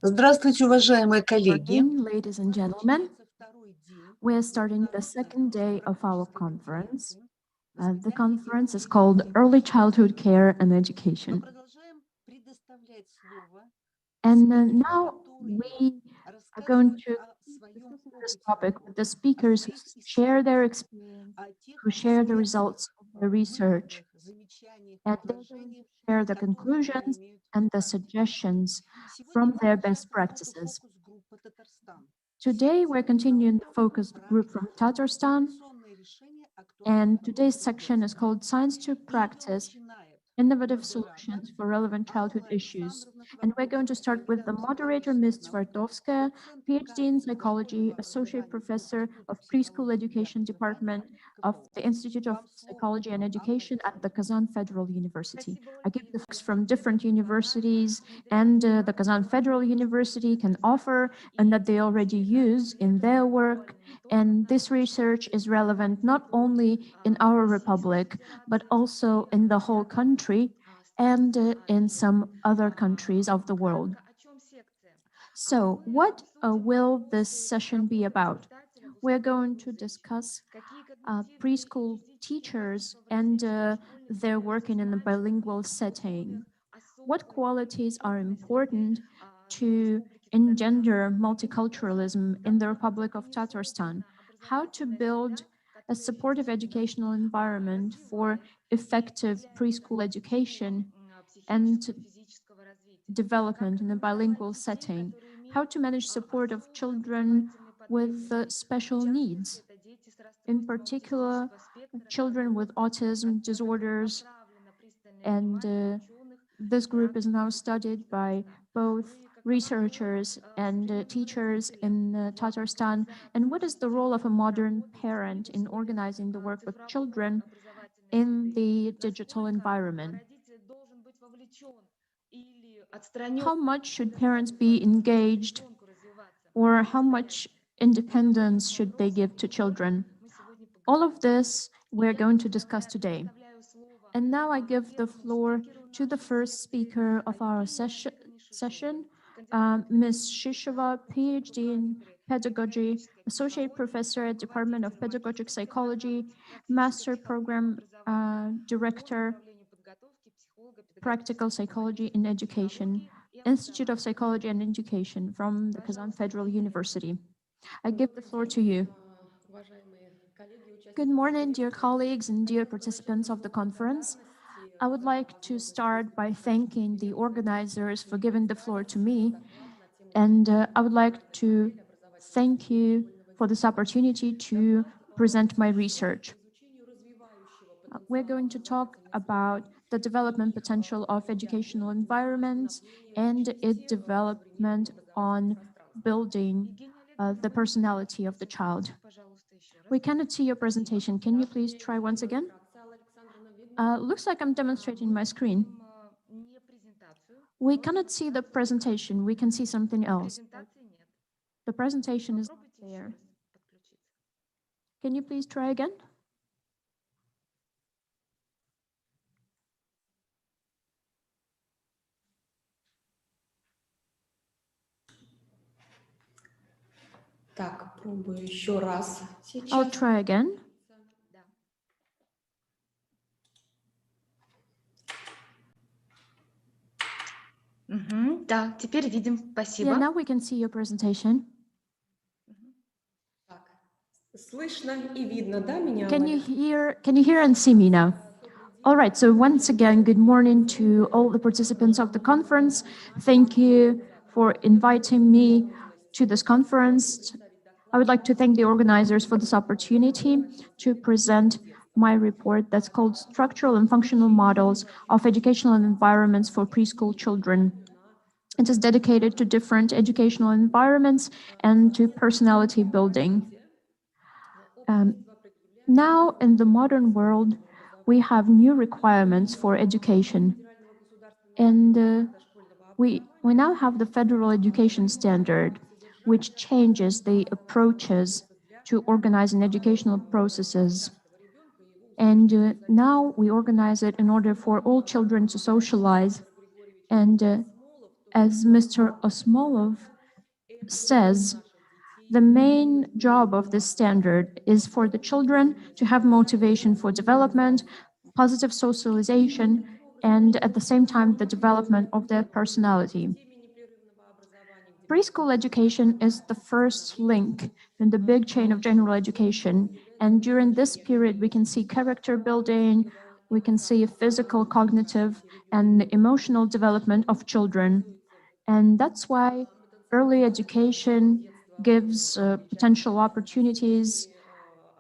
Здравствуйте, уважаемые Good коллеги. morning, ladies and gentlemen. We are starting the second day of our conference. The conference is called Early Childhood Care and Education. And now we are going to discuss this topic with the speakers who share their experience, who share the results of their research, and they're going to share the conclusions and the suggestions from their best practices. Today, we're continuing the focus group from Tatarstan, and today's section is called Science to Practice, Innovative Solutions for Relevant Childhood Issues. And we're going to start with the moderator, Ms. Tsvartovskaya, PhD in Psychology, Associate Professor of Preschool Education Department of the Institute of Psychology and Education at the Kazan Federal University. I give the folks from different universities and the Kazan Federal University can offer and that they already use in their work. And this research is relevant not only in our republic, but also in the whole country and in some other countries of the world. So what will this session be about? We're going to discuss preschool teachers and their working in a bilingual setting. What qualities are important to engender multiculturalism in the Republic of Tatarstan? How to build a supportive educational environment for effective preschool education and development in a bilingual setting, how to manage support of children with special needs, in particular, children with autism disorders. And this group is now studied by both researchers and teachers in Tatarstan. And what is the role of a modern parent in organizing the work with children in the digital environment? How much should parents be engaged, or how much independence should they give to children? All of this we're going to discuss today. And now I give the floor to the first speaker of our session, Ms. Shishova, PhD in Pedagogy, Associate Professor at Department of Pedagogic Psychology, Master Program Director, Practical Psychology in Education, Institute of Psychology and Education from the Kazan Federal University. I give the floor to you. Good morning, dear colleagues and dear participants of the conference. I would like to start by thanking the organizers for giving the floor to me. And I would like to thank you for this opportunity to present my research. We're going to talk about the development potential of educational environments and its development on building the personality of the child. We cannot see your presentation. Can you please try once again? Looks like I'm demonstrating my screen. We cannot see the presentation. We can see something else. The presentation is not there. Can you please try again? Так, пробую еще раз сейчас. I'll try again. Да, теперь видим. Спасибо. Yeah, now we can see your presentation. Так, слышно и видно, да, меня? Can you hear and see me now? All right, so once again, good morning to all the participants of the conference. Thank you for inviting me to this conference. I would like to thank the organizers for this opportunity to present my report that's called Structural and Functional Models of Educational Environments for Preschool Children. It is dedicated to different educational environments and to personality building. Now, in the modern world, we have new requirements for education. And we now have the federal education standard, which changes the approaches to organizing educational processes. And now we organize it in order for all children to socialize and As Mr. Osmolov says, the main job of this standard is for the children to have motivation for development, positive socialization, and at the same time, the development of their personality. Preschool education is the first link in the big chain of general education. And during this period, we can see character building, we can see physical, cognitive, and emotional development of children. And that's why early education gives potential opportunities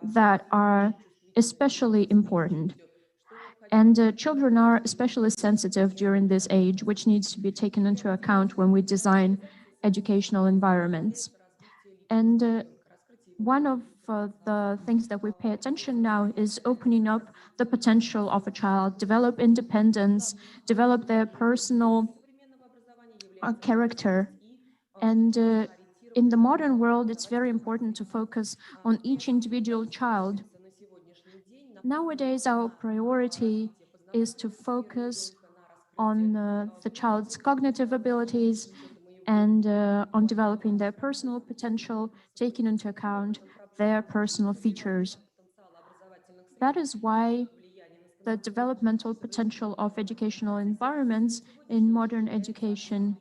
that are especially important. And children are especially sensitive during this age, which needs to be taken into account when we design educational environments. And one of the things that we pay attention now is opening up the potential of a child, develop independence, develop their personal character. And in the modern world, it's very important to focus on each individual child. Nowadays, our priority is to focus on the child's cognitive abilities and on developing their personal potential, taking into account their personal features. That is why the developmental potential of educational environments in modern education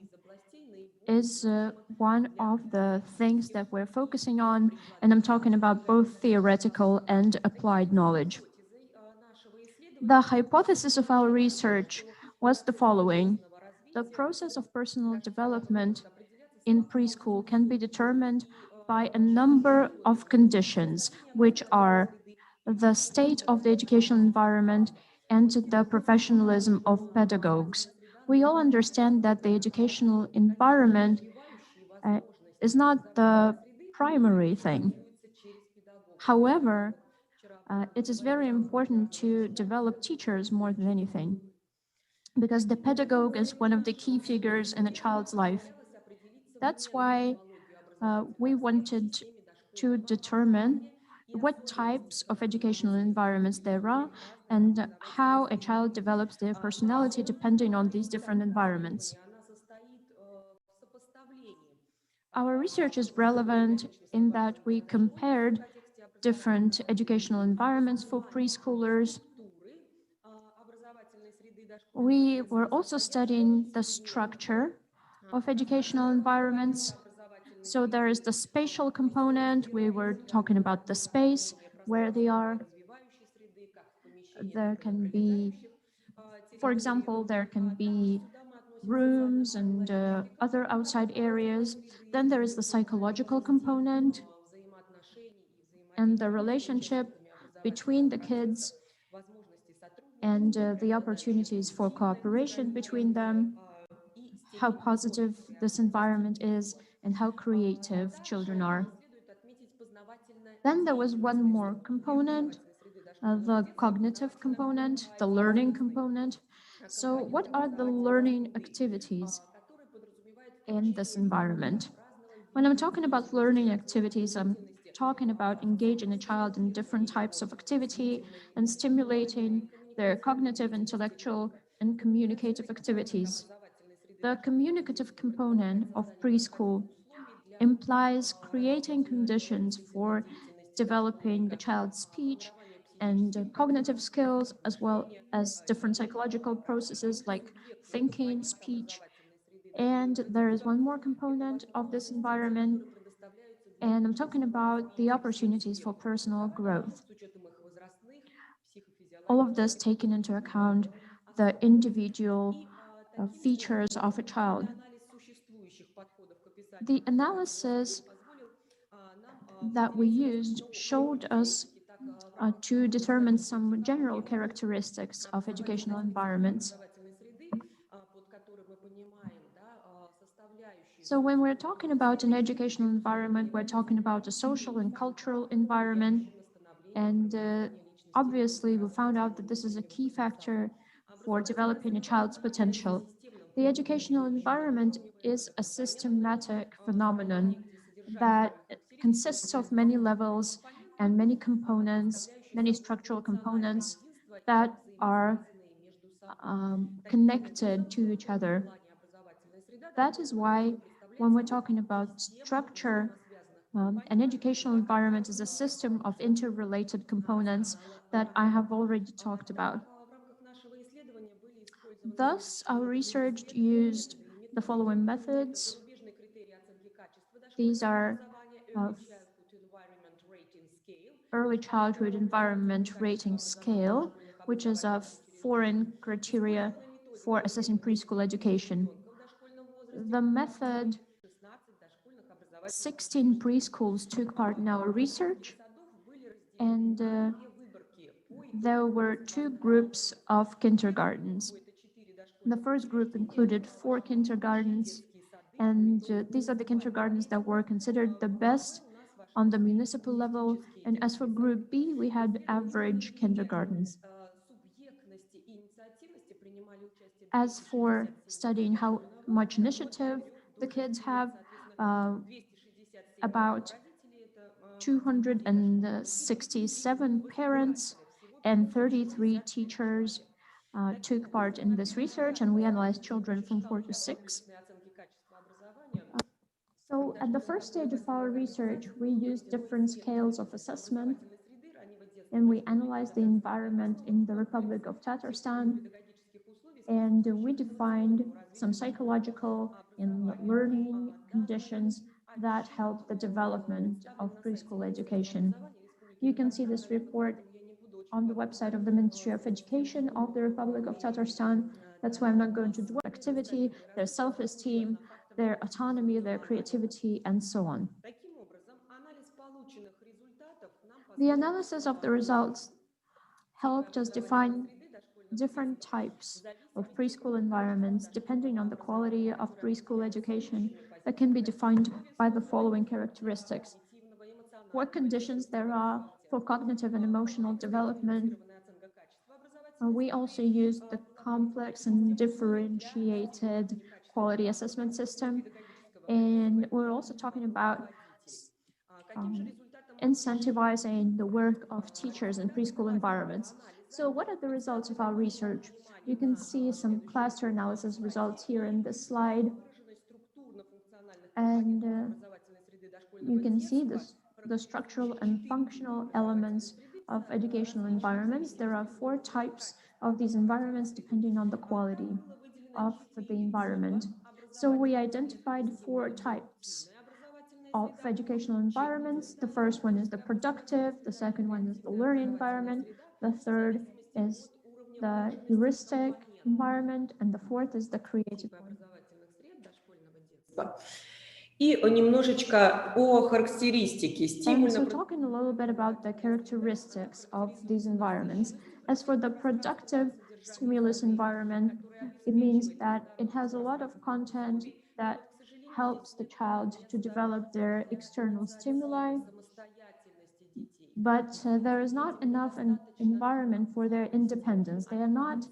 is one of the things that we're focusing on, and I'm talking about both theoretical and applied knowledge. The hypothesis of our research was the following. The process of personal development in preschool can be determined by a number of conditions, which are the state of the educational environment and the professionalism of pedagogues. We all understand that the educational environment uh, is not the primary thing. However, it is very important to develop teachers more than anything, because the pedagogue is one of the key figures in a child's life. That's why we wanted to determine what types of educational environments there are and how a child develops their personality depending on these different environments. Our research is relevant in that we compared different educational environments for preschoolers. We were also studying the structure of educational environments. So there is the spatial component. We were talking about the space where they are. There can be, for example, there can be rooms and other outside areas. Then there is the psychological component and the relationship between the kids and the opportunities for cooperation between them, how positive this environment is, and how creative children are. Then there was one more component, the cognitive component, the learning component. So what are the learning activities in this environment? When I'm talking about learning activities, I'm talking about engaging a child in different types of activity and stimulating their cognitive, intellectual, and communicative activities. The communicative component of preschool implies creating conditions for developing the child's speech and cognitive skills, as well as different psychological processes like thinking, speech. And there is one more component of this environment, and I'm talking about the opportunities for personal growth. All of this taken into account the individual features of a child. The analysis that we used showed us to determine some general characteristics of educational environments. So when we're talking about an educational environment, we're talking about a social and cultural environment. And obviously, we found out that this is a key factor for developing a child's potential. The educational environment is a systematic phenomenon that consists of many levels and many components, many structural components that are connected to each other. That is why when we're talking about structure, an educational environment is a system of interrelated components that I have already talked about. Thus, our research used the following methods. These are early childhood environment rating scale, which is a foreign criteria for assessing preschool education. The method, 16 preschools took part in our research, and there were two groups of kindergartens. The first group included 4 kindergartens, and these are the kindergartens that were considered the best on the municipal level. And as for Group B, we had average kindergartens. As for studying how much initiative the kids have, about 267 parents and 33 teachers took part in this research, and we analyzed children from 4 to 6. So at the first stage of our research, we used different scales of assessment, and we analyzed the environment in the Republic of Tatarstan, and we defined some psychological and learning conditions that help the development of preschool education. You can see this report on the website of the Ministry of Education of the Republic of Tatarstan. That's why I'm not going to dwell on activity, their self-esteem, their autonomy, their creativity, and so on. The analysis of the results helped us define different types of preschool environments depending on the quality of preschool education that can be defined by the following characteristics. What conditions there are for cognitive and emotional development. We also used the complex and differentiated quality assessment system. And we're also talking about incentivizing the work of teachers in preschool environments. So what are the results of our research? You can see some cluster analysis results here in this slide. And you can see the structural and functional elements of educational environments. There are 4 types of these environments depending on the quality of the environment. So we identified 4 types of educational environments. The first one is the productive, the second one is the learning environment, the third is the heuristic environment, and the fourth is the creative one. И немножечко о характеристике And so talking a little bit about the characteristics of these environments. As for the productive stimulus environment, it means that it has a lot of content that helps the child to develop their external stimuli, but there is not enough an environment for their independence. They are not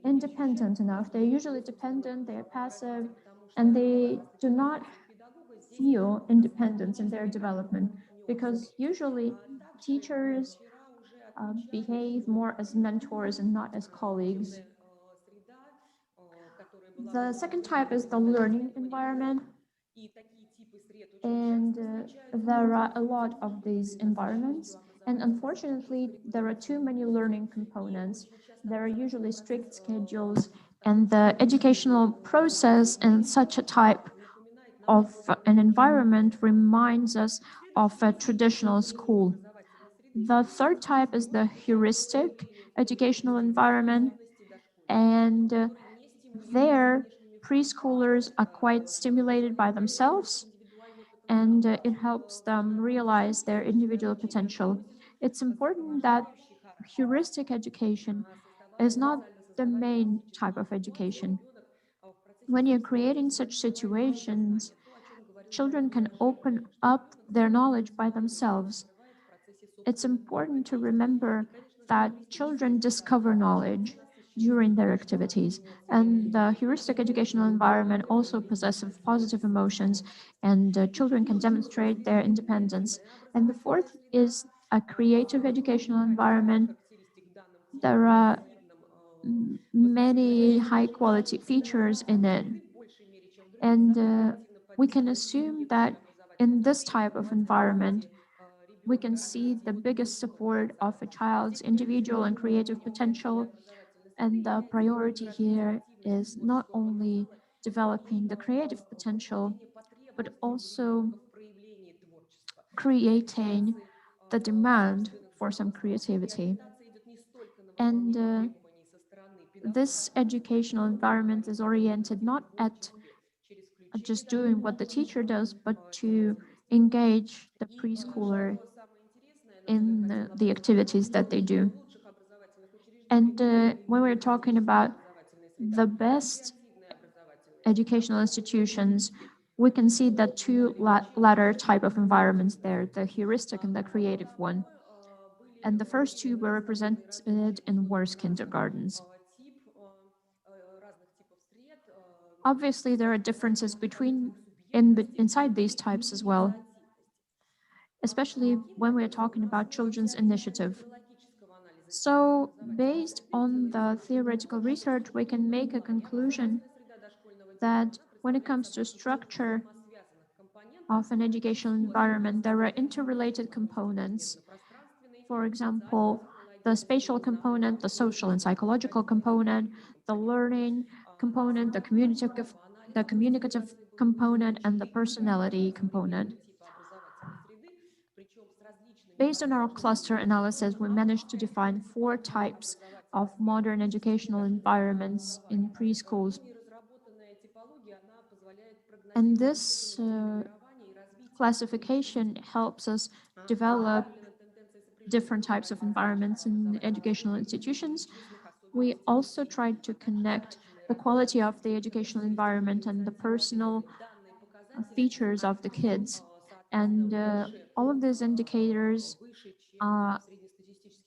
independent enough. They're usually dependent, they're passive, and they do not feel independence in their development, because usually teachers behave more as mentors and not as colleagues. The second type is the learning environment, and there are a lot of these environments, and unfortunately there are too many learning components. There are usually strict schedules, and the educational process in such a type of an environment reminds us of a traditional school. The third type is the heuristic educational environment, and there preschoolers are quite stimulated by themselves, and it helps them realize their individual potential. It's important that heuristic education is not the main type of education. When you're creating such situations, children can open up their knowledge by themselves. It's important to remember that children discover knowledge during their activities, and the heuristic educational environment also possesses positive emotions, and children can demonstrate their independence. And the fourth is a creative educational environment. There are many high-quality features in it. And we can assume that in this type of environment, we can see the biggest support of a child's individual and creative potential. And the priority here is not only developing the creative potential, but also creating the demand for some creativity. And this educational environment is oriented not at just doing what the teacher does, but to engage the preschooler in the activities that they do. And when we're talking about the best educational institutions, we can see the two latter type of environments there, the heuristic and the creative one. And the first two were represented in worse kindergartens. Obviously, there are differences inside these types as well, especially when we're talking about children's initiative. So based on the theoretical research, we can make a conclusion that when it comes to structure of an educational environment, there are interrelated components. For example, the spatial component, the social and psychological component, the learning component, the communicative component, and the personality component. Based on our cluster analysis, we managed to define 4 types of modern educational environments in preschools. And this classification helps us develop different types of environments in educational institutions. We also tried to connect the quality of the educational environment and the personal features of the kids. And all of these indicators are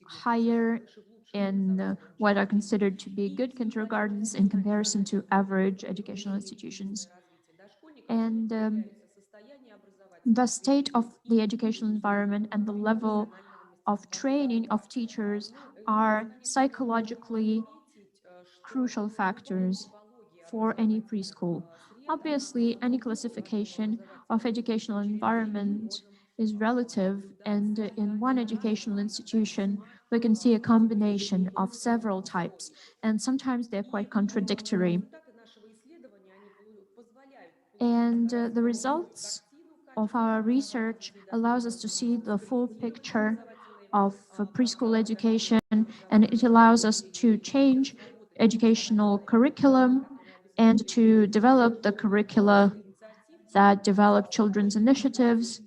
higher in what are considered to be good kindergartens in comparison to average educational institutions. And the state of the educational environment and the level of training of teachers are psychologically crucial factors for any preschool. Obviously, any classification of educational environment is relative, and in one educational institution, we can see a combination of several types, and sometimes they're quite contradictory. And the results of our research allows us to see the full picture of preschool education, and it allows us to change educational curriculum and to develop the curricula that develop children's initiatives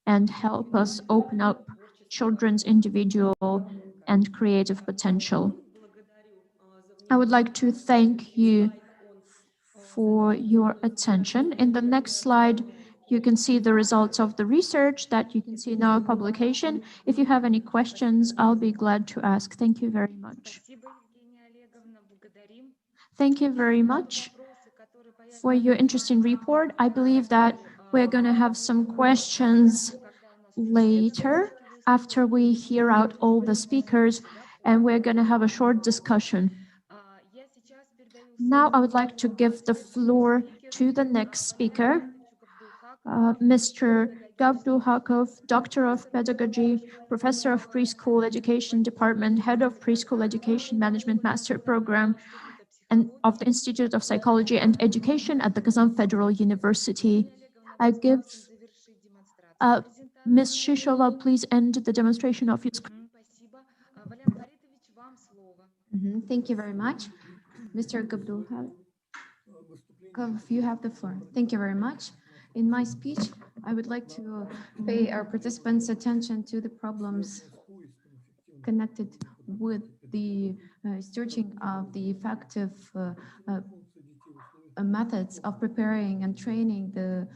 and help us open up children's individual and creative potential. I would like to thank you for your attention. In the next slide, you can see the results of the research that you can see in our publication. If you have any questions, I'll be glad to ask. Thank you very much. Thank you very much for your interesting report. I believe that we're going to have some questions later after we hear out all the speakers, and we're going to have a short discussion. Now I would like to give the floor to the next speaker, Mr. Gabdu Hakov, Doctor of Pedagogy, Professor of Preschool Education Department, Head of Preschool Education Management Master Program, and of the Institute of Psychology and Education at the Kazan Federal University. I give Ms. Shishova, please end the demonstration of your screen. Thank you very much. Mr. Gabdulkov, you have the floor. Thank you very much. In my speech, I would like to pay our participants' attention to the problems connected with the searching of the effective methods of preparing and training the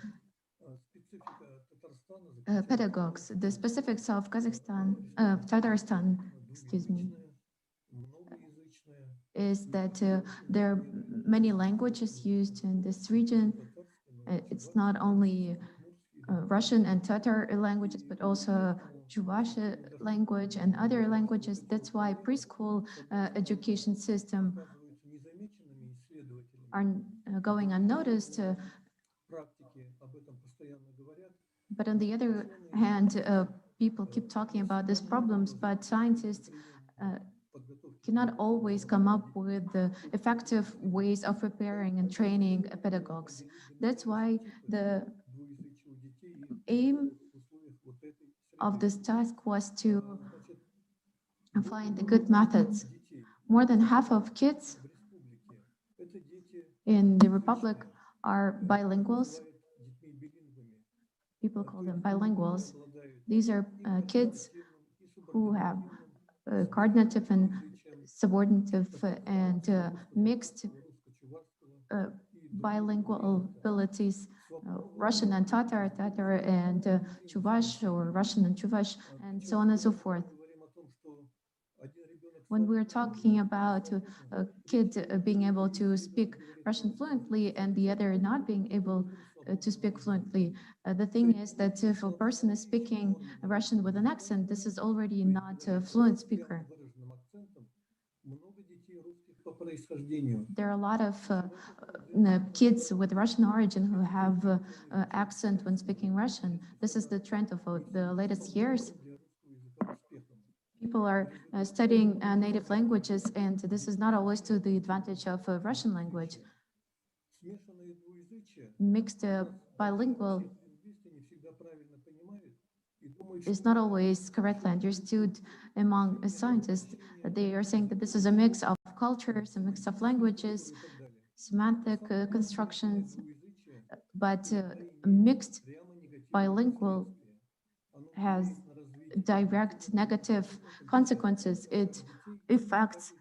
pedagogues, the specifics of Tatarstan, excuse me, is that there are many languages used in this region. It's not only Russian and Tatar languages, but also Chuvash language and other languages. That's why preschool education system are going unnoticed But on the other hand, people keep talking about these problems, but scientists cannot always come up with the effective ways of preparing and training pedagogues. That's why the aim of this task was to find the good methods. More than half of kids in the Republic are bilinguals. People call them bilinguals. These are kids who have cognitive and subordinative and mixed bilingual abilities, Russian and Tatar, Tatar and Chuvash, or Russian and Chuvash, and so on and so forth. When we're talking about a kid being able to speak Russian fluently and the other not being able to speak fluently, the thing is that if a person is speaking Russian with an accent, this is already not a fluent speaker. There are a lot of kids with Russian origin who have accent when speaking Russian. This is the trend of the latest years. People are studying native languages, and this is not always to the advantage of Russian language. Mixed bilingual is not always correctly understood among scientists. They are saying that this is a mix of cultures, a mix of languages, semantic constructions, but mixed bilingual has direct negative consequences. It affects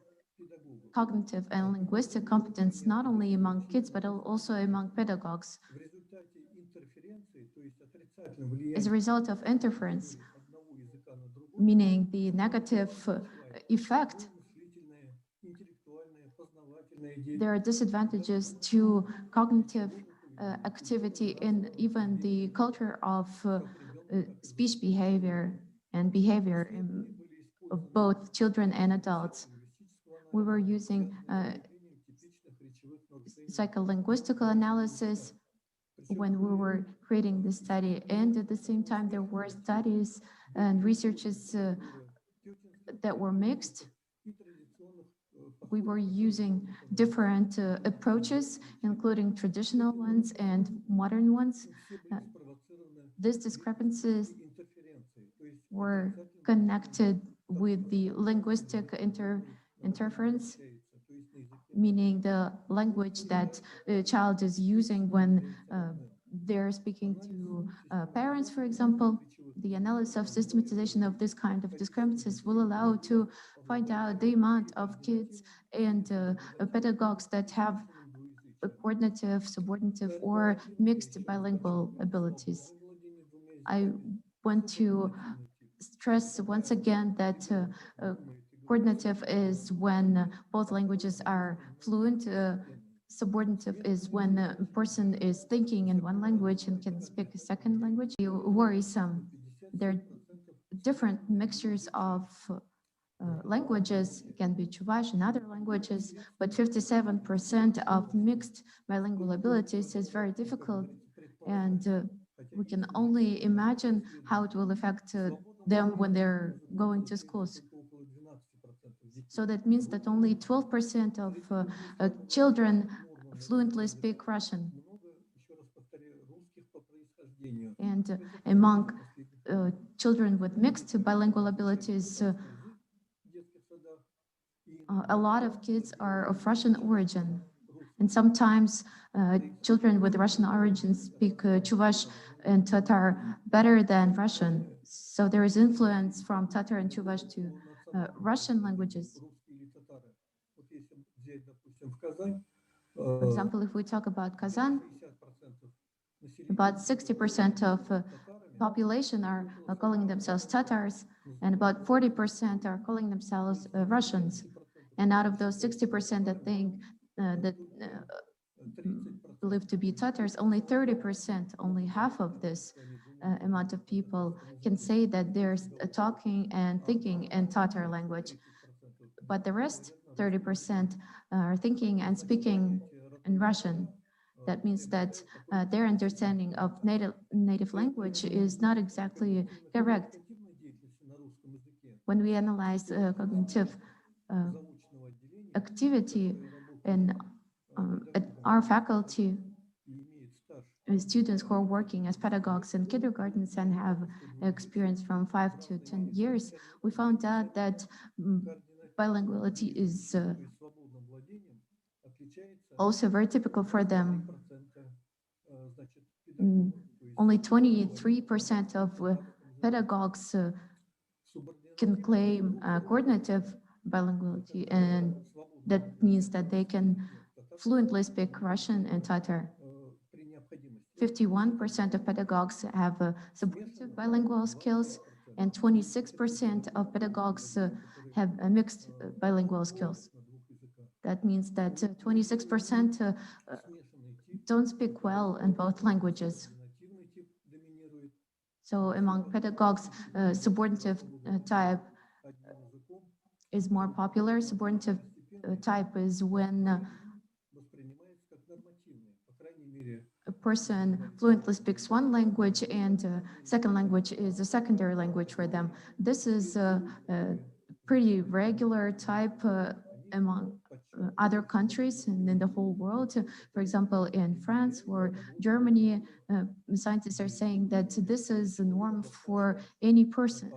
cognitive and linguistic competence, not only among kids, but also among pedagogues. As a result of interference, meaning the negative effect, there are disadvantages to cognitive activity and even the culture of speech behavior and behavior of both children and adults. We were using psycholinguistical analysis when we were creating the study, and at the same time there were studies and researches that were mixed. We were using different approaches, including traditional ones and modern ones. These discrepancies were connected with the linguistic interference, meaning the language that a child is using when they're speaking to parents, for example. The analysis of systematization of this kind of discrepancies will allow to find out the amount of kids and pedagogues that have coordinative, subordinative, or mixed bilingual abilities. I want to stress once again that coordinative is when both languages are fluent. Subordinative is when a person is thinking in one language and can speak a second language. Worrisome. There are different mixtures of languages, can be Chuvash and other languages, but 57% of mixed bilingual abilities is very difficult. And we can only imagine how it will affect them when they're going to schools. So that means that only 12% of children fluently speak Russian. And among children with mixed bilingual abilities, a lot of kids are of Russian origin. And sometimes children with Russian origin speak Chuvash and Tatar better than Russian. So there is influence from Tatar and Chuvash to Russian languages. For example, if we talk about Kazan, about 60% of population are calling themselves Tatars, and about 40% are calling themselves Russians. And out of those 60% that think that believed to be Tatars, only 30%, only half of this amount of people can say that they're talking and thinking in Tatar language. But the rest, 30%, are thinking and speaking in Russian. That means that their understanding of native language is not exactly correct. When we analyze cognitive activity in at our faculty, students who are working as pedagogues in kindergartens and have experience from 5 to 10 years, we found out that bilinguality is also very typical for them. Only 23% of pedagogues can claim cognitive bilinguality, and that means that they can fluently speak Russian and Tatar. 51% of pedagogues have substantive bilingual skills, and 26% of pedagogues have mixed bilingual skills. That means that 26% don't speak well in both languages. So among pedagogues, subordinative type is more popular. Subordinative type is when a person fluently speaks one language and second language is a secondary language for them. This is a pretty regular type among other countries and in the whole world. For example, in France or Germany, scientists are saying that this is a norm for any person.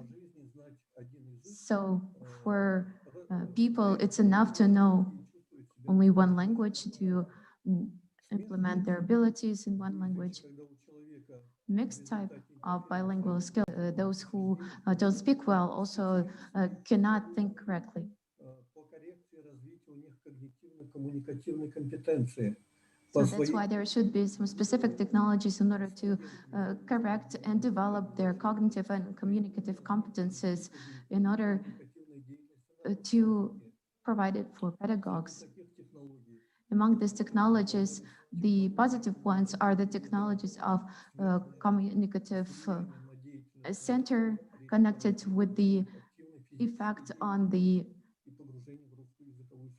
So for people, it's enough to know only one language to implement their abilities in one language. Mixed type of bilingual skill, those who don't speak well also cannot think correctly. So that's why there should be some specific technologies in order to correct and develop their cognitive and communicative competences in order to provide it for pedagogues. Among these technologies, the positive ones are the technologies of communicative center connected with the effect on the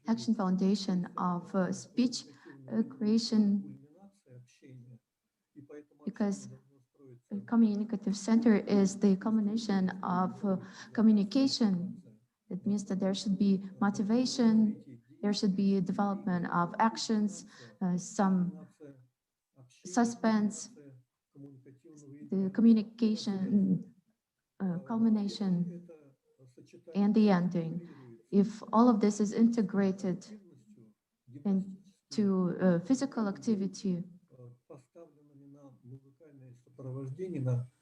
action foundation of speech creation, because the communicative center is the culmination of communication. It means that there should be motivation, there should be a development of actions, some suspense, the communication culmination, and the ending. If all of this is integrated into physical activity,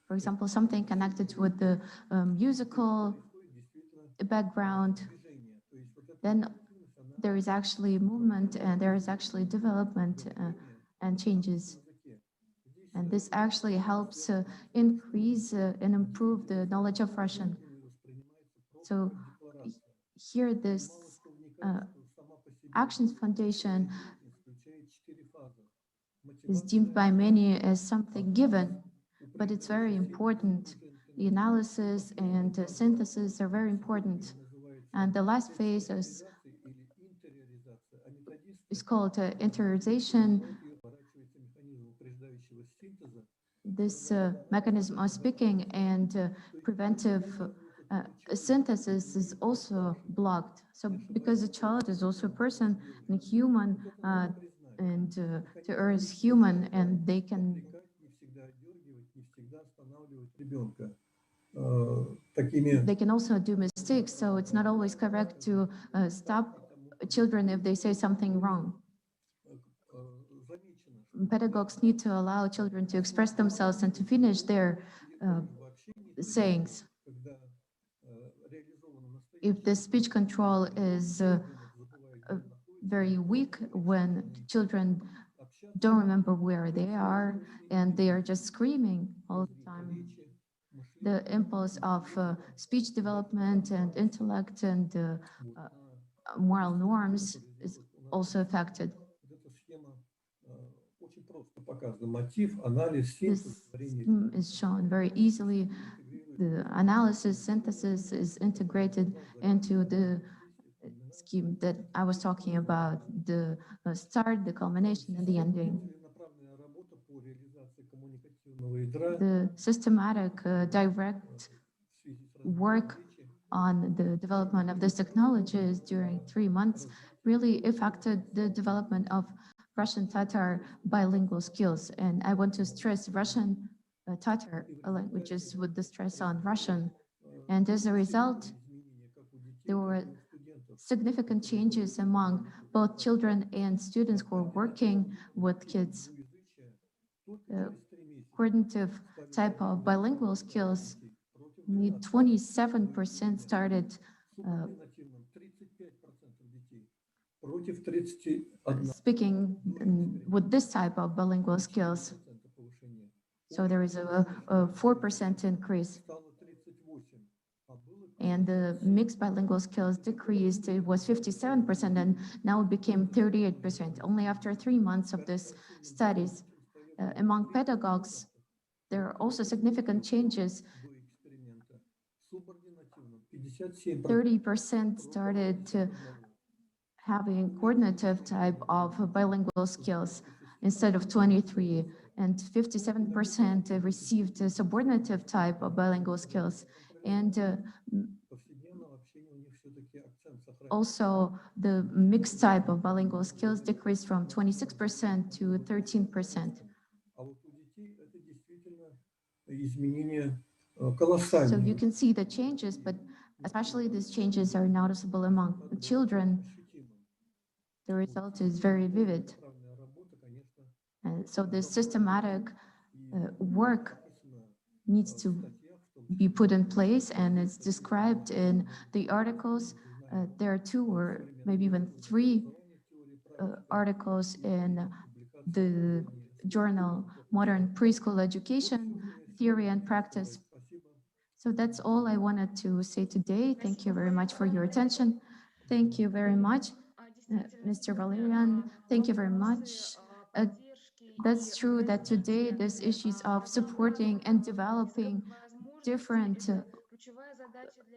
for example, something connected with the musical background, then there is actually movement and there is actually development and changes. And this actually helps increase and improve the knowledge of Russian. So here this Actions Foundation is deemed by many as something given, but it's very important. The analysis and synthesis are very important. And the last phase is called interiorization. This mechanism of speaking and preventive synthesis is also blocked. So because the child is also a person and human, and the earth is human, and they can also do mistakes. So it's not always correct to stop children if they say something wrong. Pedagogues need to allow children to express themselves and to finish their sayings. If the speech control is very weak, when children don't remember where they are and they are just screaming all the time, the impulse of speech development and intellect and moral norms is also affected. This scheme is shown very easily. The analysis, synthesis is integrated into the scheme that I was talking about, the start, the culmination, and the ending. the systematic, direct work on the development of these technologies during 3 months really affected the development of Russian Tatar bilingual skills. And I want to stress Russian Tatar languages with the stress on Russian. And as a result, there were significant changes among both children and students who are working with kids. Cognitive type of bilingual skills, need 27% started speaking with this type of bilingual skills. So there is a 4% increase. And the mixed bilingual skills decreased. It was 57% and now it became 38%, only after 3 months of this studies. Among pedagogues, there are also significant changes. 30% started having coordinative type of bilingual skills instead of 23, and 57% received subordinative type of bilingual skills. And also the mixed type of bilingual skills decreased from 26% to 13%. So you can see the changes, but especially these changes are noticeable among children. The result is very vivid. And so the systematic work needs to be put in place, and it's described in the articles. There are 2 or maybe even 3 articles in the journal Modern Preschool Education, Theory and Practice. So that's all I wanted to say today. Thank you very much for your attention. Thank you very much, Mr. Valerian. Thank you very much. That's true that today these issues of supporting and developing different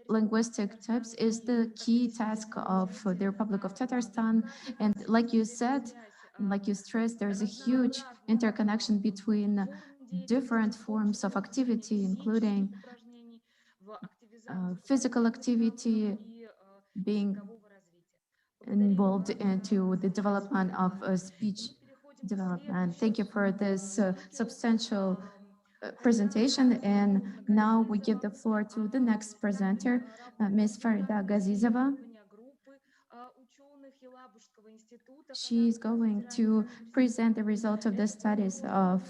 linguistic types is the key task of the Republic of Tatarstan. And like you said, and like you stressed, there's a huge interconnection between different forms of activity, including physical activity, being involved into the development of speech development. Thank you for this substantial presentation. And now we give the floor to the next presenter, Ms. Farida Gazizova. She's going to present the results of the studies of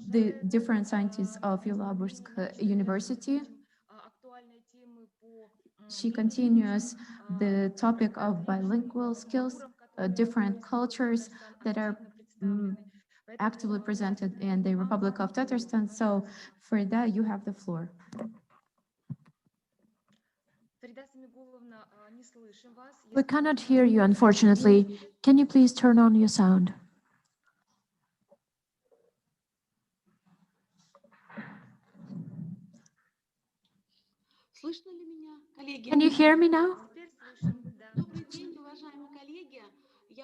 the different scientists of Yelabursk University. She continues the topic of bilingual skills, different cultures that are actively presented in the Republic of Tatarstan. So for that, you have the floor. We cannot hear you, unfortunately. Can you please turn on your sound? Can you hear me now?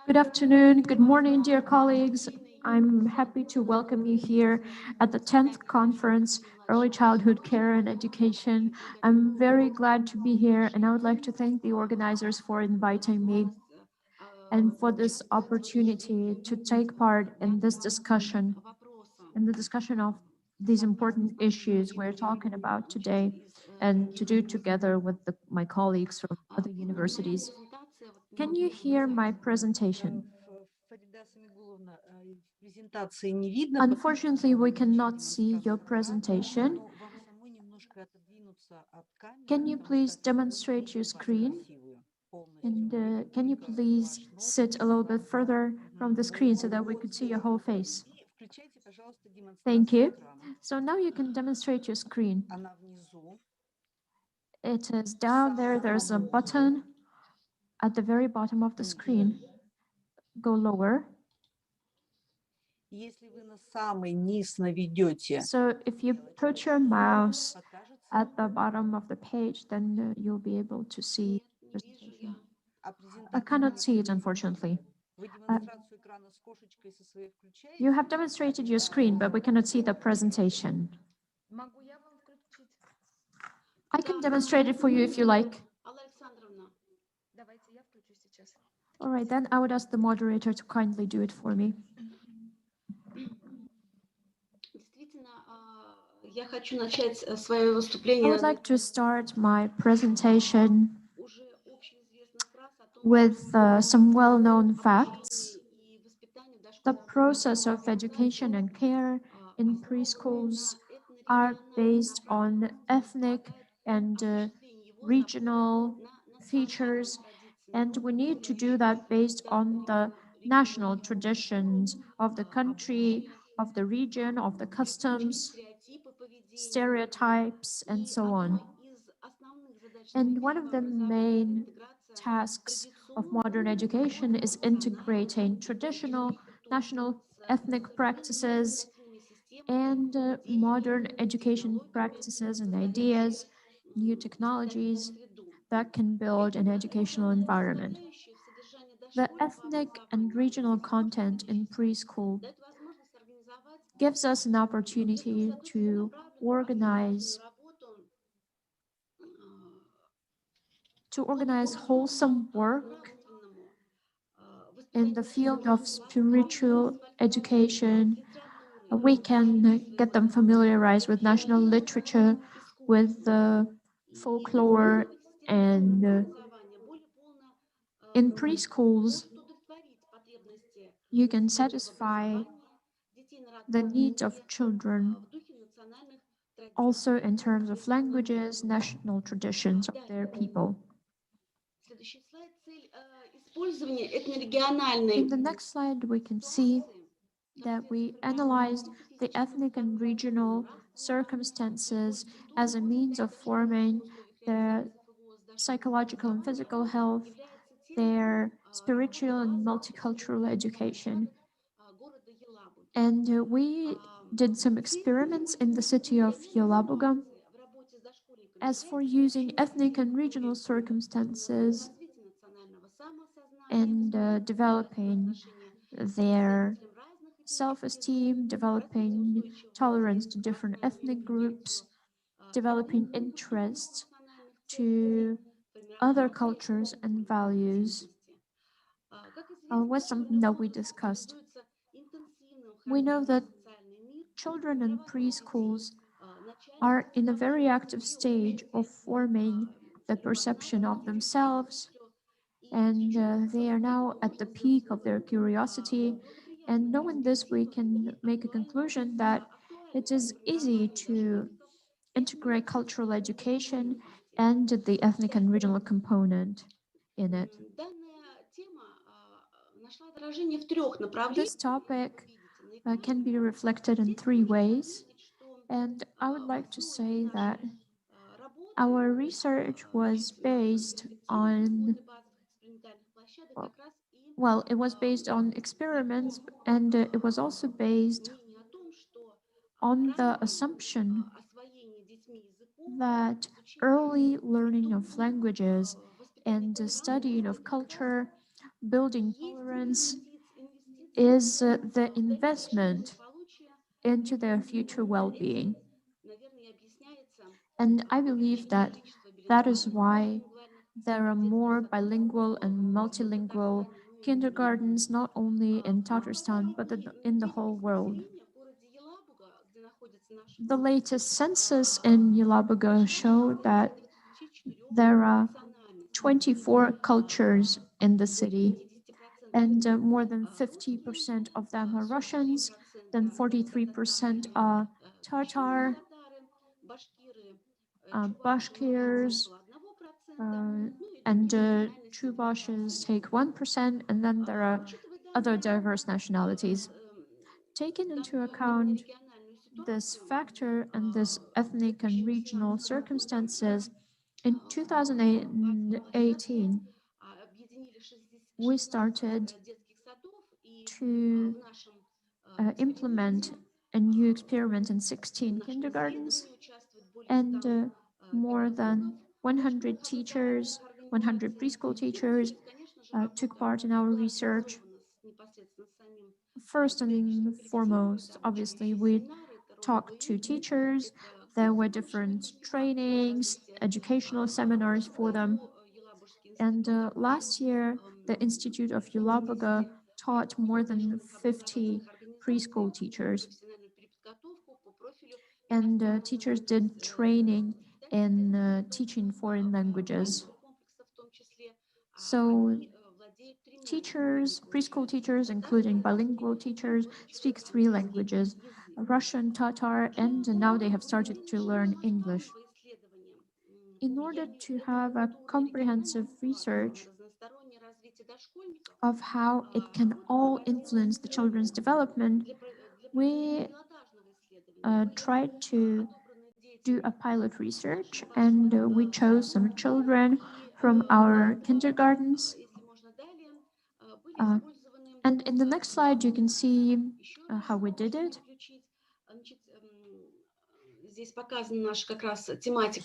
Good afternoon, good morning, dear colleagues. I'm happy to welcome you here at the 10th Conference, Early Childhood Care and Education. I'm very glad to be here, and I would like to thank the organizers for inviting me and for this opportunity to take part in this discussion, in the discussion of these important issues we're talking about today, and to do together with my colleagues from other universities. Can you hear my presentation? Unfortunately, we cannot see your presentation. Can you please demonstrate your screen? And can you please sit a little bit further from the screen so that we could see your whole face? Thank you. So now you can demonstrate your screen. It is down there. There's a button at the very bottom of the screen. Go lower. So if you put your mouse at the bottom of the page, then you'll be able to see the presentation. I cannot see it, unfortunately. You have demonstrated your screen, but we cannot see the presentation. I can demonstrate it for you if you like. All right, then I would ask the moderator to kindly do it for me. I would like to start my presentation with some well-known facts. The process of education and care in preschools are based on ethnic and regional features, and we need to do that based on the national traditions of the country, of the region, of the customs, stereotypes, and so on. And one of the main tasks of modern education is integrating traditional, national, ethnic practices and modern education practices and ideas, new technologies that can build an educational environment. The ethnic and regional content in preschool gives us an opportunity to organize wholesome work in the field of spiritual education. We can get them familiarized with national literature, with the folklore, and in preschools, you can satisfy the needs of children also in terms of languages, national traditions of their people. In the next slide, we can see that we analyzed the ethnic and regional circumstances as a means of forming their psychological and physical health, their spiritual and multicultural education. And we did some experiments in the city of Yelabuga. As for using ethnic and regional circumstances and developing their self-esteem, developing tolerance to different ethnic groups, developing interest to other cultures and values was something that we discussed. We know that children in preschools are in a very active stage of forming the perception of themselves, and they are now at the peak of their curiosity. And knowing this, we can make a conclusion that it is easy to integrate cultural education and the ethnic and regional component in it. This topic can be reflected in three ways, and I would like to say that our research was based on, well, it was based on experiments, and it was also based on the assumption that early learning of languages and the studying of culture, building tolerance, is the investment into their future well-being. And I believe that that is why there are more bilingual and multilingual kindergartens, not only in Tatarstan, but in the whole world. The latest census in Yelabuga showed that there are 24 cultures in the city, and more than 50% of them are Russians, then 43% are Tatar, Bashkirs, and Chuvashes take 1%, and then there are other diverse nationalities. Taking into account this factor and this ethnic and regional circumstances, in 2018, we started to implement a new experiment in 16 kindergartens, and more than 100 teachers, 100 preschool teachers took part in our research. First and foremost, obviously, we talked to teachers. There were different trainings, educational seminars for them. And last year, the Institute of Yelabuga taught more than 50 preschool teachers. And teachers did training in teaching foreign languages. So teachers, preschool teachers, including bilingual teachers, speak 3 languages, Russian, Tatar, and now they have started to learn English. In order to have a comprehensive research of how it can all influence the children's development, we tried to do a pilot research, and we chose some children from our kindergartens. And in the next slide, you can see how we did it.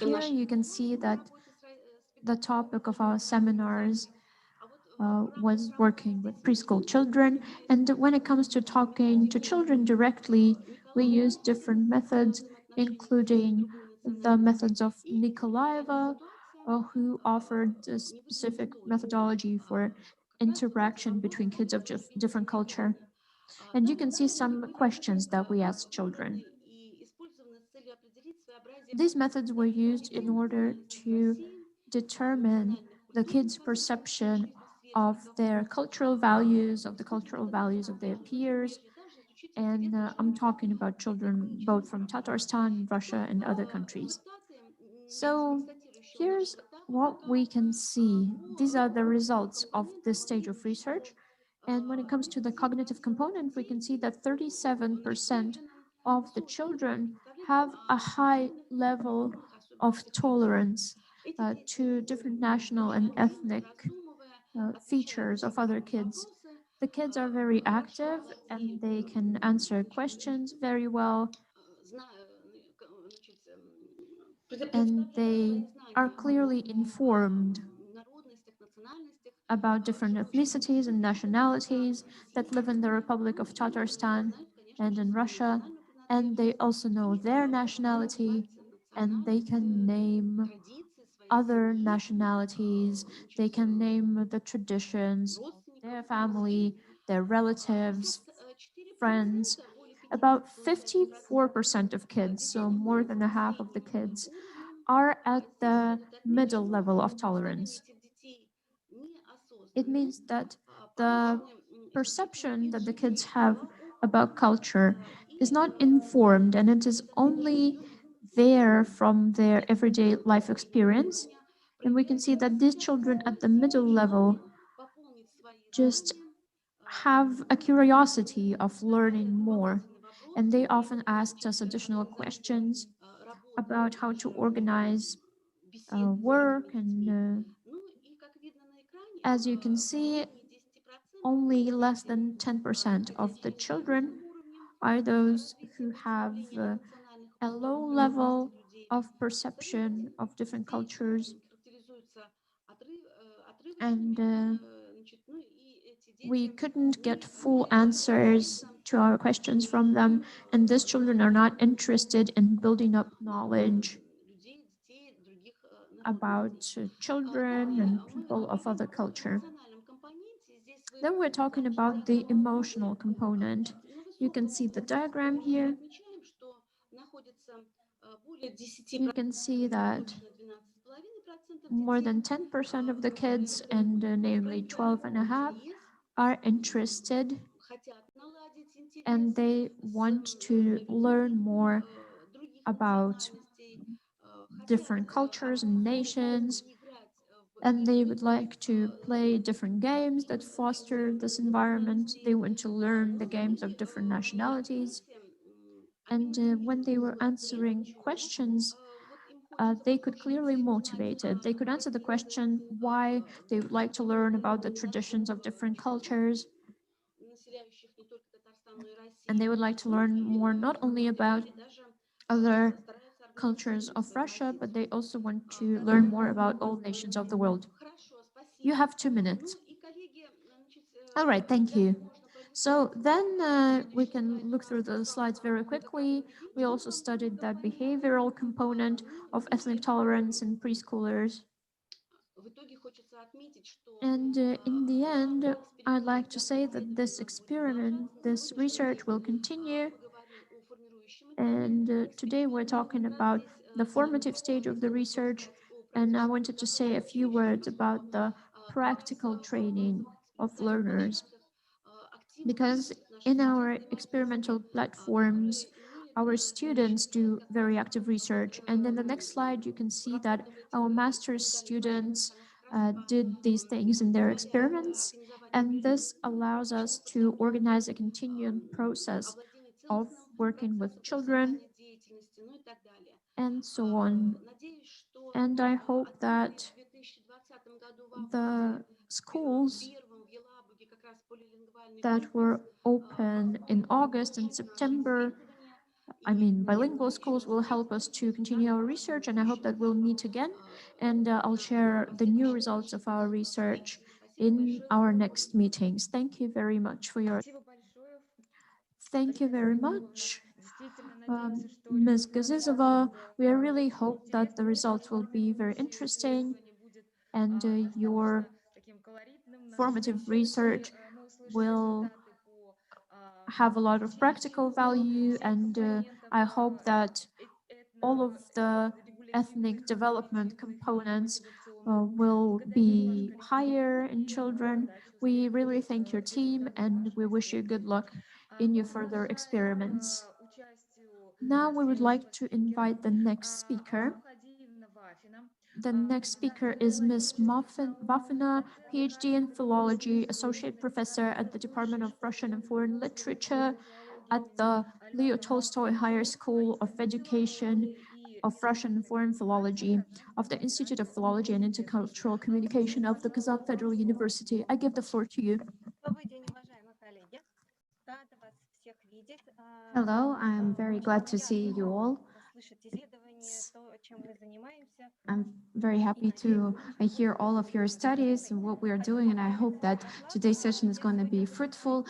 Here you can see that the topic of our seminars was working with preschool children. And when it comes to talking to children directly, we use different methods, including the methods of Nikolaeva, who offered a specific methodology for interaction between kids of different culture. And you can see some questions that we asked children. These methods were used in order to determine the kids' perception of their cultural values, of the cultural values of their peers. And I'm talking about children both from Tatarstan, Russia, and other countries. So here's what we can see. These are the results of this stage of research. And when it comes to the cognitive component, we can see that 37% of the children have a high level of tolerance to different national and ethnic features of other kids. The kids are very active and they can answer questions very well. And they are clearly informed about different ethnicities and nationalities that live in the Republic of Tatarstan and in Russia. And they also know their nationality, and they can name other nationalities. They can name the traditions, their family, their relatives, friends. About 54% of kids, so more than a half of the kids, are at the middle level of tolerance. It means that the perception that the kids have about culture is not informed, and it is only there from their everyday life experience. And we can see that these children at the middle level just have a curiosity of learning more. And they often asked us additional questions about how to organize work. And as you can see, only less than 10% of the children are those who have a low level of perception of different cultures. And we couldn't get full answers to our questions from them. And these children are not interested in building up knowledge about children and people of other culture. Then we're talking about the emotional component. You can see the diagram here. You can see that more than 10% of the kids, and namely 12.5, are interested and they want to learn more about different cultures and nations, and they would like to play different games that foster this environment. They want to learn the games of different nationalities. And when they were answering questions, they could clearly motivate it. They could answer the question why they would like to learn about the traditions of different cultures. And they would like to learn more not only about other cultures of Russia, but they also want to learn more about all nations of the world. You have 2 minutes. All right, thank you. So then we can look through the slides very quickly. We also studied the behavioral component of ethnic tolerance in preschoolers. And in the end, I'd like to say that this experiment, this research will continue. And today we're talking about the formative stage of the research. And I wanted to say a few words about the practical training of learners. Because in our experimental platforms, our students do very active research. And in the next slide, you can see that our master's students did these things in their experiments. And this allows us to organize a continuum process of working with children and so on. And I hope that the schools that were open in August and September, I mean, bilingual schools will help us to continue our research, and I hope that we'll meet again, and I'll share the new results of our research in our next meetings. Thank you very much for your. Thank you very much, Ms. Gazizova. We really hope that the results will be very interesting, and your formative research will have a lot of practical value, and I hope that all of the ethnic development components will be higher in children. We really thank your team, and we wish you good luck in your further experiments. Now we would like to invite the next speaker. The next speaker is Ms. Vafina, PhD in Philology, Associate Professor at the Department of Russian and Foreign Literature at the Leo Tolstoy Higher School of Education of Russian and Foreign Philology of the Institute of Philology and Intercultural Communication of the Kazakh Federal University. I give the floor to you. Hello, I'm very glad to see you all. I'm very happy to hear all of your studies and what we are doing, and I hope that today's session is going to be fruitful.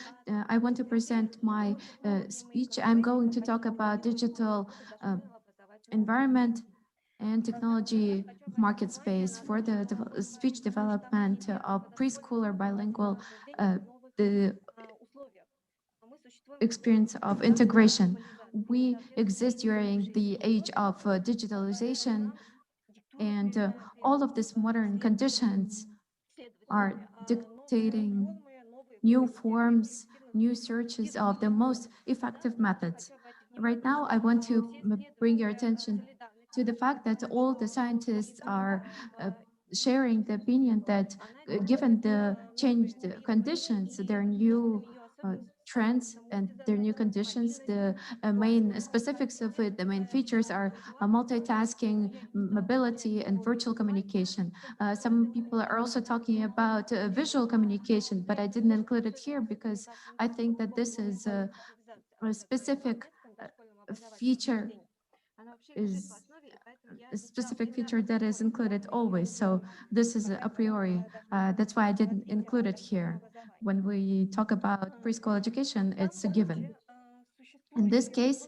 I want to present my speech. I'm going to talk about digital environment and technology market space for the speech development of preschooler bilingual, the experience of integration. We exist during the age of digitalization, and all of these modern conditions are dictating new forms, new searches of the most effective methods. Right now, I want to bring your attention to the fact that all the scientists are sharing the opinion that given the changed conditions, there are new trends and their new conditions, the main specifics of it, the main features are multitasking, mobility, and virtual communication. Some people are also talking about visual communication, but I didn't include it here because I think that this is a specific feature a specific feature that is included always. So this is a priori. That's why I didn't include it here. When we talk about preschool education, it's a given. In this case,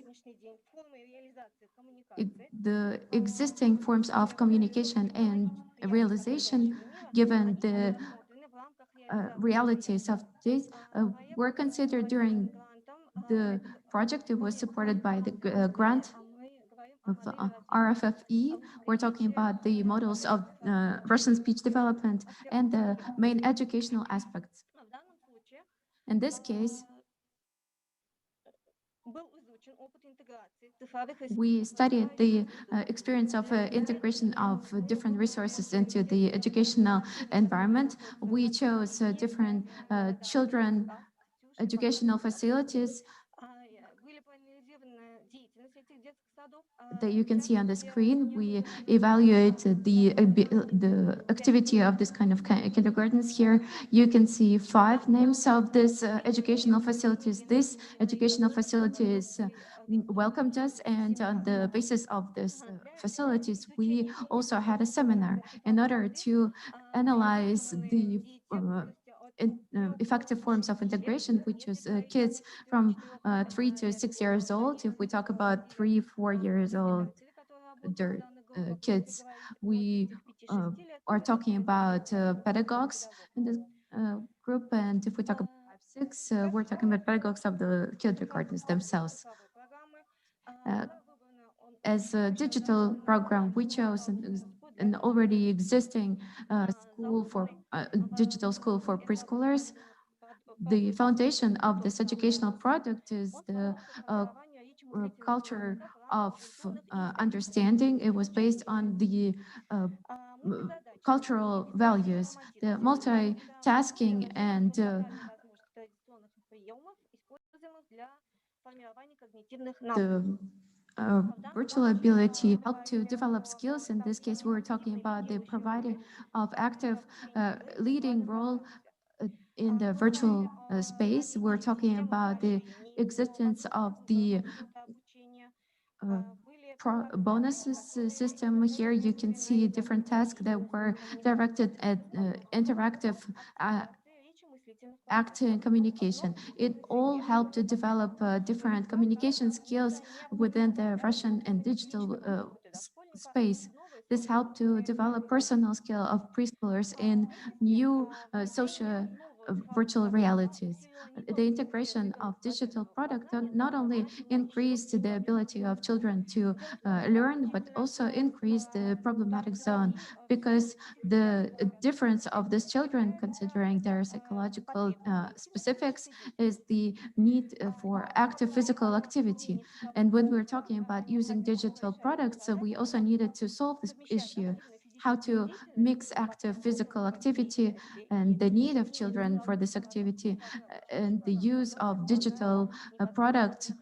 the existing forms of communication and realization, given the realities of this, were considered during the project. It was supported by the grant of RFFE. We're talking about the models of Russian speech development and the main educational aspects. In this case, we studied the experience of integration of different resources into the educational environment. We chose different children educational facilities that you can see on the screen. We evaluated the activity of this kind of kindergartens here. You can see 5 names of these educational facilities. These educational facilities welcomed us, and on the basis of these facilities, we also had a seminar in order to analyze the effective forms of integration, which is kids from 3 to 6 years old. If we talk about 3, 4 years old kids, we are talking about pedagogues in this group. And if we talk about 5, 6, we're talking about pedagogues of the kindergartens themselves. As a digital program, we chose an already existing school for digital school for preschoolers. The foundation of this educational product is the culture of understanding. It was based on the cultural values, the multitasking and the virtual ability help to develop skills. In this case, we were talking about the providing of active leading role in the virtual space. We're talking about the existence of the bonuses system. Here you can see different tasks that were directed at interactive acting communication. It all helped to develop different communication skills within the Russian and digital space. This helped to develop personal skill of preschoolers in new social virtual realities. The integration of digital product not only increased the ability of children to learn, but also increased the problematic zone, because the difference of these children, considering their psychological specifics, is the need for active physical activity. And when we're talking about using digital products, we also needed to solve this issue, how to mix active physical activity and the need of children for this activity, and the use of digital product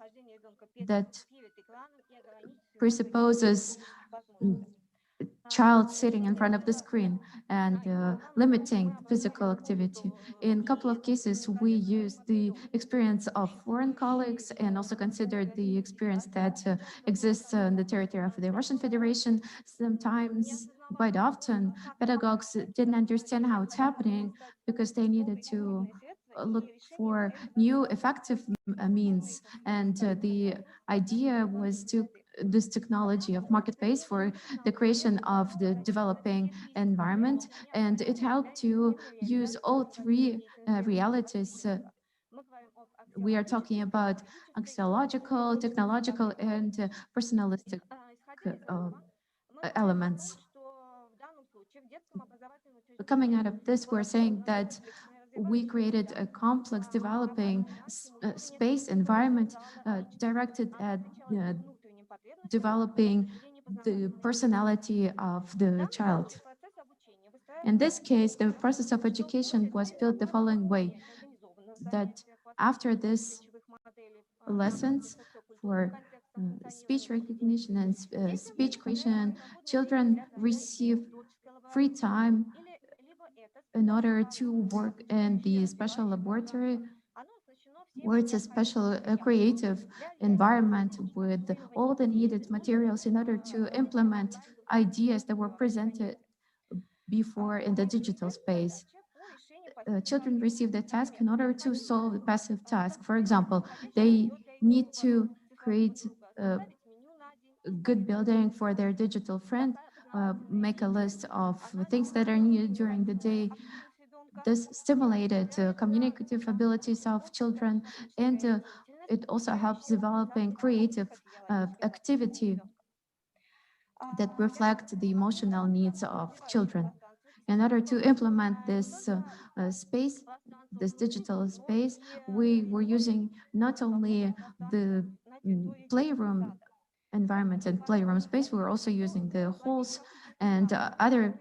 that presupposes child sitting in front of the screen and limiting physical activity. In a couple of cases, we used the experience of foreign colleagues and also considered the experience that exists on the territory of the Russian Federation. Sometimes, quite often, pedagogues didn't understand how it's happening because they needed to look for new effective means. And the idea was to this technology of marketplace for the creation of the developing environment, and it helped to use all three realities. We are talking about axiological, technological, and personalistic elements. Coming out of this, we're saying that we created a complex developing space environment directed at developing the personality of the child. In this case, the process of education was built the following way, that after this lessons for speech recognition and speech creation, children receive free time in order to work in the special laboratory, where it's a special creative environment with all the needed materials in order to implement ideas that were presented before in the digital space. Children receive the task in order to solve a passive task. For example, they need to create a good building for their digital friend, make a list of things that are needed during the day. This stimulated communicative abilities of children, and it also helps developing creative activity that reflect the emotional needs of children. In order to implement this space, this digital space, we were using not only the playroom environment and playroom space, we were also using the halls and other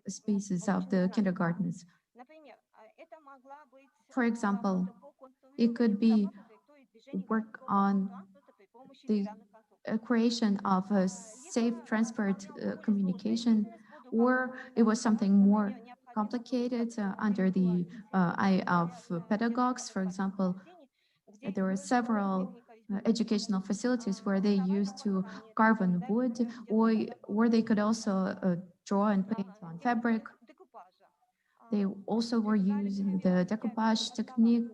spaces of the kindergartens. For example, it could be work on the creation of a safe transport communication, or it was something more complicated under the eye of pedagogues. For example, there were several educational facilities where they used to carve on wood, or they could also draw and paint on fabric. They also were using the decoupage technique.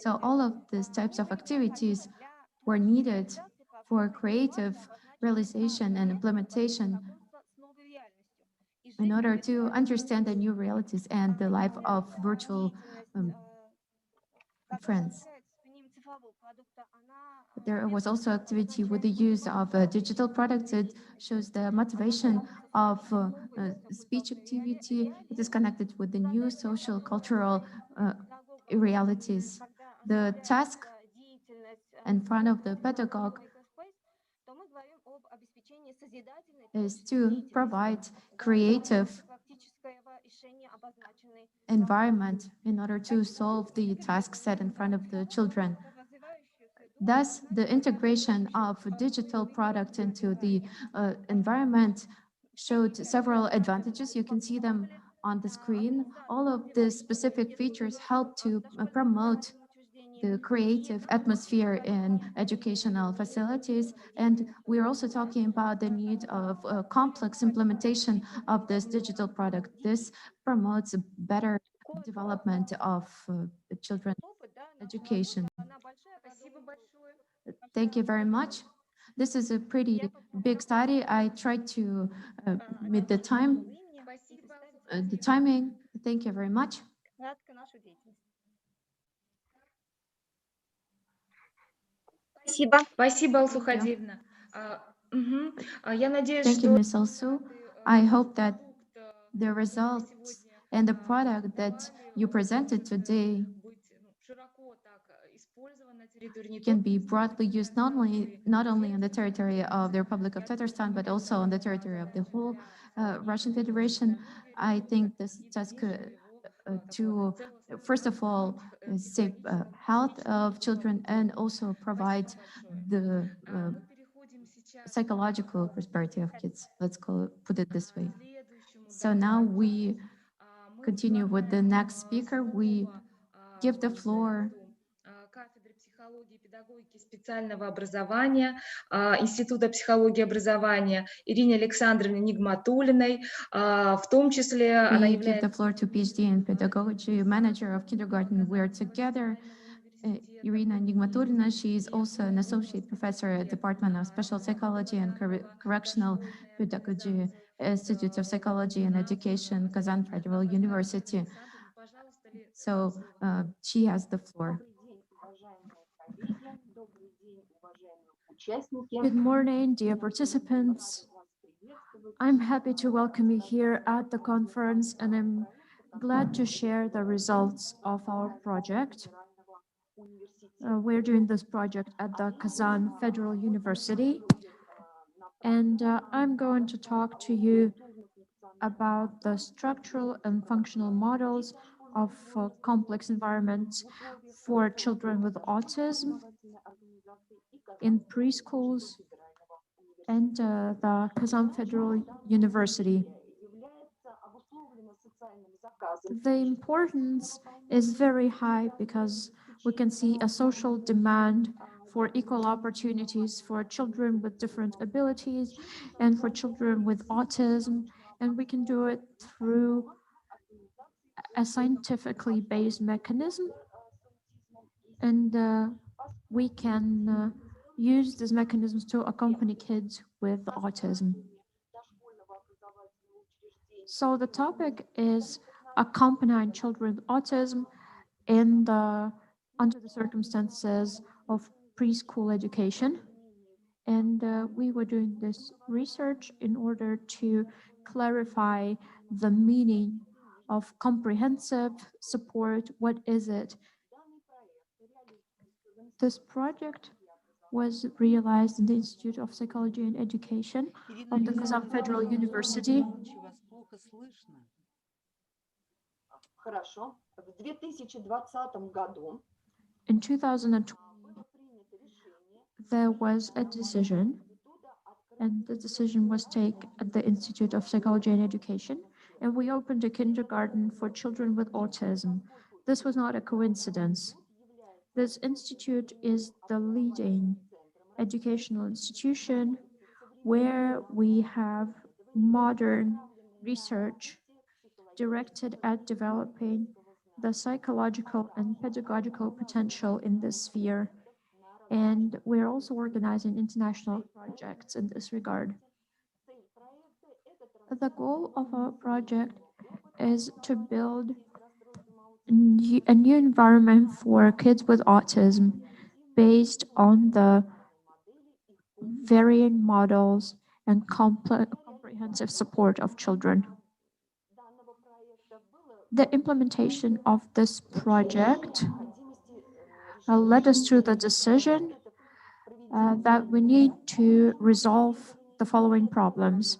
So all of these types of activities were needed for creative realization and implementation in order to understand the new realities and the life of virtual friends. There was also activity with the use of digital products. It shows the motivation of speech activity. It is connected with the new social, cultural realities. The task in front of the pedagogue is to provide creative environment in order to solve the task set in front of the children. Thus, the integration of digital product into the environment showed several advantages. You can see them on the screen. All of the specific features help to promote the creative atmosphere in educational facilities. And we're also talking about the need of complex implementation of this digital product. This promotes a better development of children's education. Thank you very much. This is a pretty big study. I tried to meet the timing. Thank you very much. Спасибо. Спасибо, Thank Алсу you. Хадиевна. Я надеюсь, Thank you, что Ms. Alsu. I hope that the results and the product that you presented today can be broadly used not only on the territory of the Republic of Tatarstan, but also on the territory of the whole Russian Federation. I think this task to, first of all, save health of children and also provide the psychological prosperity of kids. Let's put it this way. So now we continue with the next speaker. We give the floor кафедры психологии и педагогики специального образования Института психологии и образования Ирине Александровне Нигматуллиной, в том числе она we give the является floor to PhD in pedagogy, manager of kindergarten. We're together. Irina Nigmatulina, she is also an associate professor at Department of Special Psychology and Correctional Pedagogy, Institute of Psychology and Education, Kazan Federal University. So she has the floor. Good morning, dear participants. I'm happy to welcome you here at the conference, and I'm glad to share the results of our project. We're doing this project at the Kazan Federal University, and I'm going to talk to you about the structural and functional models of complex environments for children with autism in preschools and the Kazan Federal University. The importance is very high because we can see a social demand for equal opportunities for children with different abilities and for children with autism, and we can do it through a scientifically based mechanism, and we can use these mechanisms to accompany kids with autism. So the topic is accompanying children with autism under the circumstances of preschool education. And we were doing this research in order to clarify the meaning of comprehensive support. What is it? This project was realized in the Institute of Psychology and Education of the Kazan Federal University. In 2020, there was a decision, and the decision was taken at the Institute of Psychology and Education, and we opened a kindergarten for children with autism. This was not a coincidence. This institute is the leading educational institution where we have modern research directed at developing the psychological and pedagogical potential in this sphere. And we're also organizing international projects in this regard. The goal of our project is to build a new environment for kids with autism based on the varying models and comprehensive support of children. The implementation of this project led us to the decision that we need to resolve the following problems: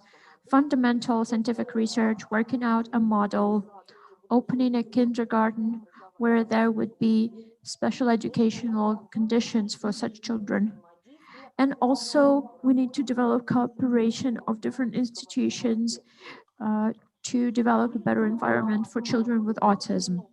fundamental scientific research, working out a model, opening a kindergarten where there would be special educational conditions for such children. And also, we need to develop cooperation of different institutions to develop a better environment for children with autism.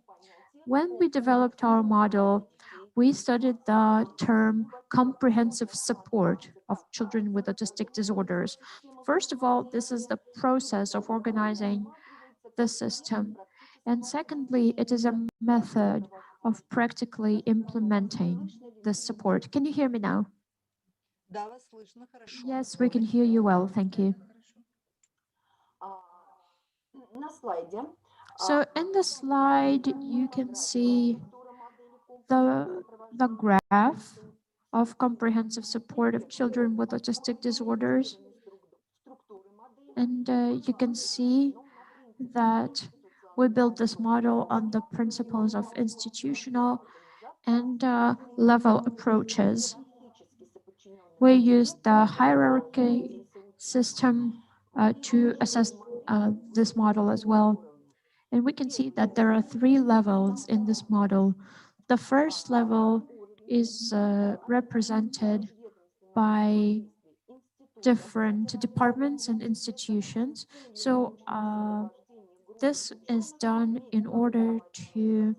When we developed our model, we studied the term comprehensive support of children with autistic disorders. First of all, this is the process of organizing the system. And secondly, it is a method of practically implementing this support. Can you hear me now? Yes, we can hear you well. Thank you. So in the slide, you can see the graph of comprehensive support of children with autistic disorders. And you can see that we built this model on the principles of institutional and level approaches. We used the hierarchy system to assess this model as well. And we can see that there are 3 levels in this model. The first level is represented by different departments and institutions. So this is done in order to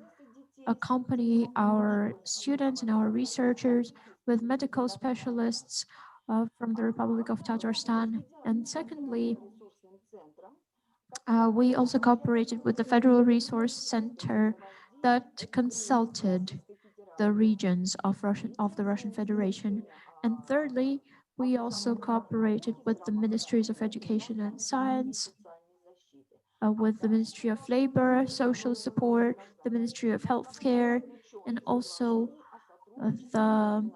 accompany our students and our researchers with medical specialists from the Republic of Tatarstan. And secondly, we also cooperated with the Federal Resource Center that consulted the regions of the Russian Federation. And thirdly, we also cooperated with the Ministries of Education and Science, with the Ministry of Labor, Social Support, the Ministry of Healthcare, and also the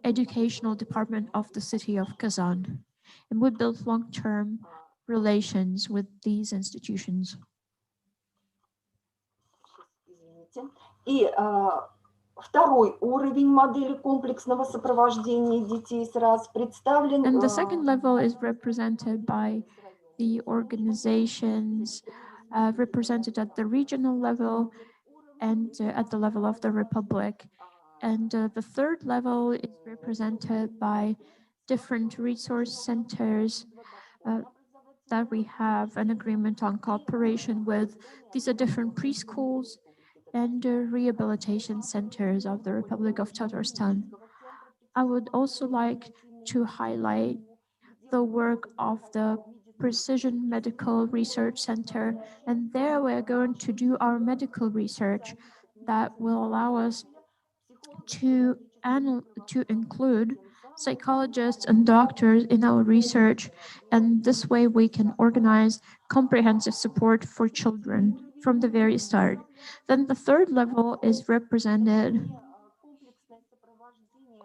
Educational Department of the city of Kazan. And we built long-term relations with these institutions. Второй уровень модели комплексного сопровождения детей с РАС представлен. And the second level is represented by the organizations represented at the regional level and at the level of the Republic. And the third level is represented by different resource centers that we have an agreement on cooperation with. These are different preschools and rehabilitation centers of the Republic of Tatarstan. I would also like to highlight the work of the Precision Medical Research Center, and there we're going to do our medical research that will allow us to include psychologists and doctors in our research, and this way we can organize comprehensive support for children from the very start. Then the third level is represented.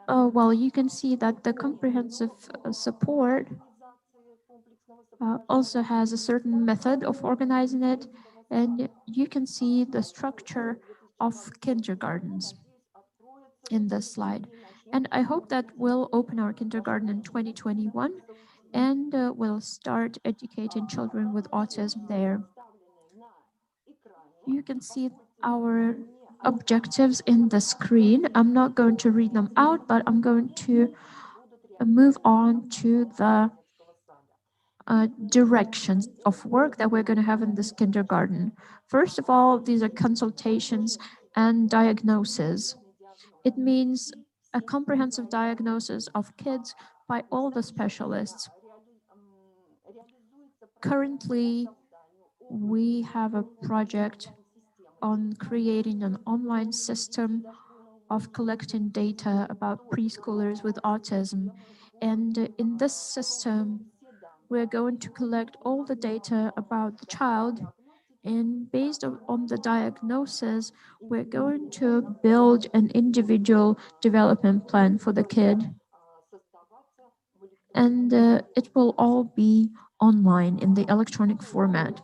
Well, you can see that the comprehensive support also has a certain method of organizing it, and you can see the structure of kindergartens in this slide. And I hope that we'll open our kindergarten in 2021 and we'll start educating children with autism there. You can see our objectives in the screen. I'm not going to read them out, but I'm going to move on to the directions of work that we're going to have in this kindergarten. First of all, these are consultations and diagnosis. It means a comprehensive diagnosis of kids by all the specialists. Currently, we have a project on creating an online system of collecting data about preschoolers with autism. And in this system, we're going to collect all the data about the child. And based on the diagnosis, we're going to build an individual development plan for the kid. And it will all be online in the electronic format.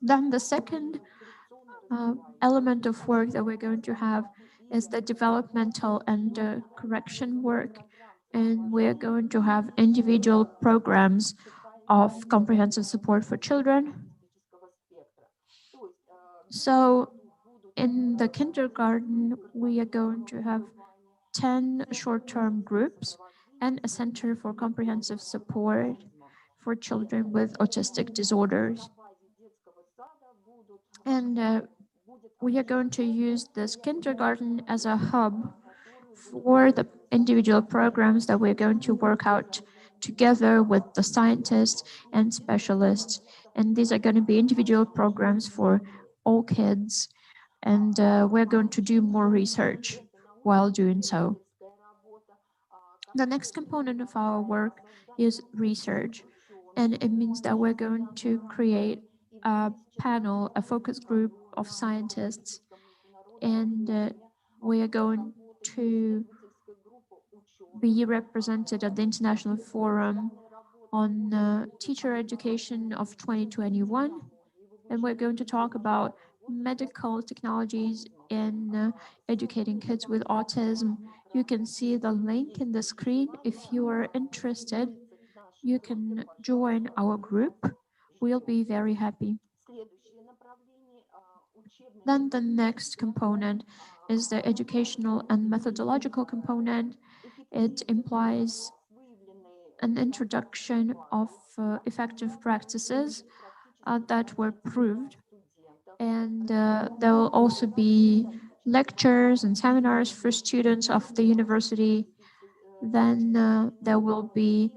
Then the second element of work that we're going to have is the developmental and correction work. And we're going to have individual programs of comprehensive support for children. So in the kindergarten, we are going to have 10 short-term groups and a center for comprehensive support for children with autistic disorders. And we are going to use this kindergarten as a hub for the individual programs that we're going to work out together with the scientists and specialists. And these are going to be individual programs for all kids. And we're going to do more research while doing so. The next component of our work is research. And it means that we're going to create a panel, a focus group of scientists. And we are going to be represented at the International Forum on Teacher Education of 2021. And we're going to talk about medical technologies in educating kids with autism. You can see the link in the screen. If you are interested, you can join our group. We'll be very happy. Then the next component is the educational and methodological component. It implies an introduction of effective practices that were proved. And there will also be lectures and seminars for students of the university. Then there will be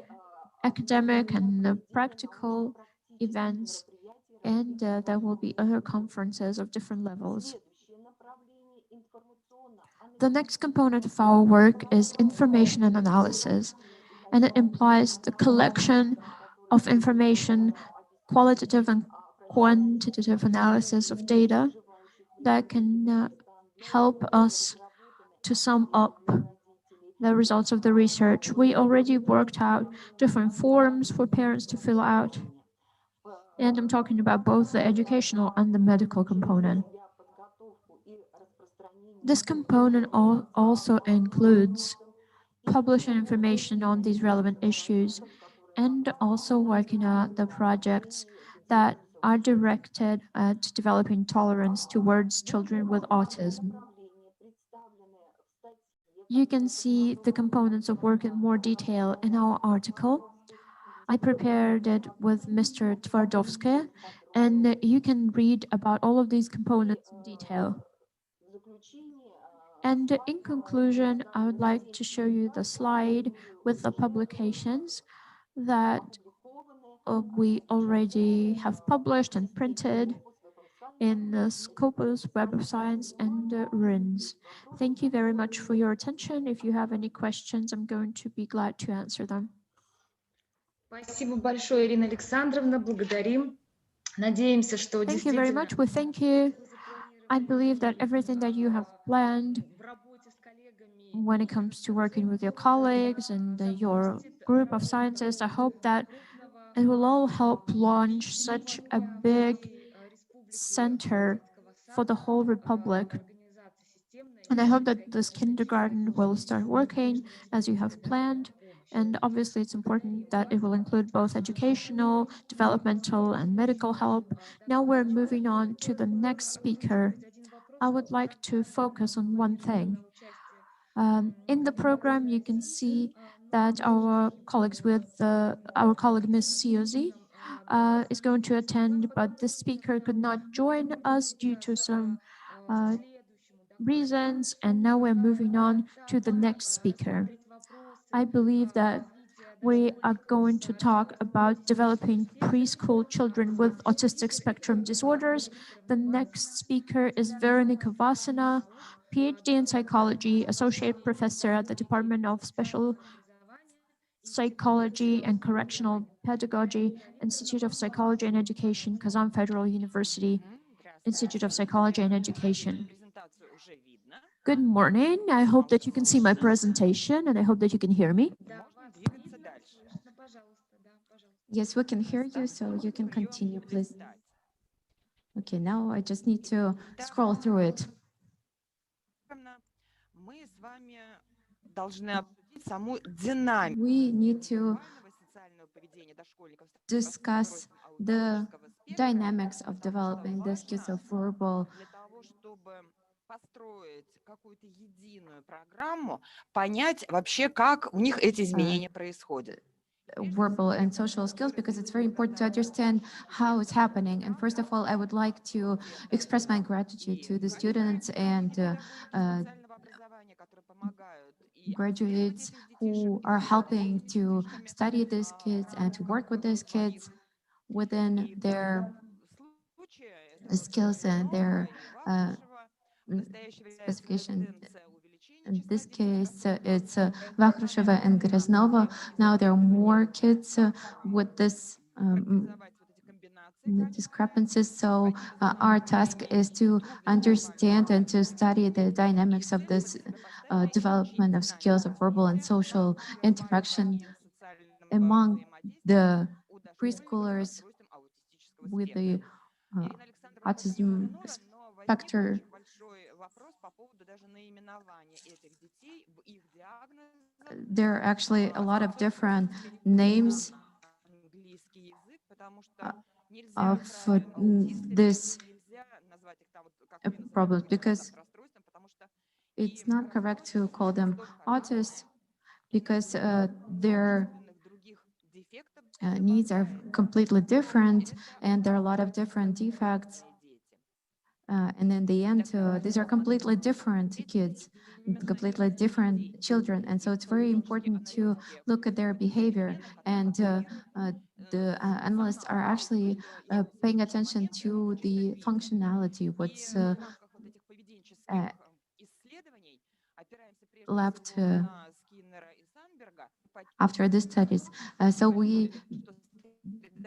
academic and practical events, and there will be other conferences of different levels. The next component of our work is information and analysis, and it implies the collection of information, qualitative and quantitative analysis of data that can help us to sum up the results of the research. We already worked out different forms for parents to fill out. And I'm talking about both the educational and the medical component. This component also includes publishing information on these relevant issues and also working out the projects that are directed at developing tolerance towards children with autism. You can see the components of work in more detail in our article. I prepared it with Mr. Twardowski, and you can read about all of these components in detail. And in conclusion, I would like to show you the slide with the publications that we already have published and printed in Scopus, Web of Science, and RINS. Thank you very much for your attention. If you have any questions, I'm going to be glad to answer them. Спасибо большое, Ирина Александровна. Благодарим. Надеемся, что Thank you very much. We thank you. I believe that everything that you have planned when it comes to working with your colleagues and your group of scientists, I hope that it will all help launch such a big center for the whole Republic. And I hope that this kindergarten will start working as you have planned. And obviously, it's important that it will include both educational, developmental, and medical help. Now we're moving on to the next speaker. I would like to focus on one thing. In the program, you can see that our colleagues our colleague Ms. Siozi is going to attend, but the speaker could not join us due to some reasons, and now we're moving on to the next speaker. I believe that we are going to talk about developing preschool children with autistic spectrum disorders. The next speaker is Veronika Vasina, PhD in psychology, associate professor at the Department of Special Psychology and Correctional Pedagogy, Institute of Psychology and Education, Kazan Federal University, Institute of Psychology and Education. Good morning. I hope that you can see my presentation and I hope that you can hear me. Yes, we can hear you, so you can continue, please. Okay, now I just need to scroll through it. Мы с вами должны обсудить саму динамику We need to индивидуального и социального поведения дошкольников с discuss расстройством the аутического спектра. dynamics of Достаточно developing the skills важно of verbal для того, чтобы построить какую-то единую программу, понять вообще, как у них эти изменения происходят. verbal and social skills, because it's very important to understand how it's happening. And first of all, I would like to express my gratitude to the students and graduates who are helping to study these kids and to work with these kids within their skills and their specification. In this case, it's Vakhrusheва and Gryznova. Now there are more kids with this discrepancies. So our task is to understand and to study the dynamics of this development of skills of verbal and social interaction among the preschoolers with the autism spectrum. There are actually a lot of different names of this problem, because it's not correct to call them autists, because their needs are completely different and there are a lot of different defects. And in the end, these are completely different kids, completely different children. And so it's very important to look at their behavior. And the analysts are actually paying attention to the functionality, what's left after the studies. So we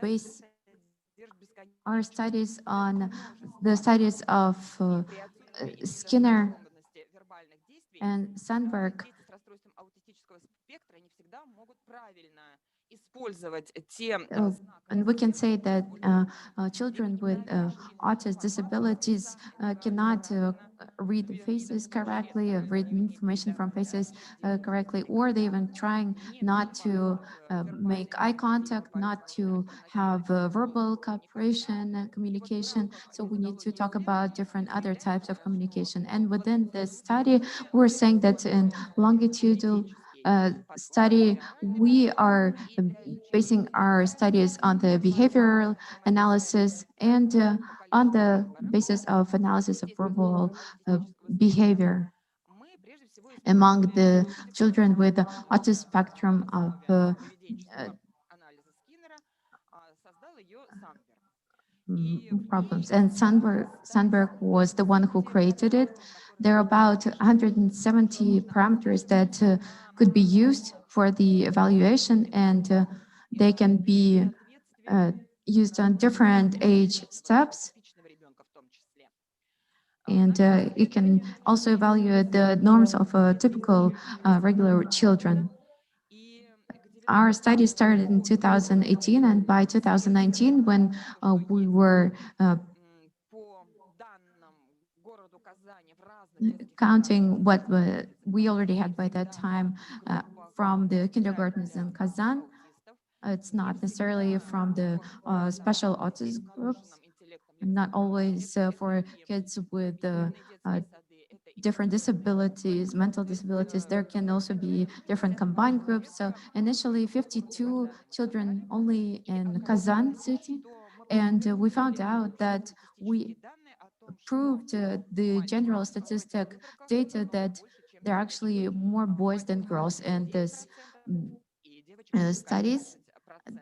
base our studies on the studies of Skinner and Sandberg. And we can say that children with autism disabilities cannot read the faces correctly, read information from faces correctly, or they even trying not to make eye contact, not to have verbal cooperation and communication. So we need to talk about different other types of communication. And within this study, we're saying that in longitudinal study, we are basing our studies on the behavioral analysis and on the basis of analysis of verbal behavior among the children with the autism spectrum of problems. And Sandberg was the one who created it. There are about 170 parameters that could be used for the evaluation, and they can be used on different age steps. And you can also evaluate the norms of typical regular children. Our study started in 2018, and by 2019, when we were counting what we already had by that time from the kindergartens in Kazan, it's not necessarily from the special autism groups, not always for kids with different disabilities, mental disabilities. There can also be different combined groups. So initially 52 children only in Kazan city. And we found out that we proved the general statistic data that there are actually more boys than girls in this studies,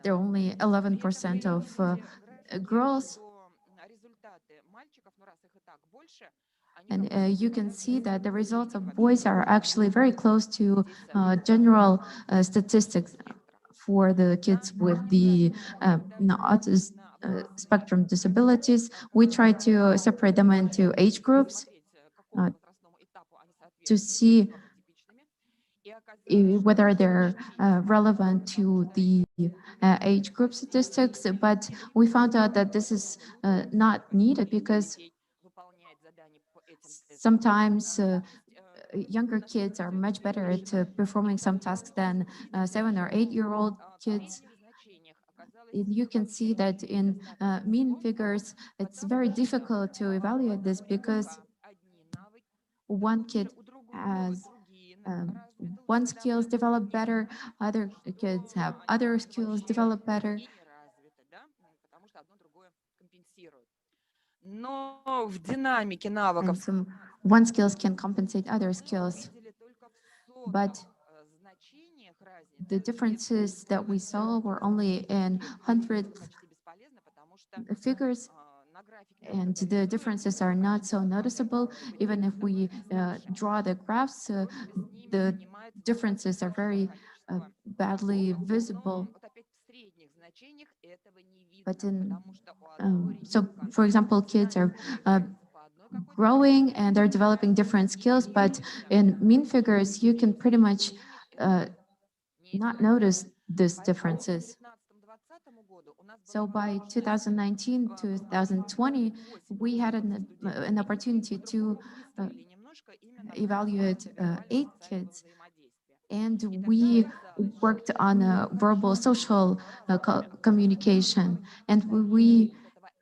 there are only 11% of girls. And you can see that the results of boys are actually very close to general statistics for the kids with the autism spectrum disabilities. We try to separate them into age groups to see whether they're relevant to the age group statistics, but we found out that this is not needed because sometimes younger kids are much better at performing some tasks than 7 or 8-year-old kids. You can see that in mean figures, it's very difficult to evaluate this because one kid has one skills develop better, other kids have other skills develop better. And some one skills can compensate other skills. But the differences that we saw were only in hundredth figures, and the differences are not so noticeable. Even if we draw the graphs, the differences are very badly visible. But so, for example, kids are growing and they're developing different skills, but in mean figures, you can pretty much not notice these differences. So by 2019, 2020, we had an opportunity to evaluate 8 kids, and we worked on a verbal social communication. And we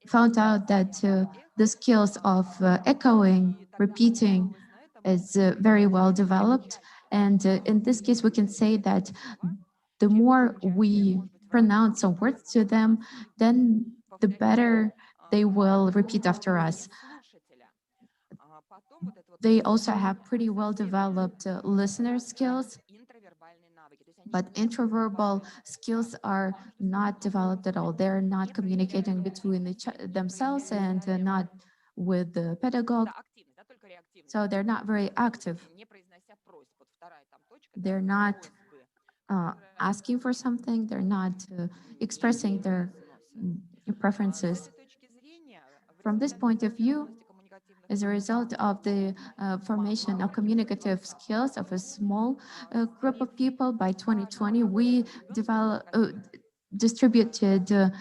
found out that the skills of echoing, repeating is very well developed. And in this case, we can say that the more we pronounce some words to them, then the better they will repeat after us. They also have pretty well developed listener skills, but intraverbal skills are not developed at all. They're not communicating between themselves and not with the pedagogue. So they're not very active. They're not asking for something. They're not expressing their preferences. From this point of view, as a result of the formation of communicative skills of a small group of people, by 2020, we distributed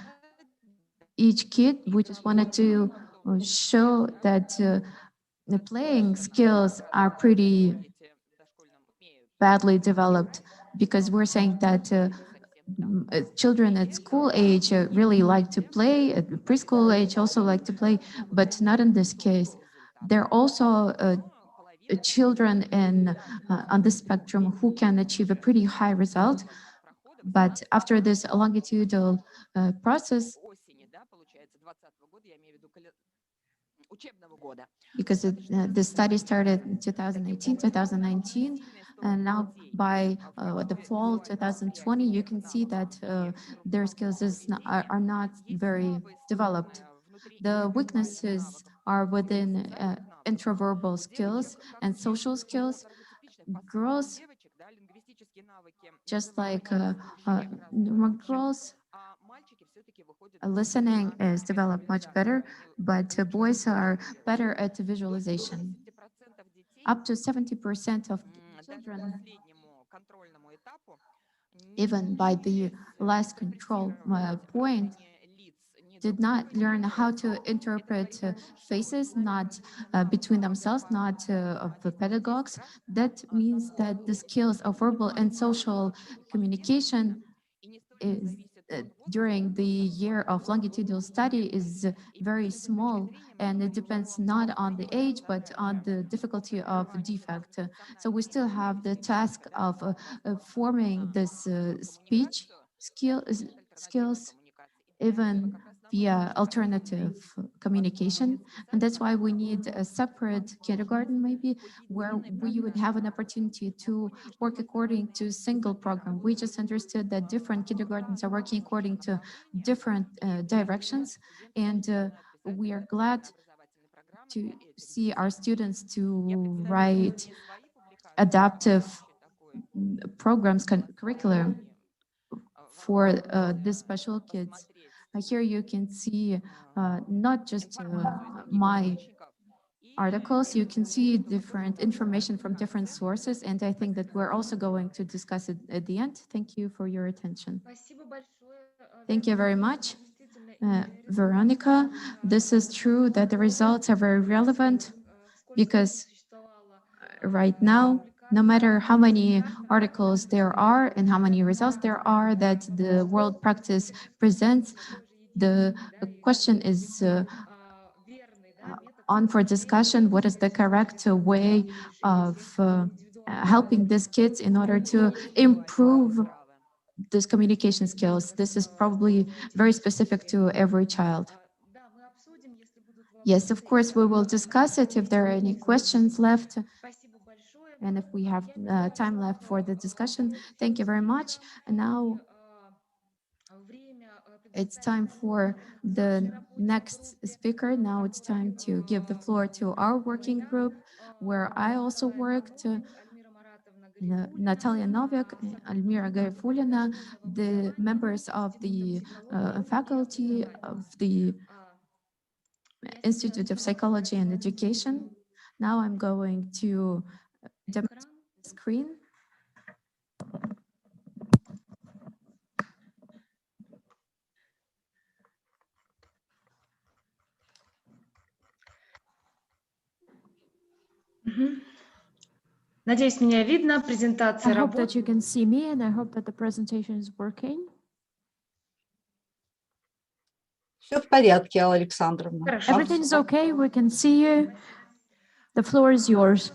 each kid. We just wanted to show that the playing skills are pretty badly developed, because we're saying that children at school age really like to play, at preschool age also like to play, but not in this case. There are also children on the spectrum who can achieve a pretty high result, but after this longitudinal process, because the study started in 2018, 2019, and now by the fall 2020, you can see that their skills are not very developed. The weaknesses are within intraverbal skills and social skills. Girls, just like girls, listening is developed much better, but boys are better at visualization. Up to 70% of children, even by the last control point, did not learn how to interpret faces, not between themselves, not of the pedagogues. That means that the skills of verbal and social communication is, during the year of longitudinal study, is very small, and it depends not on the age, but on the difficulty of defect. So we still have the task of forming this speech skills, even via alternative communication. And that's why we need a separate kindergarten, maybe, where we would have an opportunity to work according to a single program. We just understood that different kindergartens are working according to different directions. And we are glad to see our students to write adaptive programs, curriculum for the special kids. Here you can see not just my articles, you can see different information from different sources, and I think that we're also going to discuss it at the end. Thank you for your attention. Thank you very much, Veronica. This is true that the results are very relevant because right now, no matter how many articles there are and how many results there are that the world practice presents, the question is on for discussion. What is the correct way of helping these kids in order to improve these communication skills? This is probably very specific to every child. Yes, of course, we will discuss it if there are any questions left. And if we have time left for the discussion, thank you very much. And now it's time for the next speaker. Now it's time to give the floor to our working group, where I also worked. Natalia Novik, Almira Garifulina, the members of the faculty of the Institute of Psychology and Education. Now I'm going to demonstrate the screen. Надеюсь, меня видно. Презентация I hope that работает. you can see me, and I hope that the presentation is working. Все в порядке, Алла Александровна. Хорошо. Everything's okay. We can see you. The floor is yours.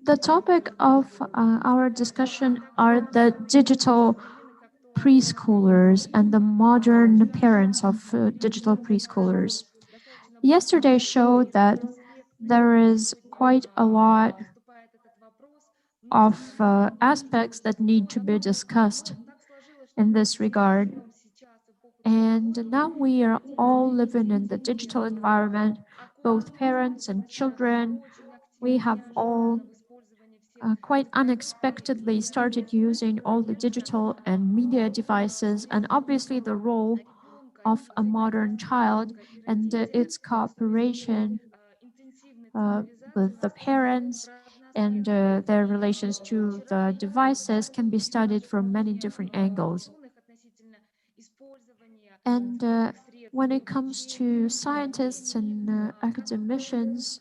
The topic of our discussion are the digital preschoolers and the modern parents of digital preschoolers. Yesterday showed that there is quite a lot of aspects that need to be discussed in this regard. And now we are all living in the digital environment, both parents and children. We have all quite unexpectedly started using all the digital and media devices, and obviously the role of a modern child and its cooperation with the parents and their relations to the devices can be studied from many different angles. And when it comes to scientists and academicians,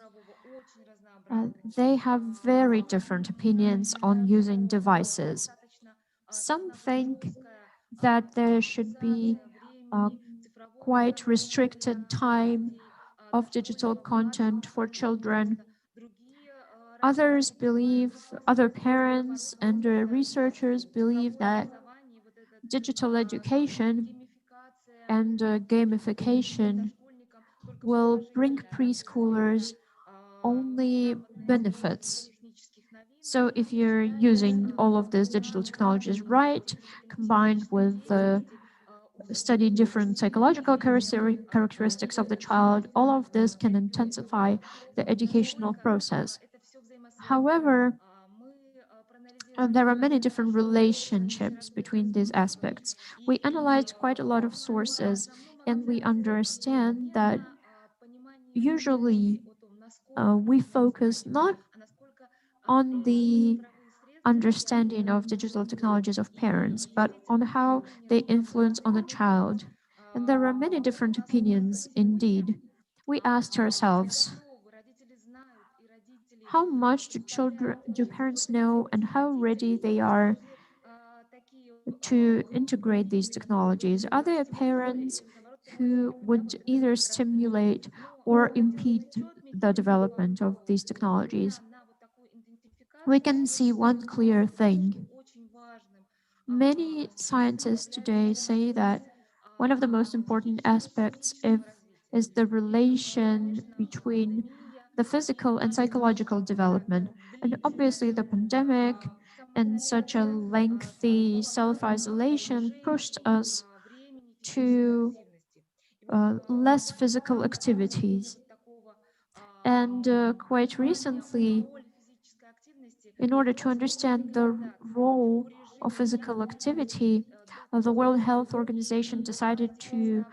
they have very different opinions on using devices. Some think that there should be quite restricted time of digital content for children. Others believe, other parents and researchers believe that digital education and gamification will bring preschoolers only benefits. So if you're using all of these digital technologies right, combined with study different psychological characteristics of the child, all of this can intensify the educational process. However, there are many different relationships between these aspects. We analyzed quite a lot of sources, and we understand that usually we focus not on the understanding of digital technologies of parents, but on how they influence on the child. And there are many different opinions indeed. We asked ourselves, how much do parents know and how ready they are to integrate these technologies? Are there parents who would either stimulate or impede the development of these technologies? We can see one clear thing. Many scientists today say that One of the most important aspects is the relation between the physical and psychological development. And obviously, the pandemic and such a lengthy self-isolation pushed us to less physical activities. And quite recently, in order to understand the role of physical activity, the World Health Organization decided to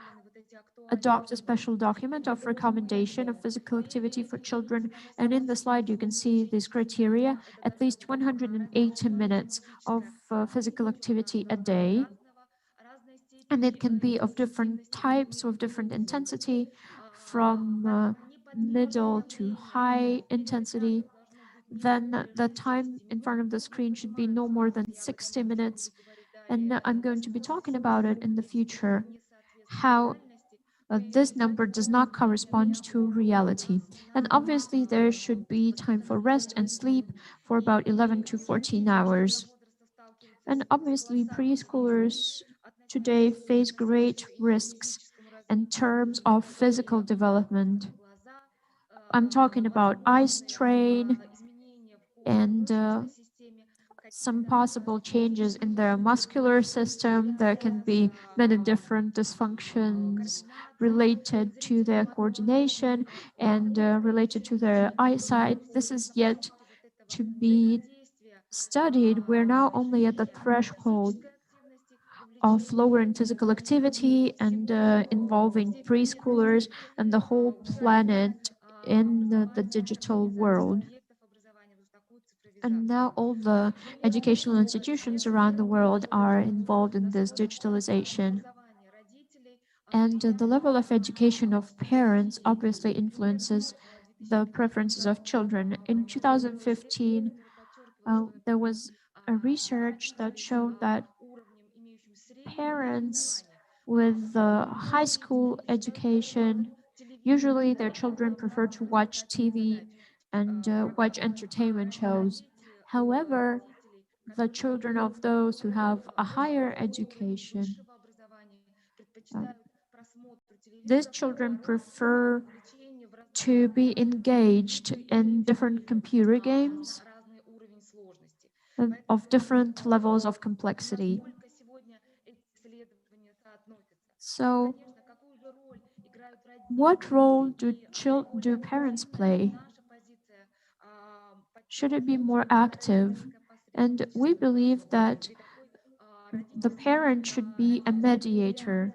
adopt a special document of recommendation of physical activity for children. And in the slide, you can see these criteria: at least 180 minutes of physical activity a day. And it can be of different types, of different intensity, from middle to high intensity. Then the time in front of the screen should be no more than 60 minutes. And I'm going to be talking about it in the future, how this number does not correspond to reality. And obviously, there should be time for rest and sleep for about 11 to 14 hours. And obviously, preschoolers today face great risks in terms of physical development. I'm talking about eye strain and some possible changes in their muscular system. There can be many different dysfunctions related to their coordination and related to their eyesight. This is yet to be studied. We're now only at the threshold of lowering physical activity and involving preschoolers and the whole planet in the digital world. And now all the educational institutions around the world are involved in this digitalization. And the level of education of parents obviously influences the preferences of children. In 2015, there was a research that showed that parents with high school education, usually their children prefer to watch TV and watch entertainment shows. However, the children of those who have a higher education, these children prefer to be engaged in different computer games of different levels of complexity. So, what role do parents play? Should it be more active? And we believe that the parent should be a mediator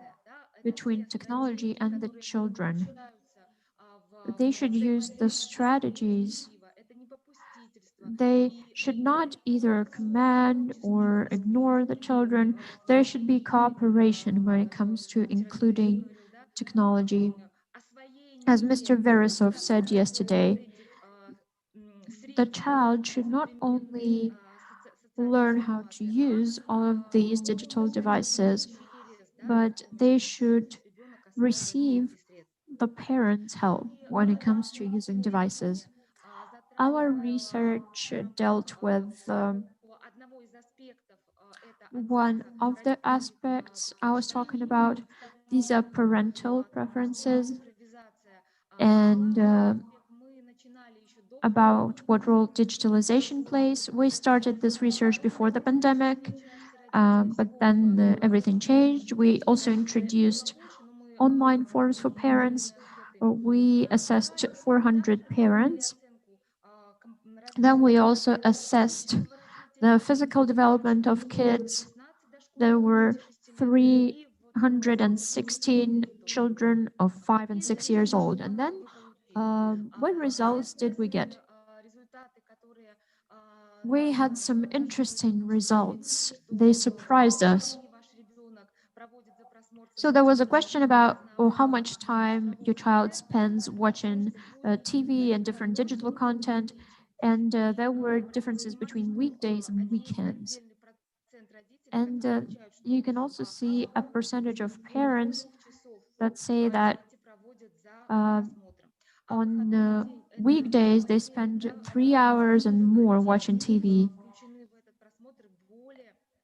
between technology and the children. They should use the strategies. They should not either command or ignore the children. There should be cooperation when it comes to including technology. As Mr. Veresov said yesterday, the child should not only learn how to use all of these digital devices, but they should receive the parents' help when it comes to using devices. Our research dealt with one of the aspects I was talking about. These are parental preferences and about what role digitalization plays. We started this research before the pandemic, but then everything changed. We also introduced online forms for parents. We assessed 400 parents. Then we also assessed the physical development of kids. There were 316 children of 5 and 6 years old. And then what results did we get? We had some interesting results. They surprised us. So there was a question about how much time your child spends watching TV and different digital content. And there were differences between weekdays and weekends. And you can also see a percentage of parents that say that on weekdays they spend 3 hours and more watching TV.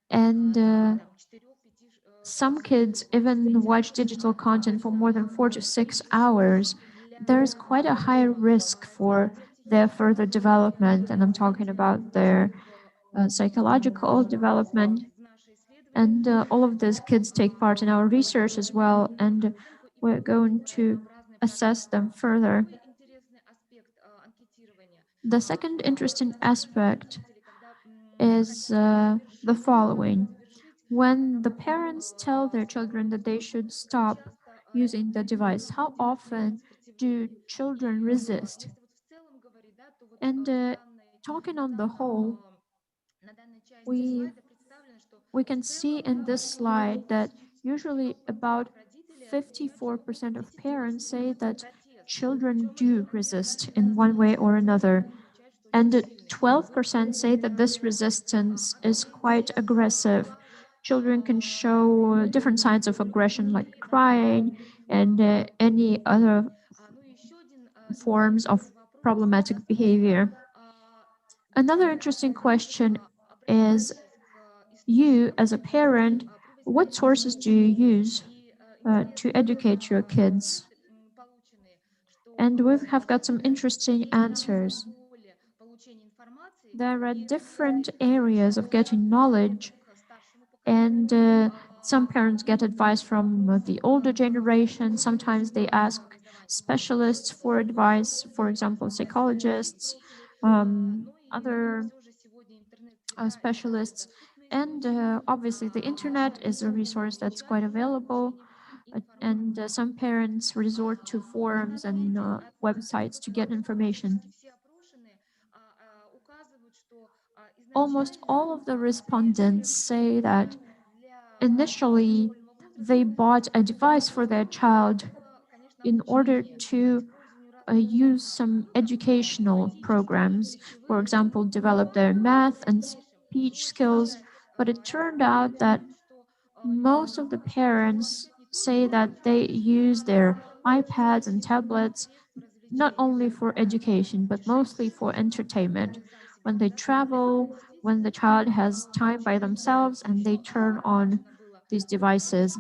And some kids even watch digital content for more than 4 to 6 hours. There's quite a high risk for their further development, and I'm talking about their psychological development. And all of these kids take part in our research as well, and we're going to assess them further. The second interesting aspect is the following. When the parents tell their children that they should stop using the device, how often do children resist? And talking on the whole, we can see in this slide that usually about 54% of parents say that children do resist in one way or another. And 12% say that this resistance is quite aggressive. Children can show different signs of aggression, like crying and any other forms of problematic behavior. Another interesting question is, you as a parent, what sources do you use to educate your kids? And we have got some interesting answers. There are different areas of getting knowledge, and some parents get advice from the older generation. Sometimes they ask specialists for advice, for example, psychologists, other specialists. And obviously, the internet is a resource that's quite available. And some parents resort to forums and websites to get information. Almost all of the respondents say that initially they bought a device for their child in order to use some educational programs, for example, develop their math and speech skills. But it turned out that most of the parents say that they use their iPads and tablets not only for education, but mostly for entertainment. When they travel, when the child has time by themselves and they turn on these devices.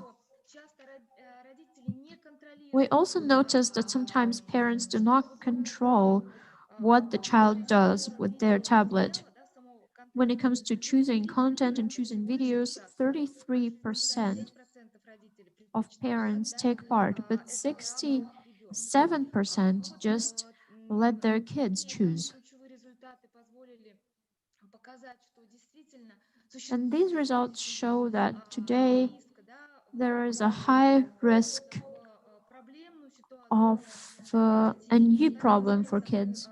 We also noticed that sometimes parents do not control what the child does with their tablet. When it comes to choosing content and choosing videos, 33% of parents take part, but 67% just let their kids choose. And these results show that today there is a high risk of a new problem for kids.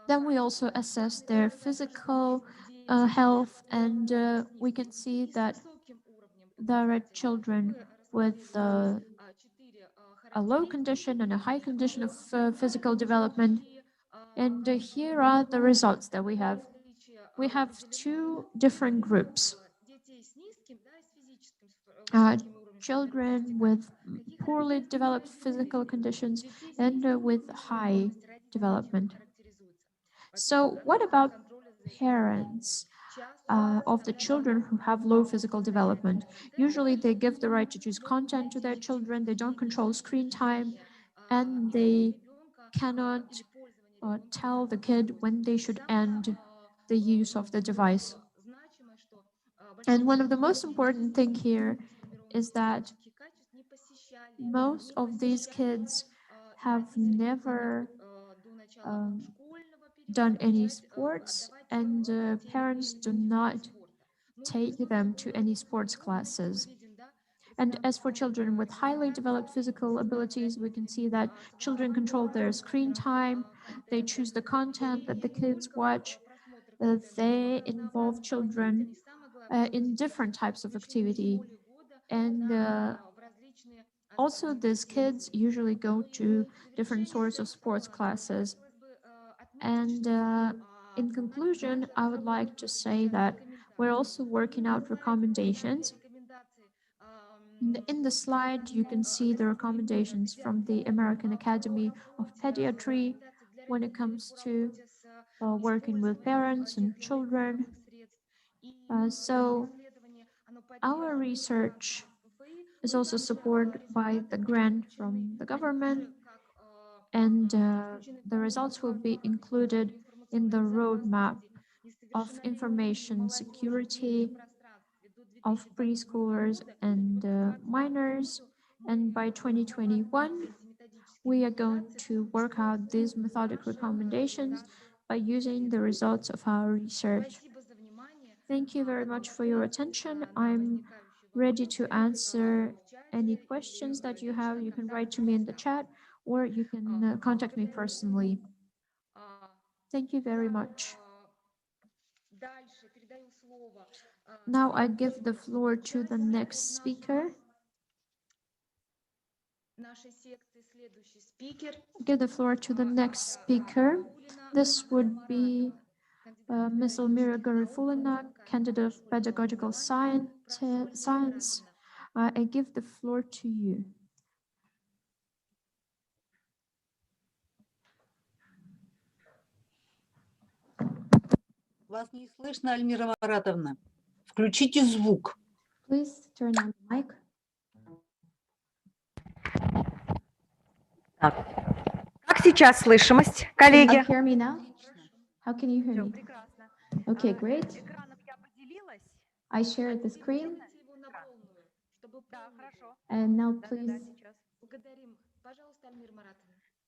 Then we also assess their physical health, and we can see that there are children with a low condition and a high condition of physical development. And here are the results that we have. We have two different groups. Children with poorly developed physical conditions and with high development. So what about parents of the children who have low physical development? Usually they give the right to choose content to their children, they don't control screen time, and they cannot tell the kid when they should end the use of the device. And one of the most important thing here is that most of these kids have never done any sports, and parents do not take them to any sports classes. And as for children with highly developed physical abilities, we can see that children control their screen time, they choose the content that the kids watch, they involve children in different types of activity. And also these kids usually go to different sorts of sports classes. And in conclusion, I would like to say that we're also working out recommendations. In the slide, you can see the recommendations from the American Academy of Pediatry when it comes to working with parents and children. So Our research is also supported by the grant from the government, and the results will be included in the roadmap of information security of preschoolers and minors. And by 2021, we are going to work out these methodic recommendations by using the results of our research. Thank you very much for your attention. I'm ready to answer any questions that you have. You can write to me in the chat, or you can contact me personally. Thank you very much. Now I give the floor to the next speaker. Give the floor to the next speaker. This would be Ms. Elmira Garifulina, candidate of pedagogical science. I give the floor to you. Вас не слышно, Альмира Маратовна. Включите звук. Please turn on the mic. Так. Как сейчас слышимость, Can you коллеги? hear me now? How can you hear Всё, me? прекрасно. Okay, great. Экраном я поделилась. I shared the screen, Да, хорошо. and now Да, please сейчас. I'll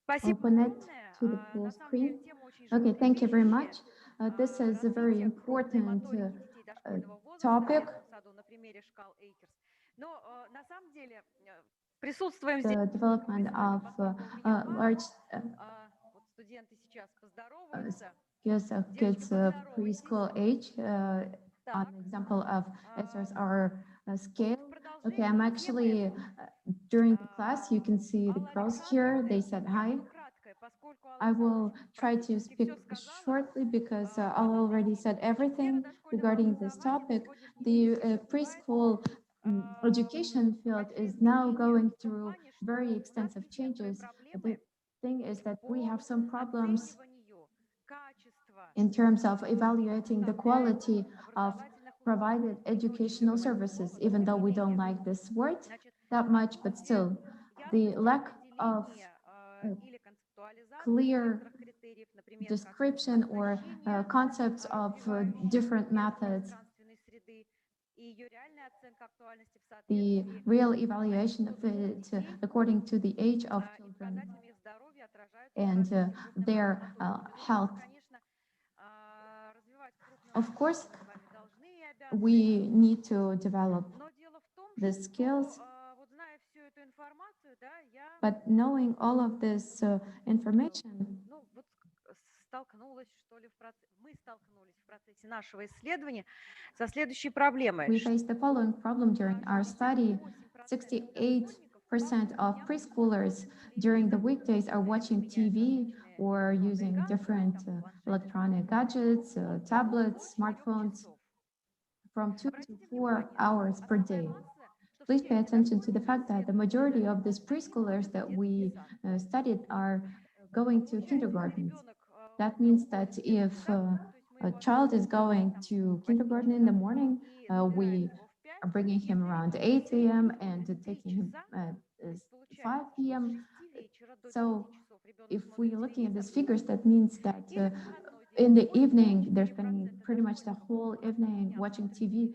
Спасибо connect огромное. to the На full самом деле screen. тема очень Okay, thank you very much. животрепещущая. This is a very Развитие крупной important моторики детей дошкольного возраста topic. в детском саду на примере шкал Эйкерс. Но на самом деле присутствуем здесь. The development of large Вот студенты сейчас поздороваются. kids preschool age. An example of SRSR scale. Okay, I'm actually during the class. You can see the girls here. They said hi. I will try to speak shortly because I already said everything regarding this topic. The preschool education field is now going through very extensive changes. The thing is that we have some problems in terms of evaluating the quality of provided educational services, even though we don't like this word that much, but still, the lack of clear description or concepts of different methods. The real evaluation of it according to the age of children and their health. Of course, we need to develop the skills, but knowing all of this information, мы столкнулись в процессе нашего исследования со следующей проблемой. we faced the following problem during our study. 68% of preschoolers during the weekdays are watching TV or using different electronic gadgets, tablets, smartphones from 2 to 4 hours per day. Please pay attention to the fact that the majority of these preschoolers that we studied are going to kindergartens. That means that if a child is going to kindergarten in the morning, we are bringing him around 8 a.m. and taking him at 5 p.m. So if we're looking at these figures, that means that in the evening, they're spending pretty much the whole evening watching TV,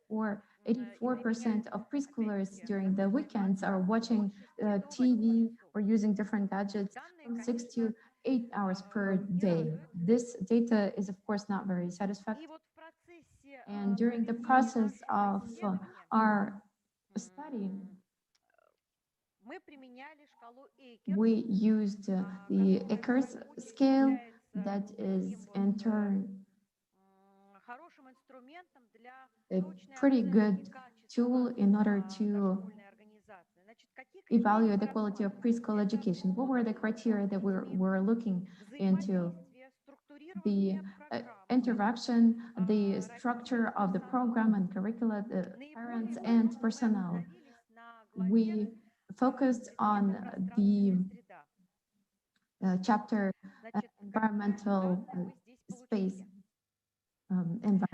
or 84% of preschoolers during the weekends are watching TV or using different gadgets from 6 to 8 hours per day. This data is, of course, not very satisfactory. And during the process of our study, we used the Akers scale that is in turn a pretty good tool in order to evaluate the quality of preschool education. What were the criteria that we were looking into? The interaction, the structure of the program and curricula, the parents and personnel. We focused on the chapter environmental space environment.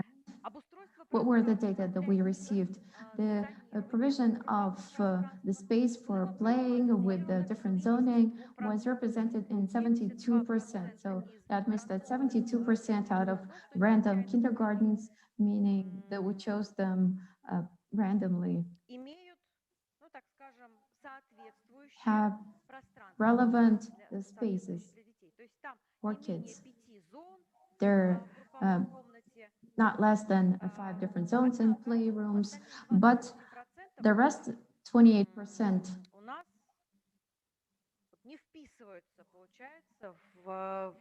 What were the data that we received? the provision of the space for playing with the different zoning was represented in 72%. So that means that 72% out of random kindergartens, meaning that we chose them randomly, имеют, ну, так скажем, соответствующее have пространство relevant соответствующее spaces для детей. То есть там for не менее kids. 5 зон They're в групповой комнате. not less than 5 different zones and Однако playrooms, остальные but 28% the rest, 28%, у нас вот не вписываются, получается, в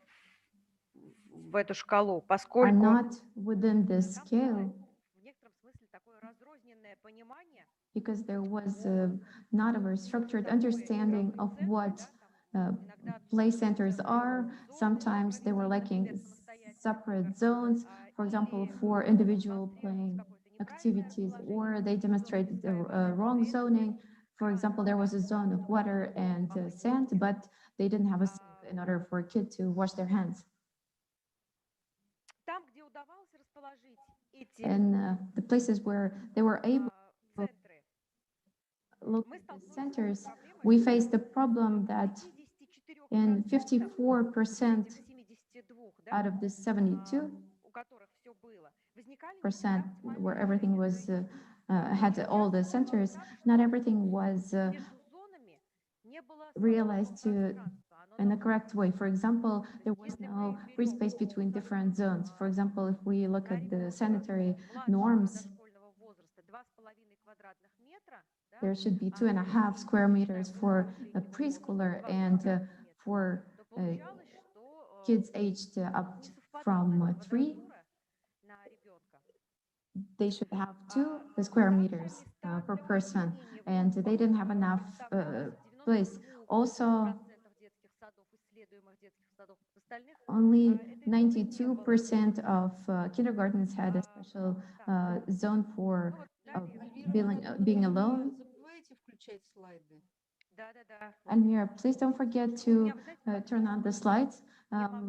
эту шкалу, are поскольку not within this там scale в некотором смысле такое разрозненное понимание, because there was not a very structured understanding of what play centers are. Sometimes they were lacking separate zones, for example, for individual playing activities, or they demonstrated the wrong zoning. For example, there was a zone of water and sand, but they didn't have a sink in order for a kid to wash their hands. там, где удавалось расположить эти And the places where they were able центры, to look мы at the столкнулись с centers, такой проблемой, we что faced the problem that in 54% 72, да, out of the 72%, у которых все было, возникали where everything was had all the centers, not everything was между зонами не было realized свободного to пространства. Оно in the должно correct way. For example, there was no free space between different zones. For example, if we look at the sanitary norms, дошкольного возраста 2,5 квадратных метра, да, there should be 2.5 square meters for a preschooler and for то получалось, что kids aged up не from совпадала 3, квадратура на ребенка. they should have 2 square meters per person, and they didn't have enough place. Also, Детских садов, исследуемых детских садов, в остальных only 92% of kindergartens had a special zone for being alone. Не забывайте включать слайды. да-да-да. Almira, please don't forget to turn on the slides.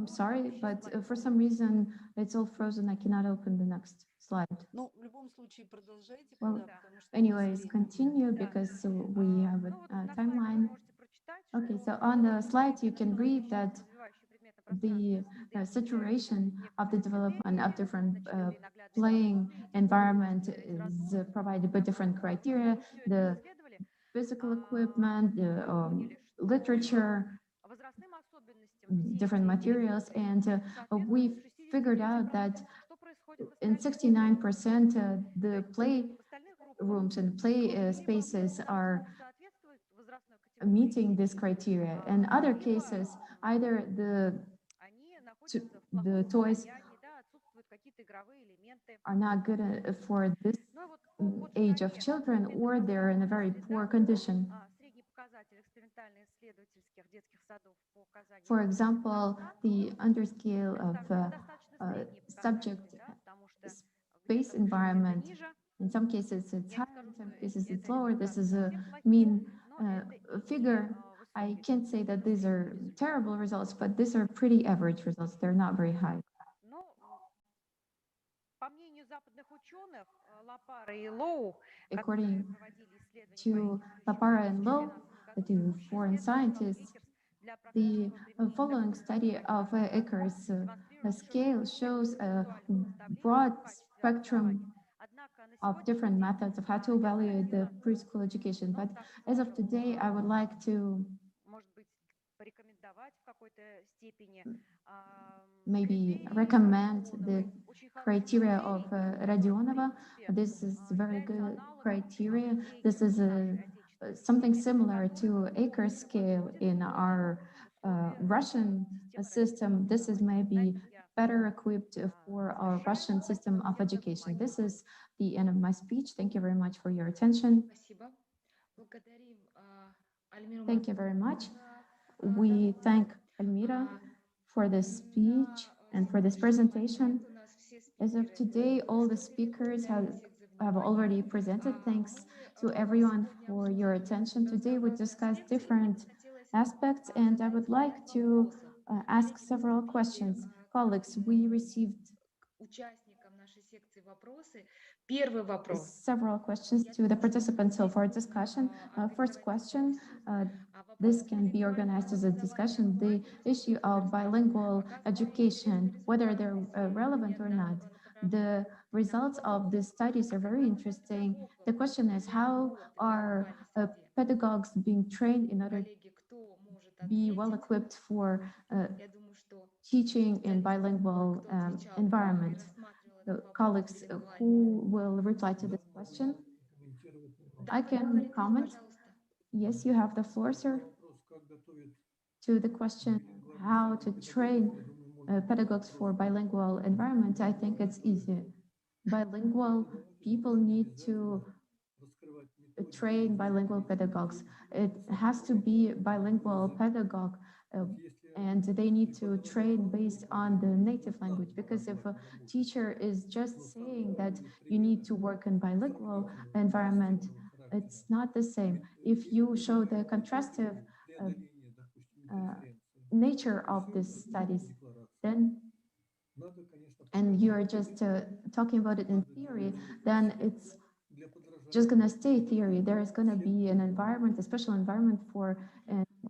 Sorry, but for some reason it's all frozen. I cannot open the next slide. Ну, в любом случае продолжайте, Well, да, потому что у нас anyways, время. continue because we have Ну, вот a на слайде вы timeline. можете прочитать, Okay, что so on the slide you can read that развивающее предметное the пространство saturation of the development of different значит, или наглядные playing подробности, environment из is разломов, provided by different criteria, всё это the исследовали, physical equipment, the поняли, что literature, возрастным особенностям different materials, and we figured out that in 69% the play rooms and play spaces are meeting this criteria. In other cases, either the toys are not good for this age of children, or they're in a very poor condition. For example, the underscale of subject space environment, in some cases it's higher, in some cases it's lower. This is a mean figure. I can't say that these are terrible results, but these are pretty average results. They're not very high. According to Lapara and Lowe, the two foreign scientists, the following study of Icars scale shows a broad spectrum of different methods of how to evaluate the preschool education. But as of today, I would like to maybe recommend the criteria of Radionova. This is very good criteria. This is something similar to Acre scale in our Russian system. This is maybe better equipped for our Russian system of education. This is the end of my speech. Thank you very much for your attention. Thank you very much. We thank Almira for this speech and for this presentation. As of today, all the speakers have already presented. Thanks to everyone for your attention. Today we discussed different aspects, and I would like to ask several questions. Colleagues, we received секции вопросы. Первый вопрос. Several questions to the participants of our discussion. First question, this can be organized as a discussion, the issue of bilingual education, whether they're relevant or not. The results of the studies are very interesting. The question is, how are pedagogues being trained in order to Коллеги, кто может be well ответить? equipped for Я думаю, что teaching in bilingual кто отвечал и environment? рассматривал The этот вопрос colleagues билингвального who will reply to this question? Да, I can Валентин, comment. пожалуйста. Yes, you have the floor, sir. To the question, how to train pedagogues for bilingual environment, I think it's easy. Bilingual people need to train bilingual pedagogues. It has to be bilingual pedagogue, and they need to train based on the native language, because if a teacher is just saying that you need to work in bilingual environment, it's not the same. If you show the contrastive nature of these studies, then and you're just talking about it in theory, then it's just gonna stay theory. There is gonna be an environment, a special environment for,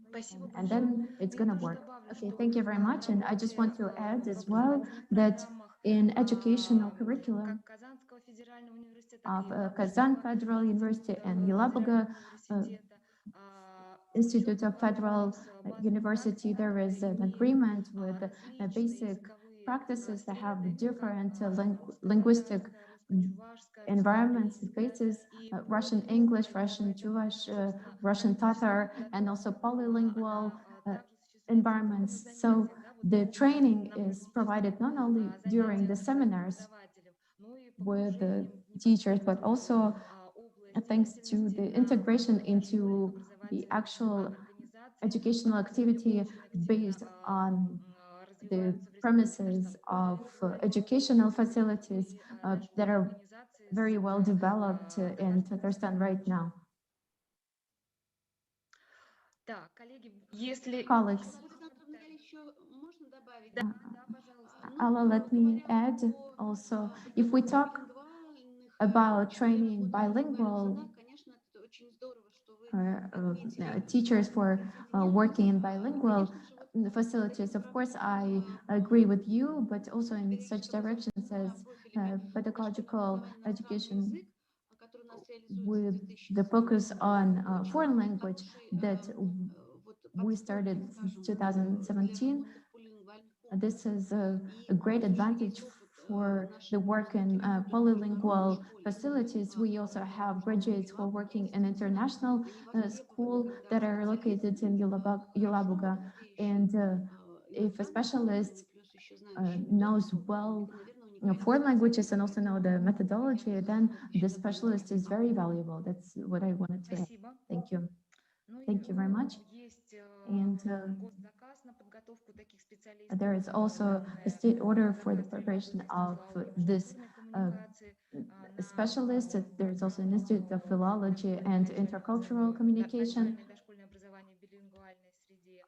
Спасибо and большое. then it's Ну, я gonna тоже work. добавлю, Okay, что thank you very в much. And I just want to работе, add в as well образовательных that программах in educational как curriculum Казанского федерального университета, так of и Елабужского Kazan Federal University and Yelabuga университета Institute of Federal University, there is an agreement with basic practices that have different linguistic environments, bases, Russian English, Russian Jewish, Russian Tatar, and also polylingual environments. So the training is provided not only during the seminars with the teachers, but also thanks to the integration into the actual educational activity based on the premises of educational facilities that are very well developed in Tatarstan right now. Да, коллеги, если... Colleagues, Да, да, пожалуйста. Allah, let me add also, if we talk about training bilingual teachers for working in bilingual facilities, of course, I agree with you, but also in such directions as pedagogical education with the focus on foreign language that we started since 2017. This is a great advantage for the work in polylingual facilities. We also have graduates who are working in international school that are located in Yelabuga. And if a specialist knows well foreign languages and also know the methodology, then the specialist is very valuable. That's what I wanted to add. спасибо. Thank you. Ну и, Thank you very much. есть And госзаказ на подготовку таких специалистов. there is also a state order for the preparation of this specialist. There's also an Institute of Philology and Intercultural Communication. Начальное дошкольное образование в билингвальной среде.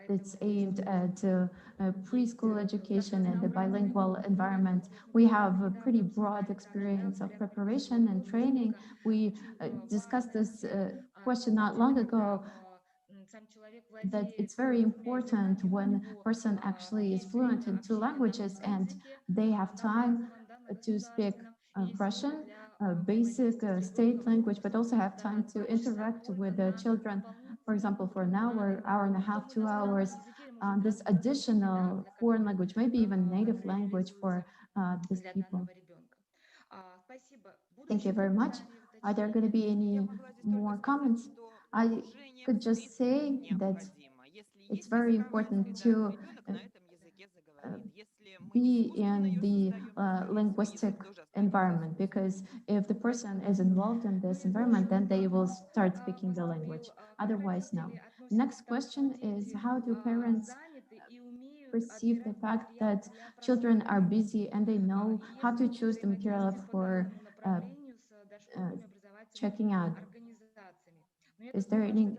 It's aimed at preschool education and the bilingual environment. We have a pretty broad experience of preparation and training. We discussed this question not long ago, that it's very important when a person actually is fluent in two languages and they have time to speak Russian, basic state language, but also have time to interact with the children, for example, for an hour, hour and a half, 2 hours, this additional foreign language, maybe even native language for these people. Thank you very much. Are there going to be any more comments? I could just say that it's very important to be in the linguistic environment, because if the person is involved in this environment, then they will start speaking the language. Otherwise, no. Next question is, how do parents perceive the fact that children are busy and they know how to choose the material for checking out? Is there any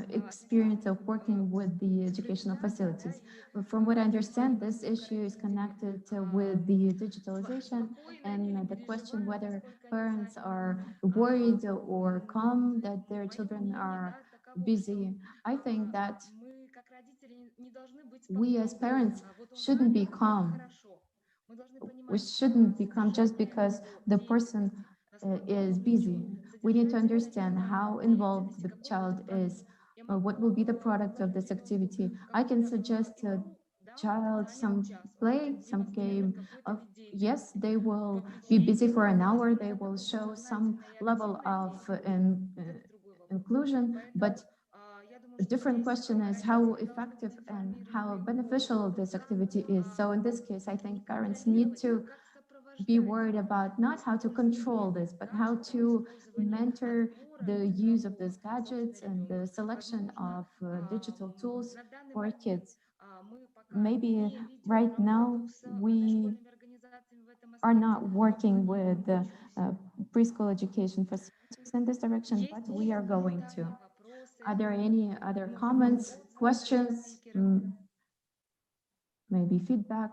experience of working with the educational facilities. From what I understand, this issue is connected with the digitalization and the question whether parents are worried or calm that their children are busy. I think that we as parents shouldn't be calm. We shouldn't become just because the person is busy. We need to understand how involved the child is, what will be the product of this activity. I can suggest a child some play, some game of, yes, they will be busy for an hour, they will show some level of inclusion, but a different question is how effective and how beneficial this activity is. So in this case, I think parents need to be worried about not how to control this, but how to mentor the use of these gadgets and the selection of digital tools for kids. Maybe right now we are not working with preschool education facilities in this direction, but we are going to. Are there any other comments, questions, maybe feedback?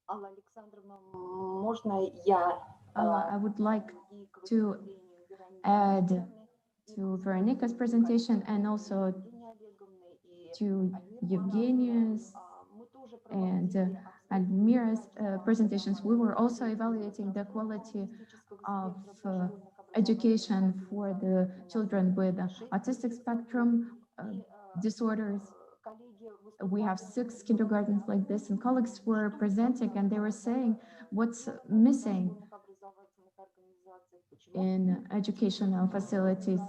Алла Александровна, можно я I would like to add to Veronika's presentation and also to Evgenia's and Almira's presentations. We were also evaluating the quality of education for the children with autistic spectrum disorders. We have 6 kindergartens like this, and colleagues were presenting and they were saying what's missing in educational facilities.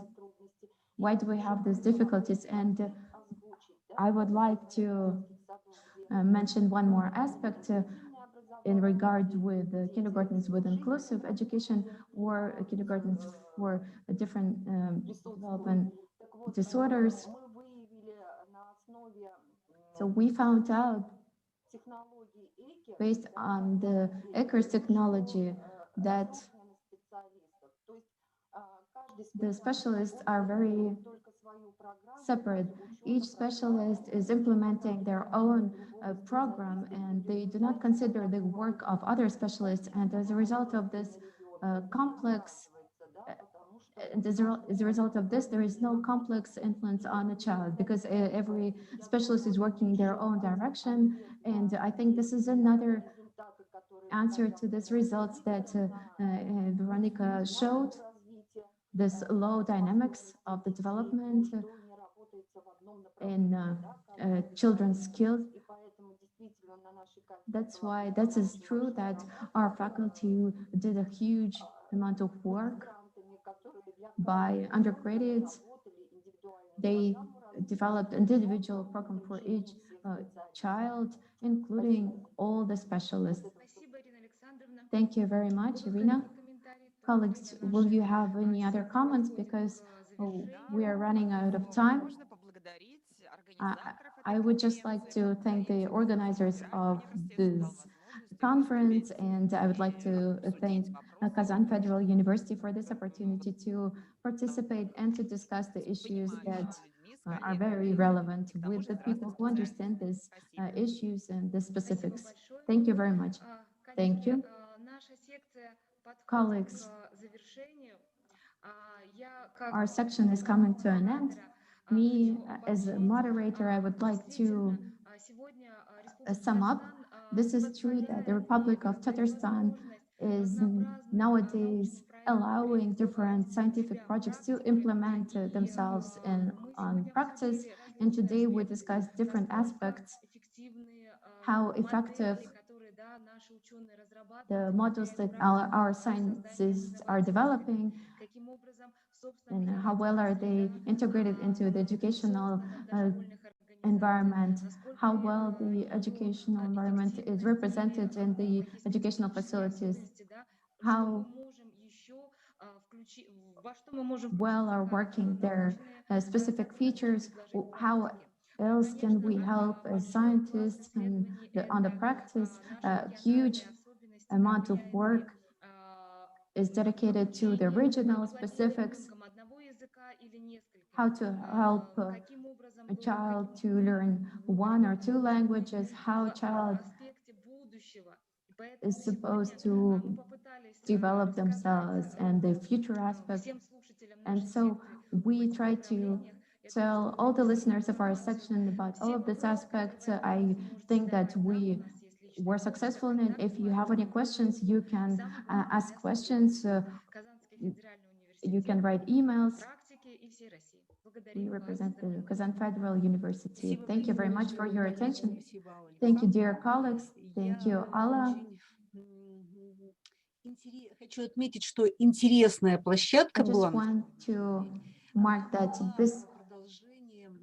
Why do we have these difficulties? And I would like to mention one more aspect in regard with kindergartens with inclusive education or kindergartens for different development disorders. So we found out, based on the ECRS technology, that the specialists are very separate. Each specialist is implementing their own program, and they do not consider the work of other specialists. And as a result of this complex, as a result of this, there is no complex influence on the child because every specialist is working in their own direction. And I think this is another answer to this results that Veronika showed, this low dynamics of the development in children's skills. That's why that is true that our faculty did a huge amount of work by undergraduates. They developed an individual program for each child, including all the specialists. Thank you very much, Irina. Colleagues, will you have any other comments? Because we are running out of time. I would just like to thank the organizers of this conference, and I would like to thank Kazan Federal University for this opportunity to participate and to discuss the issues that are very relevant with the people who understand these issues and the specifics. Thank you very much. Thank you. Colleagues, our section is coming to an end. Me, as a moderator, I would like to sum up. This is true that the Republic of Tatarstan is nowadays allowing different scientific projects to implement themselves on practice. And today we discuss different aspects, how effective the models that our scientists are developing, and how well are they integrated into the educational environment, how well the educational environment is represented in the educational facilities, how well are working their specific features, how else can we help as scientists and on the practice. A huge amount of work is dedicated to the regional specifics. how to help каким образом a было child to применено learn 1 or 2 languages, how a child в аспекте будущего. И поэтому is supposed сегодня to мы попытались develop рассказать themselves and the future aspect. всем слушателям And нашей so секции об we этих try to направлениях. Я думаю, tell что all the вы listeners of our информацию. section about all Все of these вопросы, aspects. которые I вы можете think that задавать нам. we У нас есть личный were почта, successful in it. If you have any контактный questions, you can Самое главное, ask я questions. специалист Казанский федеральный You can университет write emails. практики и всей России. We Благодарю вас represent за the внимание. Kazan Federal University. Спасибо, Thank you very Владимир much for your Ильич. attention. Спасибо, Thank you, Александр. dear colleagues. Thank you, Allah. Хочу отметить, что интересная I площадка just была. want to mark that this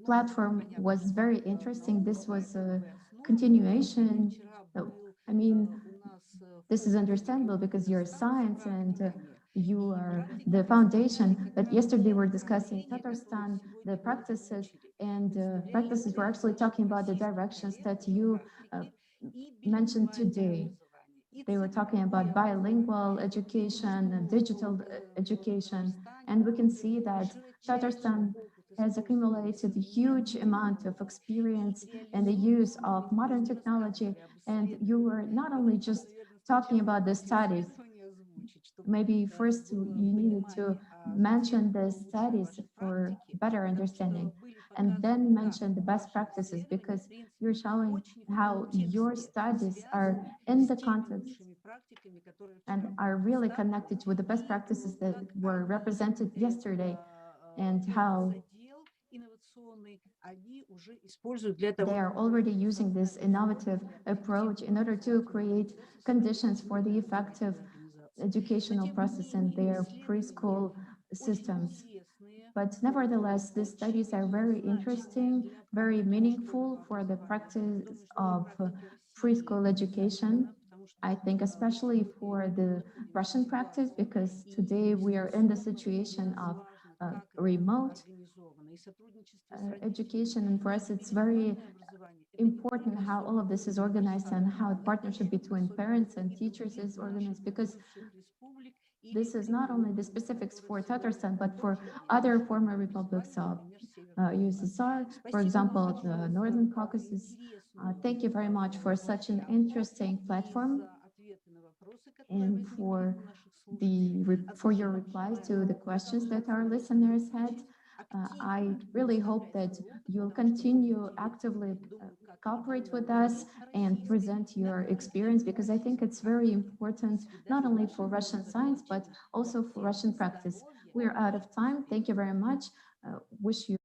platform was very interesting. This was a continuation. I mean, this is understandable because you're science and you are the foundation. But yesterday we're discussing Tatarstan, the practices, and practices we're actually talking about the directions that you mentioned today. They were talking about bilingual education, digital education, and we can see that Tatarstan has accumulated a huge amount of experience in the use of modern technology. And you were not only just talking about the studies, maybe first you needed to mention the studies for better understanding, and then mention the best practices, because you're showing how your studies are in the context and are really connected with the best practices that were represented yesterday, and how they are already using this innovative approach in order to create conditions for the effective educational process in their preschool systems. But nevertheless, these studies are very interesting, very meaningful for the practice of preschool education. I think especially for the Russian practice, because today we are in the situation of remote education, and for us it's very important how all of this is organized and how the partnership between parents and teachers is organized, because this is not only the specifics for Tatarstan, but for other former republics of USSR, for example, the Northern Caucasus. Thank you very much for such an interesting platform and for your replies to the questions that our listeners had. I really hope that you'll continue actively cooperate with us and present your experience, because I think it's very important, not only for Russian science, but also for Russian practice. We're out of time. Thank you very much. Wish you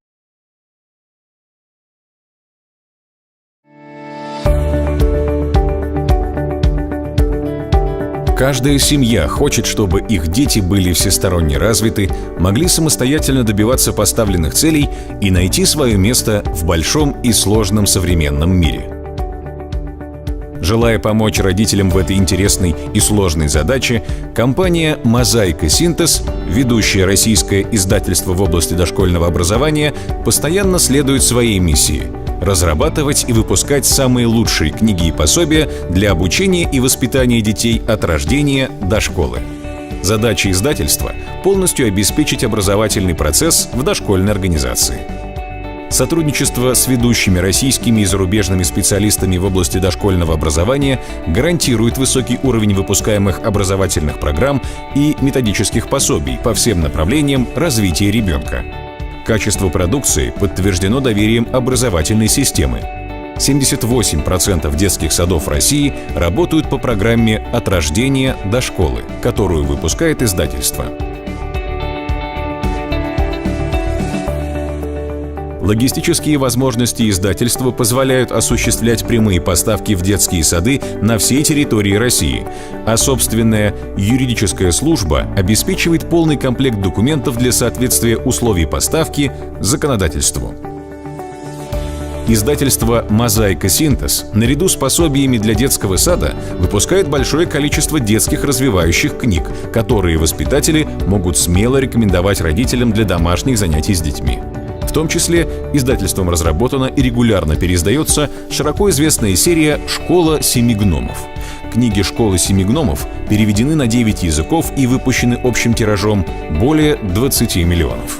Каждая семья хочет, чтобы их дети были всесторонне развиты, могли самостоятельно добиваться поставленных целей и найти свое место в большом и сложном современном мире. Желая помочь родителям в этой интересной и сложной задаче, компания «Мозаика Синтез», ведущее российское издательство в области дошкольного образования, постоянно следует своей миссии – разрабатывать и выпускать самые лучшие книги и пособия для обучения и воспитания детей от рождения до школы. Задача издательства – полностью обеспечить образовательный процесс в дошкольной организации. Сотрудничество с ведущими российскими и зарубежными специалистами в области дошкольного образования гарантирует высокий уровень выпускаемых образовательных программ и методических пособий по всем направлениям развития ребенка. Качество продукции подтверждено доверием образовательной системы. 78% детских садов России работают по программе «От рождения до школы», которую выпускает издательство. Логистические возможности издательства позволяют осуществлять прямые поставки в детские сады на всей территории России, а собственная юридическая служба обеспечивает полный комплект документов для соответствия условий поставки законодательству. Издательство «Мозаика Синтез» наряду с пособиями для детского сада выпускает большое количество детских развивающих книг, которые воспитатели могут смело рекомендовать родителям для домашних занятий с детьми. В том числе издательством разработана и регулярно переиздается широко известная серия «Школа семи гномов». Книги «Школы семи гномов» переведены на 9 языков и выпущены общим тиражом более 20 миллионов.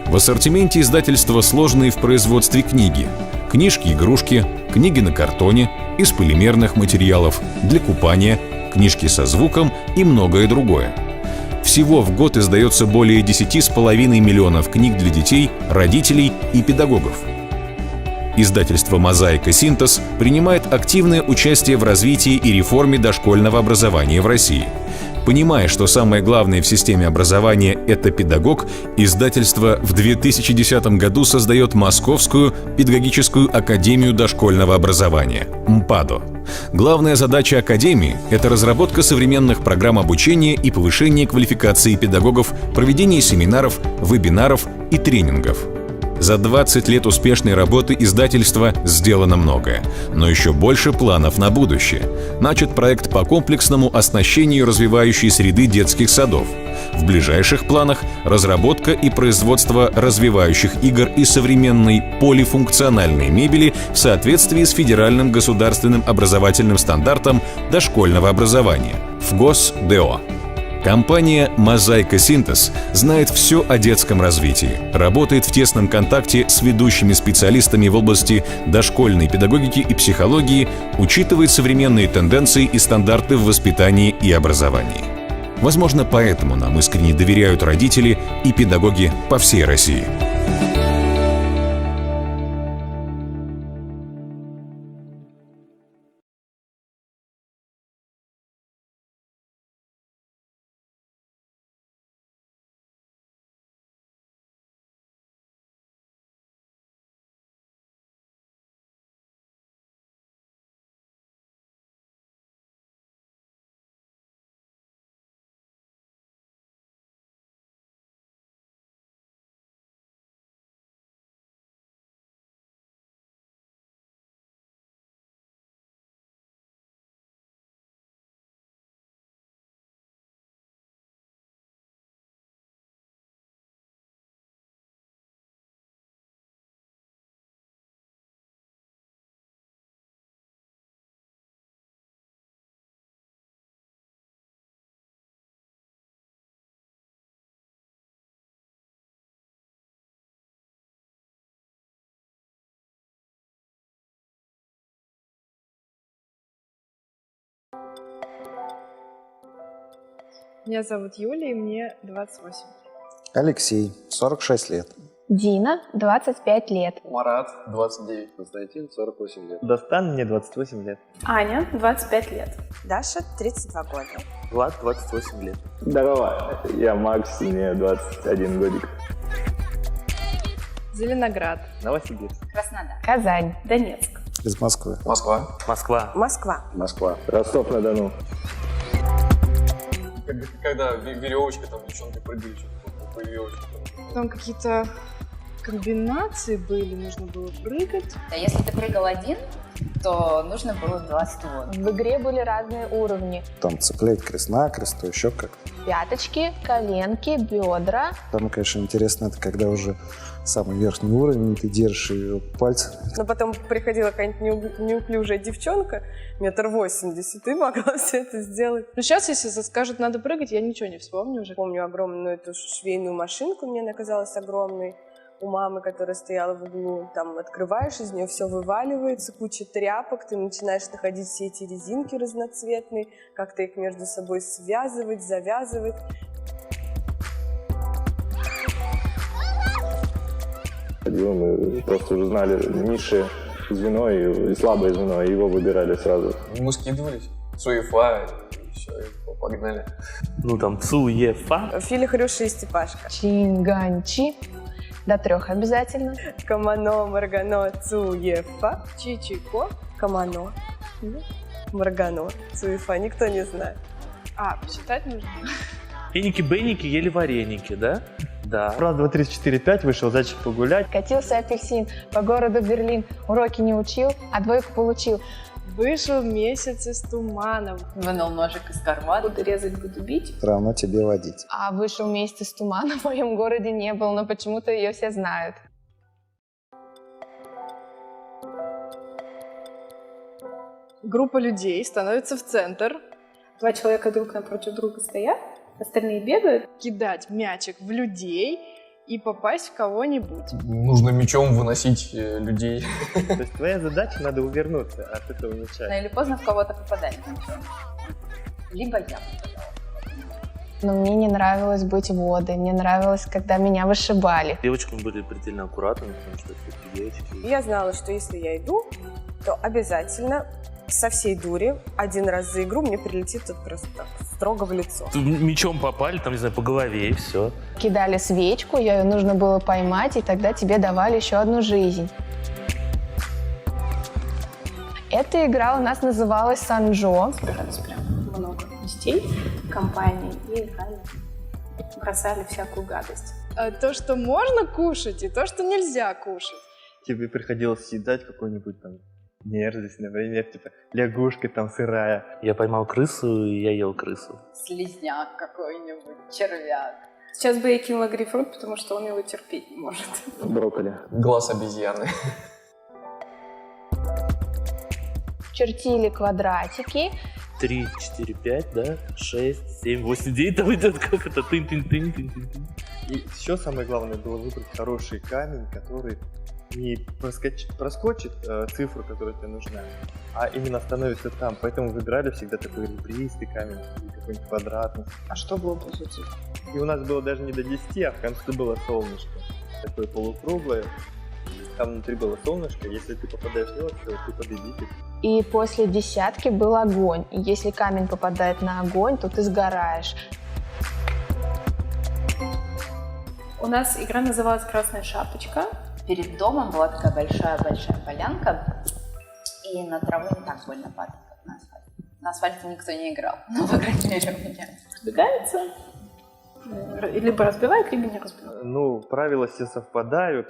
В ассортименте издательства сложные в производстве книги. Книжки-игрушки, книги на картоне, из полимерных материалов, для купания, книжки со звуком и многое другое. Всего в год издается более 10,5 миллионов книг для детей, родителей и педагогов. Издательство «Мозаика Синтез» принимает активное участие в развитии и реформе дошкольного образования в России. Понимая, что самое главное в системе образования – это педагог, издательство в 2010 году создает Московскую педагогическую академию дошкольного образования – МПАДО. Главная задача академии – это разработка современных программ обучения и повышение квалификации педагогов, проведение семинаров, вебинаров и тренингов. За 20 лет успешной работы издательства сделано многое, но еще больше планов на будущее. Начат проект по комплексному оснащению развивающей среды детских садов. В ближайших планах разработка и производство развивающих игр и современной полифункциональной мебели в соответствии с федеральным государственным образовательным стандартом дошкольного образования ФГОС ДО. Компания «Мозаика Синтез» знает все о детском развитии, работает в тесном контакте с ведущими специалистами в области дошкольной педагогики и психологии, учитывает современные тенденции и стандарты в воспитании и образовании. Возможно, поэтому нам искренне доверяют родители и педагоги по всей России. Меня зовут Юлия, и мне 28. Алексей, 46 лет. Дина, 25 лет. Марат, 29. Константин, 48 лет. Достан, мне 28 лет. Аня, 25 лет. Даша, 32 года. Влад, 28 лет. Здорово, я Макс, мне 21 годик. Зеленоград. Новосибирск. Краснодар. Казань. Донецк. Из Москвы. Москва. Москва. Москва. Москва. Ростов-на-Дону. Когда веревочка, там девчонки прыгали, что-то по веревочке. Там какие-то комбинации были, нужно было прыгать. А если ты прыгал один, то нужно было 2 стула. В игре были разные уровни. Там цеплять крест-накрест, то еще как. Пяточки, коленки, бедра. Там, конечно, интересно, это когда уже самый верхний уровень, ты держишь ее пальцами. Но потом приходила какая-нибудь неуклюжая девчонка, 1,80 м, и могла все это сделать. Но сейчас, если скажут, надо прыгать, я ничего не вспомню уже. Помню огромную эту швейную машинку, мне она казалась огромной, у мамы, которая стояла в углу. Там открываешь, из нее все вываливается, куча тряпок, ты начинаешь находить все эти резинки разноцветные, как-то их между собой связывать, завязывать. Мы просто уже знали низшее звено и слабое звено, и его выбирали сразу. Мы скидывались, Цуефа, и все, и погнали. Ну там Цуефа. Филя, Хрюша и Степашка. Чинганчи. До 3 обязательно. Камано, Маргано, Цуефа. Чичико. Камано, Маргано, Цуефа. Никто не знает. А, посчитать нужно? Эники-беники ели вареники, да? Да. Раз, два, три, 4, 5, вышел зайчик погулять. Катился апельсин по городу Берлин. Уроки не учил, а 2 получил. Вышел месяц из туманом. Вынул ножик из кармана. Буду резать, буду бить. Равно тебе водить. А вышел месяц из тумана в моем городе не был, но почему-то ее все знают. Группа людей становится в центр. 2 человека друг напротив друга стоят, остальные бегают. Кидать мячик в людей и попасть в кого-нибудь. Нужно мечом выносить людей. То есть твоя задача, надо увернуться от этого мяча. Рано или поздно в кого-то попадать. Либо я. Но мне не нравилось быть водой, мне нравилось, когда меня вышибали. Девочки были предельно аккуратными, потому что все-таки девочки. Я знала, что если я иду, то обязательно со всей дури один раз за игру мне прилетит тут просто так, строго в лицо. Мечом попали, там, не знаю, по голове и все. Кидали свечку, ее нужно было поймать, и тогда тебе давали еще одну жизнь. Эта игра у нас называлась Санжо. Собирались прям много гостей, компаний и играли, бросали всякую гадость. То, что можно кушать, и то, что нельзя кушать. Тебе приходилось съедать какую-нибудь там мерзость, например, типа лягушка там сырая. Я поймал крысу, и я ел крысу. Слизняк какой-нибудь, червяк. Сейчас бы я кинула грейпфрут, потому что он его терпеть не может. Брокколи. Глаз обезьяны. Чертили квадратики. 3, 4, 5, да? 6, 7, 8, 9, там идет как это тын-тын-тын-тын-тын. И еще самое главное было выбрать хороший камень, который не проскочит цифру, которая тебе нужна, а именно остановится там. Поэтому выбирали всегда такой ребристый камень или какой-нибудь квадратный. А что было после цифры? И у нас было даже не до 10, а в конце было солнышко. Такое полукруглое. Там внутри было солнышко. Если ты попадаешь в него, то ты победитель. И после десятки был огонь. И если камень попадает на огонь, то ты сгораешь. У нас игра называлась «Красная шапочка». Перед домом была такая большая-большая полянка, и на траву не так больно падает, как на асфальте. На асфальте никто не играл, ну, по крайней мере, у меня. Разбегается, либо разбивает, либо не разбивает. Ну, правила все совпадают,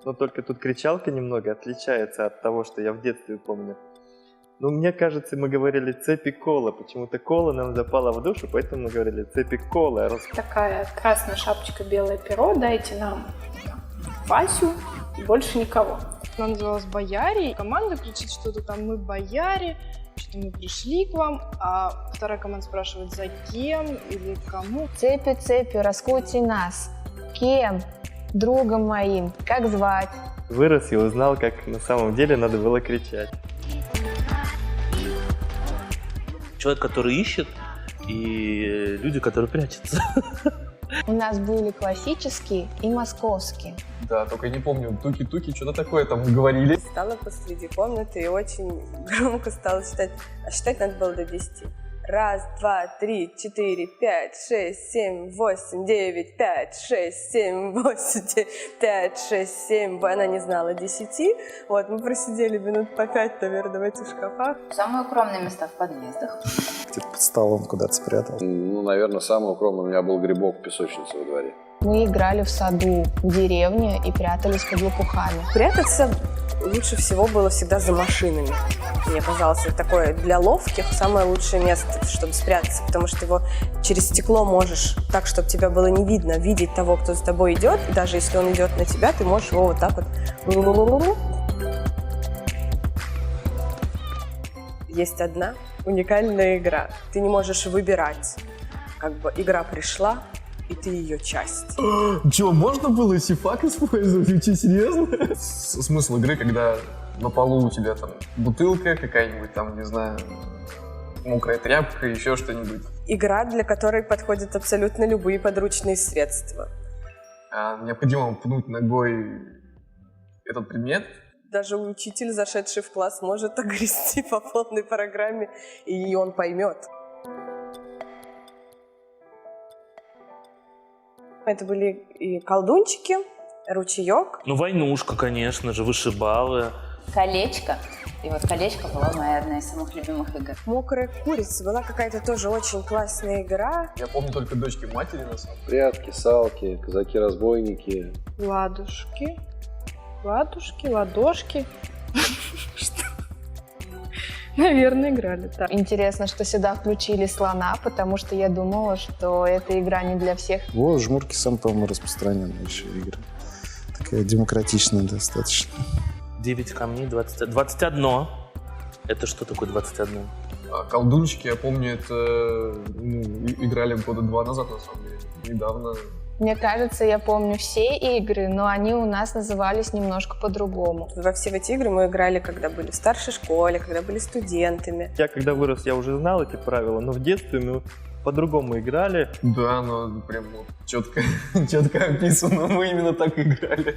но только тут кричалка немного отличается от того, что я в детстве помню. Ну, мне кажется, мы говорили «цепи кола», почему-то кола нам запала в душу, поэтому мы говорили «цепи кола». Такая красная шапочка, белое перо, дайте нам Васю и больше никого. Она называлась «Бояре». Команда кричит что-то там «Мы бояре», что мы пришли к вам, а вторая команда спрашивает «За кем?» или «Кому?». Цепи, цепи, раскуйте нас. Кем? Другом моим. Как звать? Вырос и узнал, как на самом деле надо было кричать. Человек, который ищет, и люди, которые прячутся. У нас были классические и московские. Да, только не помню, туки-туки, что-то такое там говорили. Стала посреди комнаты и очень громко стала читать. А считать надо было до 10. 1, 2, 3, 4, 5, 6, 7, 8, 9, 5, 6, 7, 8, 9, 5, 6, 7. Она не знала 10. Вот, мы просидели минут по 5, наверное, в этих шкафах. Самые укромные места в подъездах. Где-то под столом куда-то спрятал. Ну, наверное, самый укромный у меня был грибок в песочнице во дворе. Мы играли в саду, в деревне и прятались под лопухами. Прятаться лучше всего было всегда за машинами. Мне казалось, это такое для ловких самое лучшее место, чтобы спрятаться, потому что его через стекло можешь, так, чтобы тебя было не видно, видеть того, кто за тобой идет, и даже если он идет на тебя, ты можешь его вот так вот. Есть одна уникальная игра. Ты не можешь выбирать. Как бы игра пришла, и ты ее часть. Чего, можно было сифак использовать? Очень серьезно? Смысл игры, когда на полу у тебя там бутылка какая-нибудь, там, не знаю, мокрая тряпка, еще что-нибудь. Игра, для которой подходят абсолютно любые подручные средства. Необходимо пнуть ногой этот предмет. Даже учитель, зашедший в класс, может огрести по полной программе, и он поймет. Это были и колдунчики, ручеек. Ну, войнушка, конечно же, вышибалы. Колечко. И вот колечко была моя одна из самых любимых игр. Мокрая курица была какая-то тоже очень классная игра. Я помню только дочки матери на самом деле. Прятки, салки, казаки-разбойники. Ладушки. Ладушки, ладошки. Что? Наверное, играли так. Интересно, что сюда включили слона, потому что я думала, что эта игра не для всех. Вот, жмурки самая, по-моему, распространенная еще игра. Такая демократичная достаточно. 9 камней, 21. Это что такое 21? Колдунчики, я помню, это играли года 2 назад, на самом деле. Недавно. Мне кажется, я помню все игры, но они у нас назывались немножко по-другому. Во все эти игры мы играли, когда были в старшей школе, когда были студентами. Я когда вырос, я уже знал эти правила, но в детстве мы по-другому играли. Да, ну прям вот четко, четко описано, мы именно так играли.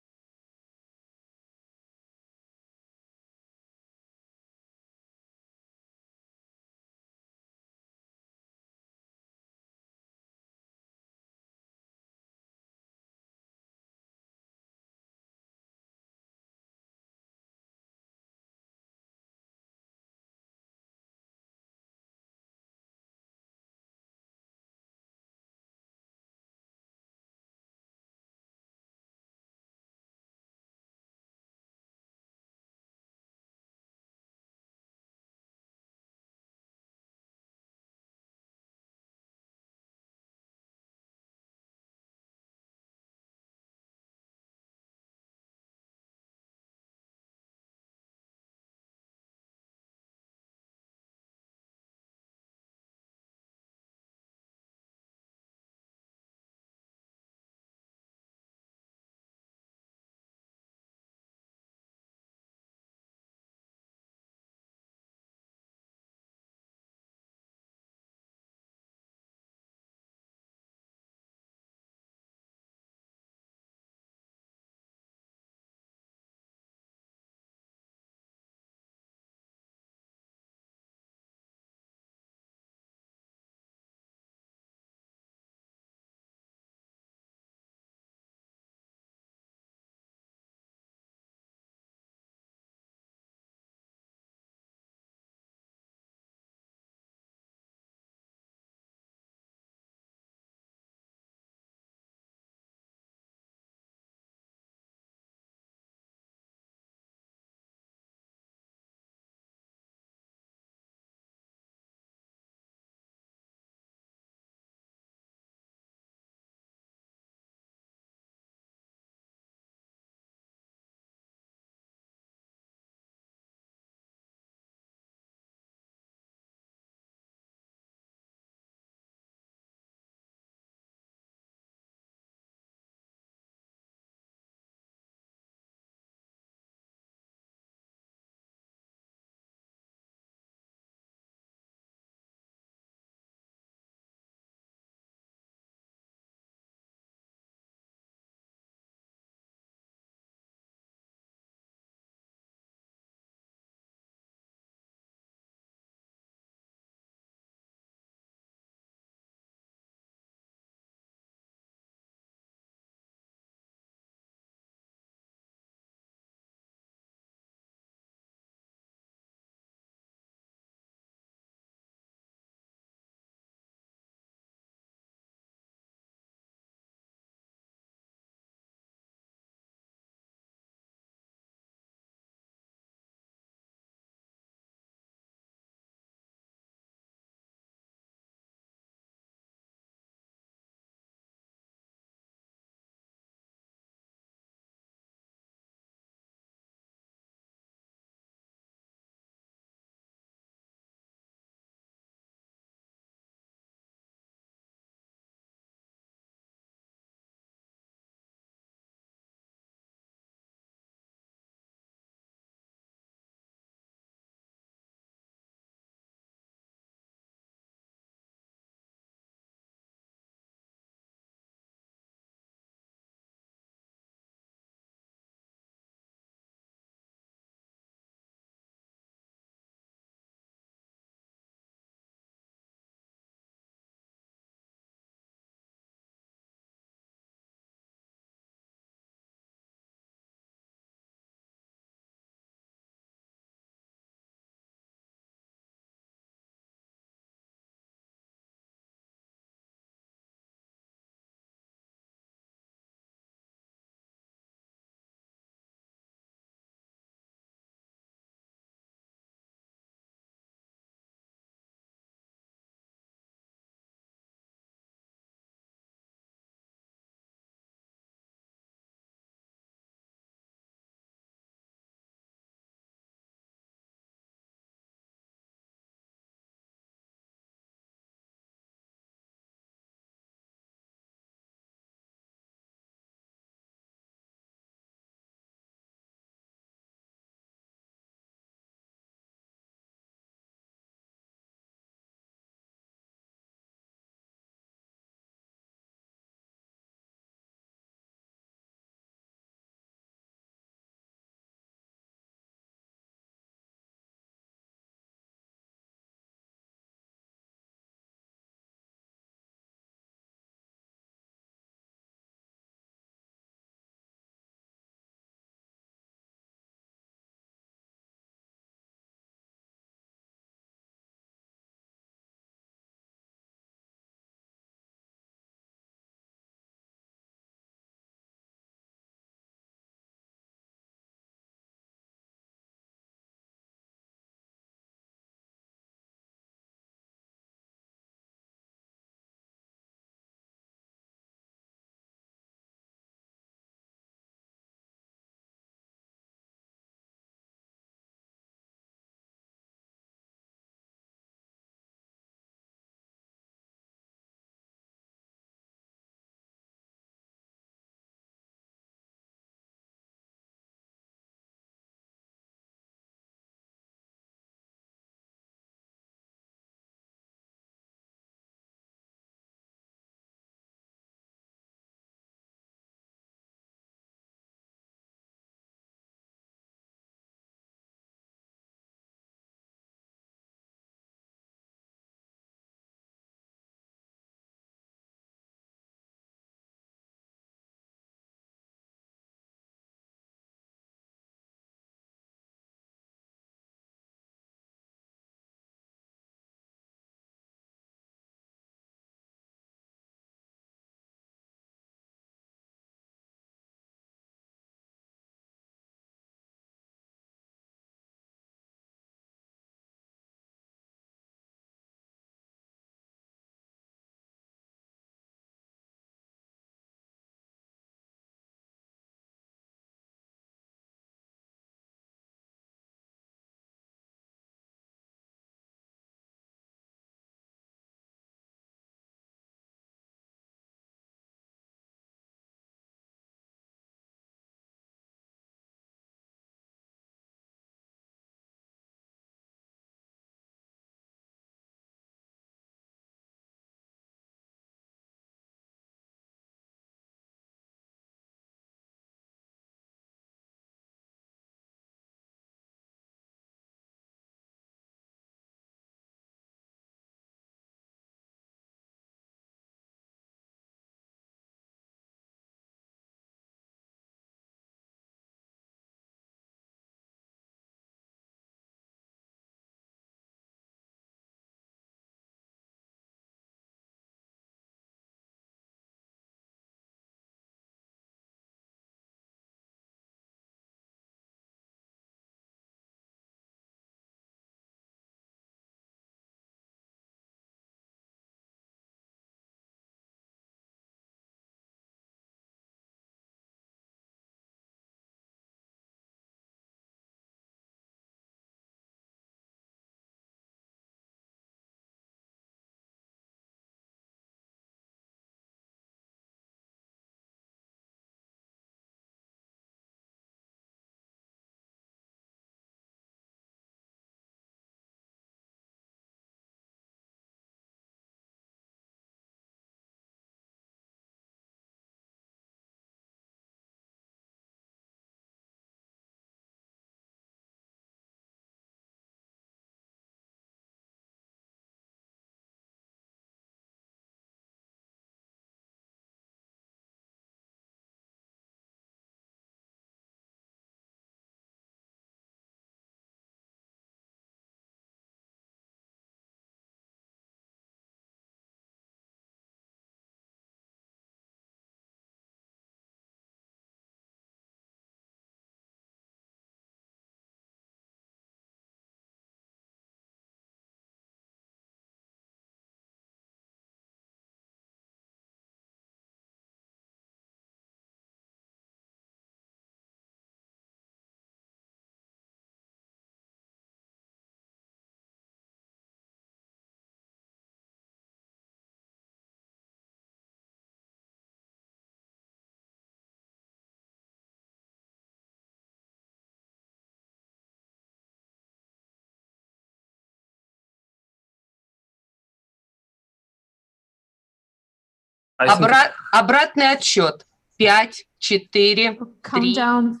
Обратный отсчет. 5, 4, 3. Countdown.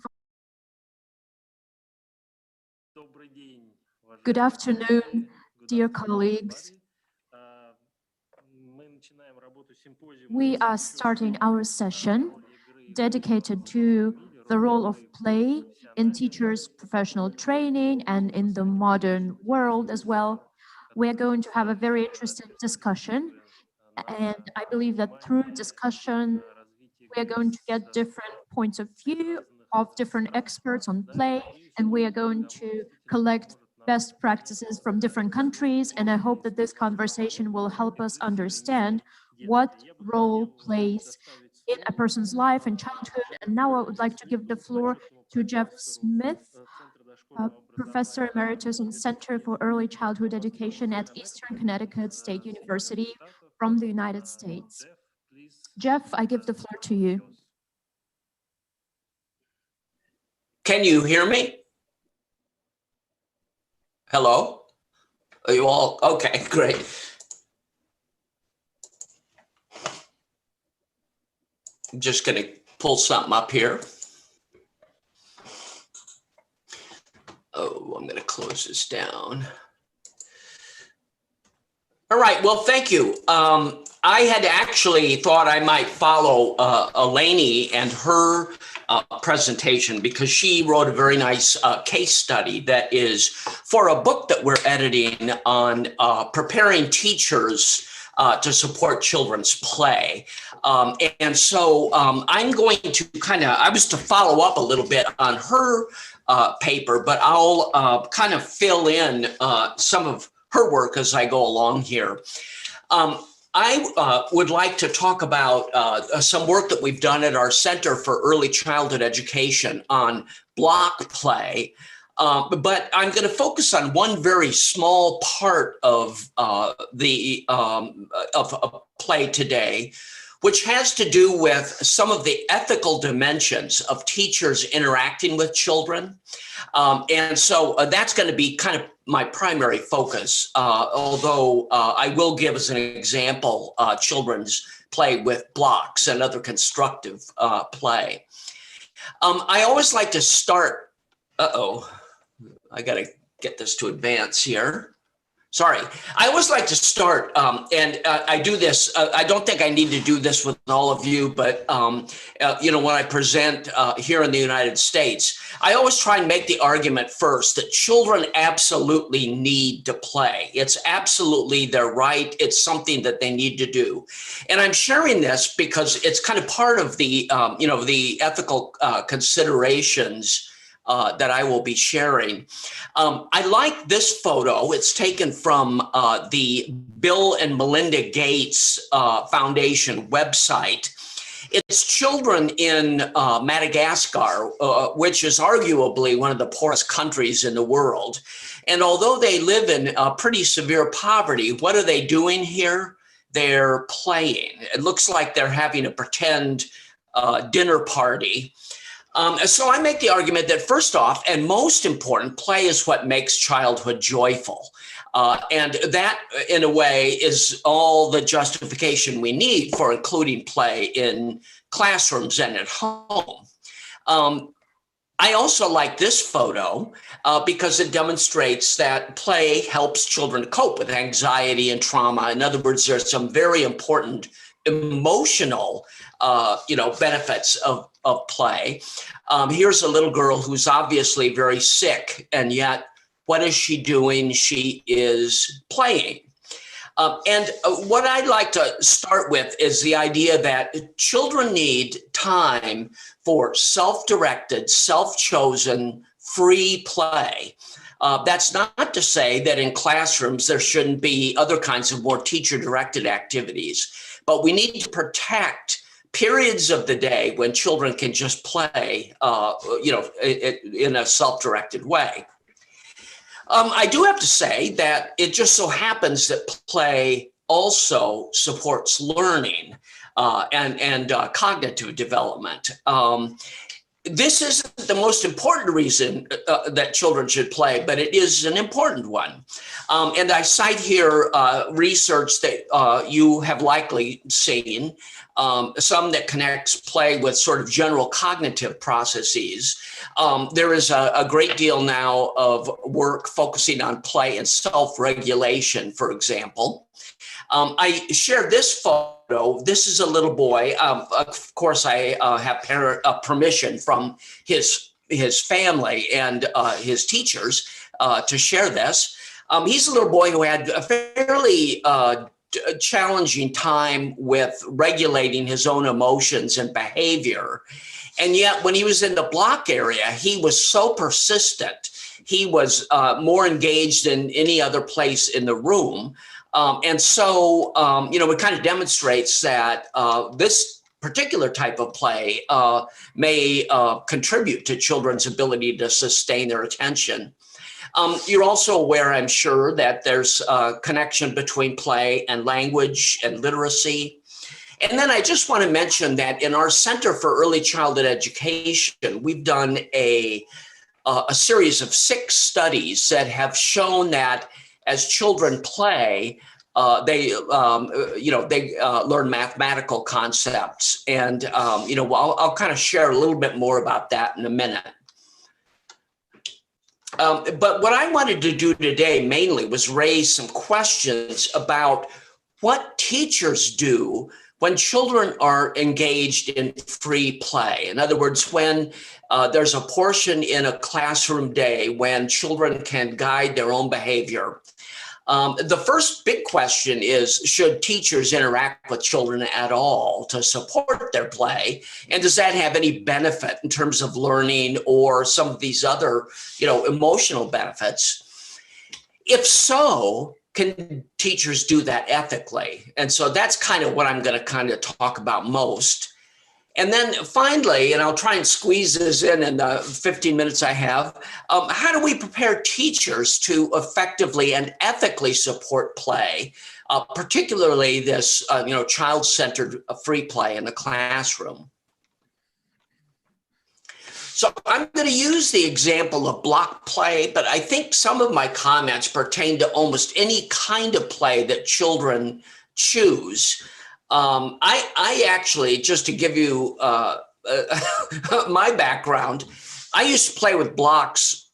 Good afternoon, dear colleagues. We are starting our session dedicated to the role of play in teachers' professional training and in the modern world as well. We are going to have a very interesting discussion, and I believe that through discussion, we are going to get different points of view of different experts on play, and we are going to collect best practices from different countries, and I hope that this conversation will help us understand what role plays in a person's life and childhood. And now I would like to give the floor to Jeff Smith, Professor Emeritus in Center for Early Childhood Education at Eastern Connecticut State University from the United States. Jeff, I give the floor to you. Can you hear me? Hello? Are you all okay? Great. I'm just going to pull something up here. Oh, I'm going to close this down. All right. Well, thank you. I had actually thought I might follow Eleni and her presentation because she wrote a very nice case study that is for a book that we're editing on preparing teachers to support children's play. And so I'm going to I was to follow up a little bit on her paper, but I'll kind of fill in some of her work as I go along here. I would like to talk about some work that we've done at our Center for Early Childhood Education on block play, but I'm going to focus on one very small part of play today, which has to do with some of the ethical dimensions of teachers interacting with children. And so that's going to be kind of my primary focus, although I will give as an example children's play with blocks and other constructive play. I always like to start, I got to get this to advance here. Sorry. I always like to start, and I do this, I don't think I need to do this with all of you, but, when I present here in the United States, I always try and make the argument first that children absolutely need to play. It's absolutely their right. It's something that they need to do. And I'm sharing this because it's kind of part of the, the ethical considerations that I will be sharing. I like this photo. It's taken from the Bill and Melinda Gates Foundation website. It's children in Madagascar, which is arguably one of the poorest countries in the world. And although they live in pretty severe poverty, what are they doing here? They're playing. It looks like they're having a pretend dinner party. So I make the argument that first off, and most important, play is what makes childhood joyful. And that, in a way, is all the justification we need for including play in classrooms and at home. I also like this photo because it demonstrates that play helps children cope with anxiety and trauma. In other words, there's some very important emotional benefits of play. Here's a little girl who's obviously very sick, and yet what is she doing? She is playing. And what I'd like to start with is the idea that children need time for self-directed, self-chosen, free play. That's not to say that in classrooms there shouldn't be other kinds of more teacher-directed activities, but we need to protect periods of the day when children can just play, in a self-directed way. I do have to say that it just so happens that play also supports learning and cognitive development. this isn't the most important reason that children should play, but it is an important one. And I cite here research that you have likely seen, some that connects play with sort of general cognitive processes. There is a great deal now of work focusing on play and self-regulation, for example. I share this photo. This is a little boy. Of course, I have permission from his family and his teachers to share this. He's a little boy who had a fairly challenging time with regulating his own emotions and behavior. And yet when he was in the block area, he was so persistent. He was more engaged than any other place in the room. And so, it kind of demonstrates that this particular type of play may contribute to children's ability to sustain their attention. You're also aware, I'm sure, that there's a connection between play and language and literacy. And then I just want to mention that in our Center for Early Childhood Education, we've done a series of 6 studies that have shown that as children play, they learn mathematical concepts. And, I'll kind of share a little bit more about that in a minute. But what I wanted to do today mainly was raise some questions about what teachers do when children are engaged in free play. In other words, when there's a portion in a classroom day when children can guide their own behavior. The first big question is, should teachers interact with children at all to support their play? And does that have any benefit in terms of learning or some of these other, emotional benefits? If so, can teachers do that ethically? And so that's kind of what I'm going to kind of talk about most. And then finally, and I'll try and squeeze this in the 15 minutes I have, how do we prepare teachers to effectively and ethically support play, particularly this, child-centered free play in the classroom? So I'm going to use the example of block play, but I think some of my comments pertain to almost any kind of play that children choose. I actually, just to give you my background, I used to play with blocks,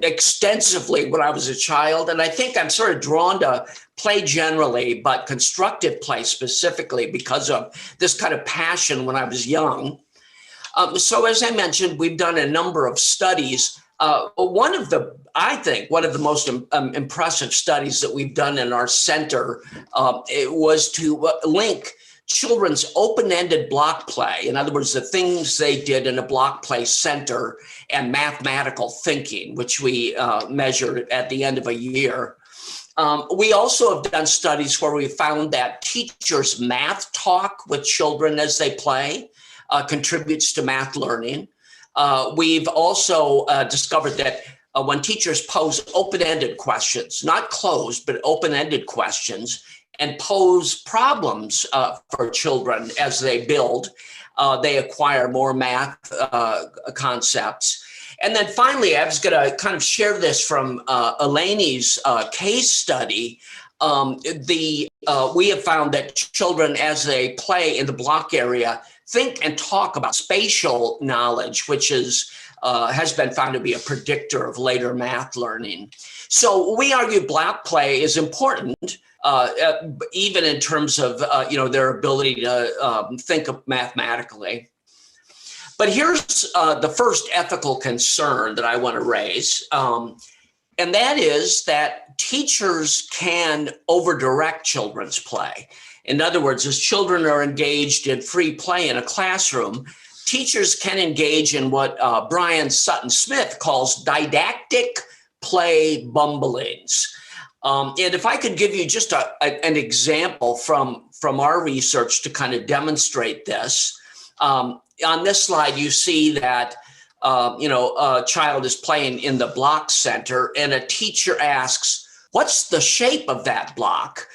extensively when I was a child. And I think I'm sort of drawn to play generally, but constructive play specifically because of this kind of passion when I was young. So as I mentioned, we've done a number of studies. One of the most impressive studies that we've done in our center it was to link children's open-ended block play, in other words, the things they did in a block play center, and mathematical thinking, which we measured at the end of a year. We also have done studies where we found that teachers' math talk with children as they play contributes to math learning. We've also discovered that when teachers pose open-ended questions, not closed, but open-ended questions, and pose problems for children as they build, they acquire more math concepts. And then finally, I was going to kind of share this from Eleni's case study. We have found that children, as they play in the block area, think and talk about spatial knowledge, which has been found to be a predictor of later math learning. So we argue block play is important, even in terms of their ability to think mathematically. But here's the first ethical concern that I want to raise, and that is that teachers can overdirect children's play. In other words, as children are engaged in free play in a classroom, teachers can engage in what Brian Sutton Smith calls didactic play bumblings. And if I could give you just an example from our research to kind of demonstrate this, on this slide, you see that a child is playing in the block center and a teacher asks, "What's the shape of that block?"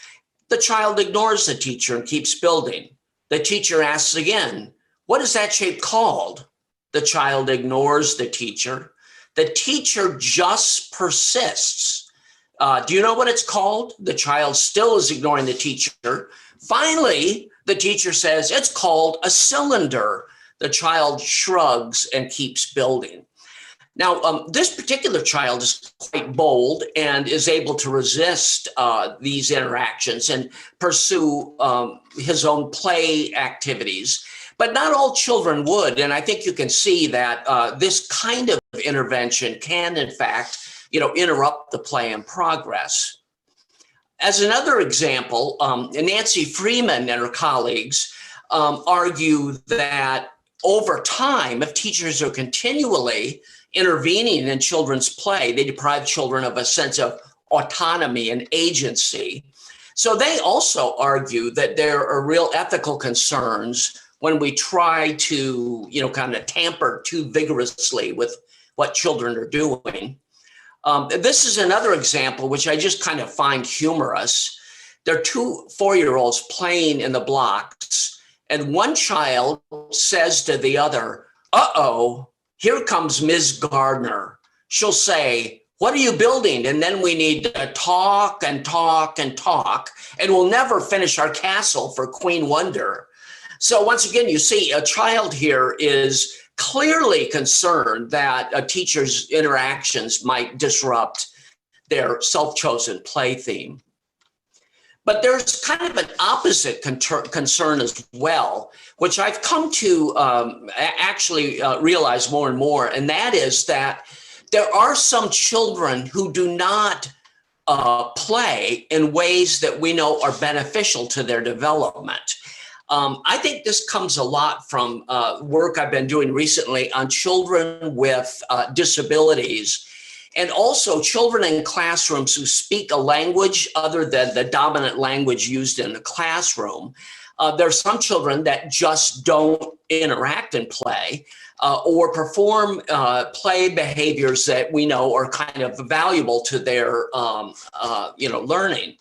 The child ignores the teacher and keeps building. The teacher asks again, "What is that shape called?" the child ignores the teacher just persists. Do you know what it's called? The child still is ignoring the teacher. Finally, the teacher says, it's called a cylinder. The child shrugs and keeps building. Now, this particular child is quite bold and is able to resist these interactions and pursue his own play activities. But not all children would. And I think you can see that this kind of intervention can, in fact, interrupt the play and progress. As another example, Nancy Freeman and her colleagues argue that over time, if teachers are continually intervening in children's play, they deprive children of a sense of autonomy and agency. So they also argue that there are real ethical concerns when we try to, kind of tamper too vigorously with what children are doing. This is another example, which I just kind of find humorous. There are two 4-year-olds playing in the blocks, and one child says to the other, uh-oh, here comes Ms. Gardner. She'll say, what are you building? And then we need to talk and talk and talk, and we'll never finish our castle for Queen Wonder. So once again, you see a child here is clearly concerned that a teacher's interactions might disrupt their self-chosen play theme. But there's kind of an opposite concern as well, which I've come to actually realize more and more, and that is that there are some children who do not play in ways that we know are beneficial to their development. I think this comes a lot from work I've been doing recently on children with disabilities, and also children in classrooms who speak a language other than the dominant language used in the classroom. There are some children that just don't interact and play or perform play behaviors that we know are kind of valuable to their learning.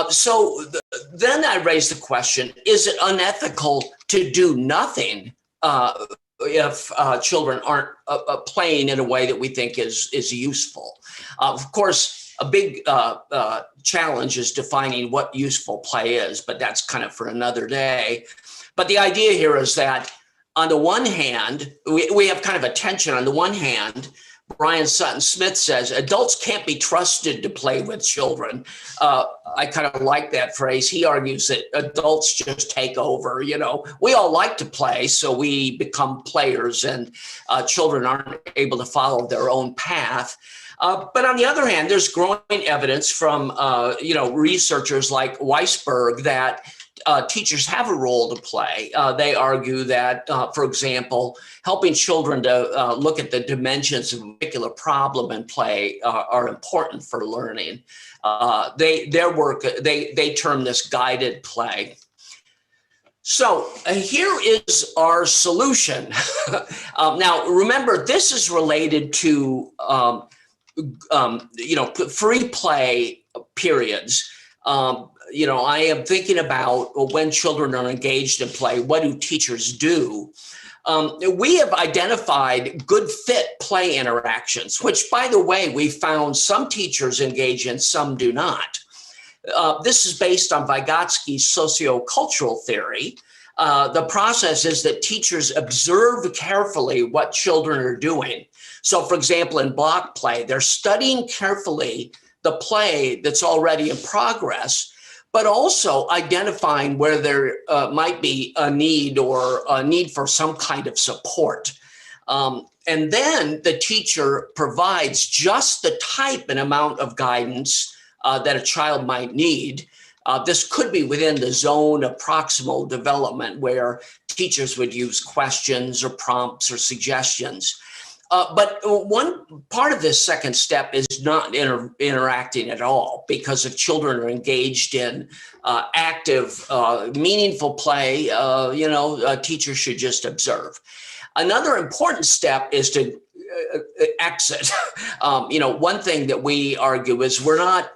So then I raised the question, is it unethical to do nothing if children aren't playing in a way that we think is useful? Of course, a big challenge is defining what useful play is, but that's kind of for another day. But the idea here is that on the one hand, we have kind of a tension. On the one hand, Brian Sutton Smith says adults can't be trusted to play with children. I kind of like that phrase. He argues that adults just take over. We all like to play, so we become players, and children aren't able to follow their own path. But on the other hand, there's growing evidence from researchers like Weisberg that teachers have a role to play. They argue that, for example, helping children to look at the dimensions of a particular problem and play are important for learning. Their work, they term this guided play. So here is our solution. Now, remember, this is related to free play periods. I am thinking about when children are engaged in play, what do teachers do? We have identified good fit play interactions, which, by the way, we found some teachers engage in, some do not. This is based on Vygotsky's sociocultural theory. The process is that teachers observe carefully what children are doing. So, for example, in block play, they're studying carefully the play that's already in progress, but also identifying where there might be a need or a need for some kind of support. And then the teacher provides just the type and amount of guidance that a child might need. This could be within the zone of proximal development where teachers would use questions or prompts or suggestions. But one part of this second step is not interacting at all, because if children are engaged in active, meaningful play, a teacher should just observe. Another important step is to exit. One thing that we argue is we're not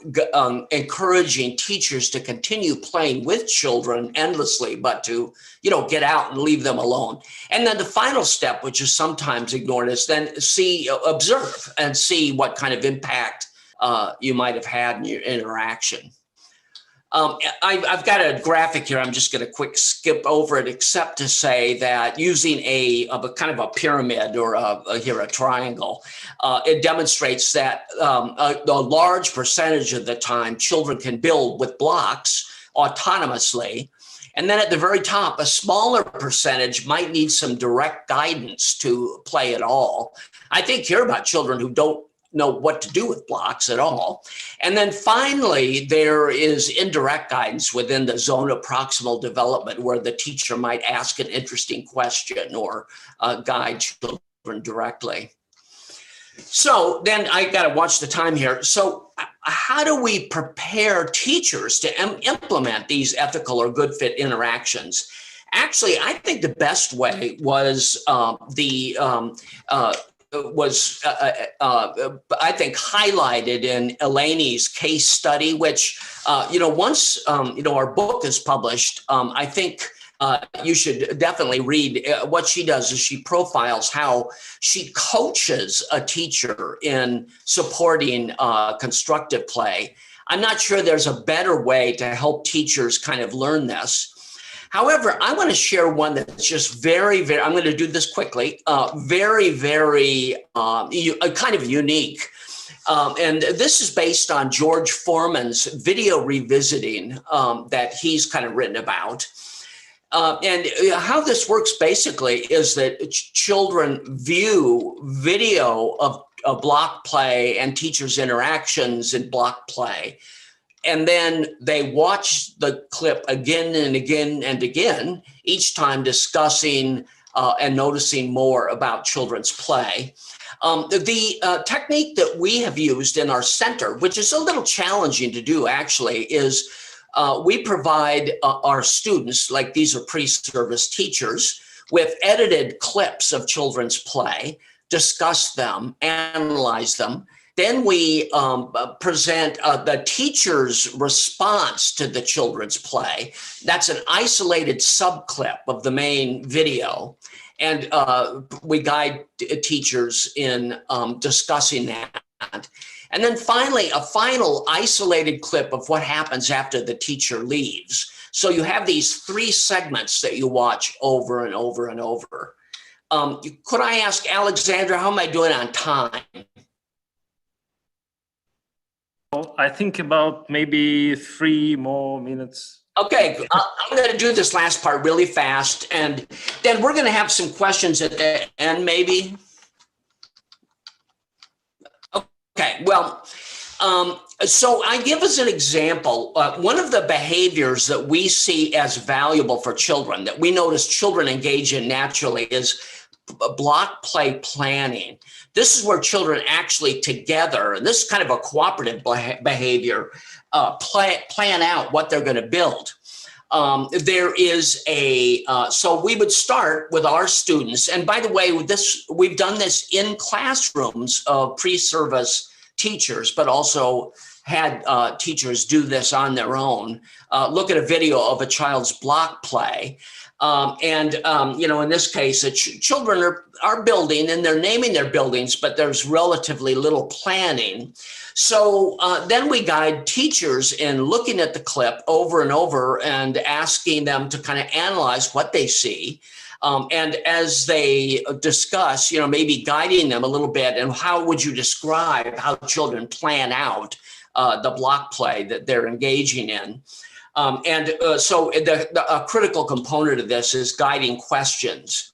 encouraging teachers to continue playing with children endlessly, but to, get out and leave them alone. And then the final step, which is sometimes ignored, is then observe and see what kind of impact you might have had in your interaction. I've got a graphic here. I'm just going to quick skip over it, except to say that using a kind of a pyramid or a triangle, it demonstrates that a large percentage of the time children can build with blocks autonomously. And then at the very top, a smaller percentage might need some direct guidance to play at all. I think here about children who don't know what to do with blocks at all. And then finally, there is indirect guidance within the zone of proximal development where the teacher might ask an interesting question or guide children directly. So then I got to watch the time here. So how do we prepare teachers to implement these ethical or good fit interactions? Actually, I think the best way was I think highlighted in Eleni's case study, which, once, our book is published, I think you should definitely read. What she does is she profiles how she coaches a teacher in supporting constructive play. I'm not sure there's a better way to help teachers kind of learn this. However, I want to share one that's just very, very, I'm going to do this quickly, very, very kind of unique. And this is based on George Foreman's video revisiting that he's kind of written about. And how this works basically is that children view video of block play and teachers' interactions in block play. And then they watch the clip again and again and again, each time discussing and noticing more about children's play. The technique that we have used in our center, which is a little challenging to do actually, is we provide our students, like these are pre-service teachers, with edited clips of children's play, discuss them, analyze them. Then we present the teacher's response to the children's play. That's an isolated subclip of the main video. And we guide teachers in discussing that. And then finally, a final isolated clip of what happens after the teacher leaves. So you have these 3 segments that you watch over and over and over. Could I ask Alexandra, how am I doing on time? I think about maybe 3 more minutes. Okay, I'm going to do this last part really fast, and then we're going to have some questions at the end, maybe. Okay, well, so I give as an example, one of the behaviors that we see as valuable for children, that we notice children engage in naturally, is block play planning. This is where children actually together, and this is kind of a cooperative behavior, plan out what they're going to build. There is so we would start with our students. And by the way, we've done this in classrooms of pre-service teachers, but also had teachers do this on their own. Look at a video of a child's block play. In this case, children are building and they're naming their buildings, but there's relatively little planning. So then we guide teachers in looking at the clip over and over and asking them to kind of analyze what they see. And as they discuss, maybe guiding them a little bit, and how would you describe how children plan out the block play that they're engaging in? So a critical component of this is guiding questions.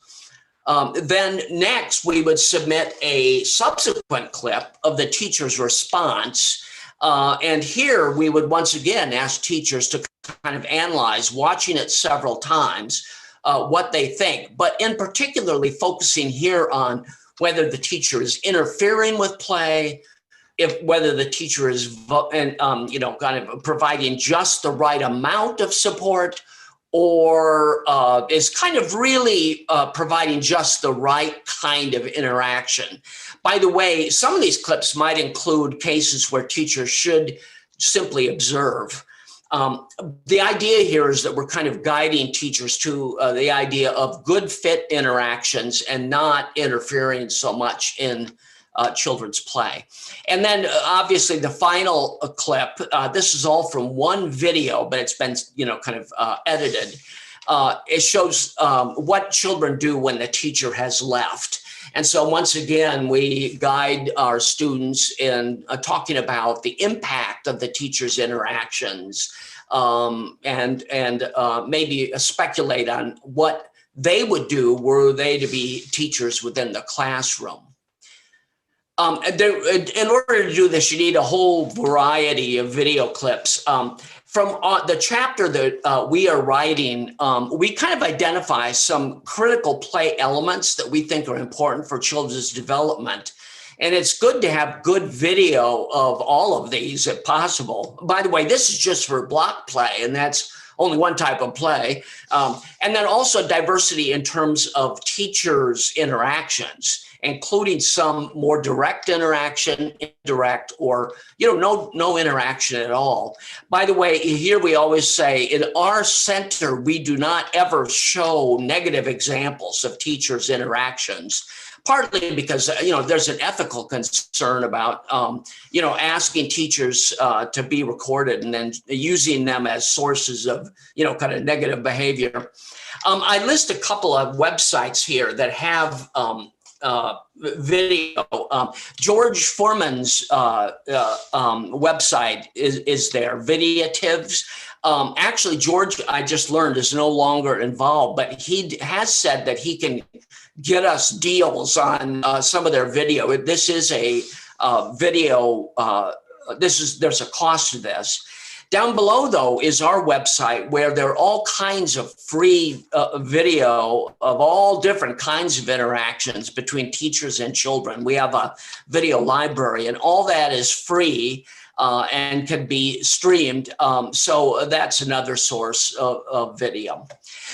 Then next, we would submit a subsequent clip of the teacher's response. And here we would once again ask teachers to kind of analyze, watching it several times, what they think, but in particularly focusing here on whether the teacher is interfering with play, whether the teacher is kind of providing just the right amount of support, or is kind of really providing just the right kind of interaction. By the way, some of these clips might include cases where teachers should simply observe. The idea here is that we're kind of guiding teachers to the idea of good fit interactions and not interfering so much in children's play. And then obviously the final clip, this is all from one video, but it's been, kind of edited. It shows what children do when the teacher has left. And so once again, we guide our students in talking about the impact of the teacher's interactions and maybe speculate on what they would do were they to be teachers within the classroom. In order to do this, you need a whole variety of video clips. From the chapter that we are writing, we kind of identify some critical play elements that we think are important for children's development. And it's good to have good video of all of these if possible. By the way, this is just for block play, and that's only one type of play. And then also diversity in terms of teachers' interactions, including some more direct interaction, indirect, or no interaction at all. By the way, here we always say in our center, we do not ever show negative examples of teachers' interactions. Partly because, there's an ethical concern about, asking teachers to be recorded and then using them as sources of, kind of negative behavior. I list a couple of websites here that have video. George Foreman's website is there, Videatives. Actually, George, I just learned, is no longer involved, but he has said that he can get us deals on some of their video. This is a video, there's a cost to this. Down below, though, is our website where there are all kinds of free video of all different kinds of interactions between teachers and children. We have a video library, and all that is free and can be streamed. So that's another source of video.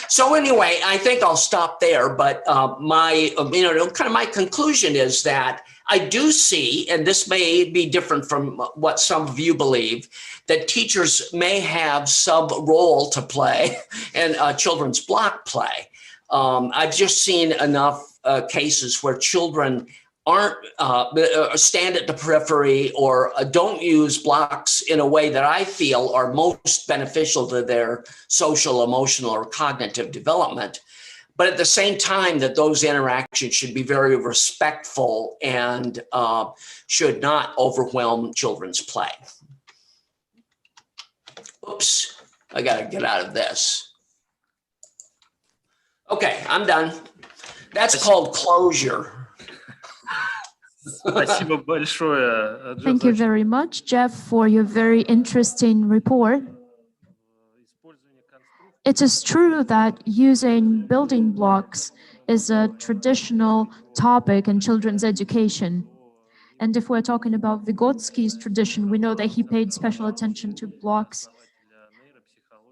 So anyway, I think I'll stop there. But my conclusion is that I do see, and this may be different from what some of you believe, that teachers may have some role to play in children's block play. I've just seen enough cases where children aren't stand at the periphery or don't use blocks in a way that I feel are most beneficial to their social, emotional, or cognitive development. But at the same time, that those interactions should be very respectful and should not overwhelm children's play. Oops, I gotta get out of this. Okay, I'm done. That's called closure. Спасибо большое, Jeff. Thank you very much, Jeff, for your very interesting report. It is true that using building blocks is a traditional topic in children's education. And if we're talking about Vygotsky's tradition, we know that he paid special attention to blocks.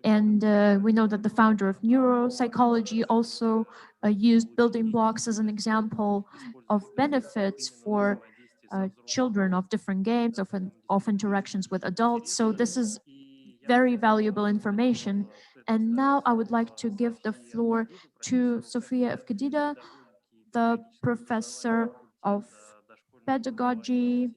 And we know that the founder of neuropsychology also used building blocks as an example of benefits for children of different games, of interactions with adults. So this is very valuable information. And now I would like to give the floor to Sofia Evkedida, the professor of pedagogy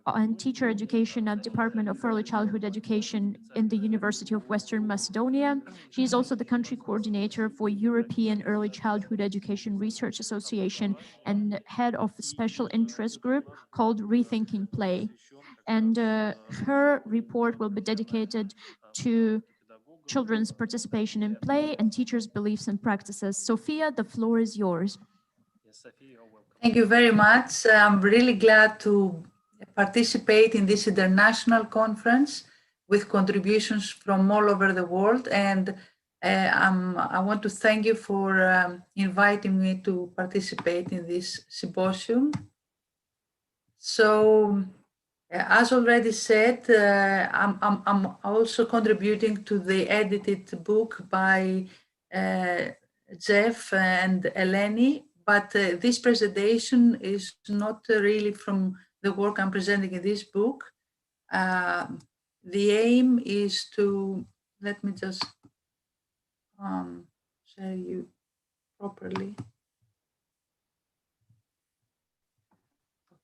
and teacher education at Department of Early Childhood Education in the University of Western Macedonia. She is also the country coordinator for European Early Childhood Education Research Association and head of a special interest group called Rethinking Play. And her report will be dedicated to children's participation in play and teachers' beliefs and practices. Sophia, the floor is yours. Thank you very much. I'm really glad to participate in this international conference with contributions from all over the world. And I want to thank you for inviting me to participate in this symposium. So As already said, I'm also contributing to the edited book by Jeff and Eleni, but this presentation is not really from the work I'm presenting in this book. The aim is to, let me just share you properly.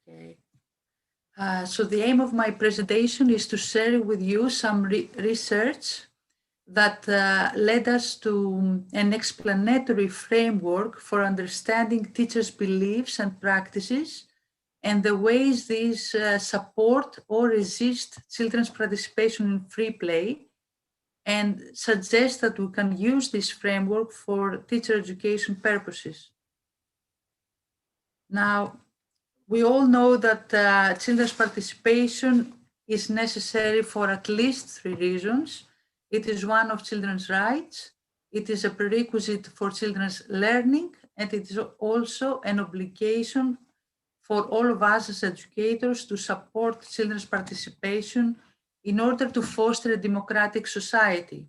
Okay. So the aim of my presentation is to share with you some research that led us to an explanatory framework for understanding teachers' beliefs and practices and the ways these support or resist children's participation in free play, and suggest that we can use this framework for teacher education purposes. Now, we all know that children's participation is necessary for at least 3 reasons. It is one of children's rights, it is a prerequisite for children's learning, and it is also an obligation for all of us as educators to support children's participation in order to foster a democratic society.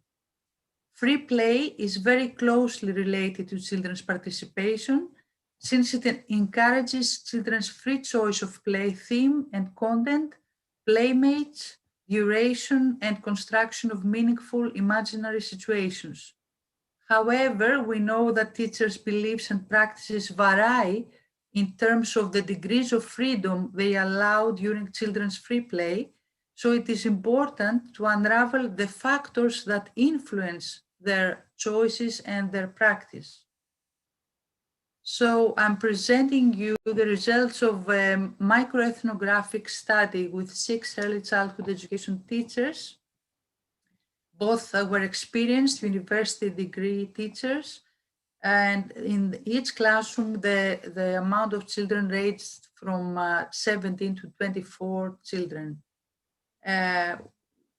Free play is very closely related to children's participation, since it encourages children's free choice of play theme and content, playmates, duration, and construction of meaningful imaginary situations. However, we know that teachers' beliefs and practices vary in terms of the degrees of freedom they allow during children's free play, so it is important to unravel the factors that influence their choices and their practice. So I'm presenting you the results of a microethnographic study with 6 early childhood education teachers. Both were experienced university degree teachers, and in each classroom, the amount of children ranged from 17 to 24 children.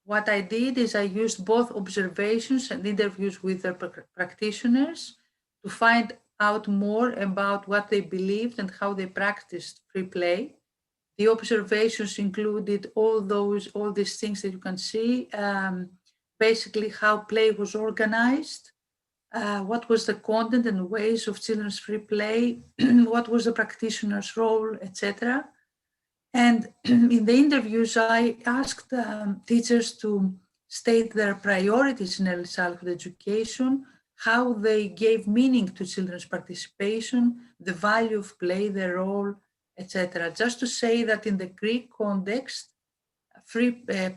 What I did is I used both observations and interviews with their practitioners to find out more about what they believed and how they practiced free play. The observations included all these things that you can see, basically how play was organized, what was the content and ways of children's free play, what was the practitioner's role, etc. And in the interviews, I asked teachers to state their priorities in early childhood education, how they gave meaning to children's participation, the value of play, their role, etc. Just to say that in the Greek context,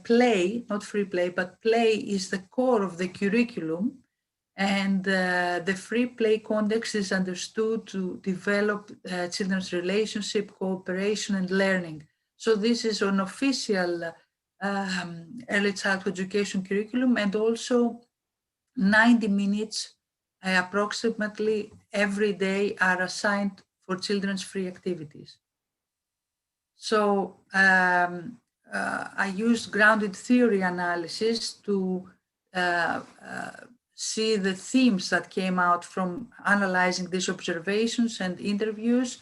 play, not free play, but play is the core of the curriculum, and the free play context is understood to develop children's relationship, cooperation, and learning. So this is an official early childhood education curriculum, and also 90 minutes approximately every day are assigned for children's free activities. So I used grounded theory analysis to see the themes that came out from analyzing these observations and interviews.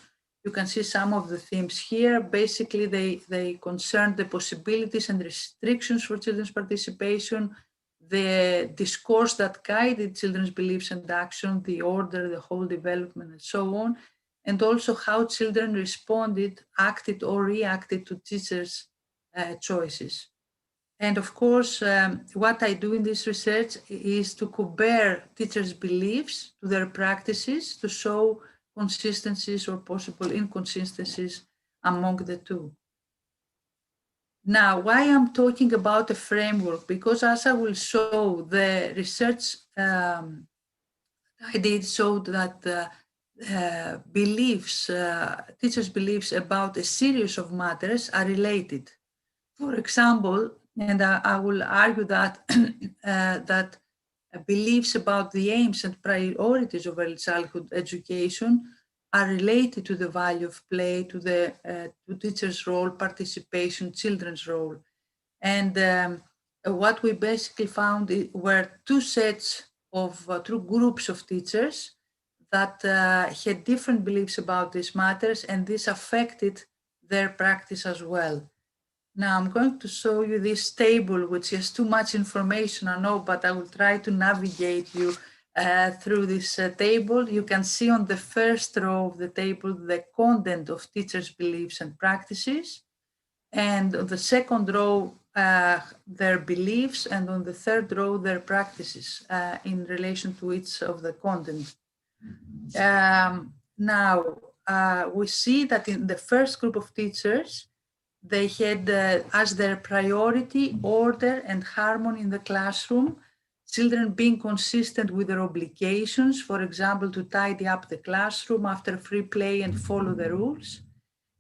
You can see some of the themes here. Basically, they concern the possibilities and restrictions for children's participation, the discourse that guided children's beliefs and action, the order, the whole development, and so on, and also how children responded, acted, or reacted to teachers' choices. And of course, what I do in this research is to compare teachers' beliefs to their practices to show consistencies or possible inconsistencies among the two. Now, why I'm talking about a framework? Because as I will show, the research I did showed that teachers' beliefs about a series of matters are related. For example, and I will argue that that beliefs about the aims and priorities of early childhood education are related to the value of play, to the to teachers' role, participation, children's role. And what we basically found were two groups of teachers that had different beliefs about these matters, and this affected their practice as well. Now I'm going to show you this table, which has too much information, I know, but I will try to navigate you through this table. You can see on the first row of the table the content of teachers' beliefs and practices, and on the second row their beliefs, and on the third row their practices in relation to each of the content. Now we see that in the first group of teachers, they had as their priority order and harmony in the classroom, children being consistent with their obligations, for example, to tidy up the classroom after free play and follow the rules.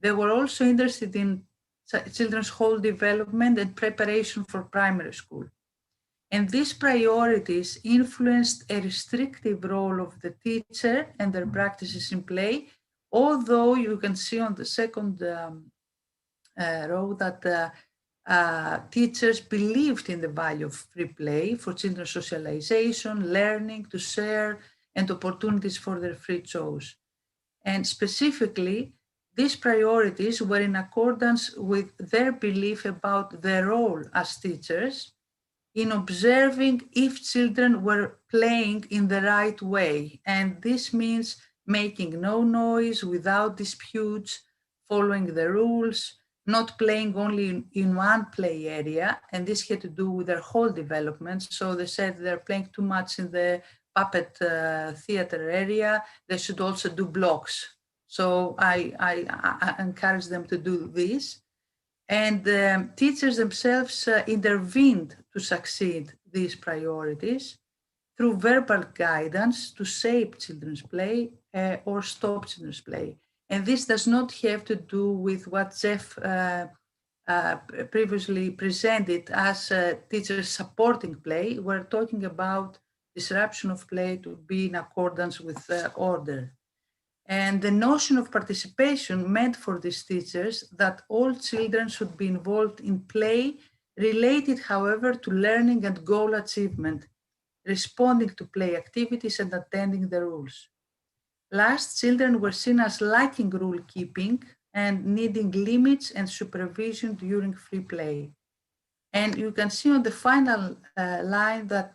They were also interested in children's whole development and preparation for primary school. And these priorities influenced a restrictive role of the teacher and their practices in play, although you can see on the second row that teachers believed in the value of free play for children's socialization, learning, to share, and opportunities for their free choice. And specifically, these priorities were in accordance with their belief about their role as teachers in observing if children were playing in the right way. And this means making no noise without disputes, following the rules, not playing only in one play area, and this had to do with their whole development. So they said they're playing too much in the puppet theater area, they should also do blocks. So I encourage them to do this. And teachers themselves intervened to succeed these priorities through verbal guidance to shape children's play or stop children's play. And this does not have to do with what Jeff previously presented as teachers supporting play. We're talking about disruption of play to be in accordance with order. And the notion of participation meant for these teachers that all children should be involved in play related, however, to learning and goal achievement, responding to play activities and attending the rules. Last, children were seen as lacking rule keeping and needing limits and supervision during free play. And you can see on the final line that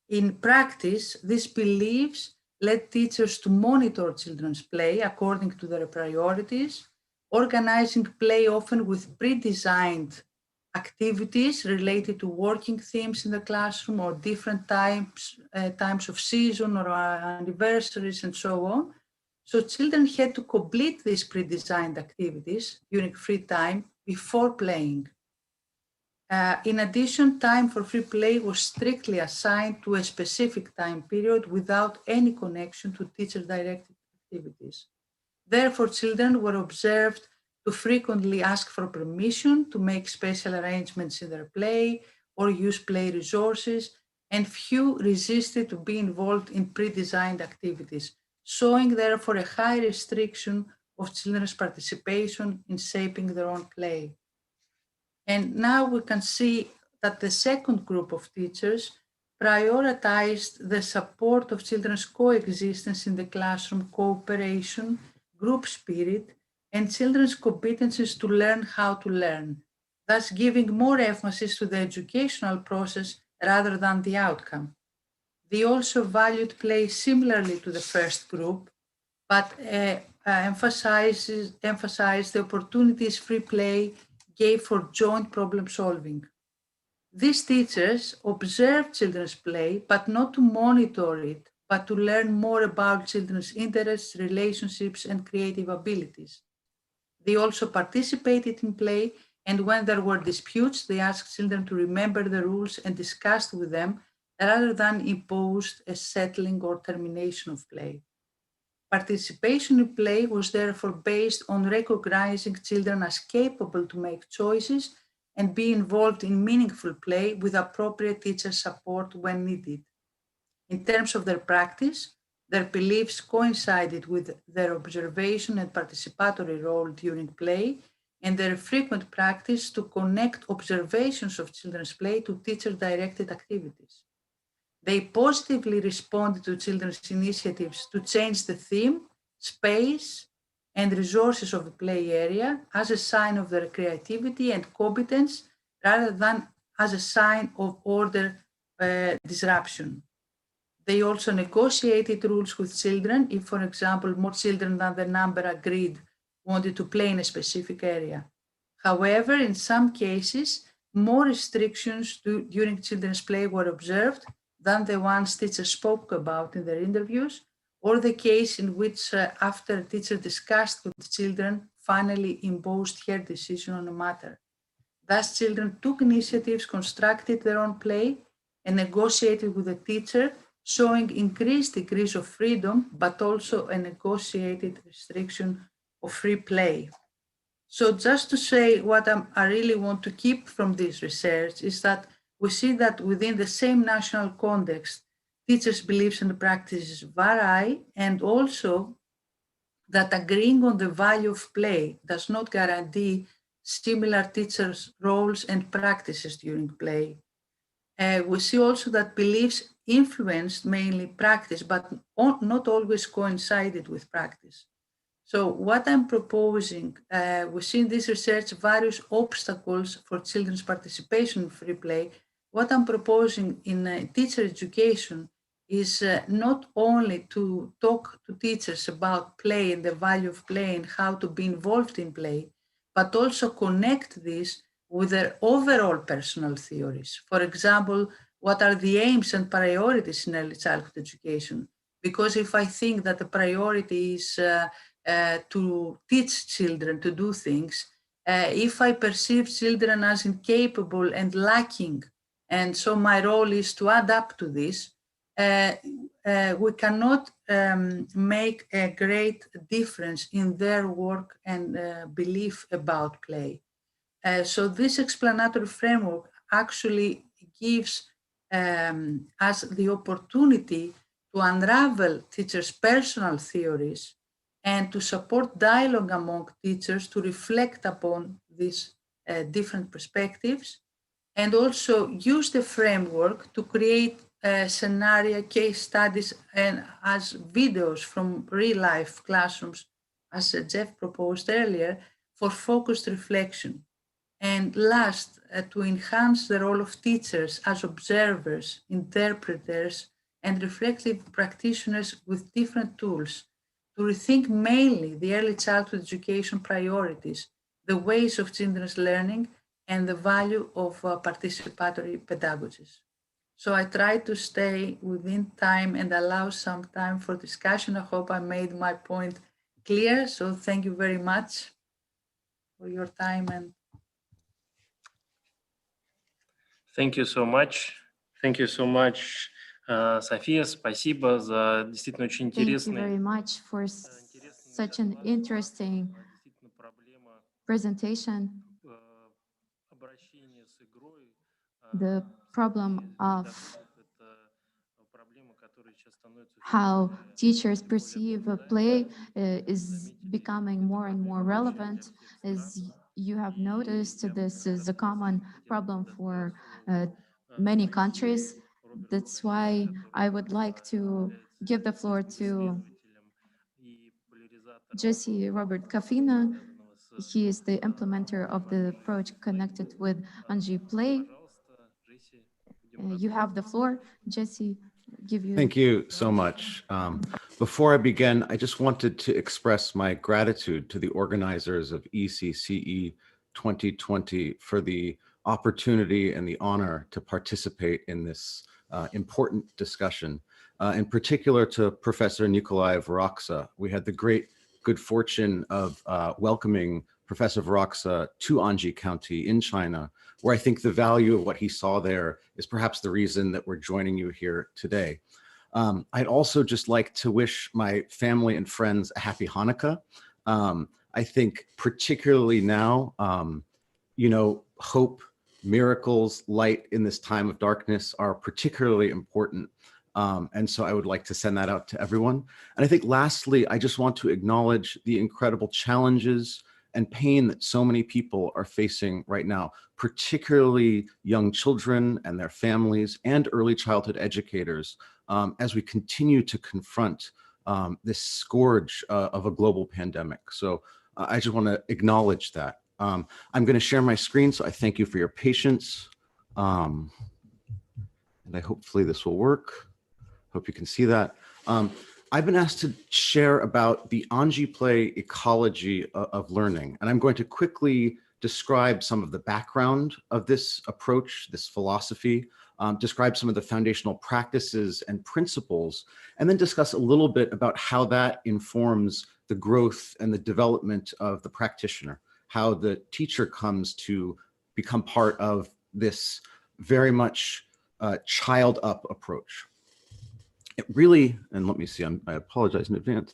in practice, these beliefs led teachers to monitor children's play according to their priorities, organizing play often with pre-designed activities related to working themes in the classroom or different times of season or anniversaries and so on. So children had to complete these pre-designed activities during free time before playing. In addition, time for free play was strictly assigned to a specific time period without any connection to teacher-directed activities. Therefore, children were observed to frequently ask for permission to make special arrangements in their play or use play resources, and few resisted to be involved in pre-designed activities, showing therefore a high restriction of children's participation in shaping their own play. And now we can see that the second group of teachers prioritized the support of children's coexistence in the classroom, cooperation, group spirit, and children's competencies to learn how to learn, thus giving more emphasis to the educational process rather than the outcome. They also valued play similarly to the first group, but emphasized the opportunities free play gave for joint problem solving. These teachers observed children's play, but not to monitor it, but to learn more about children's interests, relationships, and creative abilities. They also participated in play, and when there were disputes, they asked children to remember the rules and discussed with them rather than imposed a settling or termination of play. Participation in play was therefore based on recognizing children as capable to make choices and be involved in meaningful play with appropriate teacher support when needed. In terms of their practice, their beliefs coincided with their observation and participatory role during play and their frequent practice to connect observations of children's play to teacher-directed activities. They positively responded to children's initiatives to change the theme, space, and resources of the play area as a sign of their creativity and competence rather than as a sign of order disruption. They also negotiated rules with children if, for example, more children than the number agreed wanted to play in a specific area. However, in some cases, more restrictions during children's play were observed than the ones teachers spoke about in their interviews, or the case in which after a teacher discussed with the children, finally imposed her decision on a matter. Thus, children took initiatives, constructed their own play, and negotiated with the teacher, showing increased degrees of freedom, but also a negotiated restriction of free play. So just to say what I really want to keep from this research is that we see that within the same national context, teachers' beliefs and practices vary, and also that agreeing on the value of play does not guarantee similar teachers' roles and practices during play. We see also that beliefs influenced mainly practice, but not always coincided with practice. So what I'm proposing, we see in this research various obstacles for children's participation in free play. What I'm proposing in teacher education is not only to talk to teachers about play and the value of play and how to be involved in play, but also connect this with their overall personal theories. For example, what are the aims and priorities in early childhood education? Because if I think that the priority is to teach children to do things, if I perceive children as incapable and lacking, and so my role is to adapt to this, we cannot make a great difference in their work and belief about play. So this explanatory framework actually gives us the opportunity to unravel teachers' personal theories and to support dialogue among teachers to reflect upon these different perspectives, and also use the framework to create scenario case studies and as videos from real-life classrooms, as Jeff proposed earlier, for focused reflection. And last, to enhance the role of teachers as observers, interpreters, and reflective practitioners with different tools, to rethink mainly the early childhood education priorities, the ways of children's learning, and the value of participatory pedagogies. So I try to stay within time and allow some time for discussion. I hope I made my point clear. So thank you very much for your time. And Thank you so much. Thank you so much, София. Спасибо за действительно очень интересный. Thank you very much for such an interesting presentation. The problem of how teachers perceive a play is becoming more and more relevant. As you have noticed, this is a common problem for many countries. That's why I would like to give the floor to Jesse Robert Kafina. He is the implementer of the project connected with Anji Play. You have the floor, Jesse. Thank you so much. Before I begin, I just wanted to express my gratitude to the organizers of ECCE 2020 for the opportunity and the honor to participate in this important discussion. In particular to Professor Nikolai Varoksa. We had the great good fortune of welcoming Professor Varoksa to Anji County in China, where I think the value of what he saw there is perhaps the reason that we're joining you here today. I'd also just like to wish my family and friends a happy Hanukkah. I think particularly now, you know, hope, miracles, light in this time of darkness are particularly important. And so I would like to send that out to everyone. And I think lastly, I just want to acknowledge the incredible challenges and pain that so many people are facing right now, particularly young children and their families and early childhood educators, as we continue to confront this scourge of a global pandemic. So I just want to acknowledge that. I'm going to share my screen, so I thank you for your patience. And hopefully this will work. Hope you can see that. I've been asked to share about the Anji Play ecology of learning, and I'm going to quickly describe some of the background of this approach, this philosophy, describe some of the foundational practices and principles, and then discuss a little bit about how that informs the growth and the development of the practitioner, how the teacher comes to become part of this very much child up approach. It really, and let me see, I apologize in advance.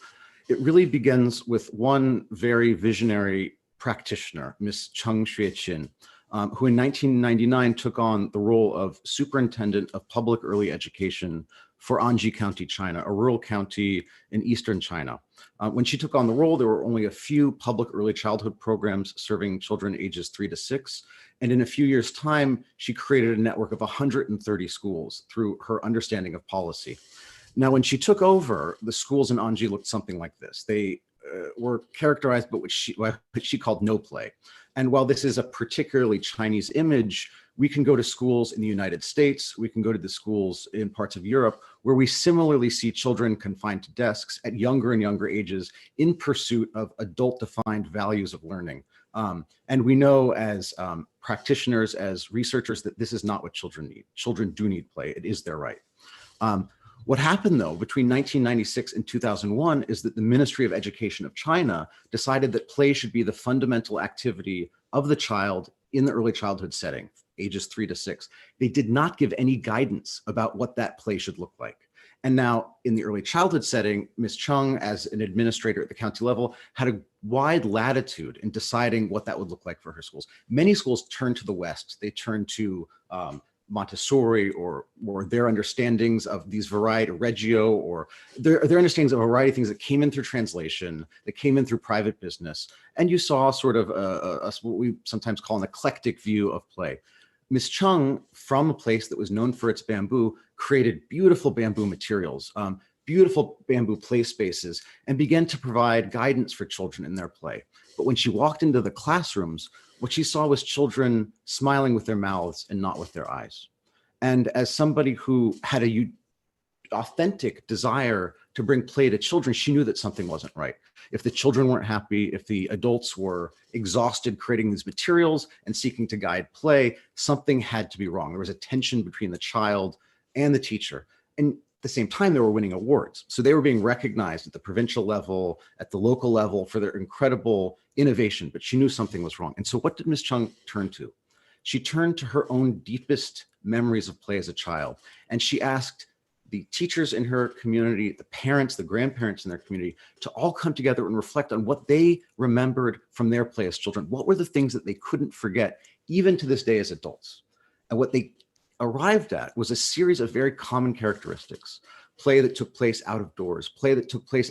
It really begins with one very visionary practitioner, Miss Cheng Xueqin, who in 1999 took on the role of Superintendent of Public Early Education for Anji County, China, a rural county in eastern China. When she took on the role, there were only a few public early childhood programs serving children ages 3 to 6. And in a few years' time, she created a network of 130 schools through her understanding of policy. Now, when she took over, the schools in Anji looked something like this. They were characterized by what she called no play. And while this is a particularly Chinese image, we can go to schools in the United States, we can go to the schools in parts of Europe, where we similarly see children confined to desks at younger and younger ages in pursuit of adult-defined values of learning. And we know as practitioners, as researchers, that this is not what children need. Children do need play. It is their right. What happened, though, between 1996 and 2001 is that the Ministry of Education of China decided that play should be the fundamental activity of the child in the early childhood setting, ages 3 to 6. They did not give any guidance about what that play should look like. And now in the early childhood setting, Ms. Chung, as an administrator at the county level, had a wide latitude in deciding what that would look like for her schools. Many schools turned to the West. They turned to Montessori or their understandings of these variety, Reggio, or their understandings of a variety of things that came in through translation, that came in through private business. And you saw sort of what we sometimes call an eclectic view of play. Ms. Chung, from a place that was known for its bamboo, created beautiful bamboo materials, beautiful bamboo play spaces, and began to provide guidance for children in their play. But when she walked into the classrooms, what she saw was children smiling with their mouths and not with their eyes. And as somebody who had a authentic desire to bring play to children, she knew that something wasn't right. If the children weren't happy, if the adults were exhausted creating these materials and seeking to guide play, something had to be wrong. There was a tension between the child and the teacher. And at the same time, they were winning awards. So they were being recognized at the provincial level, at the local level for their incredible innovation, but she knew something was wrong. And so what did Ms. Chung turn to? She turned to her own deepest memories of play as a child. And she asked the teachers in her community, the parents, the grandparents in their community, to all come together and reflect on what they remembered from their play as children. What were the things that they couldn't forget, even to this day as adults? And what they arrived at was a series of very common characteristics. Play that took place out of doors, play that took place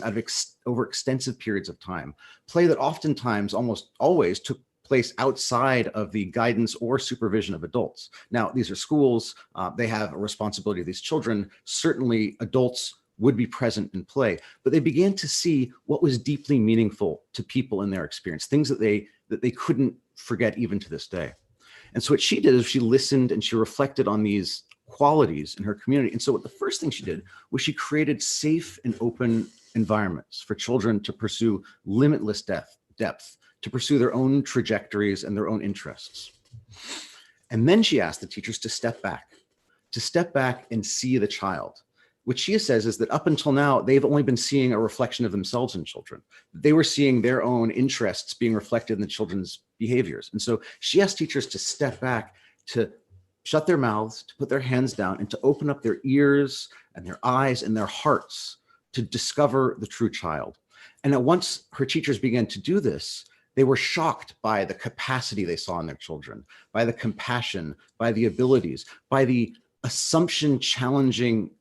over extensive periods of time, play that oftentimes, almost always, took place outside of the guidance or supervision of adults. Now, these are schools, they have a responsibility to these children. Certainly adults would be present in play, but they began to see what was deeply meaningful to people in their experience, things that they couldn't forget even to this day. And so what she did is she listened and she reflected on these qualities in her community. And so what the first thing she did was she created safe and open environments for children to pursue limitless depth, to pursue their own trajectories and their own interests. And then she asked the teachers to step back and see the child. What she says is that up until now, they've only been seeing a reflection of themselves in children. They were seeing their own interests being reflected in the children's behaviors. And so she asked teachers to step back, to shut their mouths, to put their hands down, and to open up their ears and their eyes and their hearts to discover the true child. And at once her teachers began to do this, they were shocked by the capacity they saw in their children, by the compassion, by the abilities, by the assumption challenging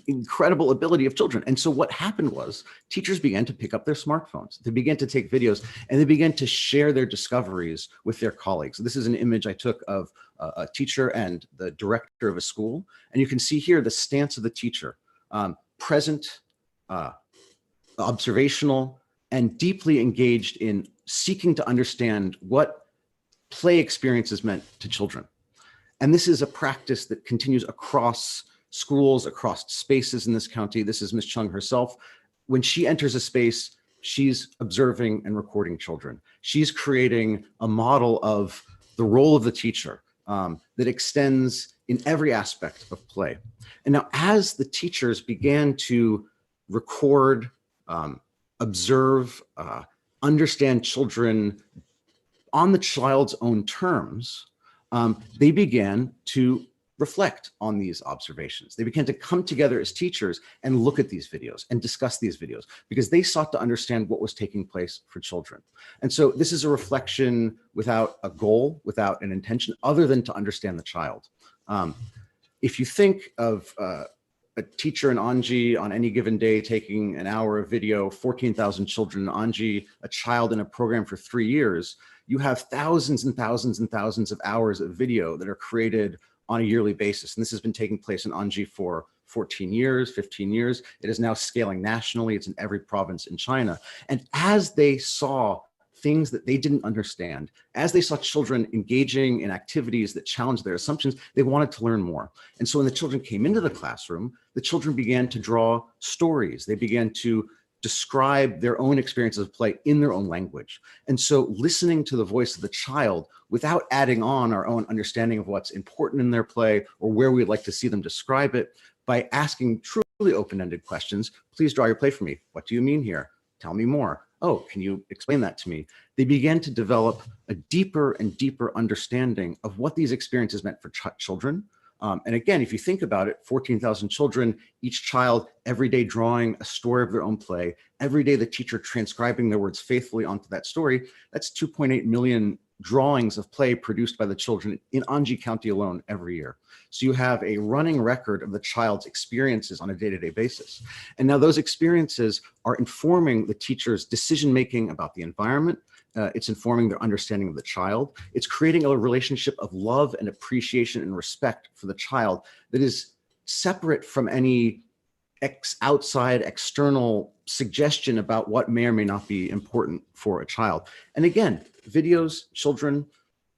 incredible ability of children. And so what happened was teachers began to pick up their smartphones. They began to take videos and they began to share their discoveries with their colleagues. This is an image I took of a teacher and the director of a school. And you can see here the stance of the teacher. present, observational, and deeply engaged in seeking to understand what play experiences meant to children. And this is a practice that continues across schools, across spaces in this county. This is Ms. Chung herself. When she enters a space, she's observing and recording children. She's creating a model of the role of the teacher that extends in every aspect of play. And now as the teachers began to record, observe, understand children on the child's own terms, they began to reflect on these observations. They began to come together as teachers and look at these videos and discuss these videos because they sought to understand what was taking place for children. And so this is a reflection without a goal, without an intention, other than to understand the child. If you think of a teacher in Anji on any given day taking an hour of video, 14,000 children in Anji, a child in a program for 3 years, you have thousands and thousands and thousands of hours of video that are created on a yearly basis. And this has been taking place in Anji for 14 years, 15 years. It is now scaling nationally. It's in every province in China. And as they saw things that they didn't understand, as they saw children engaging in activities that challenged their assumptions, they wanted to learn more. And so when the children came into the classroom, the children began to draw stories. They began to describe their own experiences of play in their own language. And so listening to the voice of the child without adding on our own understanding of what's important in their play or where we'd like to see them describe it, by asking truly open-ended questions, please draw your play for me. What do you mean here? Tell me more. Oh, can you explain that to me? They began to develop a deeper and deeper understanding of what these experiences meant for children. And again, if you think about it, 14,000 children, each child every day drawing a story of their own play, every day the teacher transcribing their words faithfully onto that story, that's 2.8 million drawings of play produced by the children in Anji County alone every year. So you have a running record of the child's experiences on a day-to-day basis. And now those experiences are informing the teacher's decision-making about the environment. It's informing their understanding of the child. It's creating a relationship of love and appreciation and respect for the child that is separate from any outside external suggestion about what may or may not be important for a child. And again, videos, children,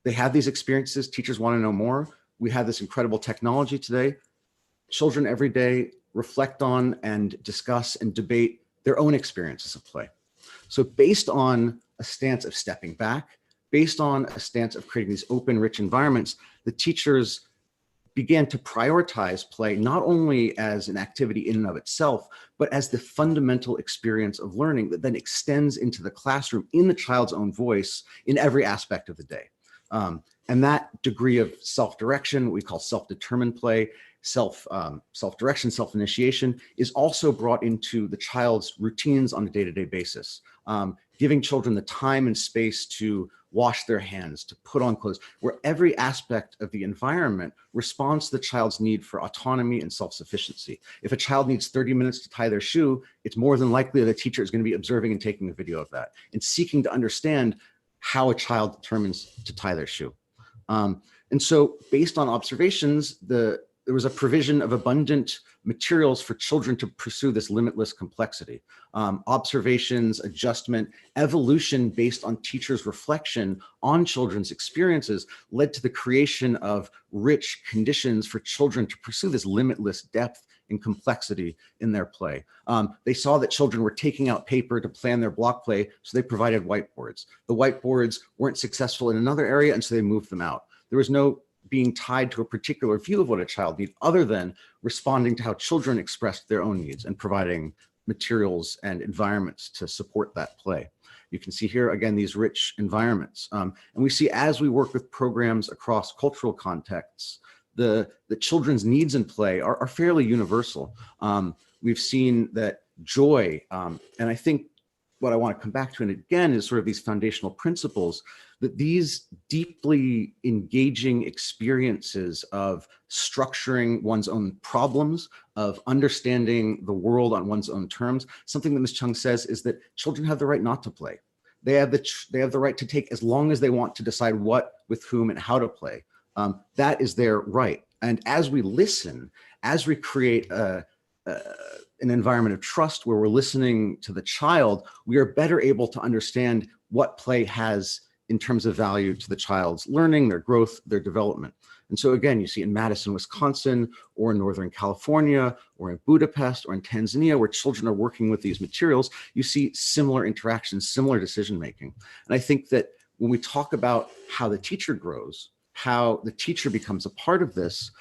they have these experiences. Teachers want to know more. We have this incredible technology today. Children every day reflect on and discuss and debate their own experiences of play. So based on a stance of stepping back, based on a stance of creating these open, rich environments, the teachers began to prioritize play not only as an activity in and of itself, but as the fundamental experience of learning that then extends into the classroom in the child's own voice in every aspect of the day. And that degree of self-direction, what we call self-determined play, self-direction, self-initiation, is also brought into the child's routines on a day-to-day basis, giving children the time and space to wash their hands, to put on clothes, where every aspect of the environment responds to the child's need for autonomy and self-sufficiency. If a child needs 30 minutes to tie their shoe, it's more than likely that a teacher is going to be observing and taking a video of that and seeking to understand how a child determines to tie their shoe. And so based on observations, there was a provision of abundant materials for children to pursue this limitless complexity. Observations, adjustment, evolution based on teachers' reflection on children's experiences led to the creation of rich conditions for children to pursue this limitless depth and complexity in their play. They saw that children were taking out paper to plan their block play, so they provided whiteboards. The whiteboards weren't successful in another area, and so they moved them out. There was no being tied to a particular view of what a child needs other than responding to how children expressed their own needs and providing materials and environments to support that play. You can see here, again, these rich environments. And we see as we work with programs across cultural contexts, the children's needs in play are fairly universal. We've seen that joy, and I think what I want to come back to, and again, is sort of these foundational principles, that these deeply engaging experiences of structuring one's own problems, of understanding the world on one's own terms, something that Ms. Chung says is that children have the right not to play. They have the right to take as long as they want to decide what, with whom, and how to play. That is their right. And as we listen, as we create an environment of trust where we're listening to the child, we are better able to understand what play has in terms of value to the child's learning, their growth, their development. And so again, you see in Madison, Wisconsin, or in Northern California, or in Budapest, or in Tanzania, where children are working with these materials, you see similar interactions, similar decision-making. And I think that when we talk about how the teacher grows, how the teacher becomes a part of this,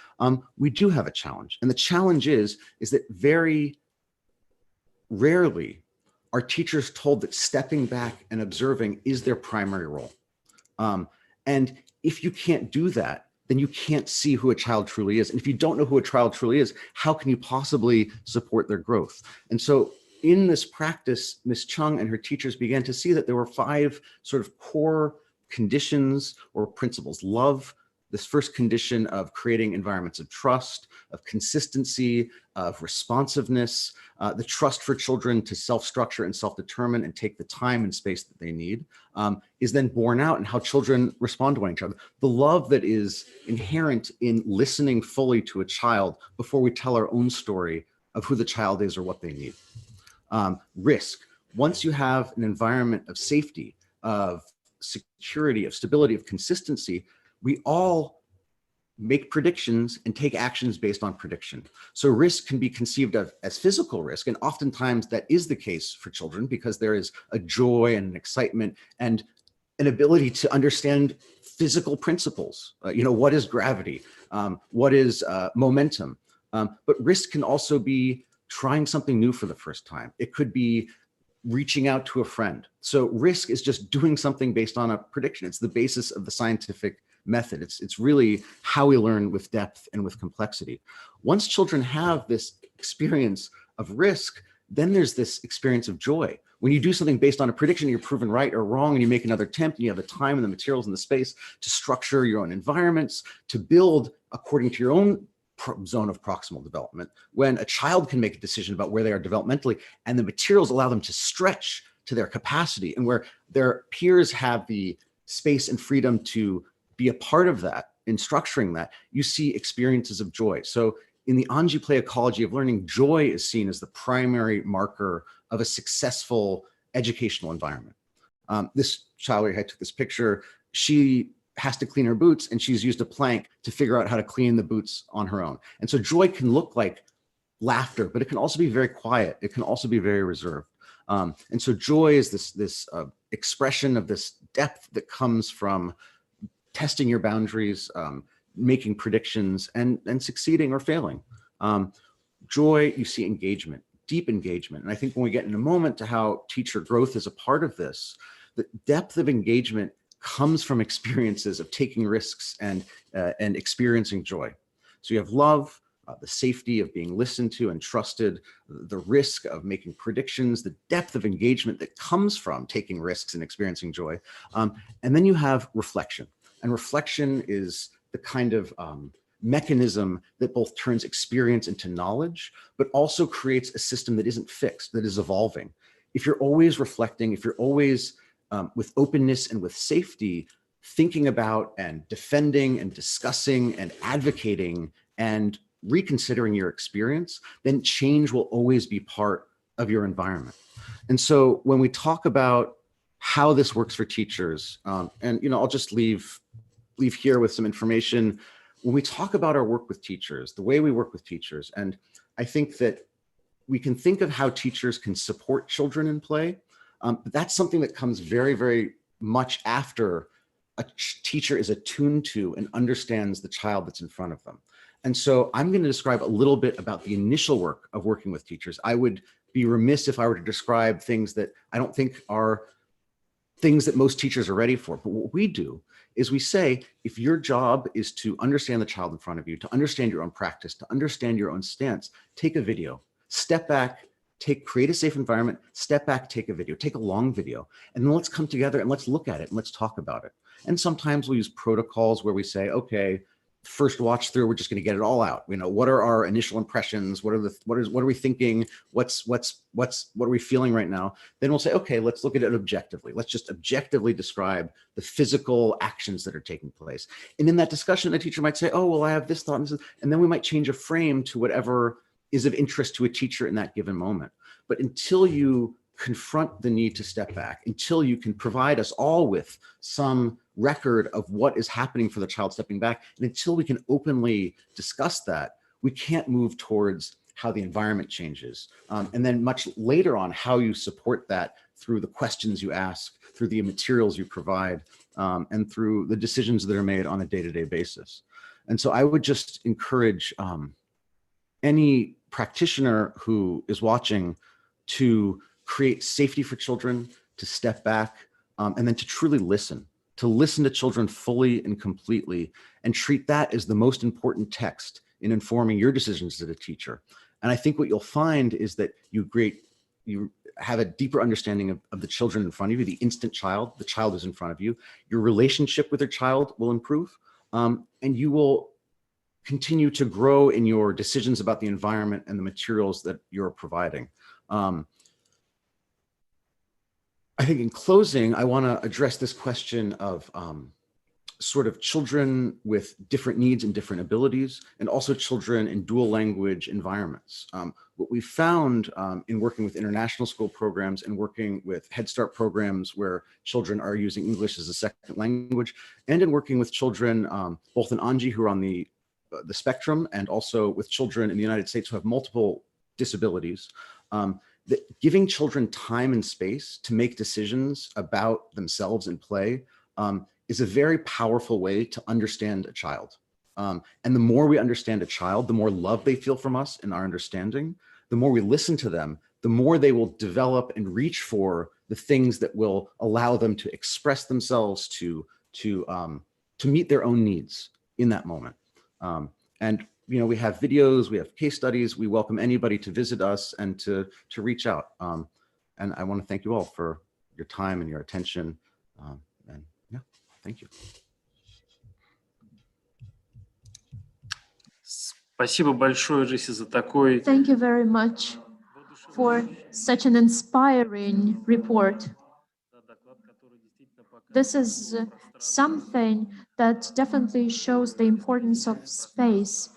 we do have a challenge. And the challenge is that very rarely are teachers told that stepping back and observing is their primary role. And if you can't do that, then you can't see who a child truly is. And if you don't know who a child truly is, how can you possibly support their growth? And so in this practice, Ms. Chung and her teachers began to see that there were 5 sort of core conditions or principles. Love, this first condition of creating environments of trust, of consistency, of responsiveness, the trust for children to self-structure and self-determine and take the time and space that they need, is then borne out in how children respond to one another. The love that is inherent in listening fully to a child before we tell our own story of who the child is or what they need. Risk. Once you have an environment of safety, of security, of stability, of consistency, we all make predictions and take actions based on prediction. So risk can be conceived of as physical risk, and oftentimes that is the case for children because there is a joy and an excitement and an ability to understand physical principles. What is gravity? What is momentum? But risk can also be trying something new for the first time. It could be reaching out to a friend. So risk is just doing something based on a prediction. It's the basis of the scientific method. It's really how we learn with depth and with complexity. Once children have this experience of risk, then there's this experience of joy. When you do something based on a prediction, you're proven right or wrong, and you make another attempt, and you have the time and the materials and the space to structure your own environments, to build according to your own zone of proximal development. When a child can make a decision about where they are developmentally, and the materials allow them to stretch to their capacity, and where their peers have the space and freedom to be a part of that, in structuring that, you see experiences of joy. So in the Anji Play Ecology of Learning, joy is seen as the primary marker of a successful educational environment. This child where I took this picture, she has to clean her boots and she's used a plank to figure out how to clean the boots on her own. And so joy can look like laughter, but it can also be very quiet. It can also be very reserved. And so joy is this expression of this depth that comes from testing your boundaries, making predictions, and succeeding or failing. Joy, you see engagement, deep engagement. And I think when we get in a moment to how teacher growth is a part of this, the depth of engagement comes from experiences of taking risks and experiencing joy. So you have love, the safety of being listened to and trusted, the risk of making predictions, the depth of engagement that comes from taking risks and experiencing joy. And then you have reflection. And reflection is the kind of mechanism that both turns experience into knowledge, but also creates a system that isn't fixed, that is evolving. If you're always reflecting, if you're always with openness and with safety, thinking about and defending and discussing and advocating and reconsidering your experience, then change will always be part of your environment. And so when we talk about how this works for teachers, and I'll just leave here with some information. When we talk about our work with teachers, the way we work with teachers, and I think that we can think of how teachers can support children in play, but that's something that comes very, very much after a teacher is attuned to and understands the child that's in front of them. And so I'm going to describe a little bit about the initial work of working with teachers. I would be remiss if I were to describe things that I don't think are things that most teachers are ready for. But what we do is we say, if your job is to understand the child in front of you, to understand your own practice, to understand your own stance, take a video, step back, create a safe environment, step back, take a video, take a long video, and then let's come together and let's look at it and let's talk about it. And sometimes we use protocols where we say, okay, first watch through, we're just going to get it all out. What are our initial impressions? What are we thinking? What are we feeling right now? Then we'll say, okay, let's look at it objectively. Let's just objectively describe the physical actions that are taking place. And in that discussion, a teacher might say, oh, well, I have this thought, and then we might change a frame to whatever is of interest to a teacher in that given moment. But until you confront the need to step back, until you can provide us all with some record of what is happening for the child stepping back, and until we can openly discuss that, we can't move towards how the environment changes. And then much later on, how you support that through the questions you ask, through the materials you provide, and through the decisions that are made on a day-to-day basis. And so I would just encourage any practitioner who is watching to create safety for children, to step back, and then to truly listen to children fully and completely, and treat that as the most important text in informing your decisions as a teacher. And I think what you'll find is that you have a deeper understanding of the children in front of you, the instant child, the child is in front of you. Your relationship with your child will improve, and you will continue to grow in your decisions about the environment and the materials that you're providing. I think in closing, I want to address this question of sort of children with different needs and different abilities, and also children in dual language environments. What we found in working with international school programs and working with Head Start programs where children are using English as a second language, and in working with children, both in Anji who are on the spectrum, and also with children in the United States who have multiple disabilities, that giving children time and space to make decisions about themselves in play is a very powerful way to understand a child. And the more we understand a child, the more love they feel from us in our understanding, the more we listen to them, the more they will develop and reach for the things that will allow them to express themselves, to meet their own needs in that moment. And we have videos, we have case studies. We welcome anybody to visit us and to reach out. And I want to thank you all for your time and your attention. And yeah, thank you. Спасибо большое, Джесси, за такой... Thank you very much for such an inspiring report. This is something that definitely shows the importance of space,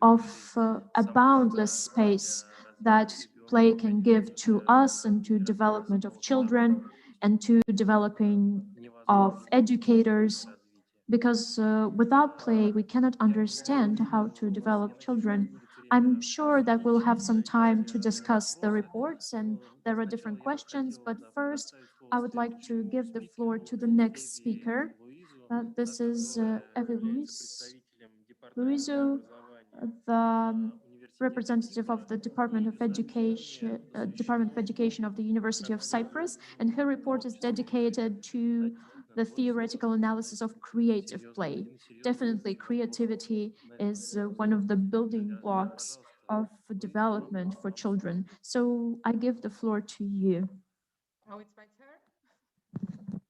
of a boundless space that play can give to us and to development of children and to developing of educators, because without play, we cannot understand how to develop children. I'm sure that we'll have some time to discuss the reports, and there are different questions, but first, I would like to give the floor to the next speaker. This is Evi Luizu, the representative of the Department of Education of the University of Cyprus, and her report is dedicated to the theoretical analysis of creative play. Definitely, creativity is one of the building blocks of development for children. So I give the floor to you. Oh, it's my turn?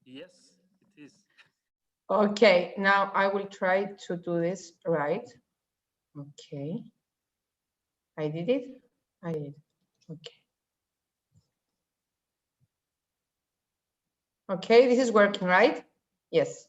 Yes, it is. Okay, now I will try to do this right. Okay. I did it? I did. Okay. Okay, this is working, right? Yes.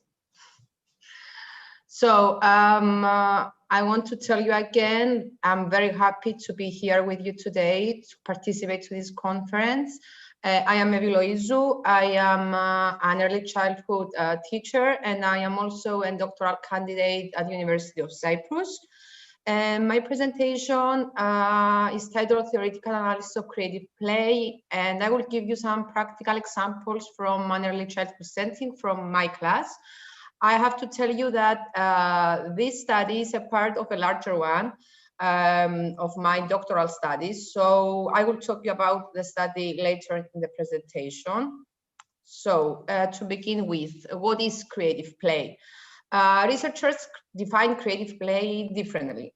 So I want to tell you again, I'm very happy to be here with you today to participate to this conference. I am Evi Loizu. I am an early childhood teacher, and I am also a doctoral candidate at the University of Cyprus. And my presentation is titled Theoretical Analysis of Creative Play, and I will give you some practical examples from an early childhood setting from my class. I have to tell you that this study is a part of a larger one of my doctoral studies. So I will talk to you about the study later in the presentation. So to begin with, what is creative play? Researchers define creative play differently.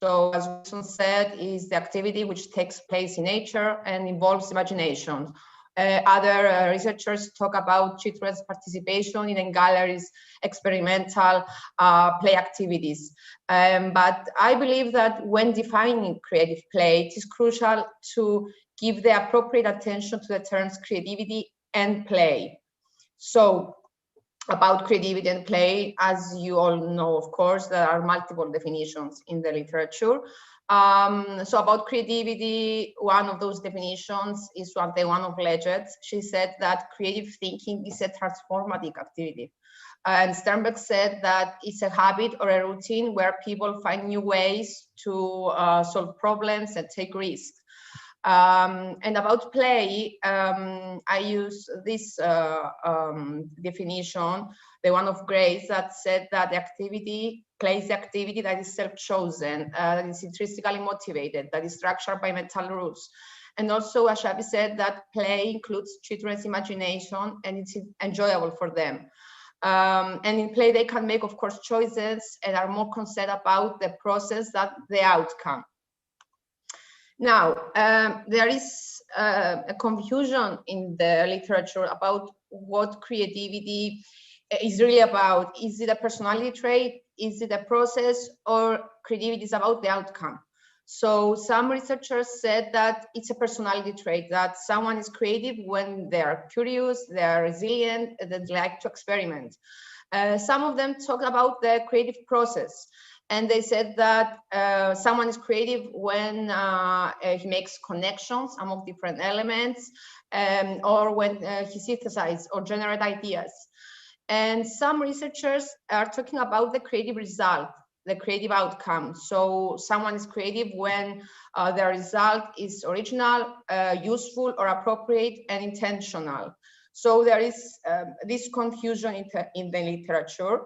So, as Wilson said, is the activity which takes place in nature and involves imagination. Other researchers talk about children's participation in galleries, experimental play activities. But I believe that when defining creative play, it is crucial to give the appropriate attention to the terms creativity and play. So, about creativity and play, as you all know, of course, there are multiple definitions in the literature. So about creativity, one of those definitions is the one of Leggett. She said that creative thinking is a transformative activity. And Sternberg said that it's a habit or a routine where people find new ways to solve problems and take risks. And about play, I use this definition, the one of Grace, that said that the activity, play is the activity that is self-chosen, that is intrinsically motivated, that is structured by mental rules. And also, Ashabi said that play includes children's imagination and it's enjoyable for them. And in play, they can make, of course, choices and are more concerned about the process than the outcome. Now, there is a confusion in the literature about what creativity is really about. Is it a personality trait? Is it a process? Or creativity is about the outcome? So some researchers said that it's a personality trait, that someone is creative when they are curious, they are resilient, and they like to experiment. Some of them talked about the creative process. And they said that someone is creative when he makes connections among different elements, or when he synthesizes or generates ideas. And some researchers are talking about the creative result, the creative outcome. So someone is creative when the result is original, useful, or appropriate and intentional. So there is this confusion in the literature.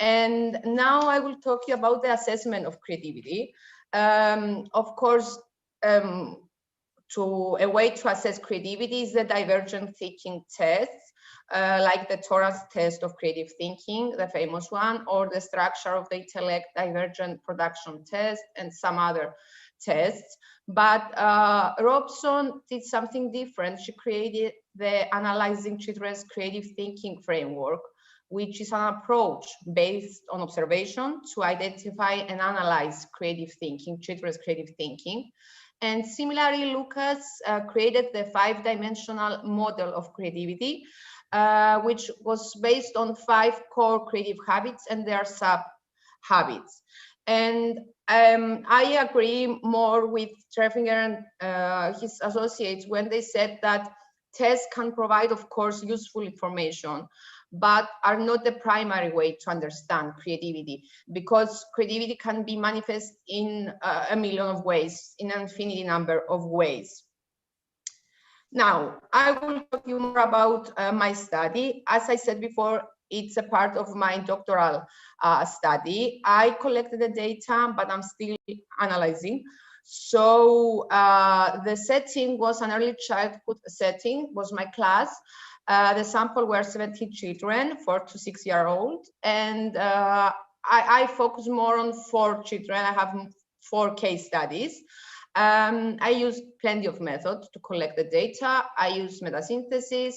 And now I will talk to you about the assessment of creativity. Of course, a way to assess creativity is the divergent thinking test, like the Torrance test of creative thinking, the famous one, or the structure of the intellect divergent production test, and some other tests. But Robson did something different. She created the Analyzing Children's Creative Thinking framework, which is an approach based on observation to identify and analyze creative thinking, children's creative thinking. And similarly, Lucas created the 5-dimensional model of creativity, which was based on 5 core creative habits and their sub-habits. And I agree more with Treffinger and his associates when they said that tests can provide, of course, useful information, but are not the primary way to understand creativity, because creativity can be manifest in a million of ways, in an infinity number of ways. Now, I will talk to you more about my study. As I said before, it's a part of my doctoral study. I collected the data, but I'm still analyzing. So the setting was an early childhood setting, was my class. The sample were 17 children, 4 to 6 year old. And I focus more on 4 children. I have 4 case studies. I used plenty of methods to collect the data. I used metasynthesis,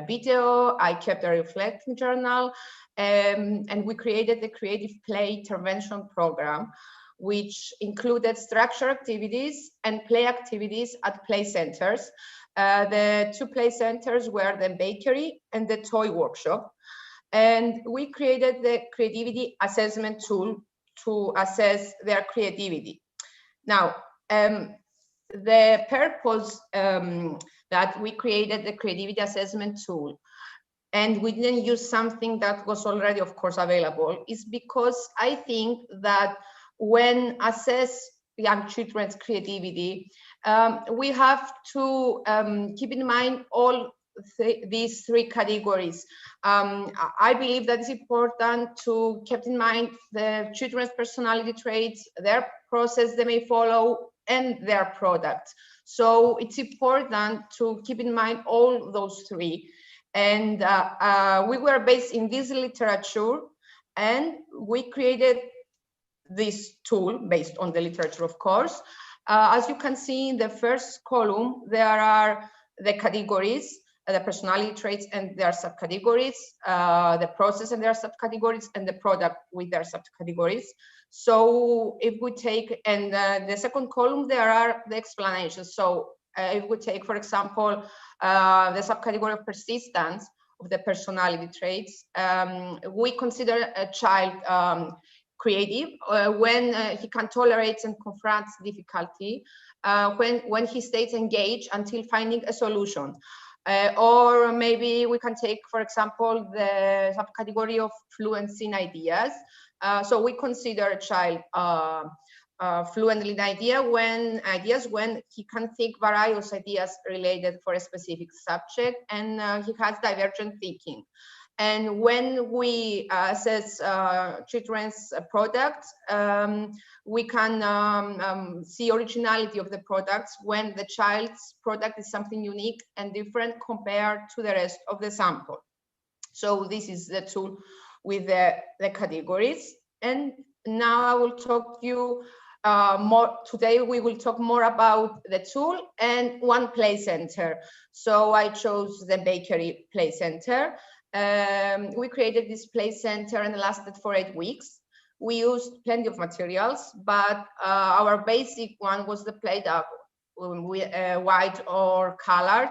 video. I kept a reflecting journal, and we created the creative play intervention program, which included structured activities and play activities at play centers. The 2 play centers were the bakery and the toy workshop. And we created the creativity assessment tool to assess their creativity. Now, the purpose that we created the creativity assessment tool, and we didn't use something that was already, of course, available, is because I think that when assess young children's creativity, we have to keep in mind all these 3 categories. I believe that it's important to keep in mind the children's personality traits, their process they may follow, and their product. So it's important to keep in mind all those 3. And we were based in this literature, and we created this tool based on the literature, of course. As you can see in the first column, there are the categories, the personality traits and their subcategories, the process and their subcategories, and the product with their subcategories. So if we take, and the second column, there are the explanations. So if we take, for example, the subcategory of persistence of the personality traits, we consider a child creative, when he can tolerate and confront difficulty, when he stays engaged until finding a solution. Or maybe we can take, for example, the subcategory of fluency in ideas. So we consider a child fluent in ideas when he can think various ideas related for a specific subject, and he has divergent thinking. And when we assess children's products, we can see originality of the products when the child's product is something unique and different compared to the rest of the sample. So this is the tool with the categories. And now I will talk to you more. Today we will talk more about the tool and one play center. So I chose the bakery play center. We created this play center and it lasted for 8 weeks. We used plenty of materials, but our basic one was the play dough, white or colored.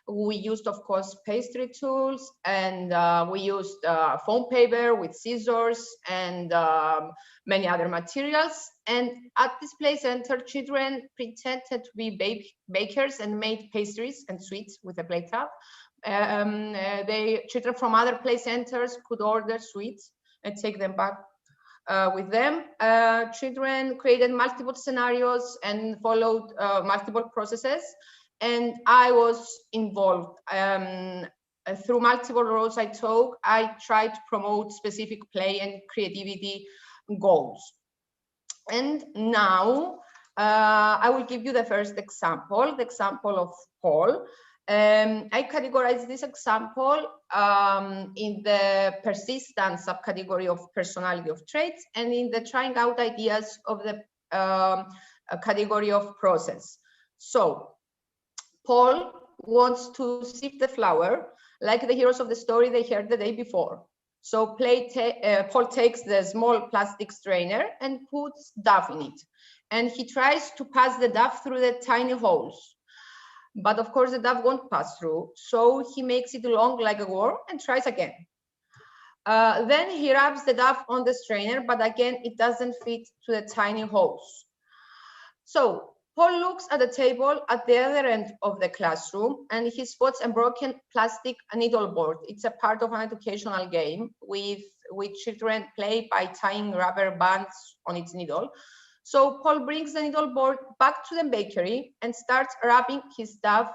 We used, of course, pastry tools, and we used foam paper with scissors and many other materials. And at this play center, children pretended to be bakers and made pastries and sweets with a play tub. Children from other play centers could order sweets and take them back with them. Children created multiple scenarios and followed multiple processes, and I was involved. Through multiple roles I took, I tried to promote specific play and creativity goals. And now I will give you the first example, the example of Paul. I categorize this example in the persistence subcategory of personality of traits and in the trying out ideas of the category of process. So Paul wants to sift the flour like the heroes of the story they heard the day before. So Paul takes the small plastic strainer and puts dough in it. And he tries to pass the dough through the tiny holes. But of course the dough won't pass through, so he makes it long like a worm and tries again. Then he rubs the dough on the strainer, but again it doesn't fit to the tiny holes. So Paul looks at the table at the other end of the classroom and he spots a broken plastic needle board. It's a part of an educational game with which children play by tying rubber bands on its needle. So Paul brings the needle board back to the bakery and starts rubbing his dough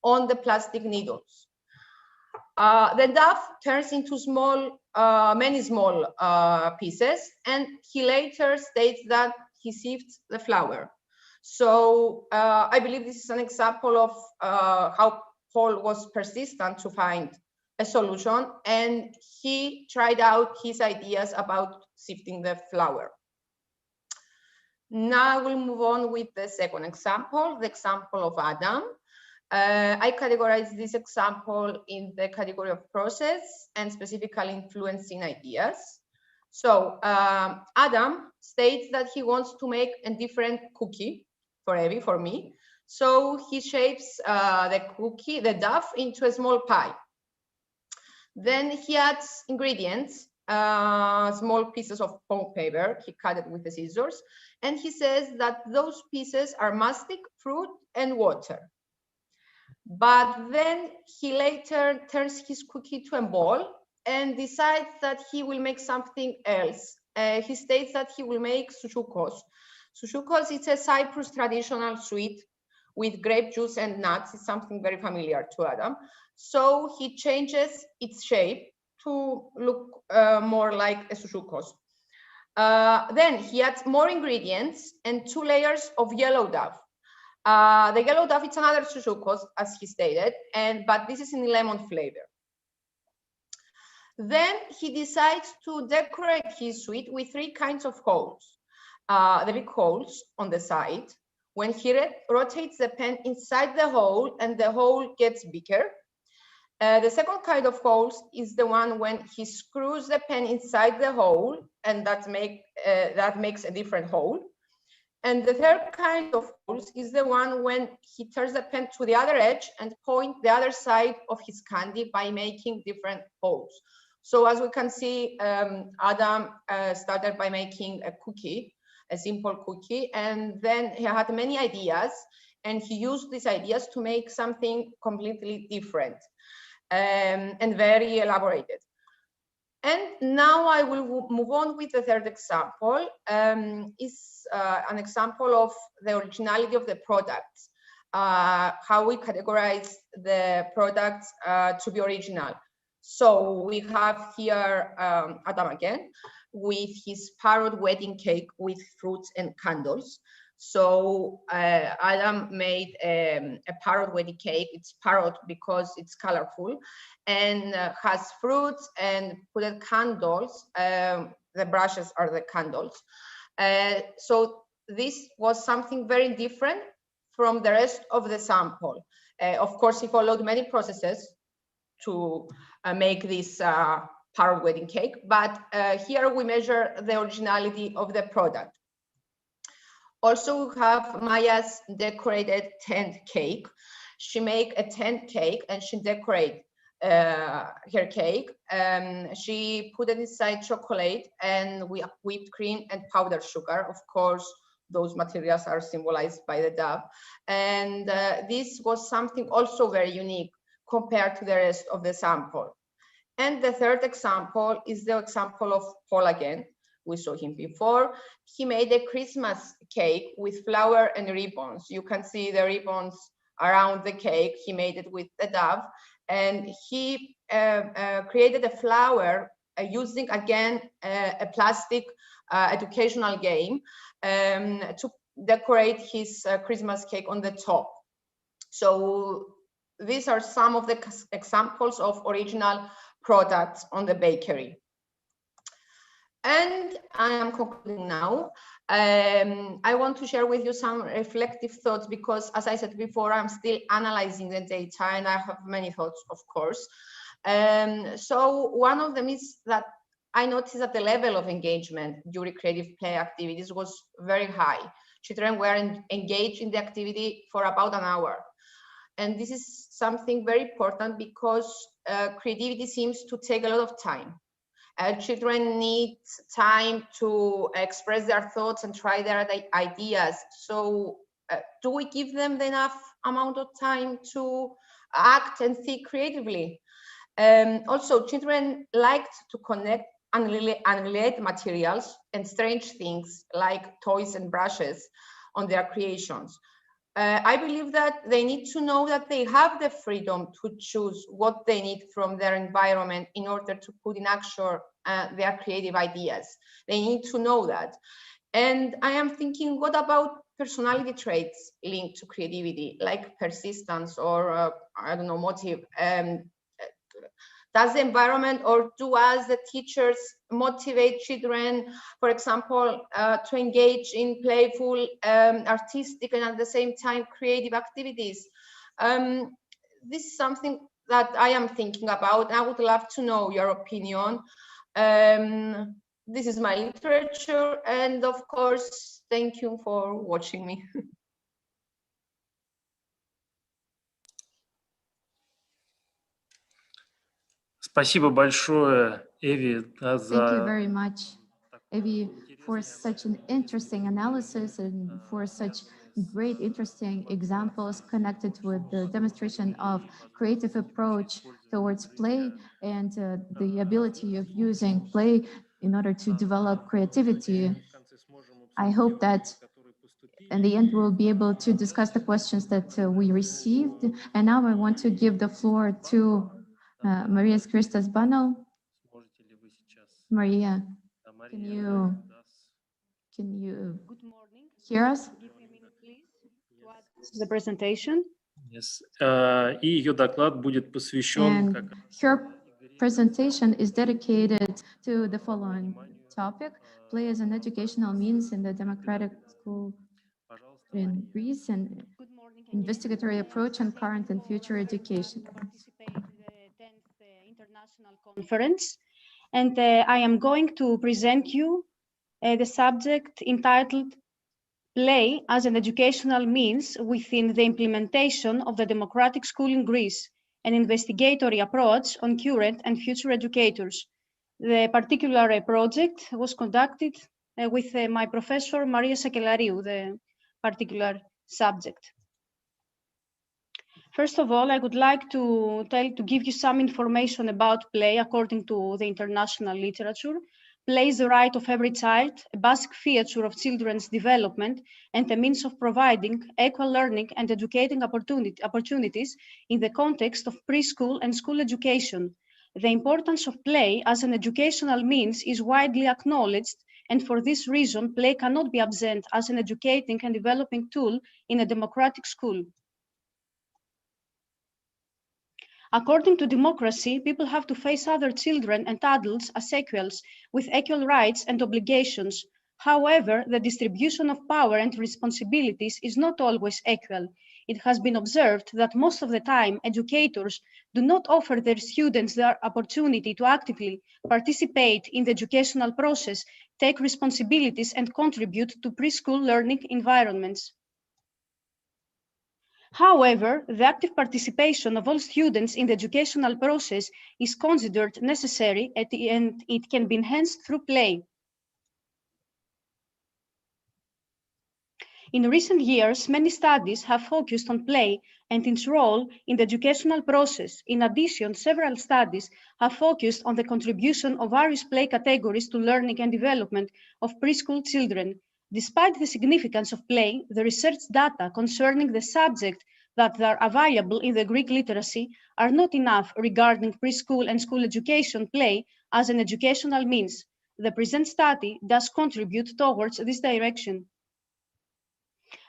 on the plastic needles. The dough turns into many small pieces, and he later states that he sifts the flour. So I believe this is an example of how Paul was persistent to find a solution, and he tried out his ideas about sifting the flour. Now we'll move on with the second example, the example of Adam. I categorize this example in the category of process and specifically influencing ideas. So Adam states that he wants to make a different cookie for Evie, for me. So he shapes the dough into a small pie. Then he adds ingredients, small pieces of foam paper, he cut it with the scissors, and he says that those pieces are mastic, fruit, and water. But then he later turns his cookie to a ball and decides that he will make something else. He states that he will make souchoukos. Souchoukos, it's a Cyprus traditional sweet with grape juice and nuts. It's something very familiar to Adam. So he changes its shape to look more like a souchoukos. Then he adds more ingredients and 2 layers of yellow dough. The yellow dough, it's another souchoukos, as he stated, but this is in lemon flavor. Then he decides to decorate his sweet with 3 kinds of holes. The big holes on the side. When he rotates the pen inside the hole and the hole gets bigger. The second kind of holes is the one when he screws the pen inside the hole, and that makes a different hole. And the third kind of holes is the one when he turns the pen to the other edge and points the other side of his candy by making different holes. So as we can see, Adam started by making a cookie, a simple cookie, and then he had many ideas, and he used these ideas to make something completely different and very elaborated. And now I will move on with the third example. Is an example of the originality of the products, how we categorize the products to be original. So we have here Adam again with his parrot wedding cake with fruits and candles. So Adam made a parrot wedding cake. It's parrot because it's colorful and has fruits and put candles. The brushes are the candles. So this was something very different from the rest of the sample. Of course, he followed many processes to make this parrot wedding cake, but here we measure the originality of the product. Also, we have Maya's decorated tent cake. She make a tent cake and she decorate her cake. She put it inside chocolate and whipped cream and powdered sugar. Of course, those materials are symbolized by the dove. And this was something also very unique compared to the rest of the sample. And the third example is the example of Paul again. We saw him before. He made a Christmas cake with flower and ribbons. You can see the ribbons around the cake. He made it with the dove. And he created a flower using, again, a plastic educational game to decorate his Christmas cake on the top. So these are some of the examples of original products on the bakery. And I am concluding now. I want to share with you some reflective thoughts because, as I said before, I'm still analyzing the data and I have many thoughts, of course. So one of them is that I noticed that the level of engagement during creative play activities was very high. Children were engaged in the activity for about an hour. And this is something very important because creativity seems to take a lot of time. Children need time to express their thoughts and try their ideas. So do we give them enough amount of time to act and think creatively? Also, children liked to connect unrelated materials and strange things like toys and brushes on their creations. I believe that they need to know that they have the freedom to choose what they need from their environment in order to put in action their creative ideas. They need to know that. And I am thinking, what about personality traits linked to creativity, like persistence or, I don't know, motive? Does the environment or do us, the teachers, motivate children, for example, to engage in playful, artistic, and at the same time creative activities? This is something that I am thinking about. I would love to know your opinion. This is my literature, and of course, thank you for watching me. Спасибо большое, Эви, Thank you за very much, Evie, for such an interesting analysis and for such great, interesting examples connected with the demonstration of creative approach towards play and the ability of using play in order to develop creativity. I hope that in the end, we'll be able to discuss the questions that we received. And now I want to give the floor to Maria Skristas-Bano. Maria, can you hear us? The presentation. Yes. И ее доклад будет посвящен And her presentation is dedicated to the following topic: play as an educational means in the democratic school in Greece and investigatory approach on current and future education. International conference, and I am going to present you the subject entitled Play as an Educational Means within the Implementation of the Democratic School in Greece, an investigatory approach on current and future educators. The particular project was conducted with my professor Maria Sakellariou, the particular subject. First of all, I would like to give you some information about play according to the international literature. Play is the right of every child, a basic feature of children's development, and a means of providing equal learning and educating opportunities in the context of preschool and school education. The importance of play as an educational means is widely acknowledged, and for this reason, play cannot be absent as an educating and developing tool in a democratic school. According to democracy, people have to face other children and adults as equals with equal rights and obligations. However, the distribution of power and responsibilities is not always equal. It has been observed that most of the time, educators do not offer their students the opportunity to actively participate in the educational process, take responsibilities, and contribute to preschool learning environments. However, the active participation of all students in the educational process is considered necessary and it can be enhanced through play. In recent years, many studies have focused on play and its role in the educational process. In addition, several studies have focused on the contribution of various play categories to learning and development of preschool children. Despite the significance of play, the research data concerning the subject that are available in the Greek literacy are not enough regarding preschool and school education play as an educational means. The present study does contribute towards this direction.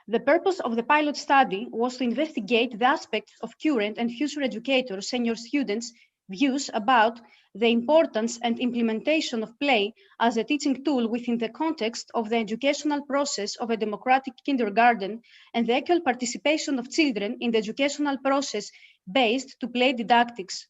The purpose of the pilot study was to investigate the aspects of current and future educators, senior students' views about the importance and implementation of play as a teaching tool within the context of the educational process of a democratic kindergarten and the equal participation of children in the educational process based to play didactics.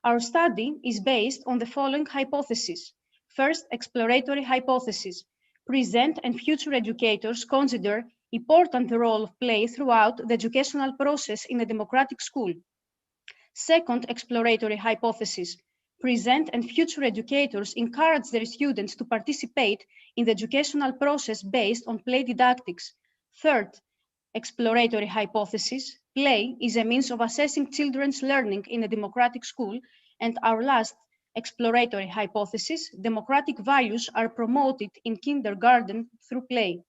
Our study is based on the following hypotheses. First, exploratory hypothesis. Present and future educators consider important the role of play throughout the educational process in a democratic school. Second, exploratory hypothesis. Present and future educators encourage their students to participate in the educational process based on play didactics. Third, exploratory hypothesis. Play is a means of assessing children's learning in a democratic school. And our last exploratory hypothesis, democratic values are promoted in kindergarten through play.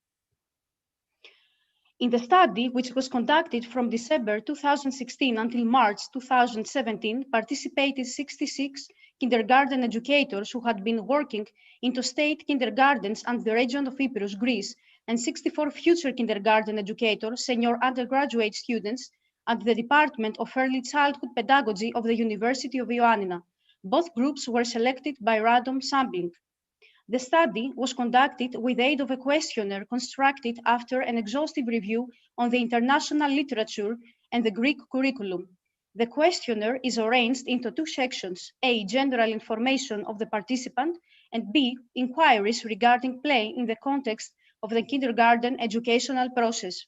In the study, which was conducted from December 2016 until March 2017, participated 66 kindergarten educators who had been working into state kindergartens and the region of Epirus, Greece, and 64 future kindergarten educators, senior undergraduate students at the Department of Early Childhood Pedagogy of the University of Ioannina. Both groups were selected by random sampling. The study was conducted with aid of a questionnaire constructed after an exhaustive review on the international literature and the Greek curriculum. The questionnaire is arranged into two sections, A, general information of the participant, and B, inquiries regarding play in the context of the kindergarten educational process.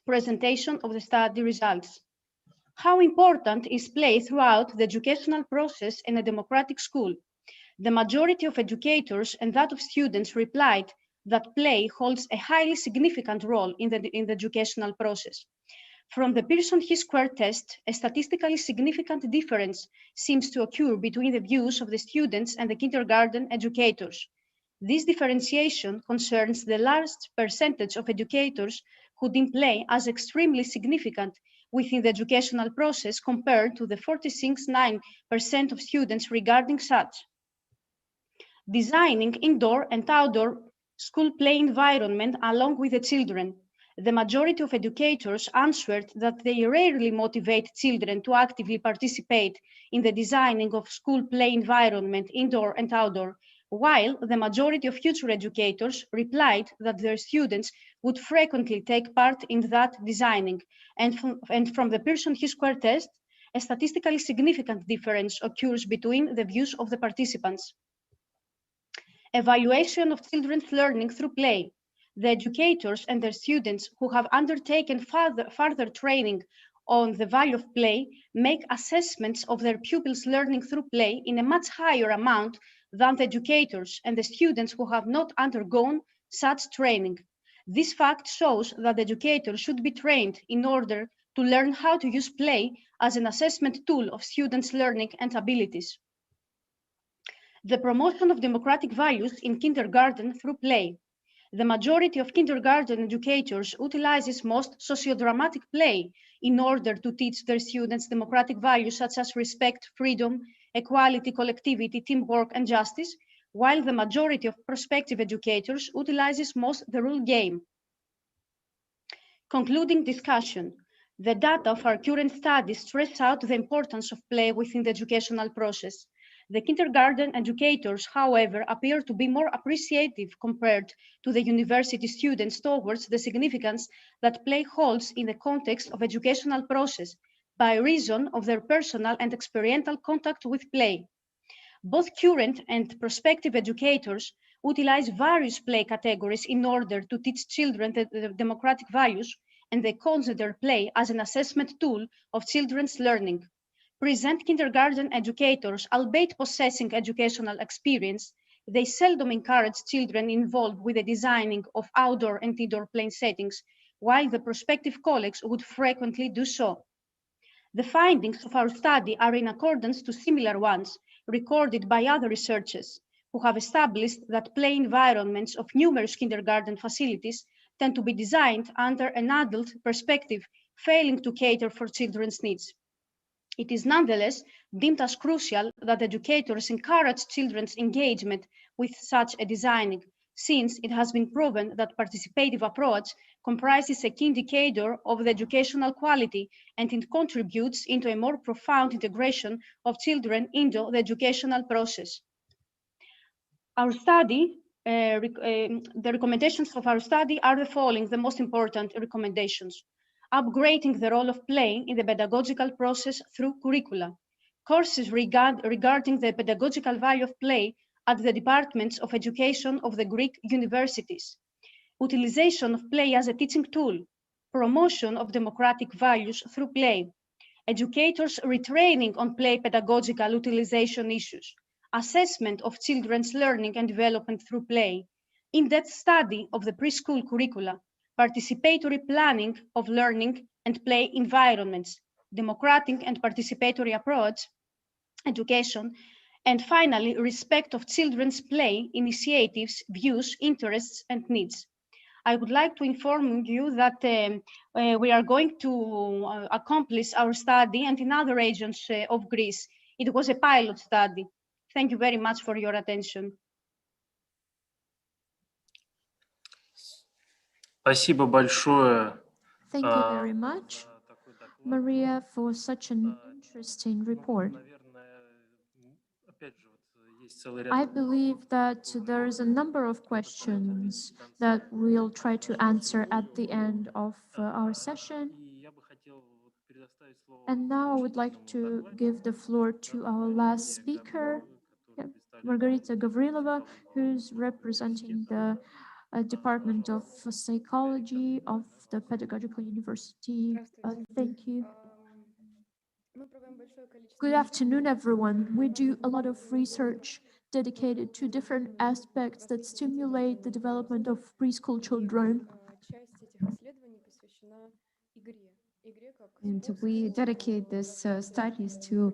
Presentation of the study results. How important is play throughout the educational process in a democratic school? The majority of educators and that of students replied that play holds a highly significant role in the educational process. From the Pearson He-squared test, a statistically significant difference seems to occur between the views of the students and the kindergarten educators. This differentiation concerns the large percentage of educators who deem play as extremely significant within the educational process compared to the 46.9% of students regarding such. Designing indoor and outdoor school play environment along with the children. The majority of educators answered that they rarely motivate children to actively participate in the designing of school play environment, indoor and outdoor, while the majority of future educators replied that their students would frequently take part in that designing. And from the Pearson He-squared test, a statistically significant difference occurs between the views of the participants. Evaluation of children's learning through play. The educators and their students who have undertaken further training on the value of play make assessments of their pupils' learning through play in a much higher amount than the educators and the students who have not undergone such training. This fact shows that the educators should be trained in order to learn how to use play as an assessment tool of students' learning and abilities. The promotion of democratic values in kindergarten through play. The majority of kindergarten educators utilizes most sociodramatic play in order to teach their students democratic values such as respect, freedom, equality, collectivity, teamwork, and justice, while the majority of prospective educators utilizes most the rule game. Concluding discussion. The data of our current studies stress out the importance of play within the educational process. The kindergarten educators, however, appear to be more appreciative compared to the university students towards the significance that play holds in the context of educational process by reason of their personal and experiential contact with play. Both current and prospective educators utilize various play categories in order to teach children the democratic values, and they consider play as an assessment tool of children's learning. Present kindergarten educators, albeit possessing educational experience, they seldom encourage children involved with the designing of outdoor and indoor play settings, while the prospective colleagues would frequently do so. The findings of our study are in accordance to similar ones recorded by other researchers who have established that play environments of numerous kindergarten facilities tend to be designed under an adult perspective, failing to cater for children's needs. It is nonetheless deemed as crucial that educators encourage children's engagement with such a designing, since it has been proven that participative approach comprises a key indicator of the educational quality and it contributes into a more profound integration of children into the educational process. Our study, the recommendations of our study are the following, the most important recommendations. Upgrading the role of play in the pedagogical process through curricula. Courses regarding the pedagogical value of play at the departments of education of the Greek universities. Utilization of play as a teaching tool. Promotion of democratic values through play. Educators retraining on play pedagogical utilization issues. Assessment of children's learning and development through play. In-depth study of the preschool curricula. Participatory planning of learning and play environments, democratic and participatory approach, education, and finally, respect of children's play initiatives, views, interests, and needs. I would like to inform you that we are going to accomplish our study and in other regions of Greece. It was a pilot study. Thank you very much for your attention. Спасибо большое. Thank you very much, Maria, for such an interesting report. I believe that there is a number of questions that we'll try to answer at the end of our session. And now I would like to give the floor to our last speaker, Margarita Gavrilova, who's representing the Department of Psychology of the Pedagogical University. Thank you. Good afternoon, everyone. We do a lot of research dedicated to different aspects that stimulate the development of preschool children. And we dedicate these studies to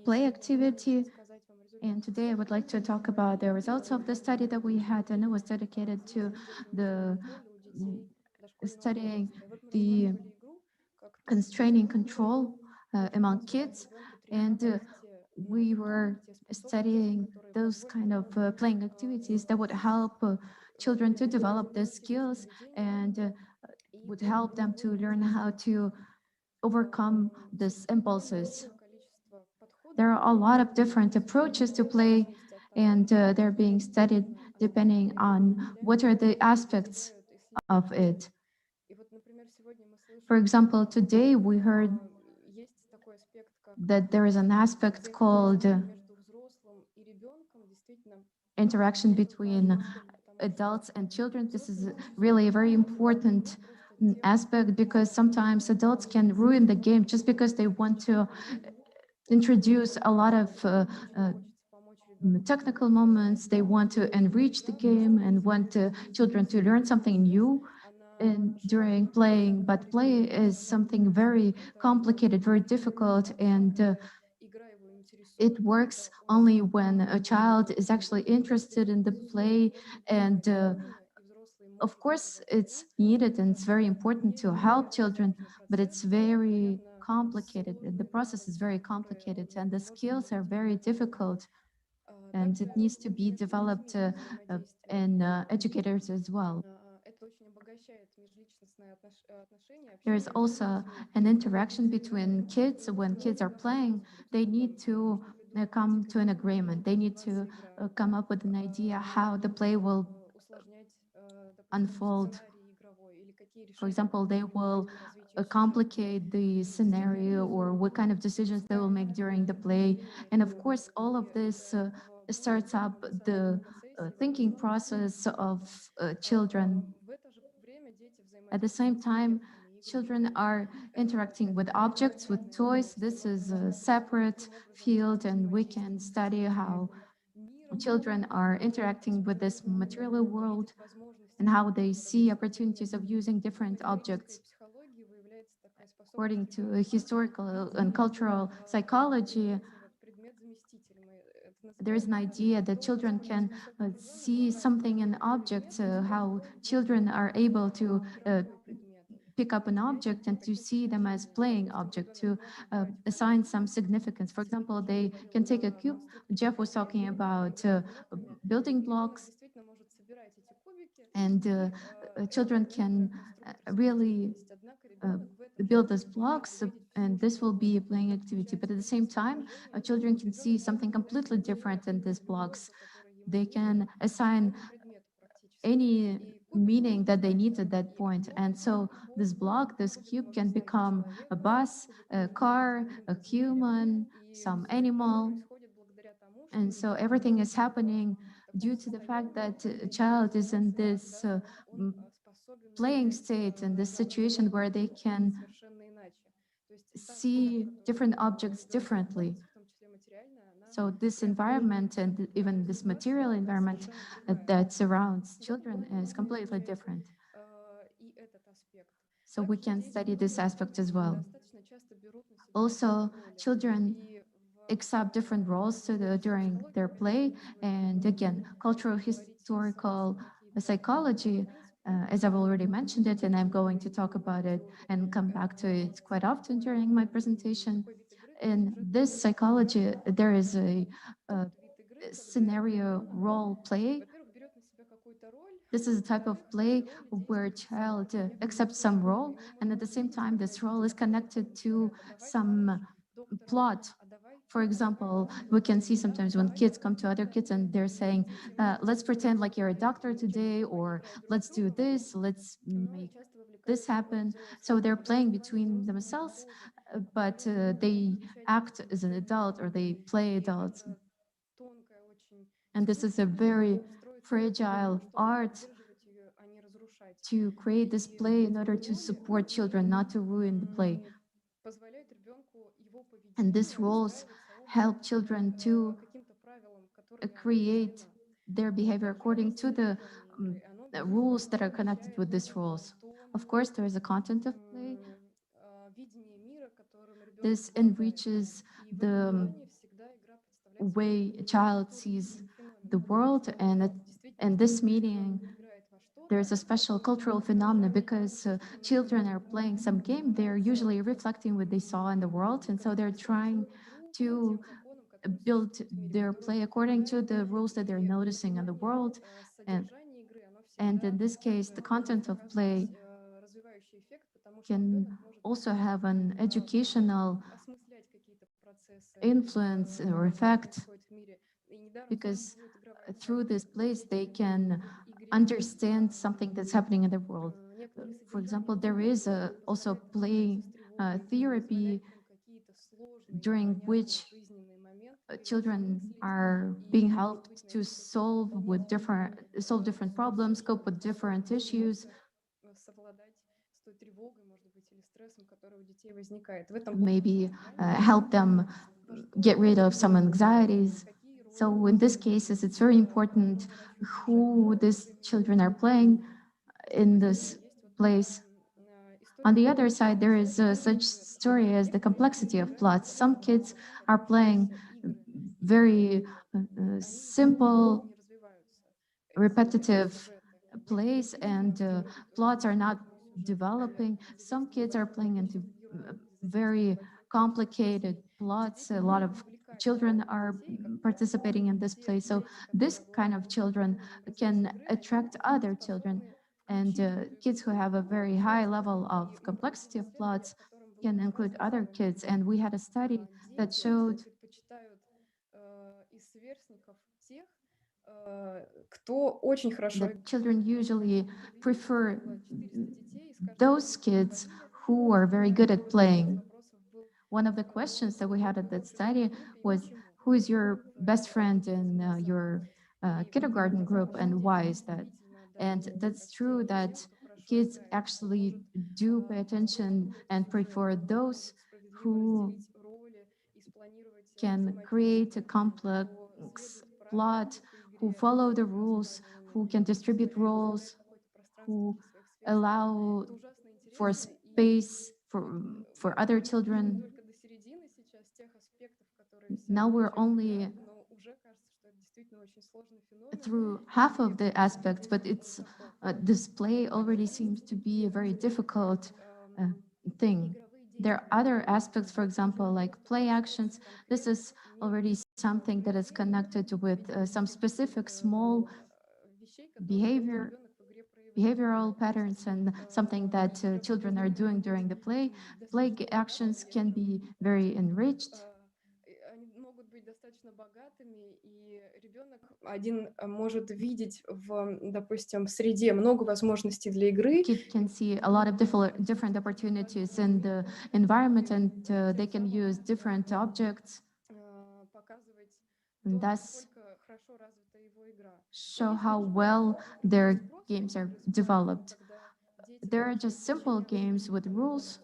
play activity. And today I would like to talk about the results of the study that we had, and it was dedicated to the studying the constraining control among kids. And we were studying those kind of playing activities that would help children to develop their skills and would help them to learn how to overcome these impulses. There are a lot of different approaches to play, and they're being studied depending on what are the aspects of it. For example, today we heard that there is an aspect called interaction between adults and children. This is really a very important aspect, because sometimes adults can ruin the game just because they want to introduce a lot of technical moments. They want to enrich the game and want children to learn something new during playing. But play is something very complicated, very difficult, and it works only when a child is actually interested in the play. And of course, it's needed and it's very important to help children, but it's very complicated. The process is very complicated and the skills are very difficult, and it needs to be developed in educators as well. There is also an interaction between kids. When kids are playing, they need to come to an agreement. They need to come up with an idea how the play will unfold. For example, they will complicate the scenario or what kind of decisions they will make during the play. And of course, all of this starts up the thinking process of children. At the same time, children are interacting with objects, with toys. This is a separate field, and we can study how children are interacting with this material world and how they see opportunities of using different objects. According to historical and cultural psychology, there is an idea that children can see something in objects, how children are able to pick up an object and to see them as playing object, to assign some significance. For example, they can take a cube. Jeff was talking about building blocks, and children can really build those blocks, and this will be a playing activity. But at the same time, children can see something completely different in these blocks. They can assign any meaning that they need at that point. And so this block, this cube can become a bus, a car, a human, some animal. And so everything is happening due to the fact that a child is in this playing state, in this situation where they can see different objects differently. So this environment and even this material environment that surrounds children is completely different. So we can study this aspect as well. Also, children accept different roles during their play. And again, cultural historical psychology, as I've already mentioned it, and I'm going to talk about it and come back to it quite often during my presentation. In this psychology, there is a scenario role play. This is a type of play where a child accepts some role, and at the same time, this role is connected to some plot. For example, we can see sometimes when kids come to other kids and they're saying, let's pretend like you're a doctor today, or let's do this, let's make this happen. So they're playing between themselves, but they act as an adult or they play adults. And this is a very fragile art to create this play in order to support children, not to ruin the play. And these roles help children to create their behavior according to the rules that are connected with these roles. Of course, there is a content of play. This enriches the way a child sees the world, and in this meeting, there's a special cultural phenomenon because children are playing some game. They're usually reflecting what they saw in the world, and so they're trying to build their play according to the rules that they're noticing in the world. And in this case, the content of play can also have an educational influence or effect, because through this place they can understand something that's happening in the world. For example, there is also play therapy during which children are being helped to solve different problems, cope with different issues. maybe help them get rid of some anxieties. So in this cases, it's very important who these children are playing in this place. On the other side, there is such story as the complexity of plots. Some kids are playing very simple, repetitive plays, and plots are not developing. Some kids are playing into very complicated plots. A lot of children are participating in this play. So this kind of children can attract other children. And kids who have a very high level of complexity of plots can include other kids. And we had a study that showed that children usually prefer those kids who are very good at playing. One of the questions that we had at that study was, who is your best friend in your kindergarten group, and why is that? And that's true that kids actually do pay attention and prefer those who can create a complex plot, who follow the rules, who can distribute roles, who allow for space for other children. Now we're only through half of the aspects, but it's display already seems to be a very difficult thing. There are other aspects, for example, like play actions. This is already something that is connected with some specific small behavioral patterns and something that children are doing during the play. Play actions can be very enriched. Один может видеть в, допустим, среде много возможностей для игры. Kid can see a lot of different opportunities in the environment, and they can use different objects, and thus show how well their games are developed. There are just simple games with rules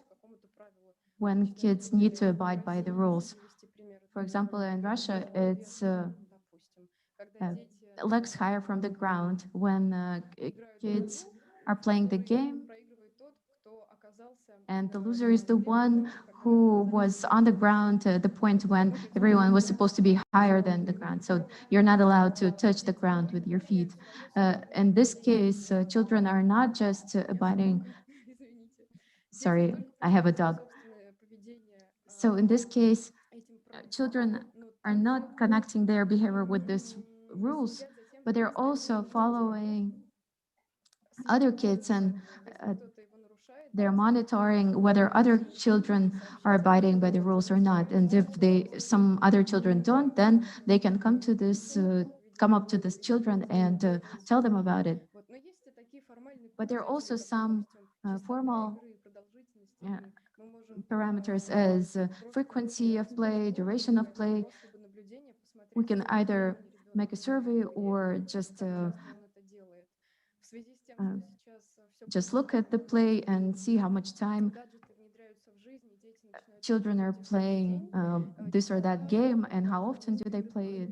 when kids need to abide by the rules. For example, in Russia, it's legs higher from the ground. When kids are playing the game, and the loser is the one who was on the ground at the point when everyone was supposed to be higher than the ground. So you're not allowed to touch the ground with your feet. In this case, children are not just abiding. Sorry, I have a dog. So in this case, children are not connecting their behavior with these rules, but they're also following other kids, and they're monitoring whether other children are abiding by the rules or not. And if some other children don't, then they can come up to these children and tell them about it. But there are also some formal parameters as frequency of play, duration of play. We can either make a survey or just look at the play and see how much time children are playing this or that game and how often do they play it.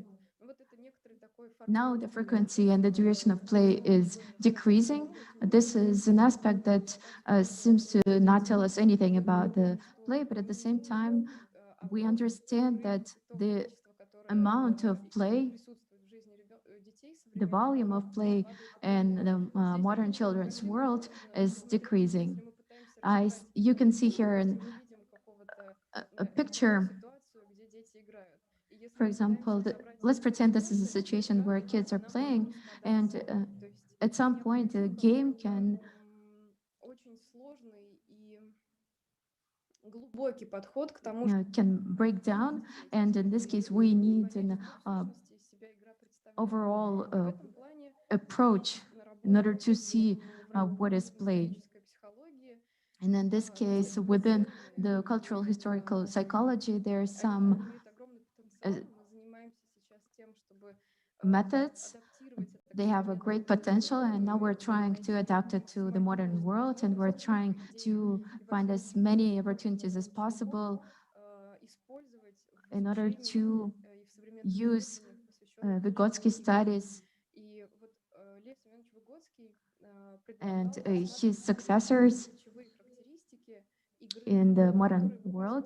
Now the frequency and the duration of play is decreasing. This is an aspect that seems to not tell us anything about the play, but at the same time, we understand that the amount of play, the volume of play in the modern children's world is decreasing. You can see here a picture. For example, let's pretend this is a situation where kids are playing, and at some point the game can break down, and in this case we need an overall approach in order to see what is played. And in this case, within the cultural historical psychology, there are some methods they have a great potential, and now we're trying to adapt it to the modern world, and we're trying to find as many opportunities as possible in order to use Vygotsky studies and his successors in the modern world.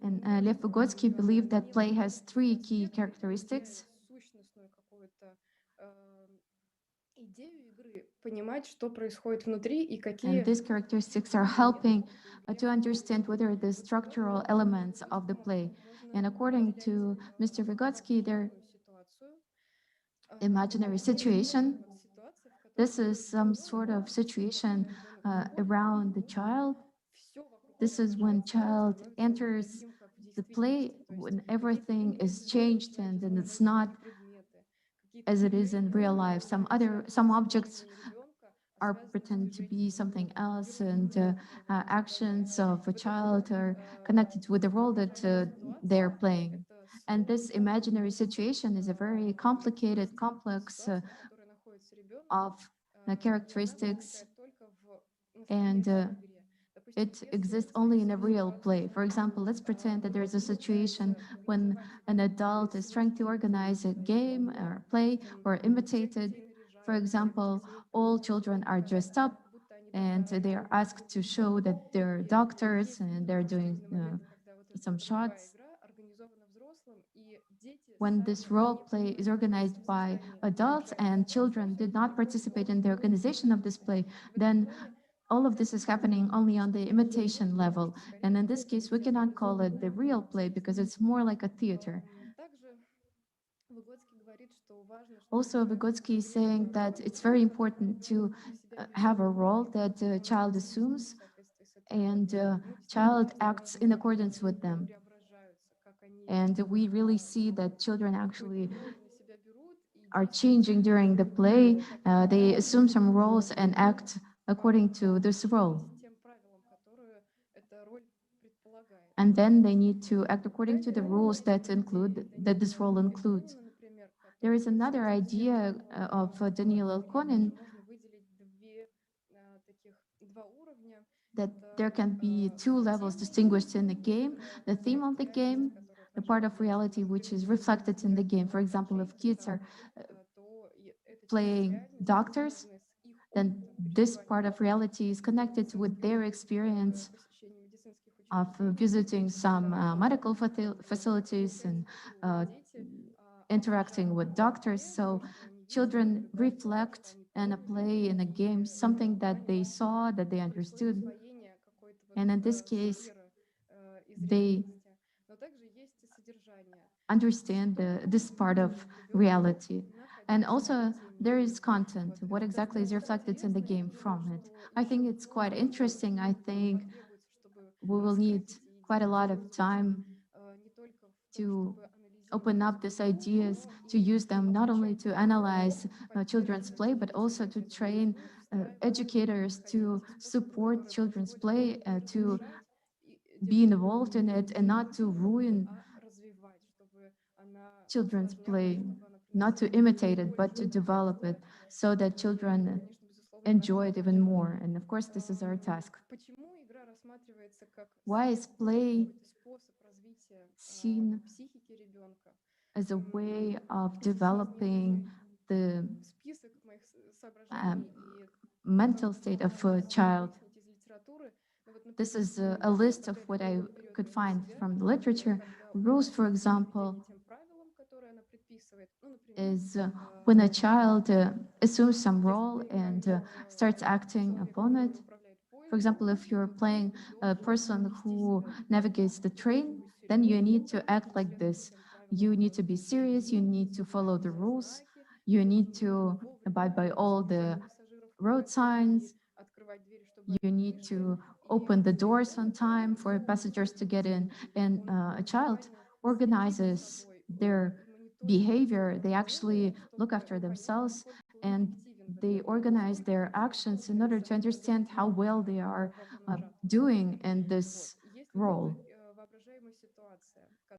And Lev Vygotsky believed that play has three key characteristics. And these characteristics are helping to understand what are the structural elements of the play. And according to Mr. Vygotsky, their imaginary situation, this is some sort of situation around the child. This is when child enters the play, when everything is changed and it's not as it is in real life. Some objects are pretend to be something else, and actions of a child are connected with the role that they're playing. And this imaginary situation is a very complicated, complex of characteristics, and it exists only in a real play. For example, let's pretend that there's a situation when an adult is trying to organize a game or play or imitate it. For example, all children are dressed up and they are asked to show that they're doctors and they're doing some shots. When this role play is organized by adults and children did not participate in the organization of this play, then all of this is happening only on the imitation level. And in this case, we cannot call it the real play because it's more like a theater. Also, Vygotsky is saying that it's very important to have a role that the child assumes and child acts in accordance with them. And we really see that children actually are changing during the play. They assume some roles and act according to this role. And then they need to act according to the rules that this role includes. There is another idea of Daniel Elkonin that there can be two levels distinguished in the game: the theme of the game, the part of reality which is reflected in the game. For example, if kids are playing doctors, then this part of reality is connected with their experience of visiting some medical facilities and interacting with doctors. So children reflect in a play, in a game, something that they saw, that they understood. And in this case, they understand this part of reality. And also, there is content. What exactly is reflected in the game from it? I think it's quite interesting. I think we will need quite a lot of time to open up these ideas, to use them not only to analyze children's play, but also to train educators to support children's play, to be involved in it and not to ruin children's play, not to imitate it, but to develop it so that children enjoy it even more. And of course, this is our task. Why is play seen as a way of developing the mental state of a child? This is a list of what I could find from the literature. Rules, for example, is when a child assumes some role and starts acting upon it. For example, if you're playing a person who navigates the train, then you need to act like this. You need to be serious, you need to follow the rules, you need to abide by all the road signs, you need to open the doors on time for passengers to get in. And a child organizes their behavior. They actually look after themselves and they organize their actions in order to understand how well they are doing in this role.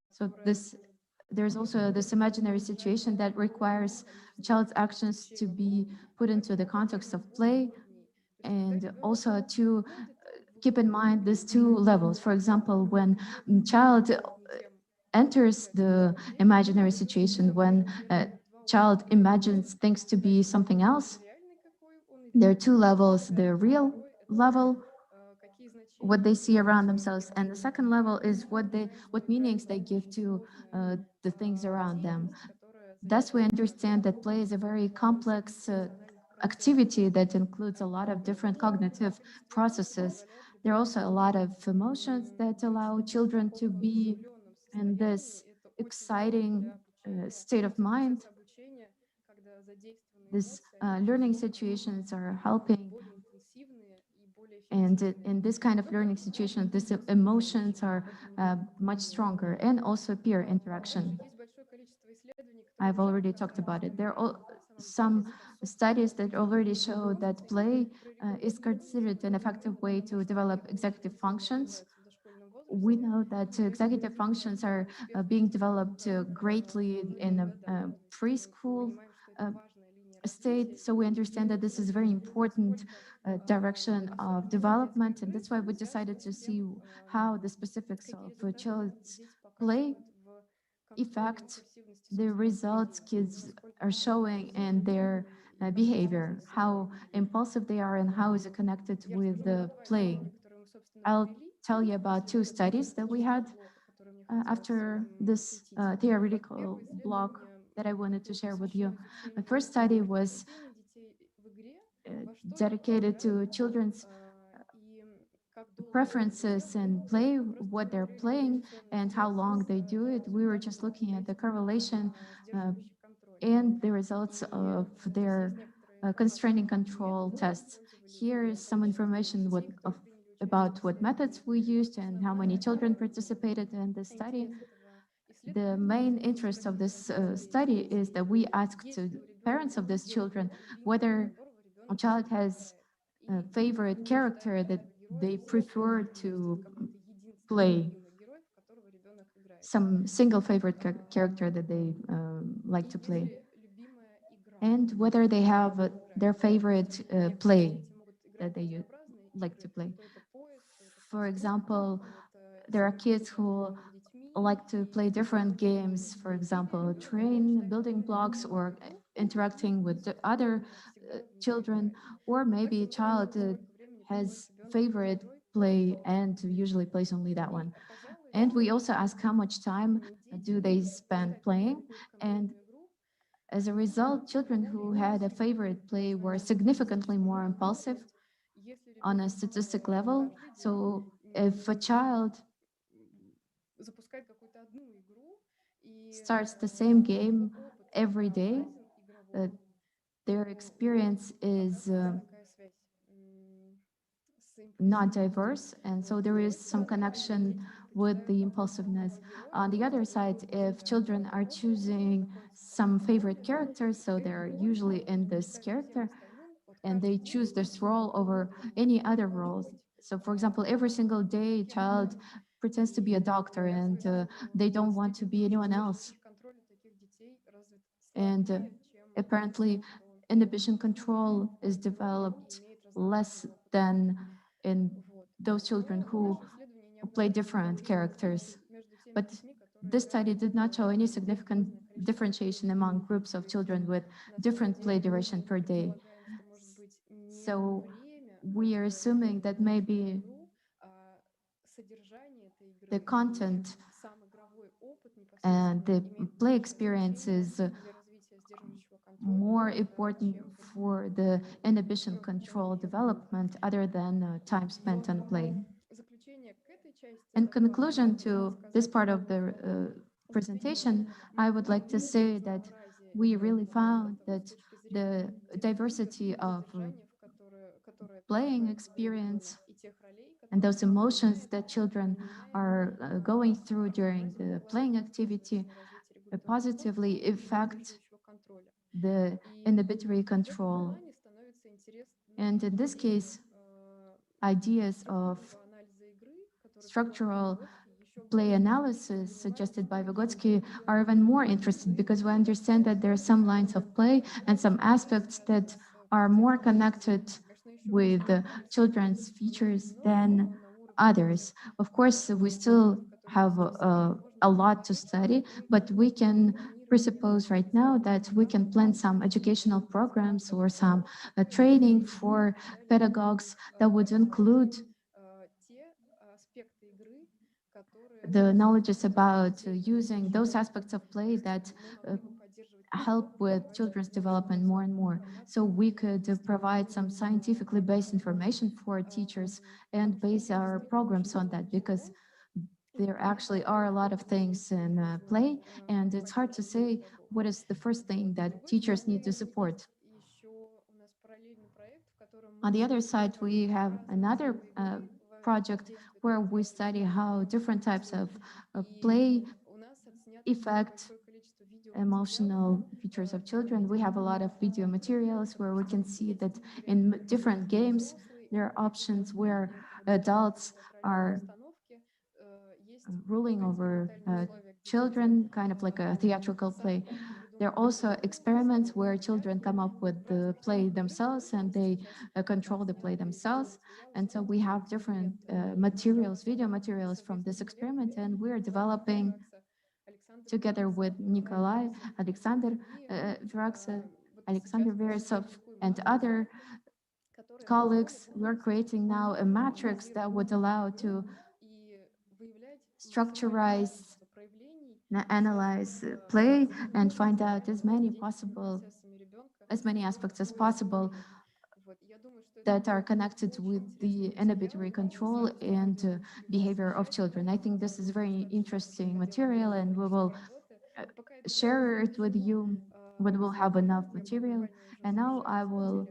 So this there's also this imaginary situation that requires a child's actions to be put into the context of play, and also to keep in mind these two levels. For example, when child enters the imaginary situation, when a child imagines things to be something else, there are two levels: the real level, what they see around themselves, and the second level is what meanings they give to the things around them. Thus, we understand that play is a very complex activity that includes a lot of different cognitive processes. There are also a lot of emotions that allow children to be in this exciting state of mind. These learning situations are helping, and in this kind of learning situation, these emotions are much stronger, and also peer interaction. I've already talked about it. There are some studies that already show that play is considered an effective way to develop executive functions. We know that executive functions are being developed greatly in a preschool state. So we understand that this is a very important direction of development, and that's why we decided to see how the specifics of a child's play affect the results kids are showing in their behavior, how impulsive they are, and how is it connected with the playing. I'll tell you about two studies that we had after this theoretical block that I wanted to share with you. The first study was dedicated to children's preferences and play, what they're playing, and how long they do it. We were just looking at the correlation and the results of their constraining control tests. Here is some information about what methods we used and how many children participated in this study. The main interest of this study is that we asked to parents of these children whether a child has a favorite character that they prefer to play, some single favorite character that they like to play, and whether they have their favorite play that they like to play. For example, there are kids who like to play different games, for example, train building blocks or interacting with the other children, or maybe a child has favorite play and usually plays only that one. And we also ask how much time do they spend playing. And as a result, children who had a favorite play were significantly more impulsive on a statistic level. So if a child starts the same game every day, their experience is not diverse, and so there is some connection with the impulsiveness. On the other side, if children are choosing some favorite characters, so they're usually in this character, and they choose this role over any other roles. So for example, every single day, child pretends to be a doctor, and they don't want to be anyone else. And apparently, inhibition control is developed less than in those children who play different characters. But this study did not show any significant differentiation among groups of children with different play duration per day. So we are assuming that maybe the content and the play experience is more important for the inhibition control development other than time spent on play. In conclusion to this part of the presentation, I would like to say that we really found that the diversity of playing experience and those emotions that children are going through during the playing activity positively affect the inhibitory control. And in this case, ideas of structural play analysis suggested by Vygotsky are even more interested because we understand that there are some lines of play and some aspects that are more connected with children's features than others. Of course, we still have a lot to study, but we can presuppose right now that we can plan some educational programs or some training for pedagogues that would include the knowledges about using those aspects of play that help with children's development more and more. So we could provide some scientifically based information for teachers and base our programs on that, because there actually are a lot of things in play, and it's hard to say what is the first thing that teachers need to support. On the other side, we have another project where we study how different types of play affect emotional features of children. We have a lot of video materials where we can see that in different games, there are options where adults are ruling over children, kind of like a theatrical play. There are also experiments where children come up with the play themselves and they control the play themselves. And so we have different materials, video materials from this experiment, and we're developing together with Nikolai, Alexander Viraksa, Alexander Veresov, and other colleagues. We're creating now a matrix that would allow to structurize, analyze play, and find out as many aspects as possible that are connected with the inhibitory control and behavior of children. I think this is very interesting material, and we will share it with you when we'll have enough material. And now I will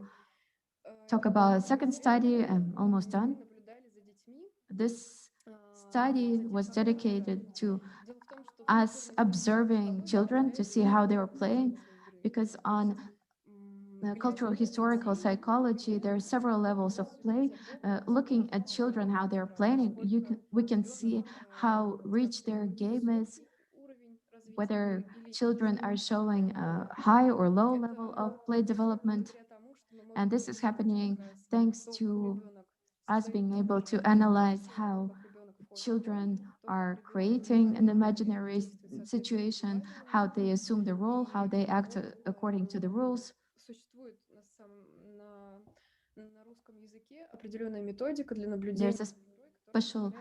talk about a second study. I'm almost done. This study was dedicated to us observing children to see how they were playing, because on cultural historical psychology, there are several levels of play. Looking at children, how they're playing, we can see how rich their game is, whether children are showing a high or low level of play development. And this is happening thanks to us being able to analyze how children are creating an imaginary situation, how they assume the role, how they act according to the rules. There's a special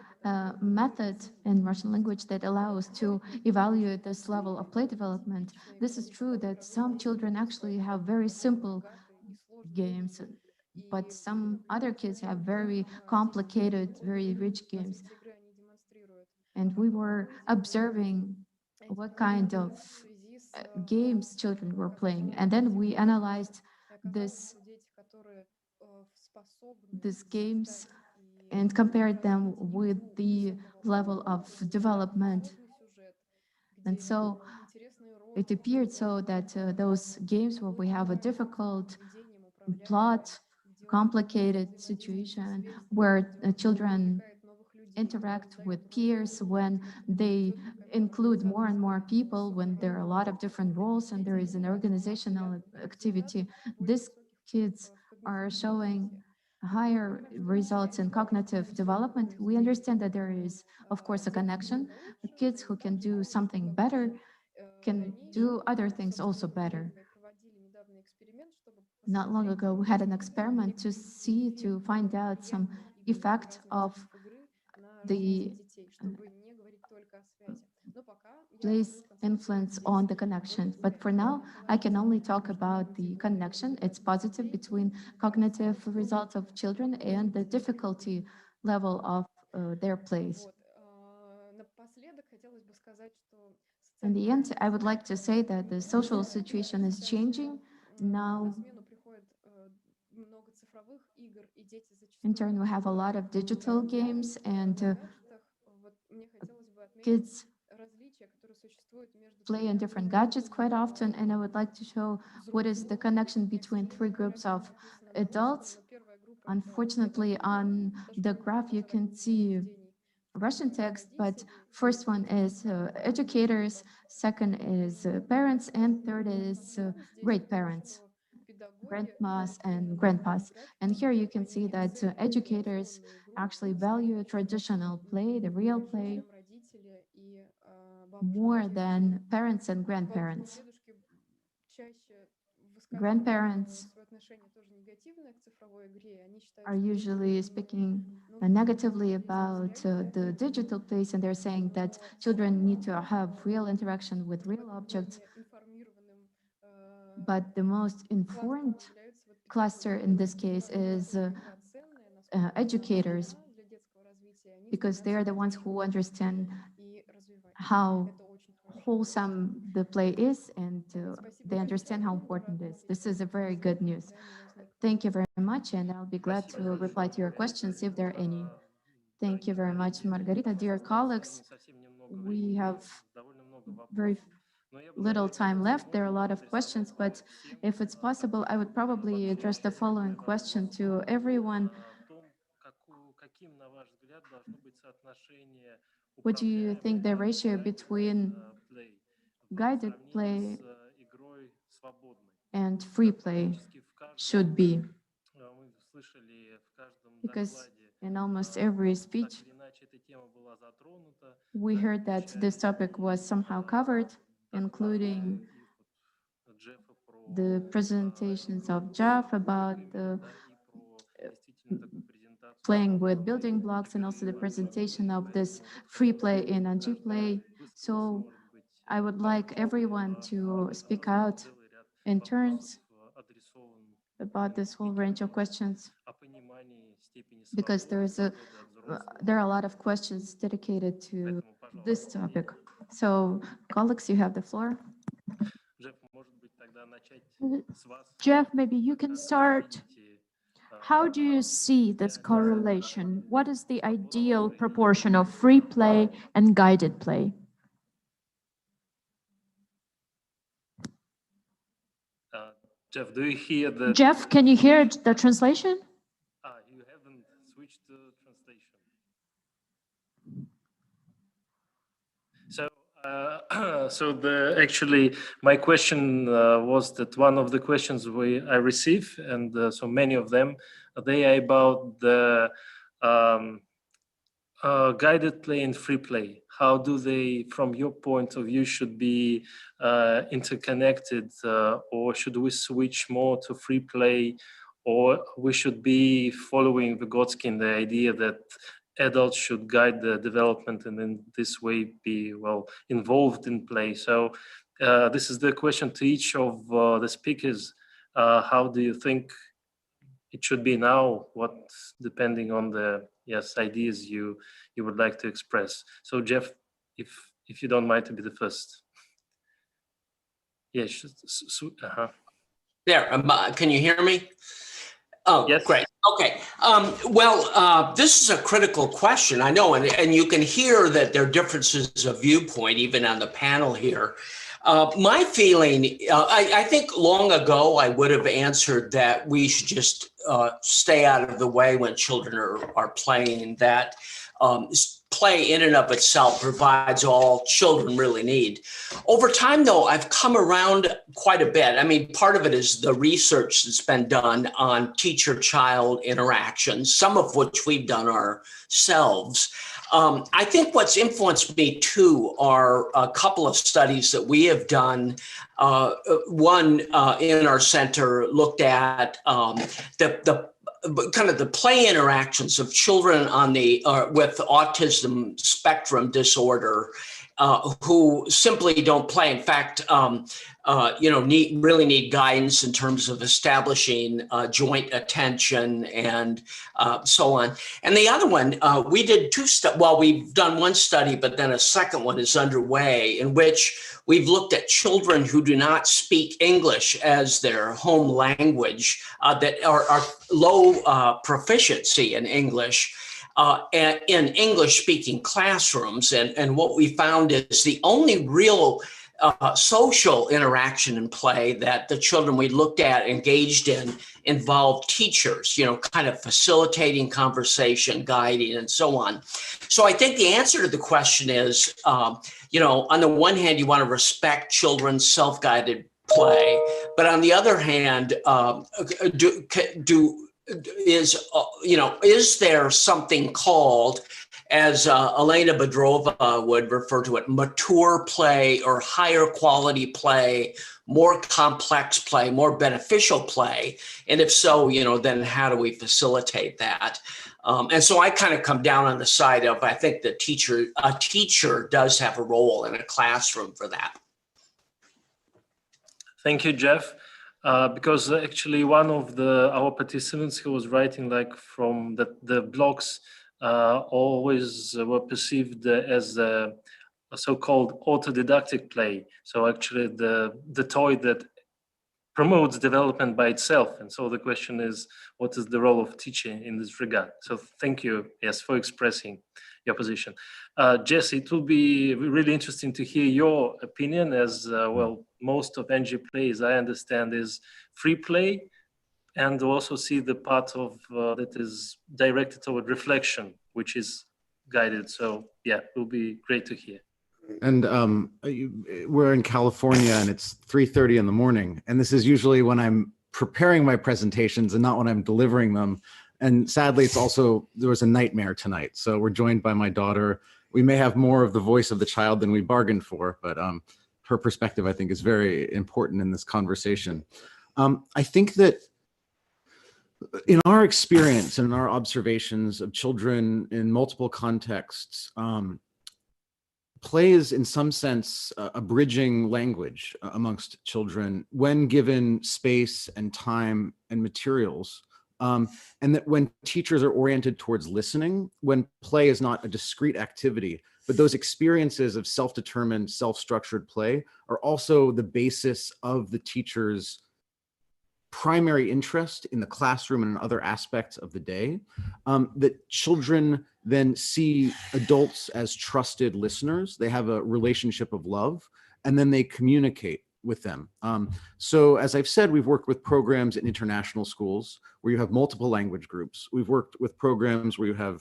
method in Russian language that allows to evaluate this level of play development. This is true that some children actually have very simple games, but some other kids have very complicated, very rich games. And we were observing what kind of games children were playing. And then we analyzed these games and compared them with the level of development. And so it appeared so that those games where we have a difficult plot, complicated situation, where children interact with peers, when they include more and more people, when there are a lot of different roles and there is an organizational activity, these kids are showing higher results in cognitive development. We understand that there is, of course, a connection. The kids who can do something better can do other things also better. Not long ago, we had an experiment to find out some effect of the play's influence on the connection. But for now, I can only talk about the connection. It's positive between cognitive results of children and the difficulty level of their plays. In the end, I would like to say that the social situation is changing. Now, in turn, we have a lot of digital games, and kids play on different gadgets quite often. And I would like to show what is the connection between three groups of adults. Unfortunately, on the graph, you can see Russian text, but first one is educators, second is parents, and third is great parents, grandmas and grandpas. And here you can see that educators actually value traditional play, the real play, more than parents and grandparents. Grandparents are usually speaking negatively about the digital place, and they're saying that children need to have real interaction with real objects. But the most informed cluster in this case is educators, because they are the ones who understand how wholesome the play is, and they understand how important it is. This is a very good news. Thank you very much, and I'll be glad to reply to your questions if there are any. Thank you very much, Margarita. Dear colleagues, we have very little time left. There are a lot of questions, but if it's possible, I would probably address the following question to everyone. What do you think the ratio between guided play and free play should be? Because in almost every speech, we heard that this topic was somehow covered, including the presentations of Jeff about the playing with building blocks, and also the presentation of this free play in Gplay. So I would like everyone to speak out in turns about this whole range of questions, because there are a lot of questions dedicated to this topic. So, colleagues, you have the floor. Jeff, maybe you can start. How do you see this correlation? What is the ideal proportion of free play and guided play? Jeff, do you hear the... Jeff, can you hear the translation? You haven't switched to translation. So, actually, my question was that one of the questions I receive, and so many of them, they are about the guided play and free play. How do they, from your point of view, should be interconnected, or should we switch more to free play, or we should be following Vygotsky, the idea that adults should guide the development and in this way be involved in play? So this is the question to each of the speakers. How do you think it should be now? What, depending on the ideas you would like to express. So Jeff, if you don't mind to be the first. Yes. There. Can you hear me? Oh, yes. Great. Okay. This is a critical question, I know, and you can hear that there are differences of viewpoint even on the panel here. My feeling, I think long ago I would have answered that we should just stay out of the way when children are playing, that play in and of itself provides all children really need. Over time, though, I've come around quite a bit. I mean, part of it is the research that's been done on teacher-child interactions, some of which we've done ourselves. I think what's influenced me too are a couple of studies that we have done. One in our center looked at the kind of the play interactions of children on the with autism spectrum disorder who simply don't play. In fact, really need guidance in terms of establishing joint attention and so on. And the other one, we did we've done one study, but then a second one is underway in which we've looked at children who do not speak English as their home language, that are low proficiency in English. In English-speaking classrooms, and what we found is the only real social interaction and play that the children we looked at engaged in involved teachers, kind of facilitating conversation, guiding, and so on. So I think the answer to the question is, on the one hand, you want to respect children's self-guided play, but on the other hand, is there something called, as Elena Bedrova would refer to it, mature play or higher quality play, more complex play, more beneficial play? And if so, then how do we facilitate that? And so I kind of come down on the side of, I think a teacher does have a role in a classroom for that. Thank you, Jeff. Because actually one of our participants who was writing from the blogs always were perceived as a so-called autodidactic play. So actually the toy that promotes development by itself. And so the question is, what is the role of teaching in this regard? So thank you, yes, for expressing your position. Jesse, it will be really interesting to hear your opinion as most of NG Play, as I understand, is free play, and also see the part of that is directed toward reflection, which is guided. So yeah, it will be great to hear. And we're in California and it's 3:30 in the morning. And this is usually when I'm preparing my presentations and not when I'm delivering them. And sadly, there was a nightmare tonight. So we're joined by my daughter. We may have more of the voice of the child than we bargained for, but her perspective, I think, is very important in this conversation. I think that in our experience and in our observations of children in multiple contexts, play is in some sense a bridging language amongst children when given space and time and materials. And that when teachers are oriented towards listening, when play is not a discrete activity, but those experiences of self-determined, self-structured play are also the basis of the teacher's primary interest in the classroom and in other aspects of the day, that children then see adults as trusted listeners. They have a relationship of love, and then they communicate with them. So as I've said, we've worked with programs in international schools where you have multiple language groups. We've worked with programs where you have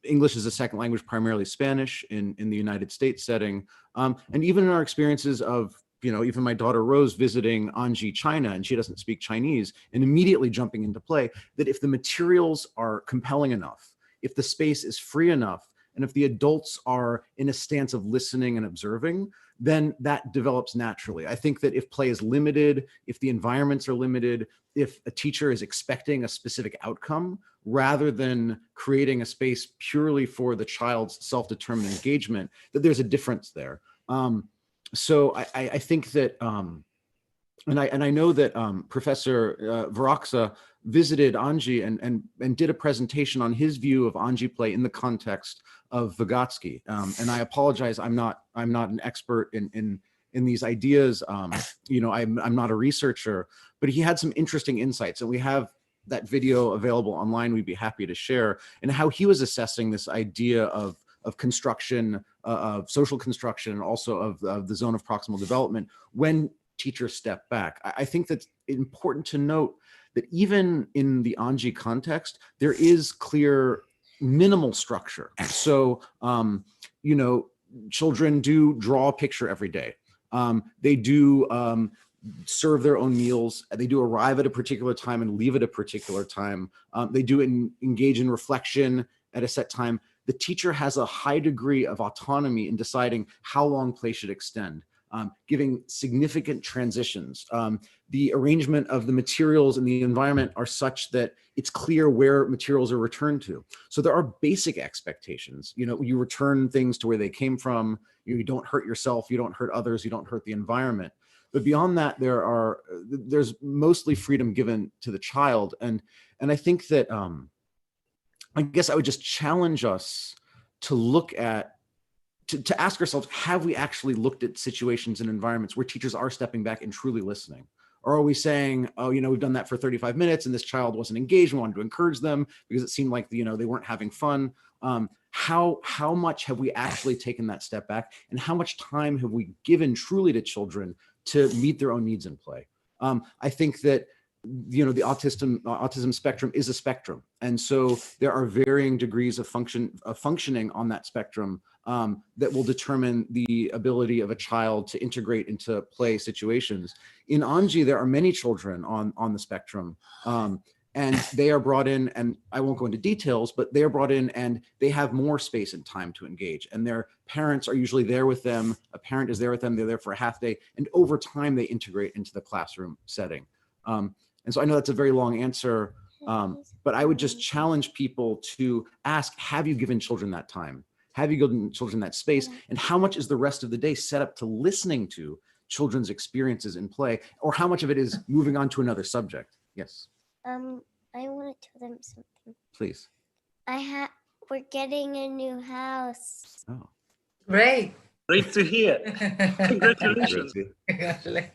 English as a second language, primarily Spanish in the United States setting. And even in our experiences of, even my daughter Rose visiting Anji, China, and she doesn't speak Chinese, and immediately jumping into play, that if the materials are compelling enough, if the space is free enough, and if the adults are in a stance of listening and observing, then that develops naturally. I think that if play is limited, if the environments are limited, if a teacher is expecting a specific outcome, rather than creating a space purely for the child's self-determined engagement, that there's a difference there. So I think that, and I know that Professor Varaksa visited Anji and did a presentation on his view of Anji play in the context of Vygotsky. And I apologize, I'm not an expert in these ideas. I'm not a researcher, but he had some interesting insights, and we have that video available online. We'd be happy to share, and how he was assessing this idea of construction, of social construction, and also of the zone of proximal development when teachers step back. I think that's important to note that even in the Anji context, there is clear minimal structure. So, children do draw a picture every day. They do serve their own meals. They do arrive at a particular time and leave at a particular time. They do engage in reflection at a set time. The teacher has a high degree of autonomy in deciding how long play should extend, giving significant transitions. The arrangement of the materials in the environment are such that it's clear where materials are returned to. So there are basic expectations. You return things to where they came from. You don't hurt yourself. You don't hurt others. You don't hurt the environment. But beyond that, there's mostly freedom given to the child. And I think that, I guess I would just challenge us to look at, to ask ourselves, have we actually looked at situations and environments where teachers are stepping back and truly listening? Or are we saying, oh, we've done that for 35 minutes and this child wasn't engaged, we wanted to encourage them because it seemed like, they weren't having fun. How much have we actually taken that step back, and how much time have we given truly to children to meet their own needs in play? I think that the autism spectrum is a spectrum, and so there are varying degrees of functioning on that spectrum that will determine the ability of a child to integrate into play situations. In Anji, there are many children on the spectrum, and they are brought in, and I won't go into details, but they are brought in and they have more space and time to engage, and their parents are usually there with them. A parent is there with them. They're there for a half day, and over time they integrate into the classroom setting. And so I know that's a very long answer, but I would just challenge people to ask, have you given children that time? Have you given children that space? And how much is the rest of the day set up to listening to children's experiences in play? Or how much of it is moving on to another subject? Yes. I want to tell them something. Please. We're getting a new house. Oh. Great. Great to hear. Congratulations. Can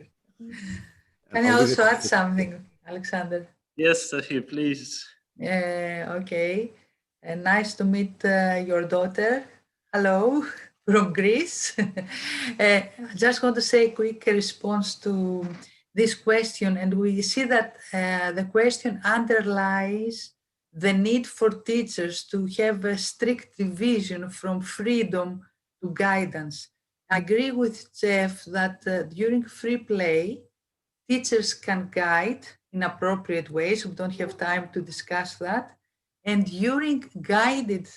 I also add something, Alexander? Yes, Sophie, please. Okay. Nice to meet your daughter. Hello from Greece. I just want to say a quick response to this question. And we see that the question underlies the need for teachers to have a strict division from freedom to guidance. I agree with Jeff that during free play, teachers can guide in appropriate ways. We don't have time to discuss that. And during guided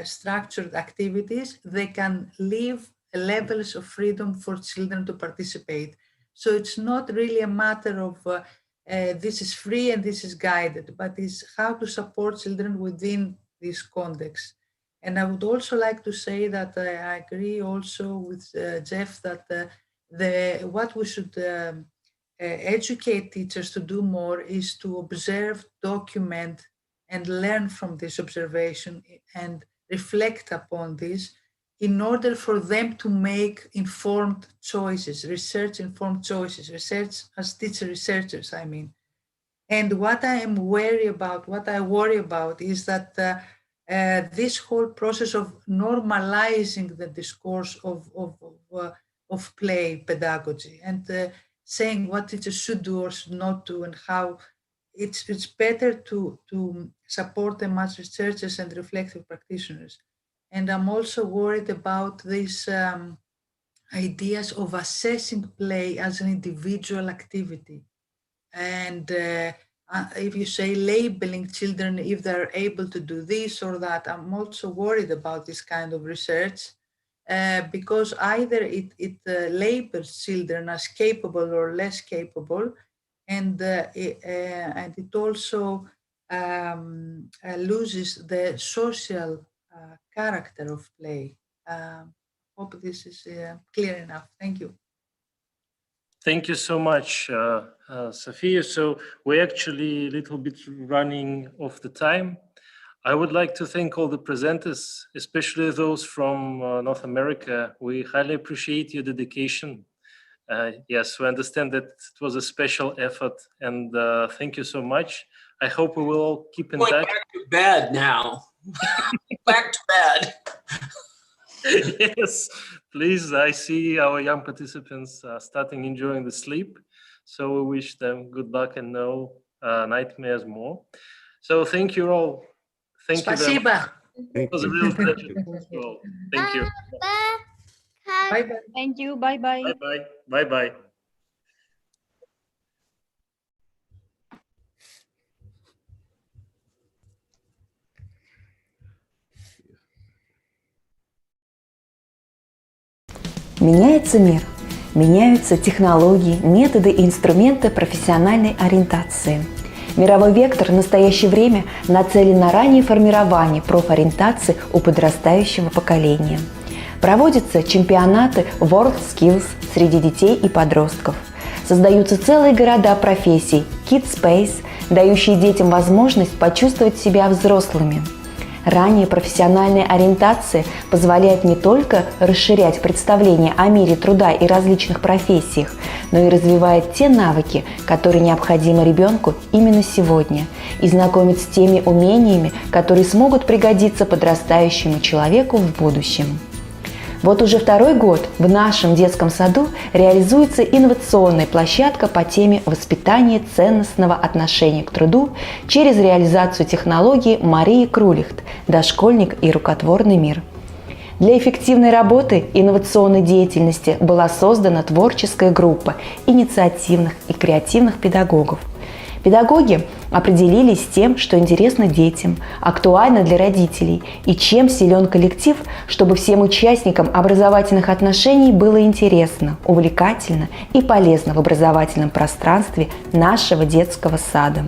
structured activities, they can leave levels of freedom for children to participate. So it's not really a matter of this is free and this is guided, but it's how to support children within this context. And I would also like to say that I agree also with Jeff that what we should educate teachers to do more is to observe, document, and learn from this observation and reflect upon this in order for them to make informed choices, research-informed choices, research as teacher researchers, I mean. And what I worry about is that this whole process of normalizing the discourse of play pedagogy and saying what teachers should do or should not do and how it's better to support them as researchers and reflective practitioners. And I'm also worried about these ideas of assessing play as an individual activity. And if you say labeling children if they're able to do this or that, I'm also worried about this kind of research because either it labels children as capable or less capable, and it also loses the social character of play. Hope this is clear enough. Thank you. Thank you so much, Sophia. So we're actually a little bit running off the time. I would like to thank all the presenters, especially those from North America. We highly appreciate your dedication. Yes, we understand that it was a special effort, and thank you so much. I hope we will all keep in touch. Going back to bed now. Back to bed. Yes, please. I see our young participants starting enjoying the sleep. So we wish them good luck and no nightmares more. So thank you all. Thank you very much. It was a real pleasure. Thank you. Bye-bye. Thank you. Bye-bye. Bye-bye. Bye-bye. Меняется мир, меняются технологии, методы и инструменты профессиональной ориентации. Мировой вектор в настоящее время нацелен на раннее формирование профориентации у подрастающего поколения. Проводятся чемпионаты WorldSkills среди детей и подростков. Создаются целые города профессий KidSpace, дающие детям возможность почувствовать себя взрослыми. Ранее профессиональная ориентация позволяет не только расширять представление о мире труда и различных профессиях, но и развивает те навыки, которые необходимы ребенку именно сегодня, и знакомит с теми умениями, которые смогут пригодиться подрастающему человеку в будущем. Вот уже второй год в нашем детском саду реализуется инновационная площадка по теме воспитания ценностного отношения к труду через реализацию технологии Марии Крулихт «Дошкольник и рукотворный мир». Для эффективной работы инновационной деятельности была создана творческая группа инициативных и креативных педагогов. Педагоги определились с тем, что интересно детям, актуально для родителей и чем силен коллектив, чтобы всем участникам образовательных отношений было интересно, увлекательно и полезно в образовательном пространстве нашего детского сада.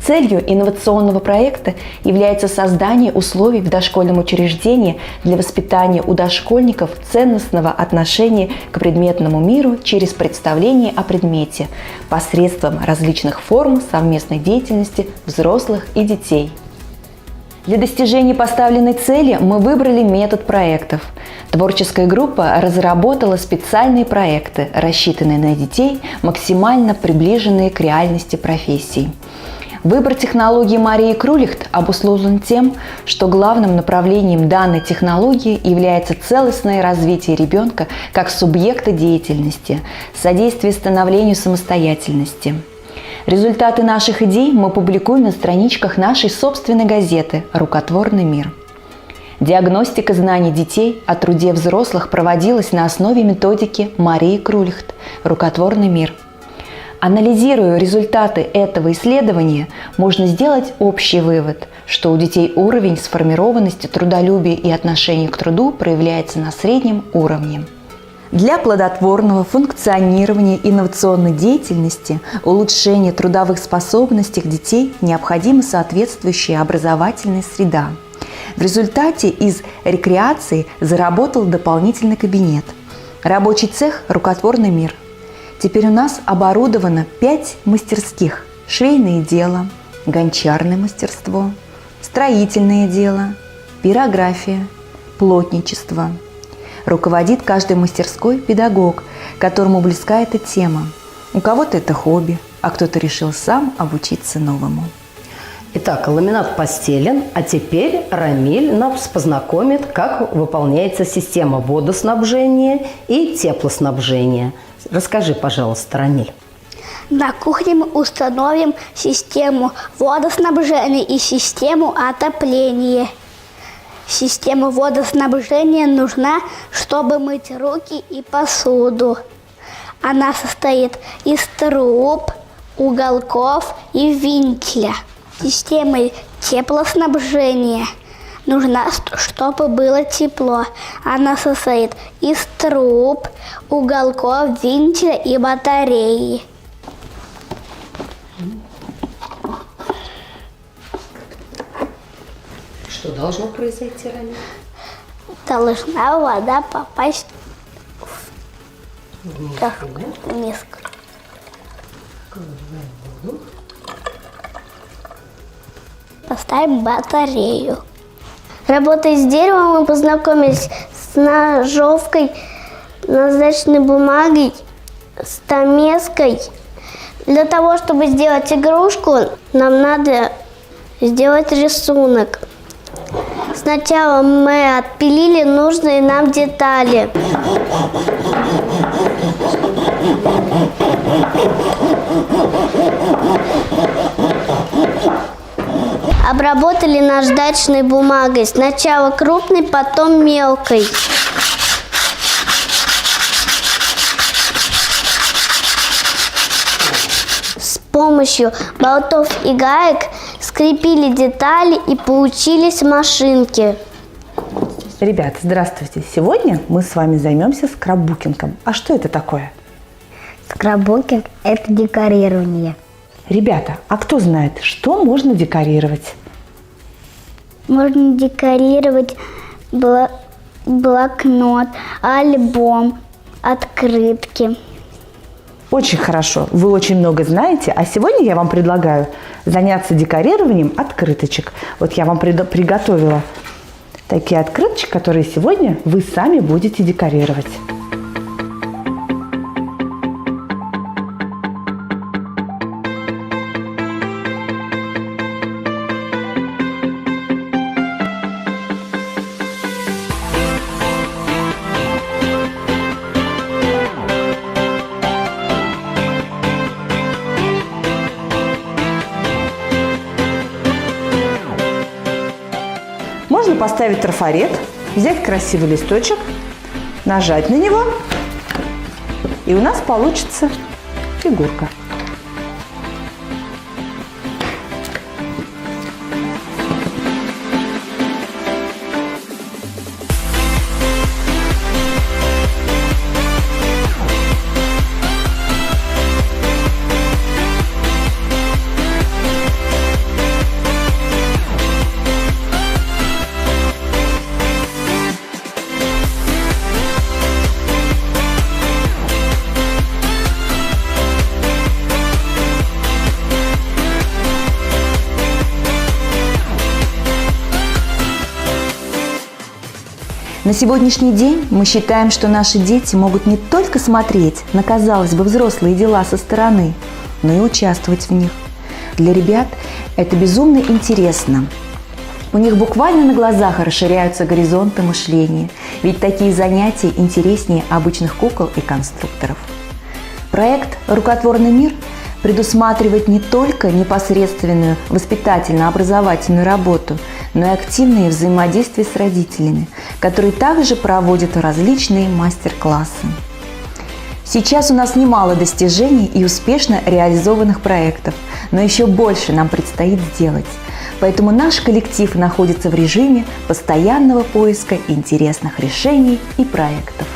Целью инновационного проекта является создание условий в дошкольном учреждении для воспитания у дошкольников ценностного отношения к предметному миру через представление о предмете посредством различных форм совместной деятельности взрослых и детей. Для достижения поставленной цели мы выбрали метод проектов. Творческая группа разработала специальные проекты, рассчитанные на детей, максимально приближенные к реальности профессий. Выбор технологии Марии Крулихт обусловлен тем, что главным направлением данной технологии является целостное развитие ребенка как субъекта деятельности, содействие становлению самостоятельности. Результаты наших идей мы публикуем на страничках нашей собственной газеты «Рукотворный мир». Диагностика знаний детей о труде взрослых проводилась на основе методики Марии Крулихт «Рукотворный мир». Анализируя результаты этого исследования, можно сделать общий вывод, что у детей уровень сформированности, трудолюбия и отношения к труду проявляется на среднем уровне. Для плодотворного функционирования инновационной деятельности, улучшения трудовых способностей детей необходима соответствующая образовательная среда. В результате из рекреации заработал дополнительный кабинет. Рабочий цех «Рукотворный мир». Теперь у нас оборудовано 5 мастерских: швейное дело, гончарное мастерство, строительное дело, пирография, плотничество. Руководит каждой мастерской педагог, которому близка эта тема. У кого-то это хобби, а кто-то решил сам обучиться новому. Итак, ламинат постелен, а теперь Рамиль нас познакомит, как выполняется система водоснабжения и теплоснабжения. Расскажи, пожалуйста, Рамиль. На кухне мы установим систему водоснабжения и систему отопления. Система водоснабжения нужна, чтобы мыть руки и посуду. Она состоит из труб, уголков и вентиля. Система теплоснабжения нужна, чтобы было тепло. Она состоит из труб, уголков, вентиля и батареи. Что должно произойти, Рамиль? Должна вода попасть в миску. Поставим батарею. Работая с деревом, мы познакомились с ножовкой, наждачной бумагой, стамеской. Для того, чтобы сделать игрушку, нам надо сделать рисунок. Сначала мы отпилили нужные нам детали. Обработали наждачной бумагой, сначала крупной, потом мелкой. С помощью болтов и гаек скрепили детали и получились машинки. Ребята, здравствуйте! Сегодня мы с вами займемся скраббукингом. А что это такое? Скраббукинг – это декорирование. Ребята, а кто знает, что можно декорировать? Можно декорировать блокнот, альбом, открытки. Очень хорошо, вы очень много знаете, а сегодня я вам предлагаю заняться декорированием открыточек. Вот я вам приготовила такие открыточки, которые сегодня вы сами будете декорировать. Можно поставить трафарет, взять красивый листочек, нажать на него, и у нас получится фигурка. На сегодняшний день мы считаем, что наши дети могут не только смотреть на, казалось бы, взрослые дела со стороны, но и участвовать в них. Для ребят это безумно интересно. У них буквально на глазах расширяются горизонты мышления, ведь такие занятия интереснее обычных кукол и конструкторов. Проект «Рукотворный мир» предусматривает не только непосредственную воспитательно-образовательную работу, но и активные взаимодействия с родителями, которые также проводят различные мастер-классы. Сейчас у нас немало достижений и успешно реализованных проектов, но еще больше нам предстоит сделать. Поэтому наш коллектив находится в режиме постоянного поиска интересных решений и проектов.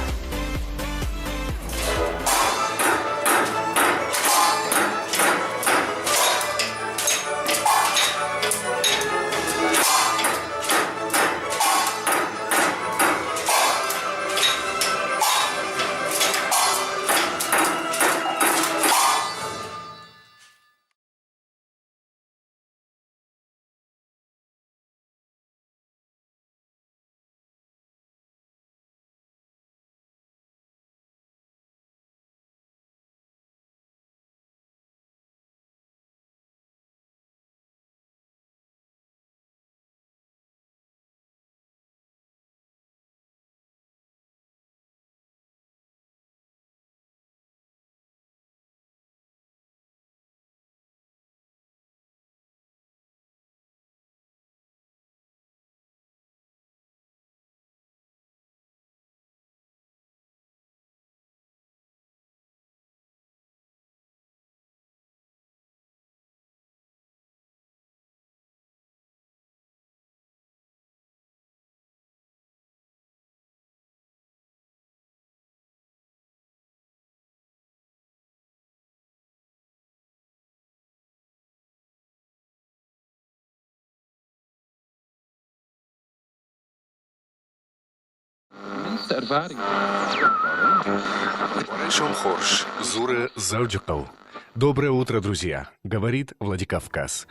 Доброе утро, друзья, говорит Владикавказ.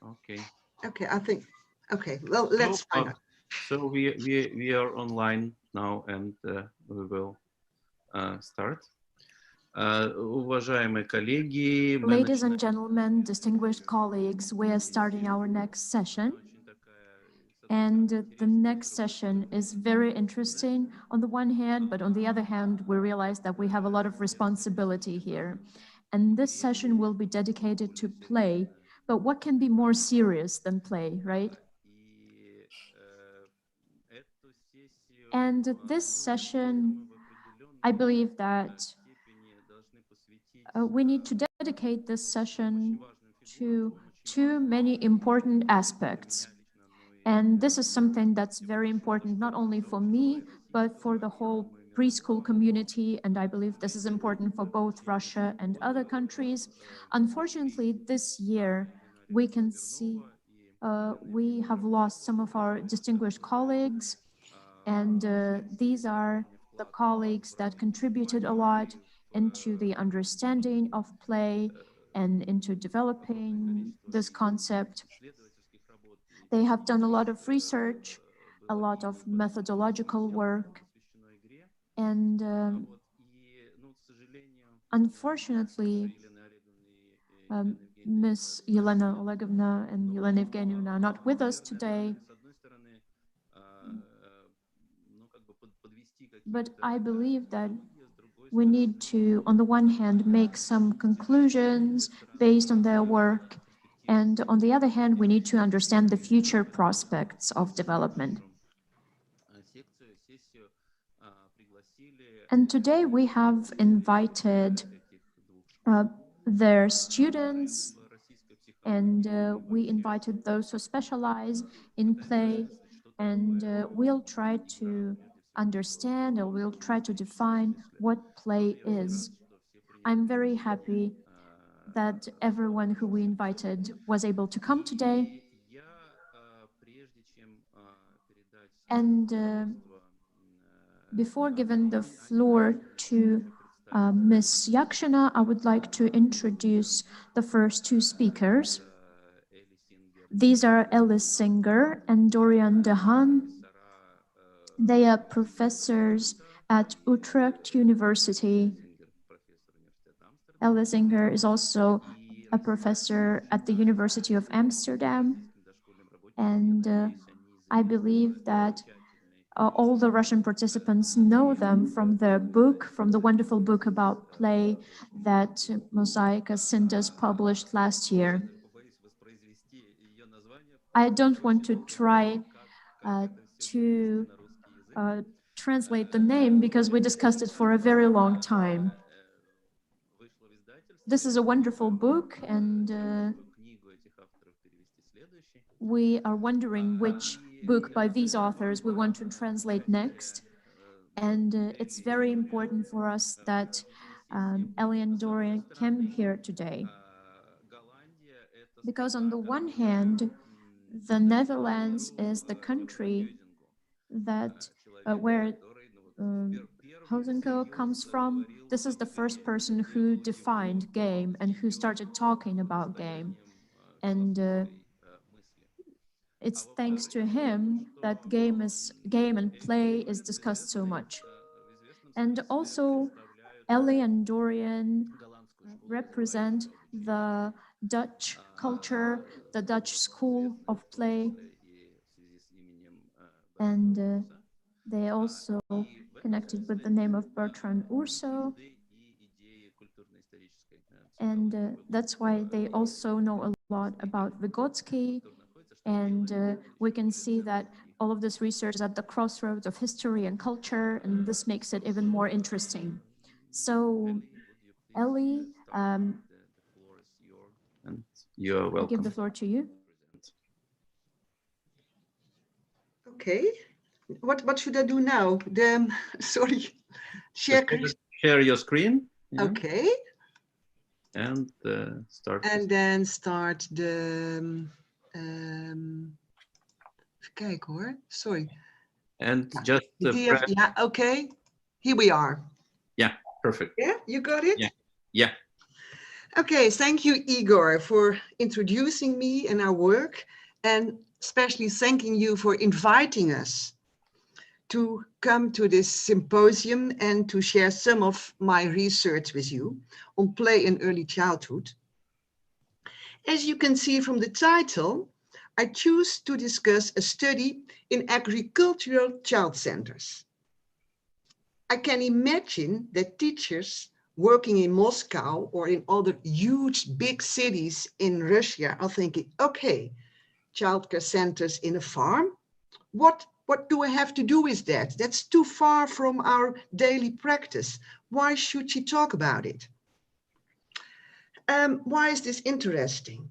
Okay. Okay, I think. Okay, well, let's find out. So we are online now, and we will start. Уважаемые коллеги, Ladies and gentlemen, distinguished colleagues, we are starting our next session. And the next session is very interesting on the one hand, but on the other hand, we realize that we have a lot of responsibility here. And this session will be dedicated to play. But what can be more serious than play, right? And this session, I believe that we need to dedicate this session to too many important aspects. And this is something that's very important, not only for me, but for the whole preschool community. And I believe this is important for both Russia and other countries. Unfortunately, this year, we can see we have lost some of our distinguished colleagues. And these are the colleagues that contributed a lot into the understanding of play and into developing this concept. They have done a lot of research, a lot of methodological work, and unfortunately, Ms. Yelena Olegovna and Yelena Evgenievna are not with us today. But I believe that we need to, on the one hand, make some conclusions based on their work, and on the other hand, we need to understand the future prospects of development. And today we have invited their students, and we invited those who specialize in play, and we'll try to understand, or we'll try to define what play is. I'm very happy that everyone who we invited was able to come today. And before giving the floor to Ms. Yakshina, I would like to introduce the first two speakers. These are Ellis Singer and Dorian Dehaan. They are professors at Utrecht University. Ellis Singer is also a professor at the University of Amsterdam. And I believe that all the Russian participants know them from their book, from the wonderful book about play that Mozaika Synthos published last year. I don't want to try to translate the name because we discussed it for a very long time. This is a wonderful book, and we are wondering which book by these authors we want to translate next. And it's very important for us that Ellie and Dorian came here today. Because on the one hand, the Netherlands is the country that where Hosenko comes from. This is the first person who defined game and who started talking about game. And it's thanks to him that game and play is discussed so much. And also, Ellie and Dorian represent the Dutch culture, the Dutch school of play. And they also connected with the name of Bertrand Urso. And that's why they also know a lot about Vygotsky. And we can see that all of this research is at the crossroads of history and culture, and this makes it even more interesting. So, Ellie, you're welcome. I give the floor to you. Okay. What should I do now? Sorry. Share your screen. Yeah. Okay. And start. And then start the. Even kijken hoor. Sorry. And just yeah. Okay. Here we are. Yeah. Perfect. Yeah. You got it. Yeah. Yeah. Okay, thank you, Igor, for introducing me and our work, and especially thanking you for inviting us to come to this symposium and to share some of my research with you on play in early childhood. As you can see from the title, I choose to discuss a study in agricultural child centers. I can imagine that teachers working in Moscow or in other huge big cities in Russia are thinking, okay, childcare centers in a farm, what do I have to do with that? That's too far from our daily practice. Why should she talk about it? Why is this interesting?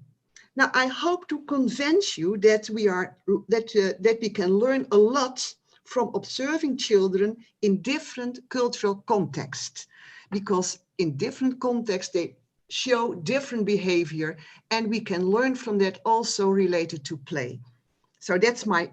Now, I hope to convince you that we can learn a lot from observing children in different cultural contexts, because in different contexts they show different behavior, and we can learn from that also related to play. So that's my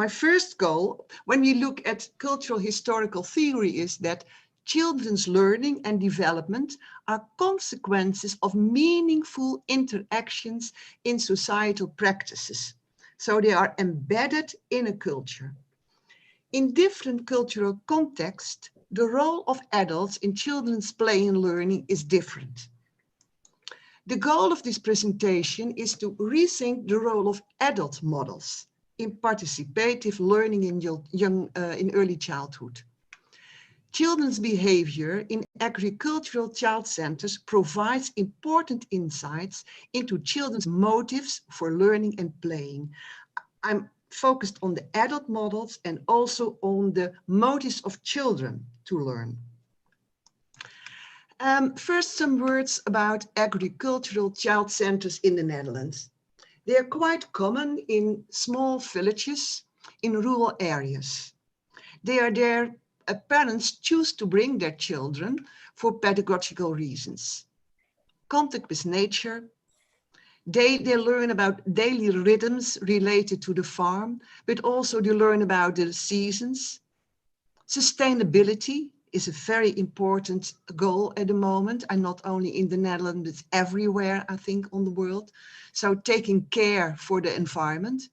first goal when we look at cultural historical theory, is that children's learning and development are consequences of meaningful interactions in societal practices. So they are embedded in a culture. In different cultural contexts, the role of adults in children's play and learning is different. The goal of this presentation is to rethink the role of adult models in participative learning in early childhood. Children's behavior in agricultural child centers provides important insights into children's motives for learning and playing. I'm focused on the adult models and also on the motives of children to learn. First, some words about agricultural child centers in the Netherlands. They are quite common in small villages in rural areas. They are there. Parents choose to bring their children for pedagogical reasons. Contact with nature. They learn about daily rhythms related to the farm, but also they learn about the seasons. Sustainability is a very important goal at the moment, and not only in the Netherlands, but everywhere, I think, on the world. So taking care for the environment.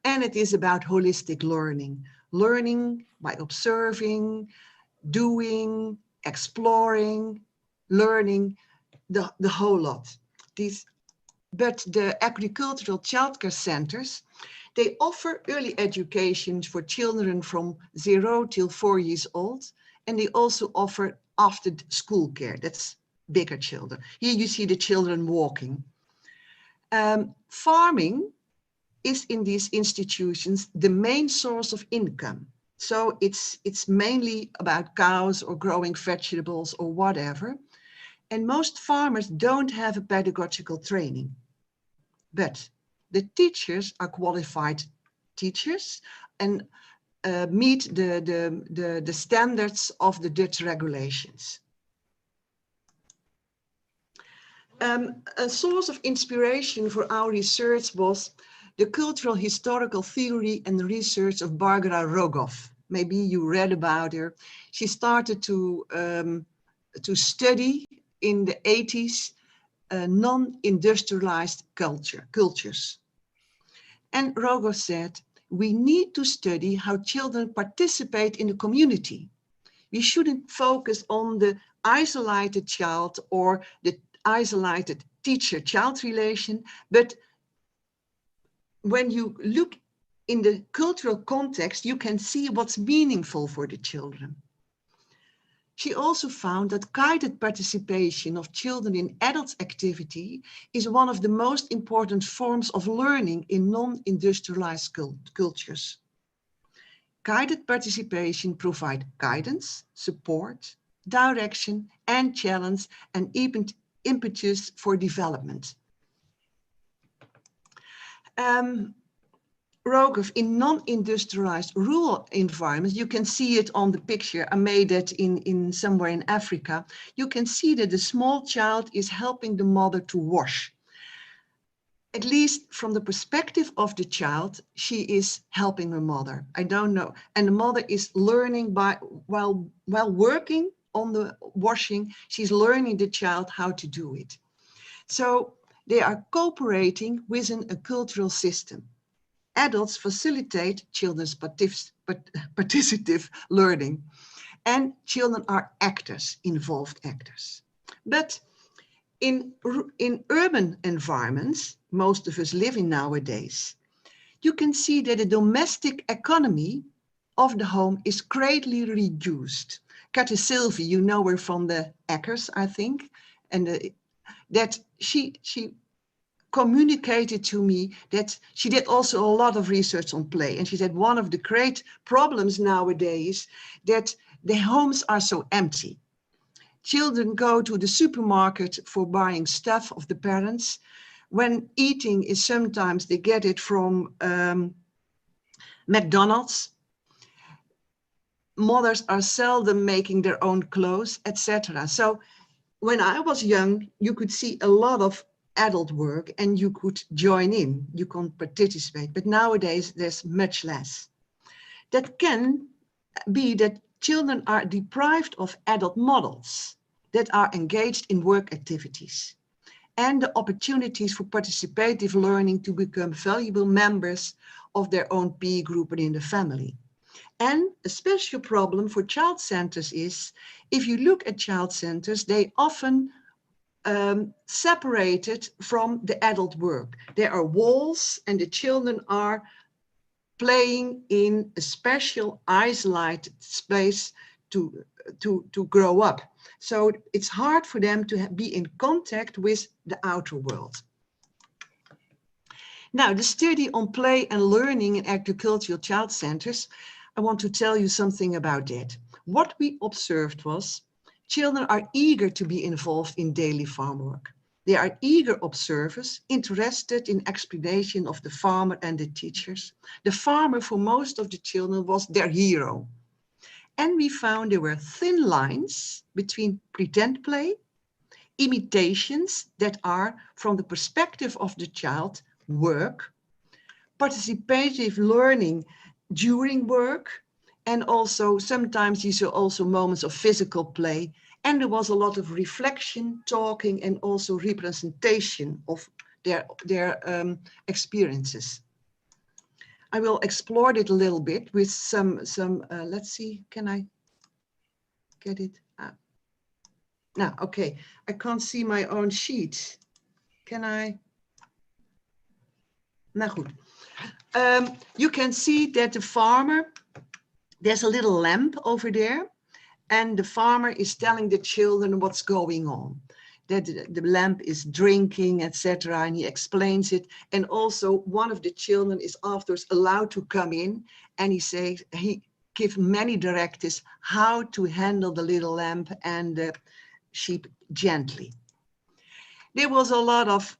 And it is about holistic learning. Learning by observing, doing, exploring, learning, the whole lot. But the agricultural childcare centers, they offer early education for children from 0 till 4 years old. And they also offer after school care. That's bigger children. Here you see the children walking. Farming is in these institutions the main source of income. So it's mainly about cows or growing vegetables or whatever. And most farmers don't have a pedagogical training. But the teachers are qualified teachers and meet the standards of the Dutch regulations. A source of inspiration for our research was the cultural historical theory and research of Barbara Rogoff. Maybe you read about her. She started to study in the 80s non-industrialized cultures. And Rogoff said, we need to study how children participate in the community. We shouldn't focus on the isolated child or the isolated teacher-child relation, but when you look in the cultural context, you can see what's meaningful for the children. She also found that guided participation of children in adult activity is one of the most important forms of learning in non-industrialized cultures. Guided participation provides guidance, support, direction, and challenge, and even impetus for development. Rogoff, in non-industrialized rural environments, you can see it on the picture. I made it in somewhere in Africa. You can see that the small child is helping the mother to wash. At least from the perspective of the child, she is helping her mother. I don't know. And the mother is learning while working on the washing, she's learning the child how to do it. So they are cooperating within a cultural system. Adults facilitate children's participative learning, and children are actors, involved actors. But in urban environments, most of us live in nowadays, you can see that the domestic economy of the home is greatly reduced. Katte Sylvie, you know her from the Eckers, I think, and that she communicated to me that she did also a lot of research on play. And she said one of the great problems nowadays that the homes are so empty. Children go to the supermarket for buying stuff of the parents. When eating is sometimes they get it from McDonald's. Mothers are seldom making their own clothes, etc. So when I was young, you could see a lot of adult work and you could join in, you can participate. But nowadays there's much less. That can be that children are deprived of adult models that are engaged in work activities and the opportunities for participative learning to become valuable members of their own peer group and in the family. And a special problem for child centers is, if you look at child centers, they often separated from the adult work. There are walls and the children are playing in a special isolated space to grow up. So it's hard for them to be in contact with the outer world. Now, the study on play and learning in agricultural child centers, I want to tell you something about that. What we observed was children are eager to be involved in daily farm work. They are eager observers, interested in explanation of the farmer and the teachers. The farmer, for most of the children, was their hero. And we found there were thin lines between pretend play, imitations that are, from the perspective of the child, work, participative learning during work, and also sometimes these are also moments of physical play. And there was a lot of reflection, talking, and also representation of their experiences. I will explore it a little bit with some let's see, can I get it? No, okay, I can't see my own sheet. Can I? Nou goed. You can see that the farmer, there's a little lamp over there, and the farmer is telling the children what's going on. That the lamp is drinking, etc., and he explains it. And also one of the children is afterwards allowed to come in, and he gives many directives how to handle the little lamp and the sheep gently. There was a lot of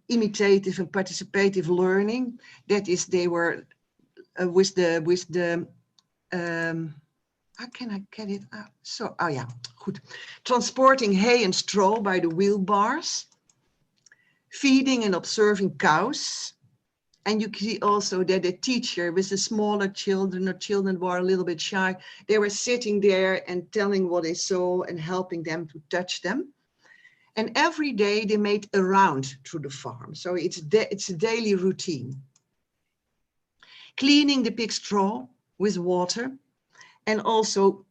imitative and participative learning. That is, they were with the how can I get it out? So, oh yeah, good. Transporting hay and straw by the wheelbars, feeding and observing cows. And you can see also that the teacher with the smaller children or children who are a little bit shy, they were sitting there and telling what they saw and helping them to touch them. And every day they made a round through the farm. So it's a daily routine. Cleaning the pig straw with water. And also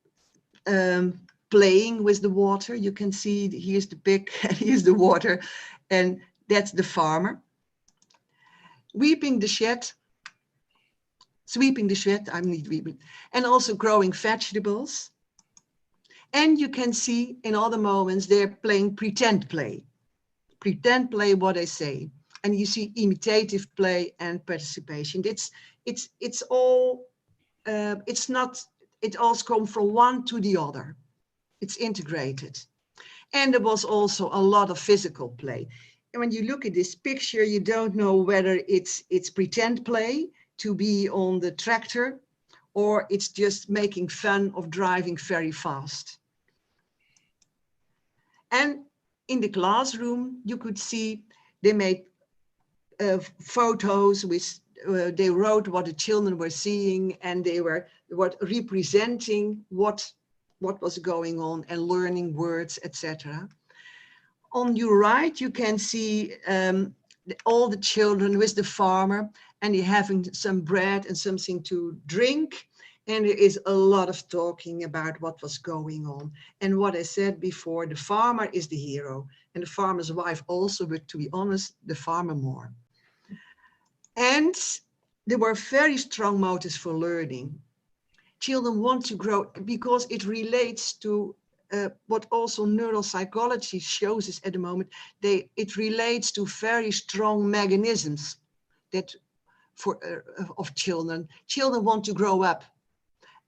playing with the water. You can see here's the pig and here's the water, and that's the farmer. Sweeping the shed, and also growing vegetables. And you can see in all the moments they're playing pretend play what I say. And you see imitative play and participation. It's all, it's not, it all comes from one to the other. It's integrated. And there was also a lot of physical play. And when you look at this picture, you don't know whether it's pretend play to be on the tractor, or it's just making fun of driving very fast. And in the classroom, you could see they made photos with, they wrote what the children were seeing, and they were representing what was going on and learning words, etc. On your right, you can see all the children with the farmer, and they're having some bread and something to drink. And there is a lot of talking about what was going on. And what I said before, the farmer is the hero, and the farmer's wife also, but to be honest, the farmer more. And there were very strong motives for learning. Children want to grow because it relates to what also neuropsychology shows us at the moment. It relates to very strong mechanisms that of children. Children want to grow up,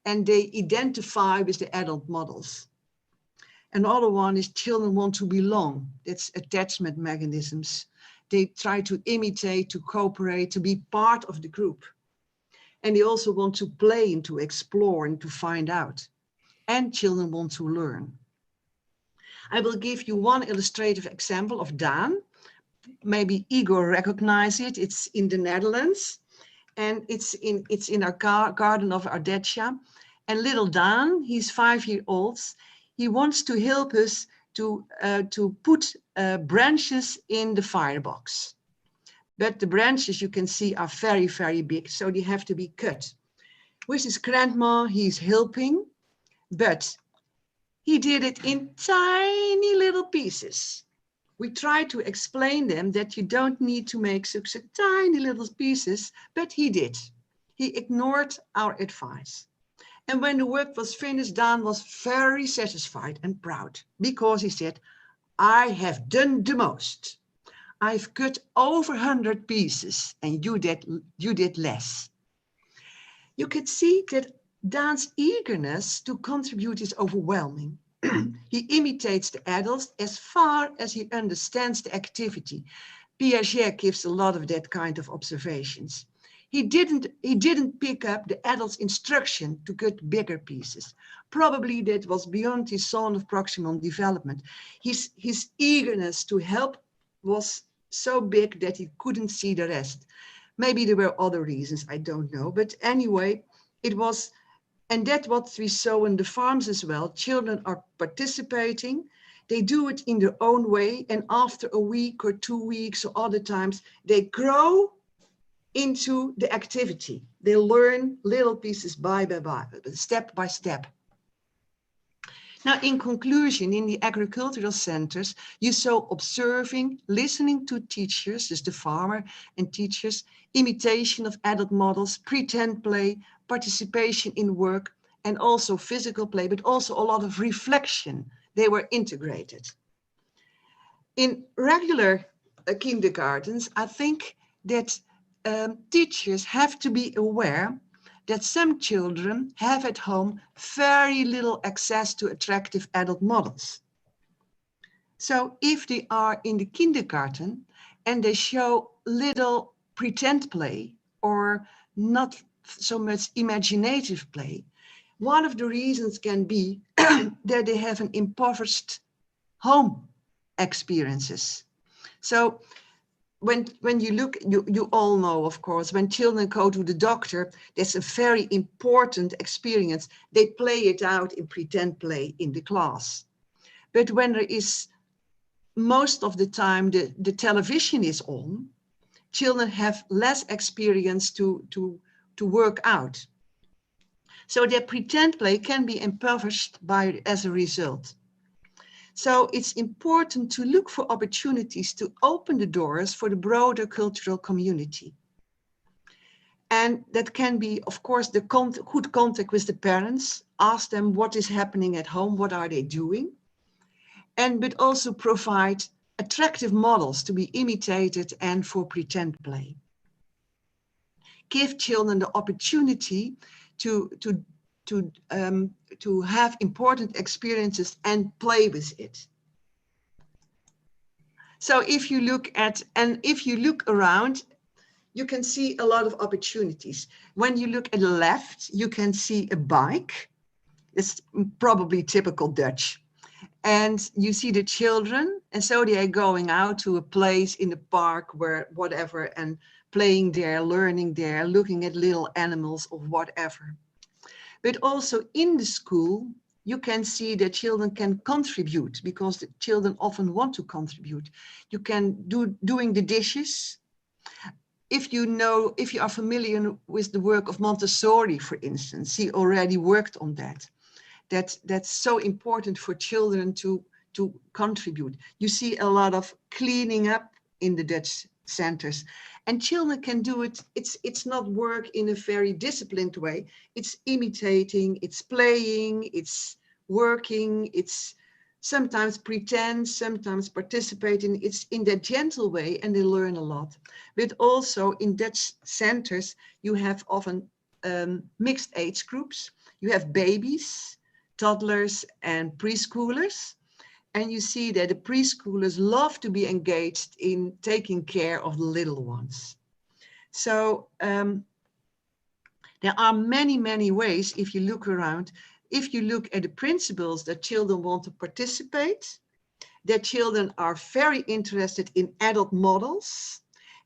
and they identify with the adult models. Another one is children want to belong. That's attachment mechanisms. They try to imitate, to cooperate, to be part of the group. And they also want to play and to explore and to find out. And children want to learn. I will give you one illustrative example of Daan. Maybe Igor recognize it. It's in the Netherlands, and it's in our garden of Ardetja. And little Daan, he's 5 years old. He wants to help us to put branches in the firebox. But the branches, you can see, are very, very big, so they have to be cut. With his grandma, he's helping, but he did it in tiny little pieces. We tried to explain them that you don't need to make such tiny little pieces, but he did. He ignored our advice. And when the work was finished, Daan was very satisfied and proud because he said, I have done the most. I've cut over 100 pieces and you did less. You could see that Daan's eagerness to contribute is overwhelming. He imitates the adults as far as he understands the activity. Piaget gives a lot of that kind of observations. He didn't pick up the adult's instruction to cut bigger pieces. Probably that was beyond his zone of proximal development. His eagerness to help was so big that he couldn't see the rest. Maybe there were other reasons, I don't know. But anyway, it was, and that's what we saw in the farms as well. Children are participating. They do it in their own way. And after a week or 2 weeks or other times, they grow into the activity. They learn little pieces by step by step. Now, in conclusion, in the agricultural centers, you saw observing, listening to teachers, dus the farmer and teachers, imitation of adult models, pretend play, participation in work, and also physical play, but also a lot of reflection. They were integrated. In regular kindergartens, I think that teachers have to be aware that some children have at home very little access to attractive adult models. So if they are in the kindergarten and they show little pretend play or not so much imaginative play, one of the reasons can be that they have an impoverished home experiences. So when you look, you all know, of course, when children go to the doctor, that's a very important experience. They play it out in pretend play in the class. But when there is, most of the time, the television is on, children have less experience to work out. So their pretend play can be impoverished as a result. So it's important to look for opportunities to open the doors for the broader cultural community. And that can be, of course, the good contact with the parents, ask them what is happening at home, what are they doing, but also provide attractive models to be imitated and for pretend play. Give children the opportunity to have important experiences and play with it. So if you look at, and if you look around, you can see a lot of opportunities. When you look at the left, you can see a bike. It's probably typical Dutch. And you see the children, and so they are going out to a place in the park where whatever, and playing there, learning there, looking at little animals or whatever. But also in the school, you can see that children can contribute because the children often want to contribute. You can doing the dishes. If you are familiar with the work of Montessori, for instance, he already worked on that. That's so important for children to contribute. You see a lot of cleaning up in the Dutch centers, and children can do it. It's not work in a very disciplined way. It's imitating, it's playing, it's working, it's sometimes pretend, sometimes participating. It's in that gentle way, and they learn a lot. But also in Dutch centers, you have often mixed age groups. You have babies, toddlers, and preschoolers. And you see that the preschoolers love to be engaged in taking care of the little ones. So there are many, many ways if you look around. If you look at the principles that children want to participate, that children are very interested in adult models,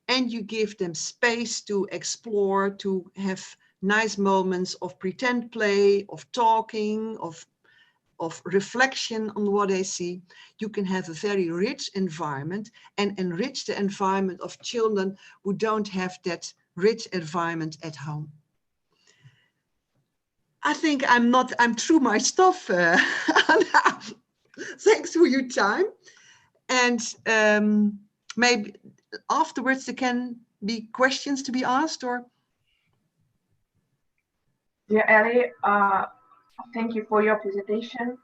and you give them space to explore, to have nice moments of pretend play, of talking, of reflection on what they see, you can have a very rich environment and enrich the environment of children who don't have that rich environment at home. I think I'm through my stuff, Anna. Thanks for your time. And maybe afterwards there can be questions to be asked, or? Dear Ellie, thank you for your presentation.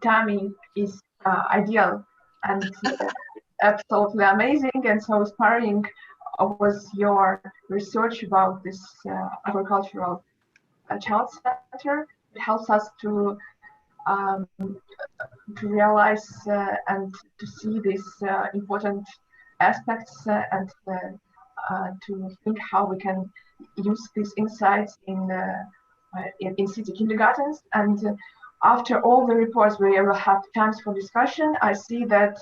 Timing is ideal and absolutely amazing, and so inspiring was your research about this agricultural child center. It helps us to realize and to see these important aspects and to think how we can use these insights in city kindergartens. And after all the reports, we will have times for discussion. I see that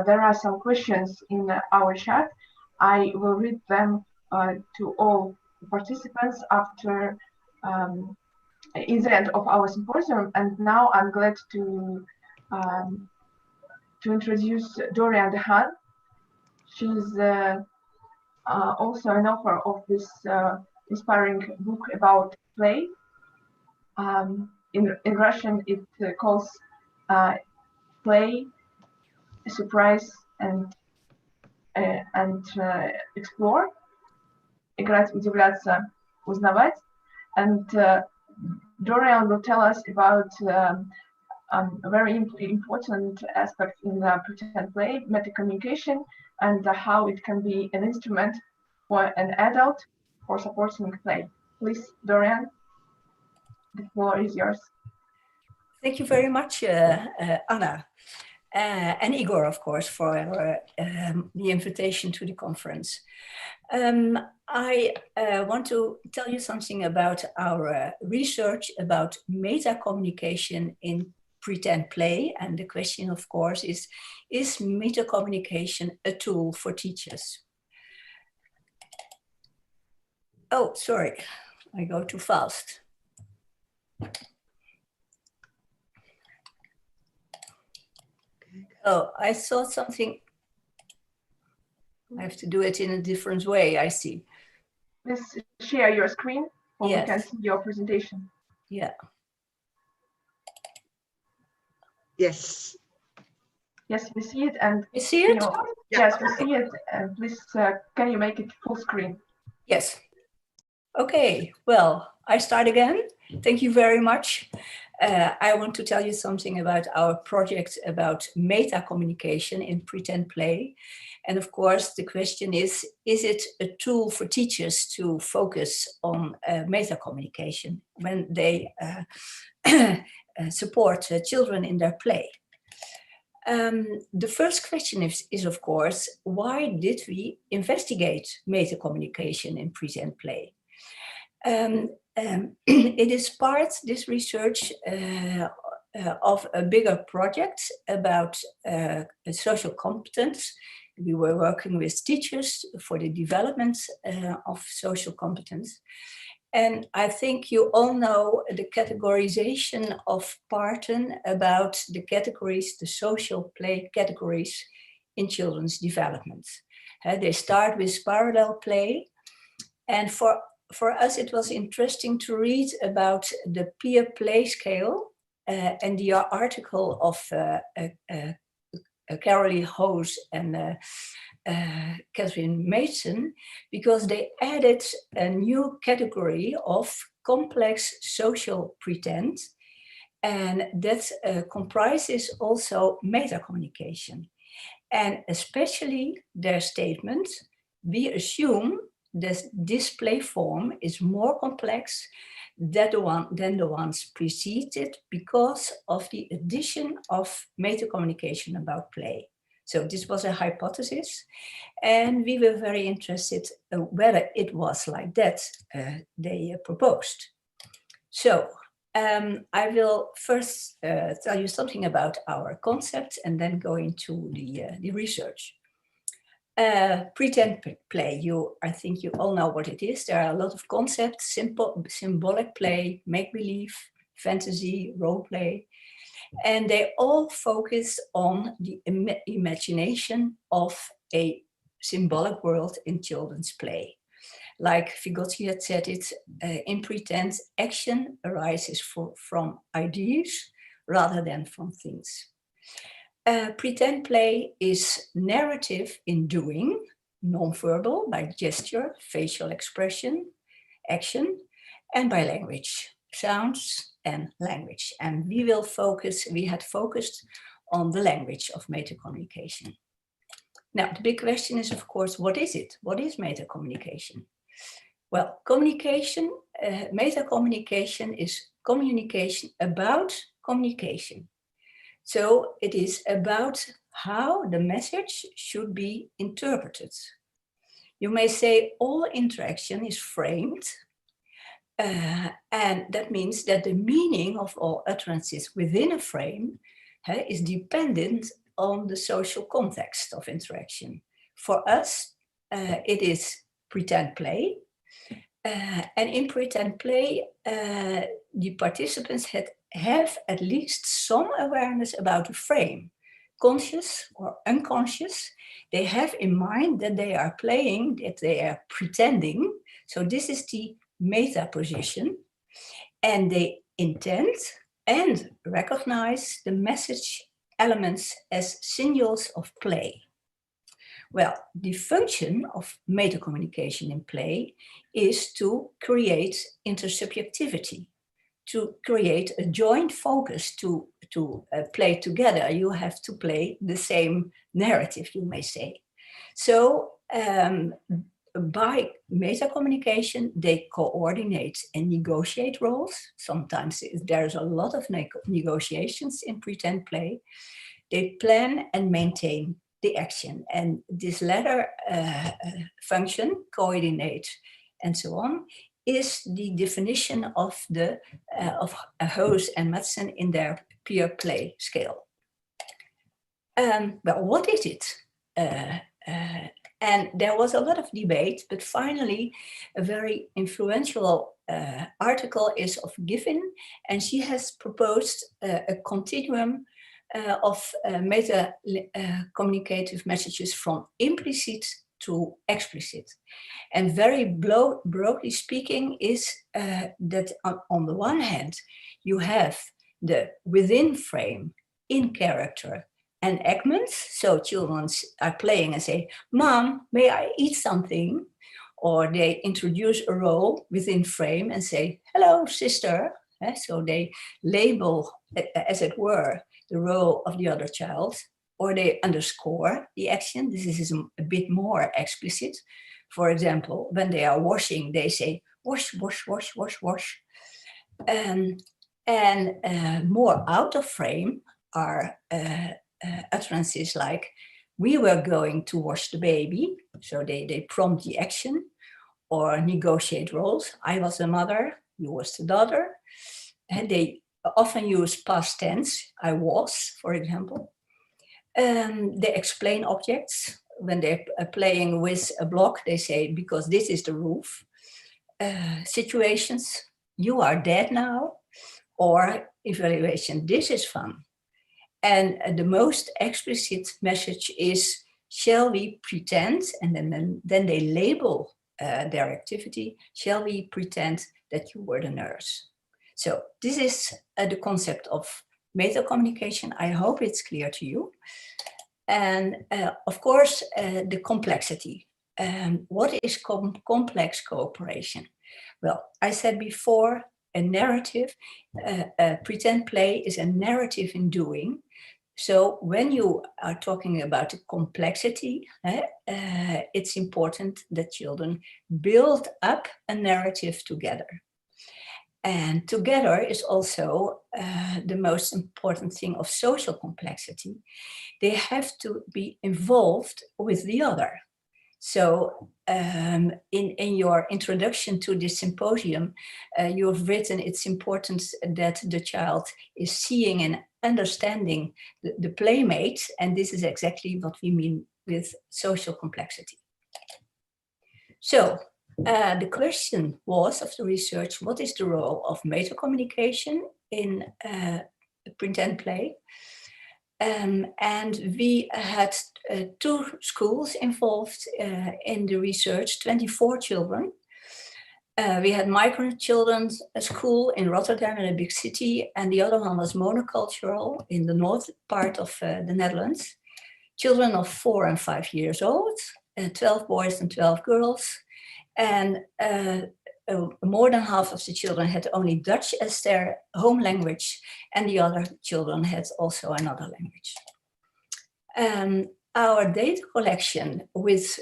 there are some questions in our chat. I will read them to all participants after in the end of our symposium. And now I'm glad to introduce Dorian DeHaan. She's also an author of this inspiring book about play. In Russian, it calls play, surprise, and explore. Играть, удивляться, узнавать. And Dorian will tell us about a very important aspect in pretend play, meta-communication, and how it can be an instrument for an adult for supporting play. Please, Dorian, the floor is yours. Thank you very much, Anna, and Igor, of course, for the invitation to the conference. I want to tell you something about our research about meta-communication in pretend play. And the question, of course, is meta-communication a tool for teachers? Oh, sorry, I go too fast. Oh, I saw something. I have to do it in a different way, I see. Please share your screen so Yes. we can see your presentation. Yeah. Yes. Yes, we see it. And you see it? Yes, we see it. And please, can you make it full screen? Yes. Okay, well, I start again. Thank you very much. I want to tell you something about our project about meta-communication in pretend play. And of course, the question is it a tool for teachers to focus on meta-communication when they support children in their play? The first question is, of course, why did we investigate meta-communication in pretend play? It is part, this research, of a bigger project about social competence. We were working with teachers for the development of social competence. And I think you all know the categorization of Parton about the categories, the social play categories in children's development. They start with parallel play. And for us, it was interesting to read about the peer play scale and the article of Carolee Hoos and Catherine Mason, because they added a new category of complex social pretend, and that comprises also metacommunication. And especially their statement, we assume that this play form is more complex than the ones preceded because of the addition of metacommunication about play. So this was a hypothesis, and we were very interested whether it was like that they proposed. So I will first tell you something about our concept and then go into the research. Pretend play, I think you all know what it is. There are a lot of concepts: simple, symbolic play, make-believe, fantasy, role play. And they all focus on the imagination of a symbolic world in children's play. Like Vygotsky had said it, in pretend, action arises from ideas rather than from things. Pretend play is narrative in doing, non-verbal, by gesture, facial expression, action, and by language, sounds and language. And we had focused on the language of metacommunication. Now, the big question is, of course, what is it? What is metacommunication? Well, communication, metacommunication is communication about communication. So it is about how the message should be interpreted. You may say all interaction is framed, and that means that the meaning of all utterances within a frame is dependent on the social context of interaction. For us, it is pretend play. And in pretend play, the participants have at least some awareness about the frame, conscious or unconscious. They have in mind that they are playing, that they are pretending. So this is the meta position. And they intend and recognize the message elements as signals of play. Well, the function of metacommunication in play is to create intersubjectivity, to create a joint focus to play together. You have to play the same narrative, you may say. So by metacommunication, they coordinate and negotiate roles. Sometimes there's a lot of negotiations in pretend play. They plan and maintain the action, and this latter function, coordinate and so on, is the definition of Hoos and Madsen in their peer play scale. Well, what is it? And there was a lot of debate, but finally a very influential article is of Giffen, and she has proposed a continuum of meta-communicative messages from implicit to explicit. And very broadly speaking is that on the one hand, you have the within frame, in character, enactments. So children are playing and say, "Mom, may I eat something?" Or they introduce a role within frame and say, "Hello, sister." So they label, as it were, the role of the other child, or they underscore the action. This is a bit more explicit. For example, when they are washing, they say, "Wash, wash, wash, wash, wash." And more out of frame are utterances like, "We were going to wash the baby." So they prompt the action, or negotiate roles. "I was the mother, you was the daughter." And they often use past tense, "I was," for example. They explain objects. When they're playing with a block, they say, "Because this is the roof." situations, you are dead now, or evaluation, this is fun. And the most explicit message is, shall we pretend, and then they label their activity, shall we pretend that you were the nurse? So this is the concept of meta-communication. I hope it's clear to you. And of course, the complexity. What is complex cooperation? Well, I said before, a narrative, pretend play is a narrative in doing. So when you are talking about the complexity, it's important that children build up a narrative together. And together is also the most important thing of social complexity. They have to be involved with the other. So in your introduction to this symposium, you have written it's important that the child is seeing and understanding the playmate, and this is exactly what we mean with social complexity. So the question was of the research, what is the role of meta-communication in pretend play? And we had 2 schools involved in the research, 24 children. We had migrant children's school in Rotterdam, in a big city, and the other one was monocultural in the north part of the Netherlands. Children of 4 and 5 years old, 12 boys and 12 girls. And more than half of the children had only Dutch as their home language, and the other children had also another language. Our data collection was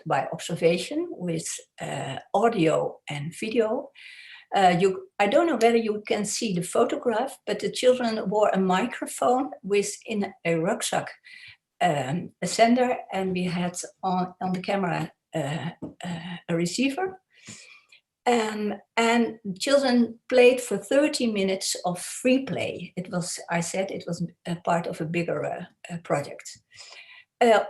by observation with audio and video. I don't know whether you can see the photograph, but the children wore a microphone within a rucksack, a sender, and we had on the camera a receiver. And children played for 30 minutes of free play. It was, I said, it was a part of a bigger project.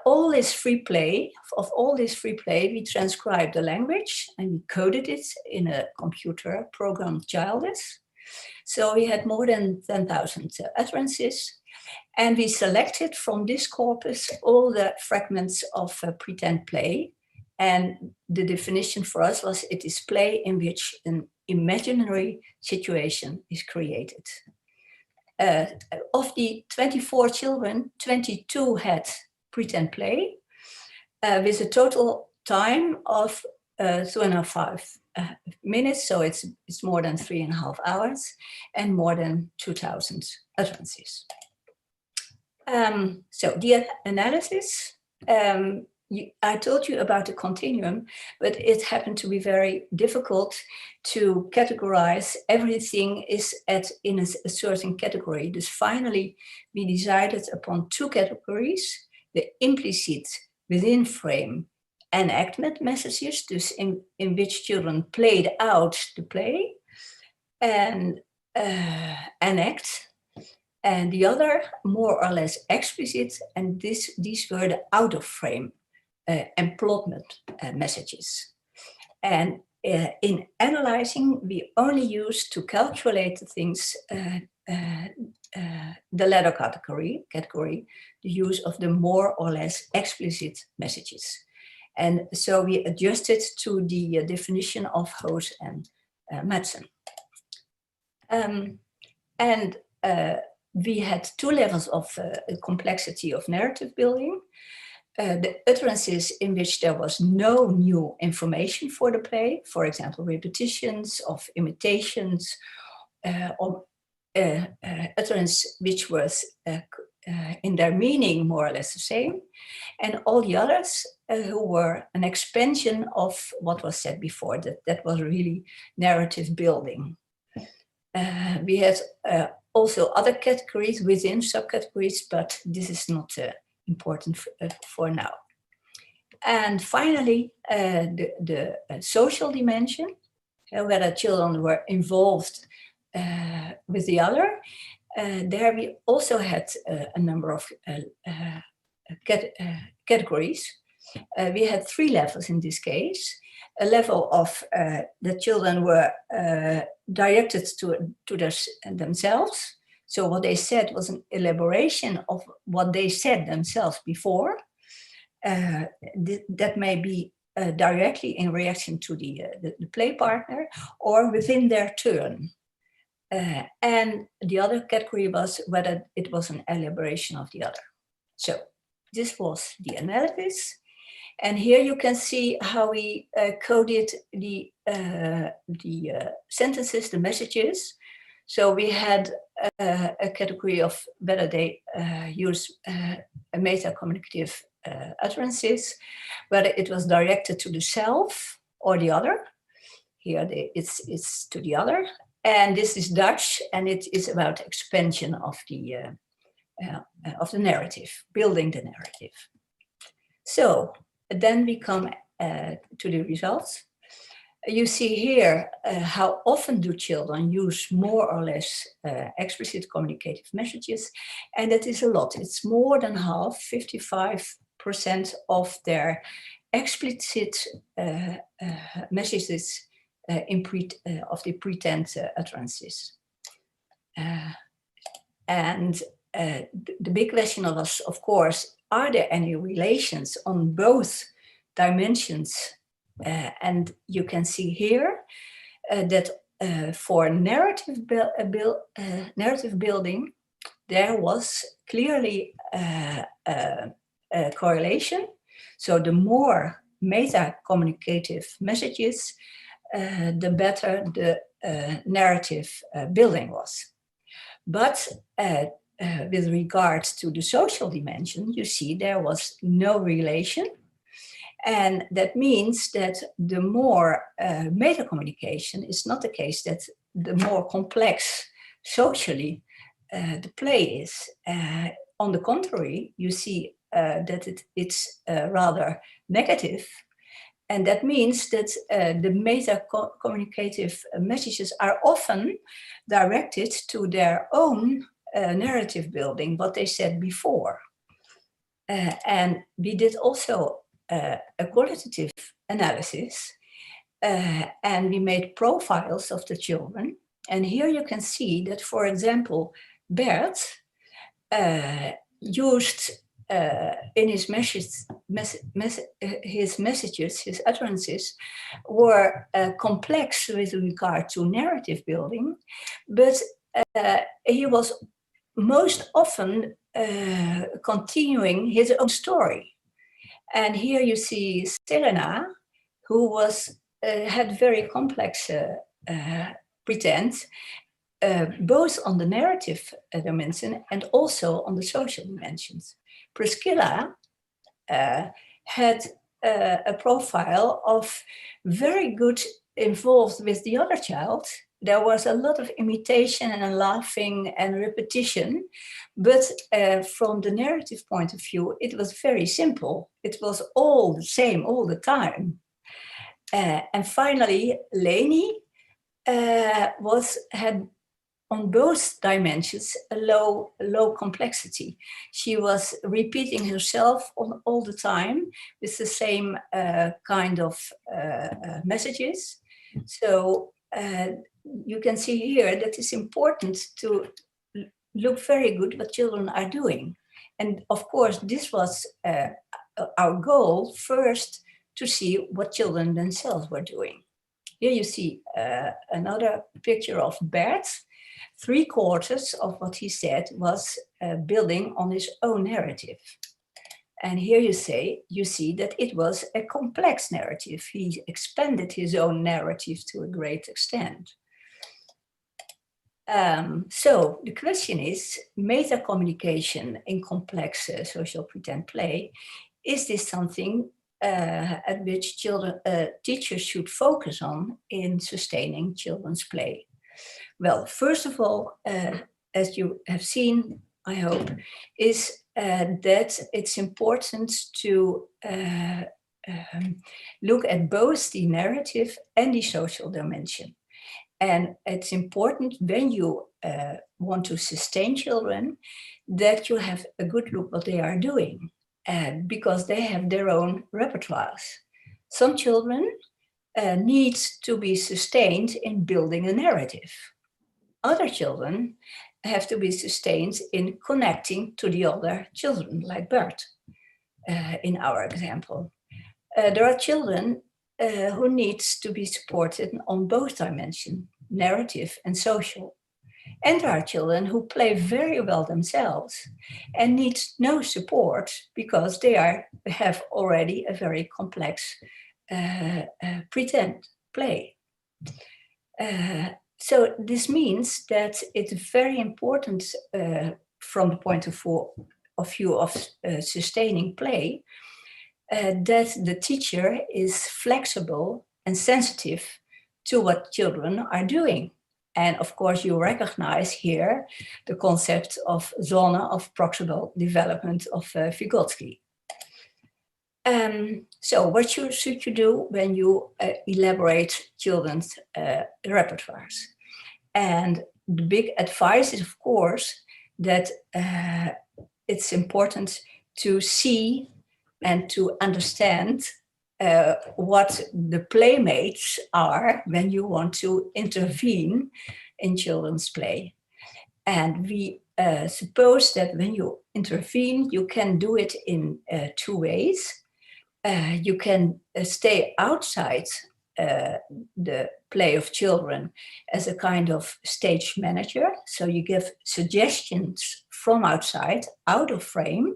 All this free play, we transcribed the language and we coded it in a computer program, Childis. So we had more than 10,000 utterances. And we selected from this corpus all the fragments of pretend play. And the definition for us was it is play in which an imaginary situation is created. Of the 24 children, 22 had pretend play with a total time of 2.5 minutes. So it's more than 3.5 hours and more than 2,000 utterances. So the analysis, I told you about the continuum, but it happened to be very difficult to categorize. Everything is in a certain category. Thus finally, we decided upon 2 categories, the implicit within frame enactment messages, dus in which children played out the play and enact. And the other more or less explicit, and these were the out of frame employment messages. And in analyzing, we only used to calculate the things, the latter category, the use of the more or less explicit messages. And so we adjusted to the definition of Hoos and Madsen. We had 2 levels of complexity of narrative building. The utterances in which there was no new information for the play, for example, repetitions of imitations, or utterance which was in their meaning more or less the same, and all the others who were an expansion of what was said before, that was really narrative building. We had also other categories within subcategories, but this is not important for now. And finally, the social dimension, whether children were involved with the other. There we also had a number of categories. We had 3 levels in this case. level of the children were directed to themselves. So what they said was an elaboration of what they said themselves before. That may be directly in reaction to the play partner or within their turn. And the other category was whether it was an elaboration of the other. So this was the analysis. And here you can see how we coded the sentences, the messages. So we had a category of whether they use meta-communicative utterances, whether it was directed to the self or the other. Here it's to the other. And this is Dutch, and it is about expansion of the narrative, building the narrative. So then we come to the results. You see here how often do children use more or less explicit communicative messages, and that is a lot. It's more than half, 55% of their explicit messages of the pretend utterances. And the big question was, of course, are there any relations on both dimensions? And you can see here that for narrative building, there was clearly a correlation. So the more meta-communicative messages, the better the narrative building was. But with regards to the social dimension, you see there was no relation. And that means that the more meta-communication is not the case that the more complex socially the play is. On the contrary, you see that it's rather negative. And that means that the meta-communicative messages are often directed to their own narrative building, what they said before. And we did also a qualitative analysis, and we made profiles of the children. And here you can see that, for example, Bert used in his messages, his utterances were complex with regard to narrative building, but he was most often continuing his own story. And here you see Selena, who was had very complex pretend, both on the narrative dimension and also on the social dimensions. Priscilla had a profile of very good involved with the other child. There was a lot of imitation and laughing and repetition, but from the narrative point of view, it was very simple. It was all the same all the time. And finally, Leni had on both dimensions a low complexity. She was repeating herself all the time with the same kind of messages. So you can see here that it's important to look very good what children are doing. And of course, this was our goal first, to see what children themselves were doing. Here you see another picture of Bert. 3/4 of what he said was building on his own narrative. And here you see that it was a complex narrative. He expanded his own narrative to a great extent. So the question is, meta-communication in complex social pretend play, is this something at which teachers should focus on in sustaining children's play? Well, first of all, as you have seen, I hope, is that it's important to look at both the narrative and the social dimension. And it's important when you want to sustain children that you have a good look what they are doing, because they have their own repertoires. Some children need to be sustained in building a narrative. Other children have to be sustained in connecting to the other children, like Bert, in our example. There are children who need to be supported on both dimensions, narrative and social. And there are children who play very well themselves and need no support because they have already a very complex pretend play. So this means that it's very important from the point of view of sustaining play that the teacher is flexible and sensitive to what children are doing. And of course, you recognize here the concept of zone of proximal development of Vygotsky. So what should you do when you elaborate children's repertoires? And the big advice is, of course, that it's important to see and to understand what the playmates are when you want to intervene in children's play. And we suppose that when you intervene, you can do it in 2 ways. You can stay outside the play of children as a kind of stage manager. So you give suggestions from outside, out of frame.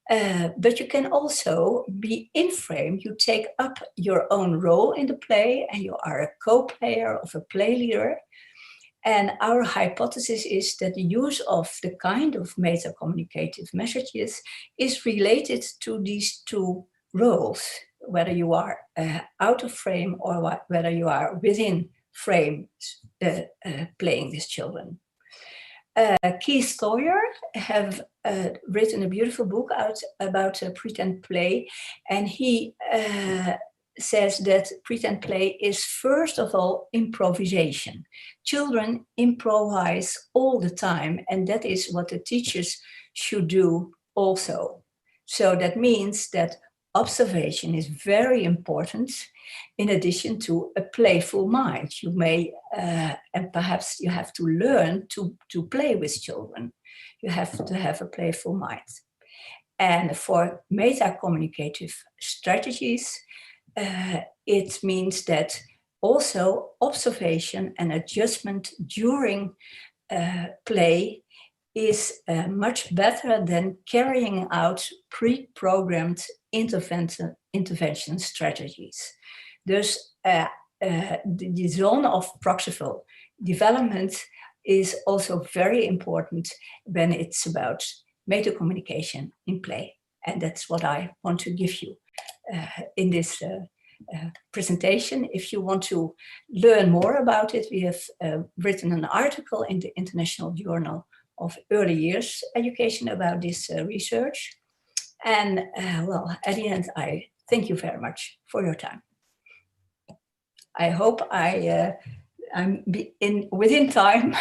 But you can also be in frame. You take up your own role in the play and you are a co-player of a play leader. And our hypothesis is that the use of the kind of meta-communicative messages is related to these 2 roles, whether you are out of frame or whether you are within frame playing with children. Keith Sawyer have written a beautiful book out about pretend play, and he says that pretend play is first of all improvisation. Children improvise all the time, and that is what the teachers should do also. So that means that observation is very important in addition to a playful mind. You may, and perhaps you have to learn to play with children. You have to have a playful mind. And for meta-communicative strategies, it means that also observation and adjustment during play is much better than carrying out pre-programmed intervention strategies. Thus, the zone of proximal development is also very important when it's about meta-communication in play. And that's what I want to give you in this presentation. If you want to learn more about it, we have written an article in the International Journal of Early Years Education about this research. And well, at the end, I thank you very much for your time. I hope I'm within time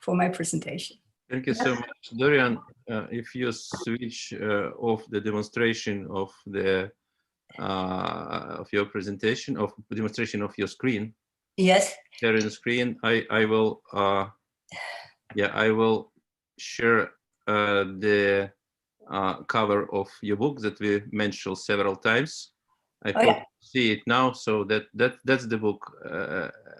for my presentation. Thank you so much, Dorian. If you switch off the demonstration of the of your presentation, of demonstration of your screen. Yes. Sharing the screen. I will. Yeah, I will share the cover of your book that we mentioned several times. I hope you see it now. So that's the book.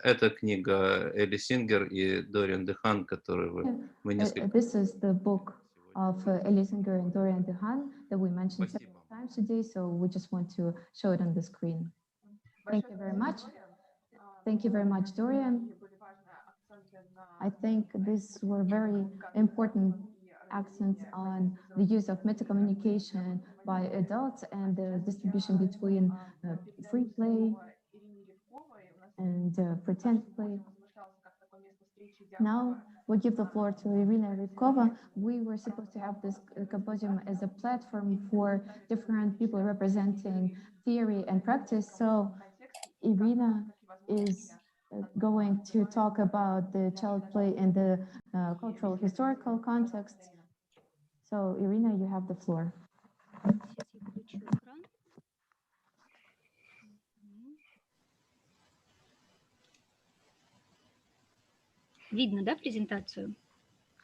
Это книга Элли Сингер и Дориан Дехан, которую мы несколько. This is the book of Ellie Singer and Dorian Dehan that we mentioned several times today. So we just want to show it on the screen. Thank you very much. Thank you very much, Dorian. I think these were very important accents on the use of meta-communication by adults and the distribution between free play and pretend play. Now we give the floor to Irina Rybkova. We were supposed to have this symposium as a platform for different people representing theory and practice. So Irina is going to talk about the child play in the cultural historical context. So Irina, you have the floor. Видно, да, презентацию?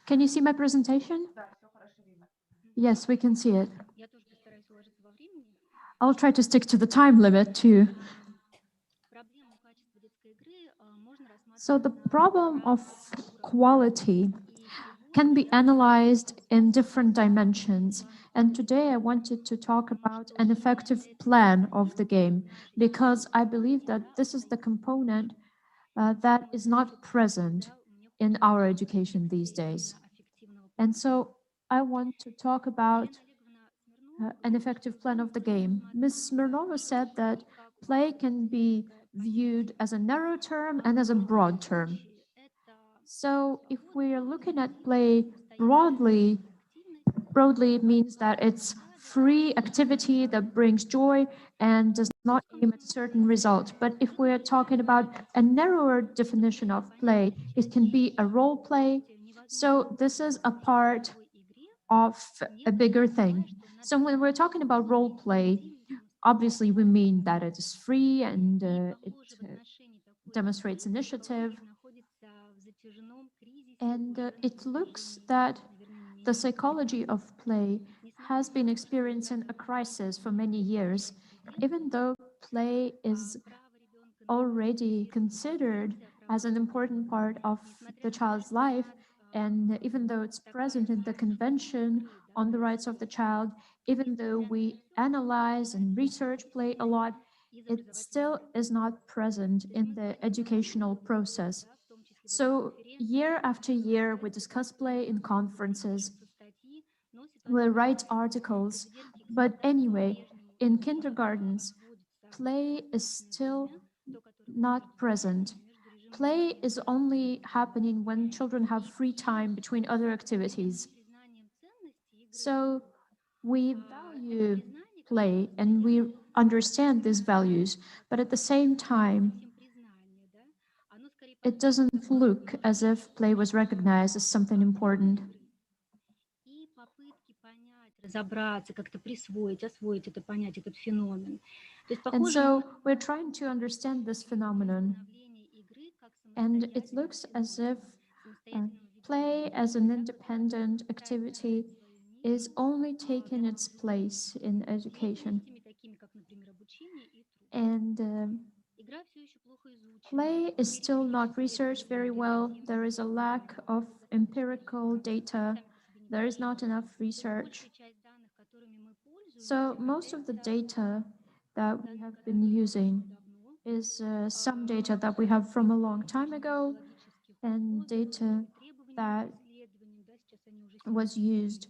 Can you see my presentation? Yes, we can see it. Я тоже постараюсь уложиться во времени. I'll try to stick to the time limit too. Проблему качества детской игры можно рассматривать. So the problem of quality can be analyzed in different dimensions. And today I wanted to talk about an effective plan of the game, because I believe that this is the component that is not present in our education these days. And so I want to talk about an effective plan of the game. Ms. Smirnova said that play can be viewed as a narrow term and as a broad term. So if we are looking at play broadly it means that it's free activity that brings joy and does not aim at a certain result. But if we're talking about a narrower definition of play, it can be a role play. So this is a part of a bigger thing. So when we're talking about role play, obviously we mean that it is free and it demonstrates initiative. And it looks that the psychology of play has been experiencing a crisis for many years, even though play is already considered as an important part of the child's life, and even though it's present in the Convention on the Rights of the Child, even though we analyze and research play a lot, it still is not present in the educational process. So year after year, we discuss play in conferences, we write articles, but anyway, in kindergartens, play is still not present. Play is only happening when children have free time between other activities. So we value play and we understand these values, but at the same time, it doesn't look as if play was recognized as something important. Разобраться, как-то присвоить, освоить это, понять этот феномен. То есть, And so we're trying to understand this phenomenon. And it looks as if play as an independent activity is only taking its place in education. And play is still not researched very well. There is a lack of empirical data. There is not enough research. So most of the data that we have been using is some data that we have from a long time ago and data that was used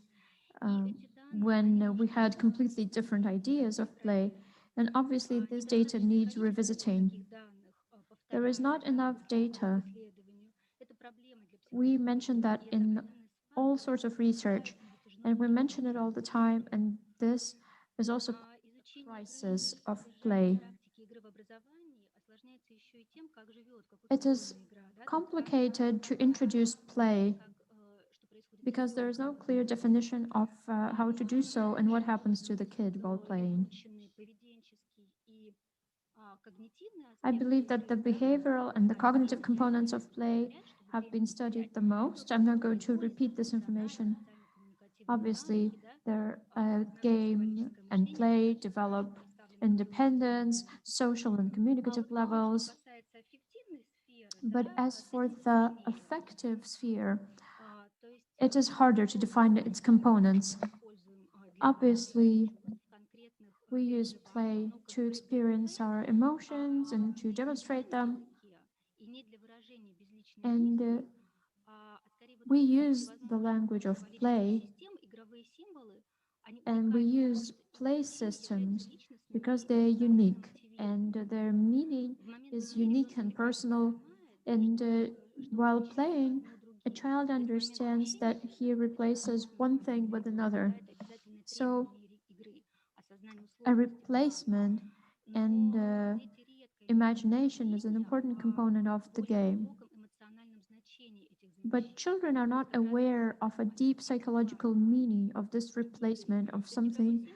when we had completely different ideas of play. And obviously this data needs revisiting. There is not enough data. We mentioned that in all sorts of research, and we mention it all the time, and this is also a crisis of play. It is complicated to introduce play because there is no clear definition of how to do so and what happens to the kid while playing. I believe that the behavioral and the cognitive components of play have been studied the most. I'm not going to repeat this information. Obviously, their game and play develop independence, social and communicative levels. But as for the affective sphere, it is harder to define its components. Obviously, we use play to experience our emotions and to demonstrate them. And we use the language of play, and we use play systems because they're unique, and their meaning is unique and personal. And while playing, a child understands that he replaces one thing with another. So a replacement and imagination is an important component of the game. But children are not aware of a deep psychological meaning of this replacement of something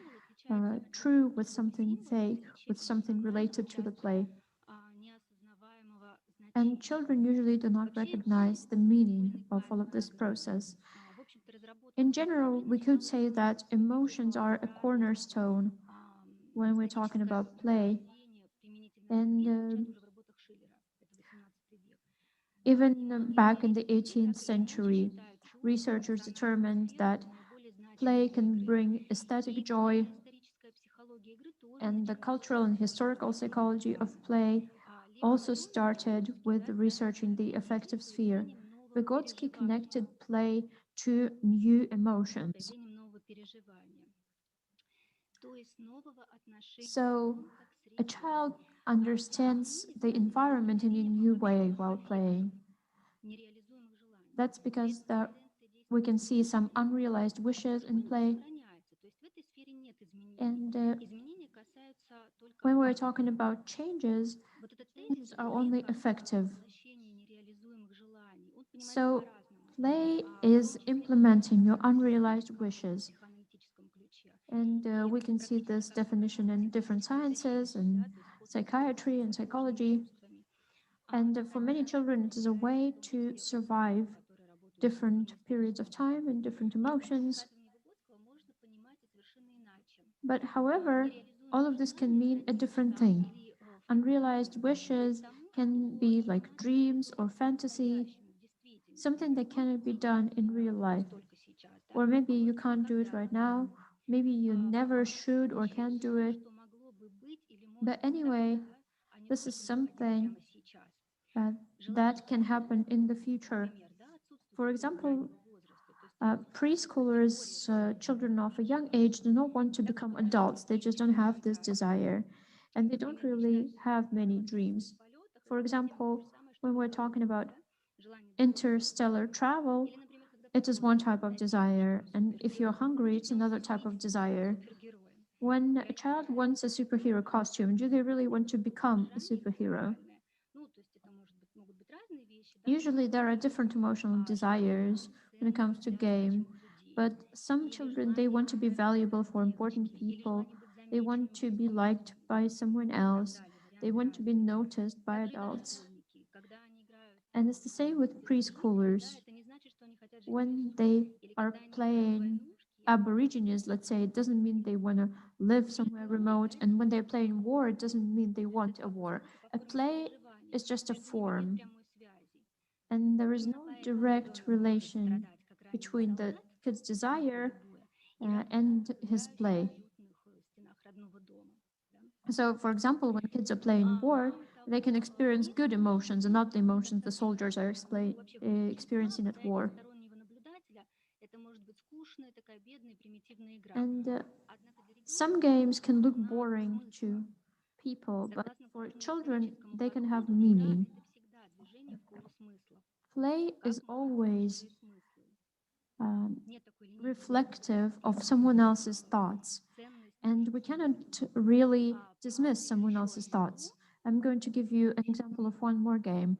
true with something fake, with something related to the play. And children usually do not recognize the meaning of all of this process. In general, we could say that emotions are a cornerstone when we're talking about play. And even back in the 18th century, researchers determined that play can bring aesthetic joy, and the cultural and historical psychology of play also started with researching the affective sphere. Vygotsky connected play to new emotions. So a child understands the environment in a new way while playing. That's because we can see some unrealized wishes in play. And when we're talking about changes, changes are only effective. So play is implementing your unrealized wishes. And we can see this definition in different sciences and psychiatry and psychology. And for many children, it is a way to survive different periods of time and different emotions. But however, all of this can mean a different thing. Unrealized wishes can be like dreams or fantasy, something that cannot be done in real life. Or maybe you can't do it right now, maybe you never should or can do it. But anyway, this is something that can happen in the future. For example, preschoolers, children of a young age, do not want to become adults. They just don't have this desire. And they don't really have many dreams. For example, when we're talking about interstellar travel, it is one type of desire. And if you're hungry, it's another type of desire. When a child wants a superhero costume, do they really want to become a superhero? Usually there are different emotional desires when it comes to game, but some children, they want to be valuable for important people. They want to be liked by someone else. They want to be noticed by adults. And it's the same with preschoolers. When they are playing Aborigines, let's say, it doesn't mean they want to live somewhere remote. And when they're playing war, it doesn't mean they want a war. A play is just a form. And there is no direct relation between the kid's desire and his play. So, for example, when kids are playing war, they can experience good emotions and not the emotions the soldiers are experiencing at war. And some games can look boring to people, but for children, they can have meaning. Play is always reflective of someone else's thoughts, and we cannot really dismiss someone else's thoughts. I'm going to give you an example of one more game.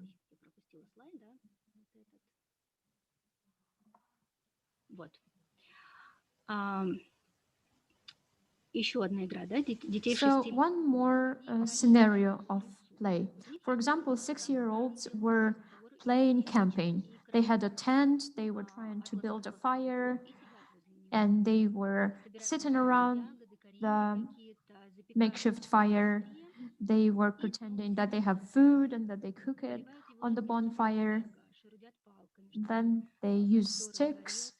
So one more scenario of play. For example, 6-year-olds were playing camping. They had a tent, they were trying to build a fire, and they were sitting around the makeshift fire. They were pretending that they have food and that they cook it on the bonfire. Then they use sticks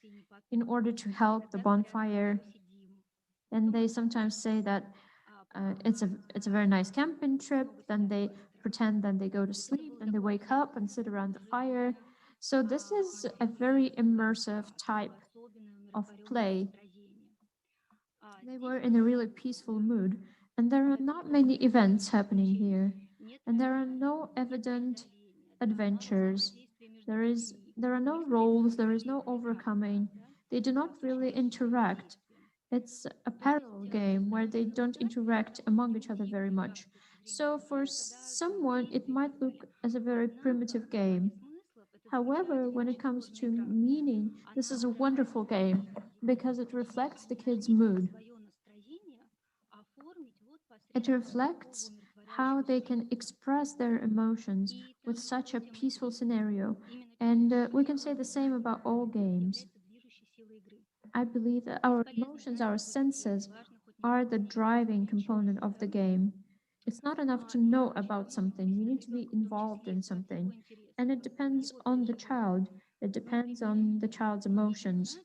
in order to help the bonfire. And they sometimes say that it's a very nice camping trip. Then they pretend that they go to sleep, and they wake up and sit around the fire. So this is a very immersive type of play. They were in a really peaceful mood, and there are not many events happening here, and there are no evident adventures. There are no roles, there is no overcoming. They do not really interact. It's a parallel game where they don't interact among each other very much. So for someone, it might look as a very primitive game. However, when it comes to meaning, this is a wonderful game because it reflects the kid's mood. It reflects how they can express their emotions with such a peaceful scenario. And we can say the same about all games. I believe that our emotions, our senses, are the driving component of the game. It's not enough to know about something, you need to be involved in something. And it depends on the child, it depends on the child's emotions.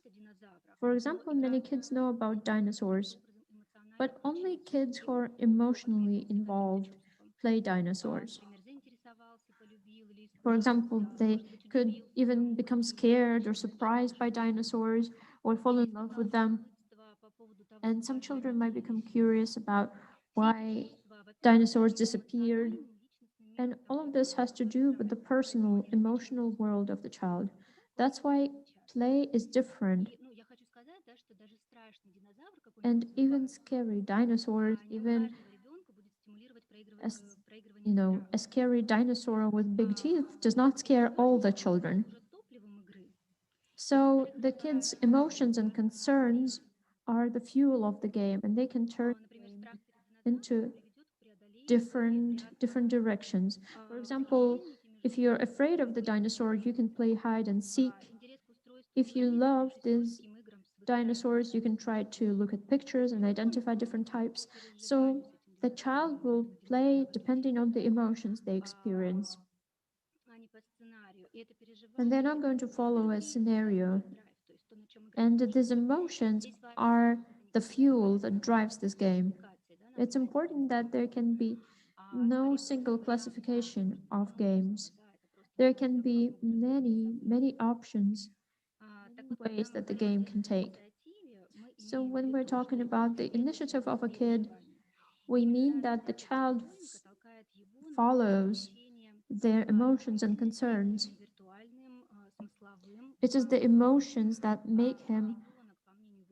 For example, many kids know about dinosaurs, but only kids who are emotionally involved play dinosaurs. For example, they could even become scared or surprised by dinosaurs or fall in love with them. And some children might become curious about why dinosaurs disappeared. And all of this has to do with the personal, emotional world of the child. That's why play is different. And even scary dinosaurs, even a scary dinosaur with big teeth does not scare all the children. So the kids' emotions and concerns are the fuel of the game, and they can turn into different directions. For example, if you're afraid of the dinosaur, you can play hide and seek. If you love these dinosaurs, you can try to look at pictures and identify different types. So the child will play depending on the emotions they experience. And they're not going to follow a scenario. And these emotions are the fuel that drives this game. It's important that there can be no single classification of games. There can be many options, many ways that the game can take. So when we're talking about the initiative of a kid, we mean that the child follows their emotions and concerns. It is the emotions that make him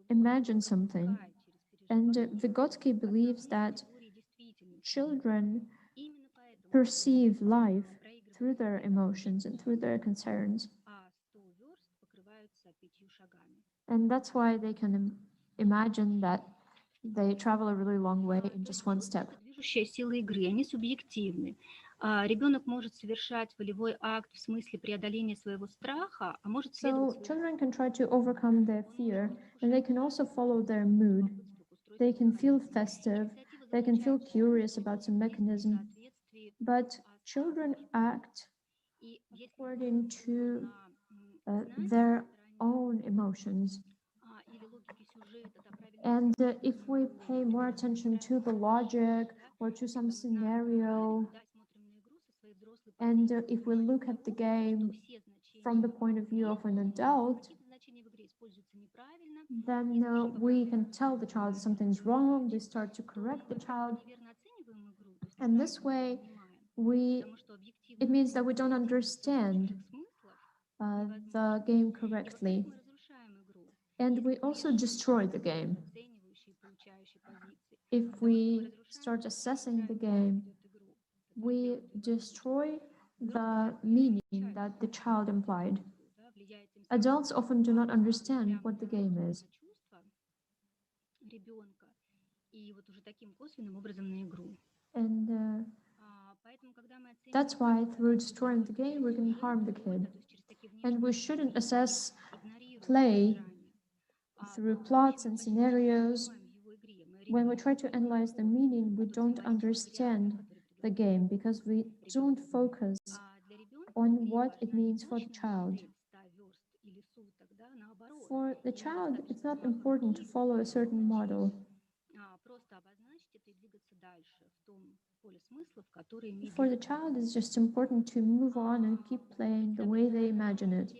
imagine something. And Vygotsky believes that children perceive life through their emotions and through their concerns. And that's why they can imagine that they travel a really long way in just one step. Движущая сила игры, они субъективны. Ребенок может совершать волевой акт в смысле преодоления своего страха, а может следовать. So children can try to overcome their fear, and they can also follow their mood. They can feel festive, they can feel curious about some mechanism, but children act according to their own emotions. And if we pay more attention to the logic or to some scenario, and if we look at the game from the point of view of an adult, then we can tell the child something's wrong, we start to correct the child. And this way, it means that we don't understand the game correctly. And we also destroy the game. If we start assessing the game, we destroy the meaning that the child implied. Adults often do not understand what the game is. And that's why through destroying the game, we can harm the kid. And we shouldn't assess play through plots and scenarios. When we try to analyze the meaning, we don't understand the game because we don't focus on what it means for the child. For the child, it's not important to follow a certain model. For the child, it's just important to move on and keep playing the way they imagine it.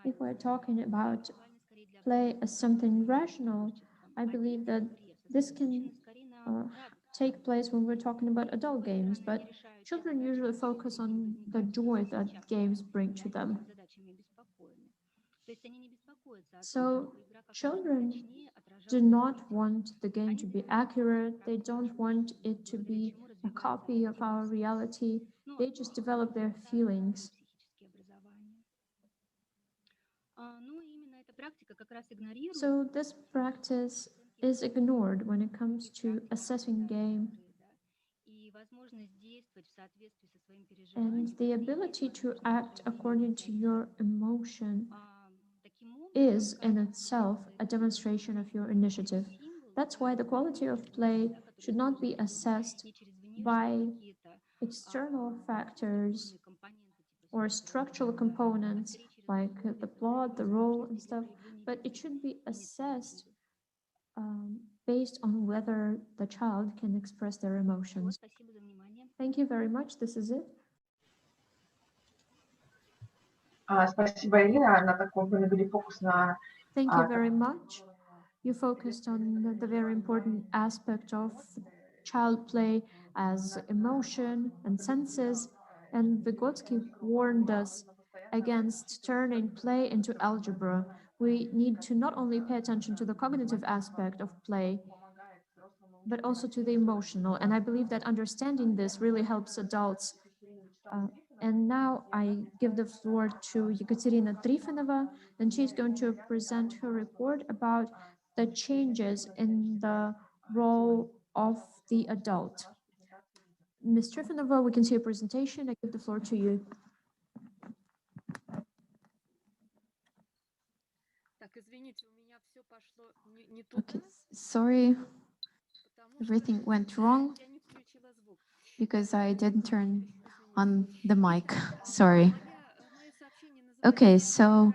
If we're talking about play as something rational, I believe that this can take place when we're talking about adult games, but children usually focus on the joy that games bring to them. So children do not want the game to be accurate, they don't want it to be a copy of our reality, they just develop their feelings. So this practice is ignored when it comes to assessing game and the ability to act according to your emotion is in itself a demonstration of your initiative. That's why the quality of play should not be assessed by external factors or structural components like the plot, the role, and stuff, but it should be assessed based on whether the child can express their emotions. Thank you very much. This is it. Спасибо, Ирина. На таком вы навели фокус на... Thank you very much. You focused on the very important aspect of child play as emotion and senses, and Vygotsky warned us against turning play into algebra. We need to not only pay attention to the cognitive aspect of play, but also to the emotional. And I believe that understanding this really helps adults. And now I give the floor to Ekaterina Trifonova, and she's going to present her report about the changes in the role of the adult. Ms. Trifonova, we can see your presentation. I give the floor to you. Okay, sorry, everything went wrong because I didn't turn on the mic. Sorry. Okay, so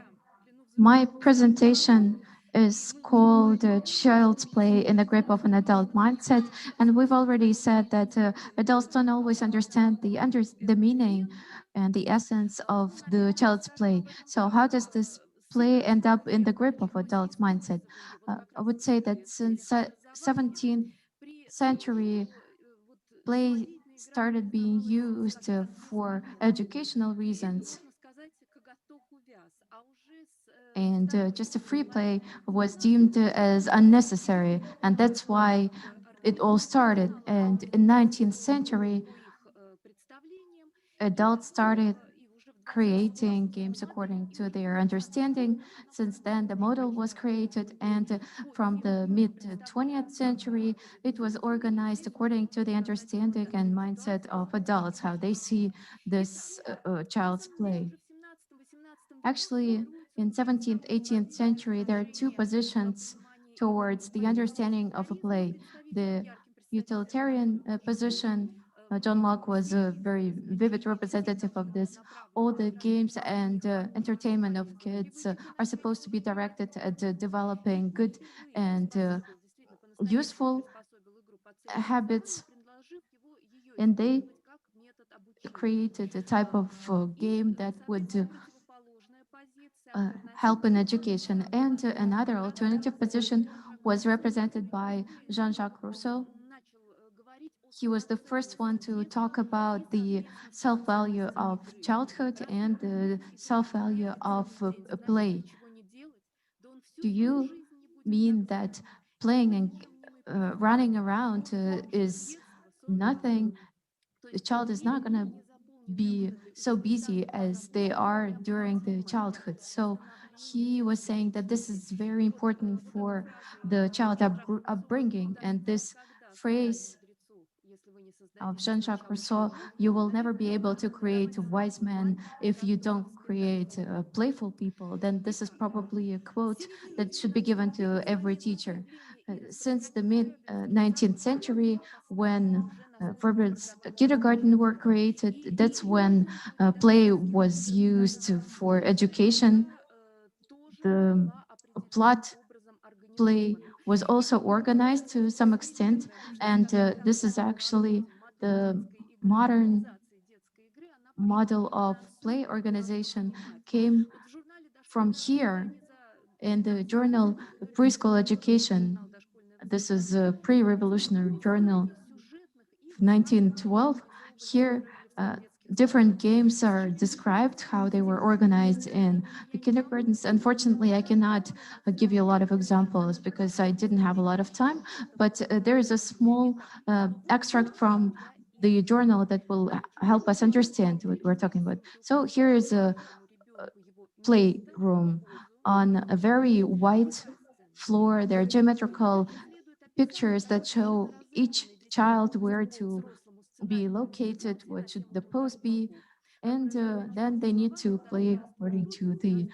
my presentation is called Child's Play in the Grip of an Adult Mindset. And we've already said that adults don't always understand the meaning and the essence of the child's play. So how does this play end up in the grip of adult mindset? I would say that since 17th century, play started being used for educational reasons. And just a free play was deemed as unnecessary. And that's why it all started. And in 19th century, adults started creating games according to their understanding. Since then, the model was created, and from the mid-20th century, it was organized according to the understanding and mindset of adults, how they see this child's play. Actually, in 17th, 18th century, there are two positions towards the understanding of a play. The utilitarian position, John Locke was a very vivid representative of this. All the games and entertainment of kids are supposed to be directed at developing good and useful habits. And they created a type of game that would help in education. And another alternative position was represented by Jean-Jacques Rousseau. He was the first one to talk about the self-value of childhood and the self-value of play. Do you mean that playing and running around is nothing? The child is not going to be so busy as they are during the childhood. So he was saying that this is very important for the child upbringing. And this phrase of Jean-Jacques Rousseau, you will never be able to create wise men if you don't create playful people, then this is probably a quote that should be given to every teacher. Since the mid-19th century, when Verber's kindergarten were created, that's when play was used for education. The plot play was also organized to some extent, and this is actually the modern model of play organization came from here in the journal Preschool Education. This is a pre-revolutionary journal, 1912. Here, different games are described, how they were organized in the kindergartens. Unfortunately, I cannot give you a lot of examples because I didn't have a lot of time, but there is a small extract from the journal that will help us understand what we're talking about. So here is a playroom on a very white floor. There are geometrical pictures that show each child where to be located, what should the pose be, and then they need to play according to the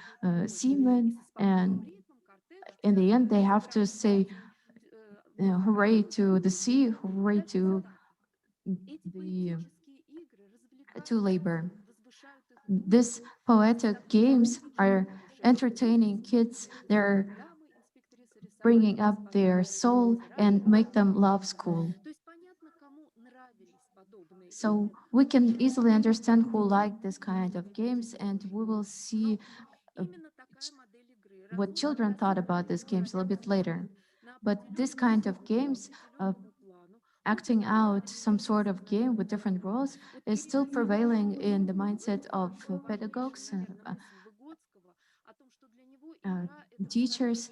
seaman, and in the end they have to say hooray to the sea, hooray to the to labor. These poetic games are entertaining kids. They're bringing up their soul and make them love school. So we can easily understand who like this kind of games, and we will see what children thought about these games a little bit later. But this kind of games, acting out some sort of game with different roles, is still prevailing in the mindset of pedagogues, teachers.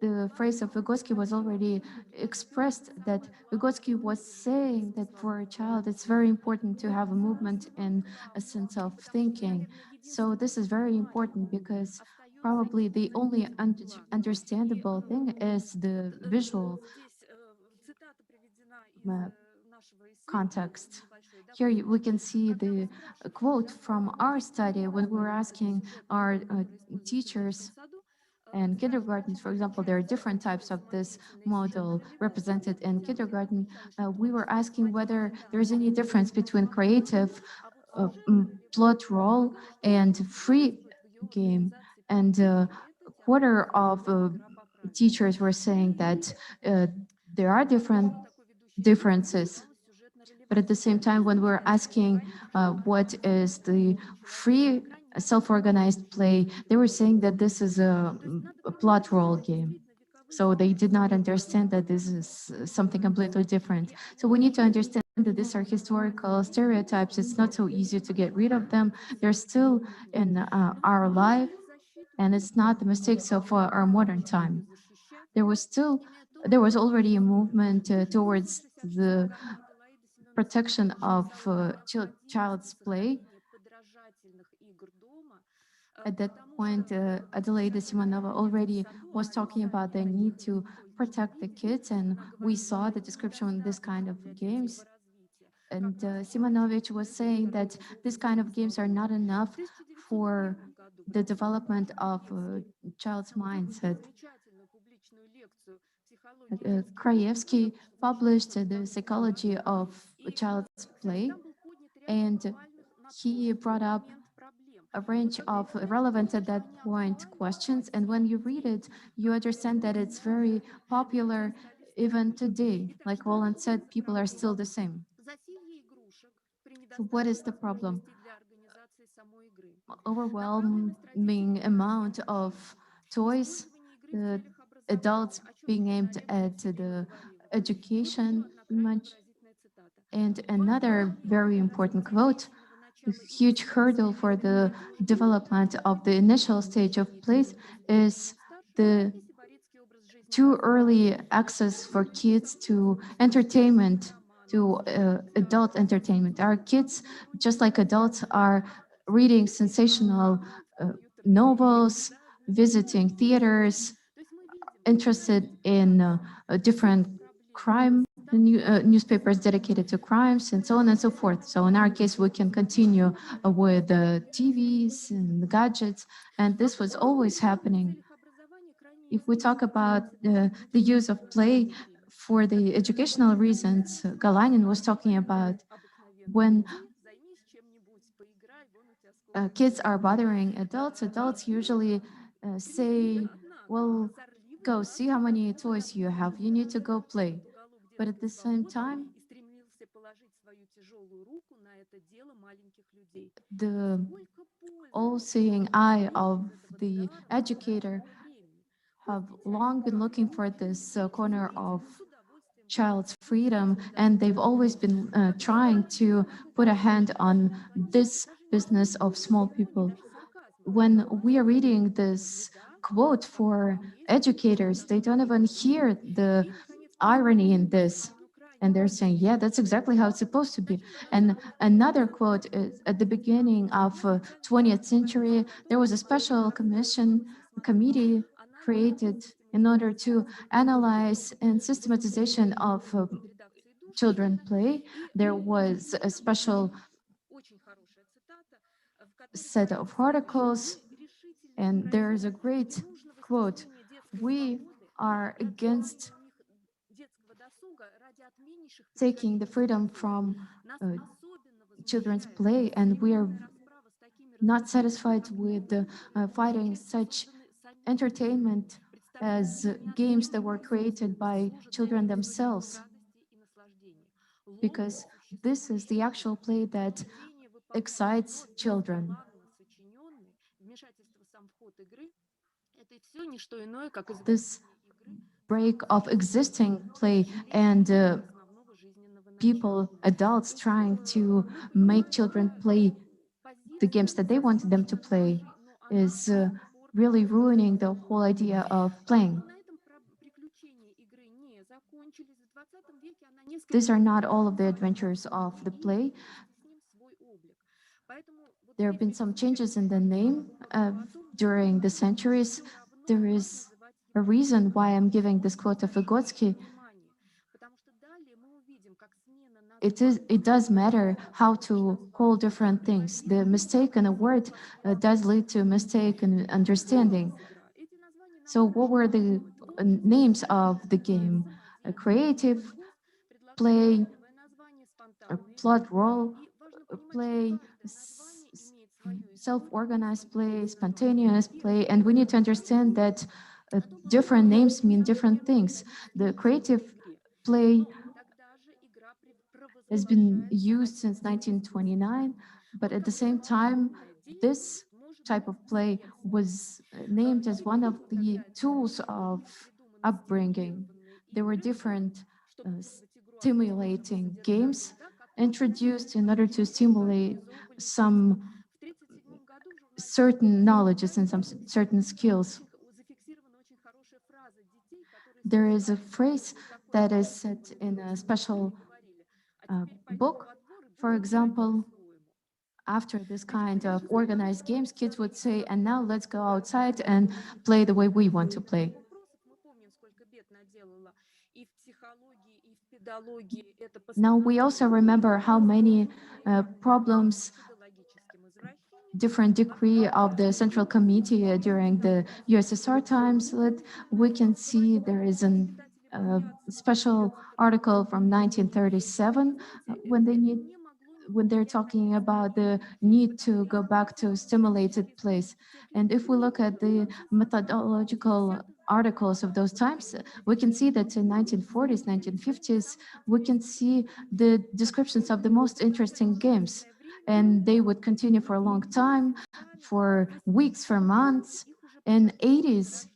The phrase of Vygotsky was already expressed, that Vygotsky was saying that for a child it's very important to have a movement and a sense of thinking. So this is very important because probably the only understandable thing is the visual context. Here we can see the quote from our study when we were asking our teachers and kindergartens, for example. There are different types of this model represented in kindergarten. We were asking whether there's any difference between creative plot role and free game. And a quarter of teachers were saying that there are differences. But at the same time, when we're asking what is the free self-organized play, they were saying that this is a plot role game. So they did not understand that this is something completely different. So we need to understand that these are historical stereotypes. It's not so easy to get rid of them. They're still in our life, and it's not the mistakes of our modern time. There was already a movement towards the protection of child's play. At that point, Adelaida Simonova already was talking about the need to protect the kids, and we saw the description of this kind of games. And Simonovich was saying that this kind of games are not enough for the development of a child's mindset. Krajewski published the psychology of child's play, and he brought up a range of relevant at that point questions. And when you read it, you understand that it's very popular even today. Like Roland said, people are still the same. So what is the problem? Overwhelming amount of toys, adults being aimed at the education much. And another very important quote: a huge hurdle for the development of the initial stage of plays is the too early access for kids to entertainment, to adult entertainment. Our kids, just like adults, are reading sensational novels, visiting theaters, interested in different crime newspapers dedicated to crimes, and so on and so forth. So in our case, we can continue with TVs and gadgets, and this was always happening. If we talk about the use of play for the educational reasons, Galanin was talking about when kids are bothering adults, adults usually say, well, go see how many toys you have, you need to go play. But at the same time, the all-seeing eye of the educator have long been looking for this corner of child's freedom, and they've always been trying to put a hand on this business of small people. When we are reading this quote for educators, they don't even hear the irony in this. And they're saying, yeah, that's exactly how it's supposed to be. And another quote is, at the beginning of 20th century, there was a special committee created in order to analyze and systematization of children play. There was a special set of articles, and there is a great quote: "We are against taking the freedom from children's play, and we are not satisfied with fighting such entertainment as games that were created by children themselves, because this is the actual play that excites children." This break of existing play and people, adults, trying to make children play the games that they wanted them to play is really ruining the whole idea of playing. These are not all of the adventures of the play. There have been some changes in the name during the centuries. There is a reason why I'm giving this quote of Vygotsky. It does matter how to call different things. The mistake in a word does lead to a mistake in understanding. So what were the names of the game? A creative play, a plot role play, self-organized play, spontaneous play, and we need to understand that different names mean different things. The creative play has been used since 1929, but at the same time, this type of play was named as one of the tools of upbringing. There were different stimulating games introduced in order to stimulate some certain knowledges and some certain skills. There is a phrase that is set in a special book. For example, after this kind of organized games, kids would say, "And now let's go outside and play the way we want to play." Now we also remember how many problems, different decree of the Central Committee during the USSR times. We can see there is a special article from 1937 when they're talking about the need to go back to stimulated place. And if we look at the methodological articles of those times, we can see that in 1940s, 1950s, we can see the descriptions of the most interesting games. And they would continue for a long time, for weeks, for months. In 80s,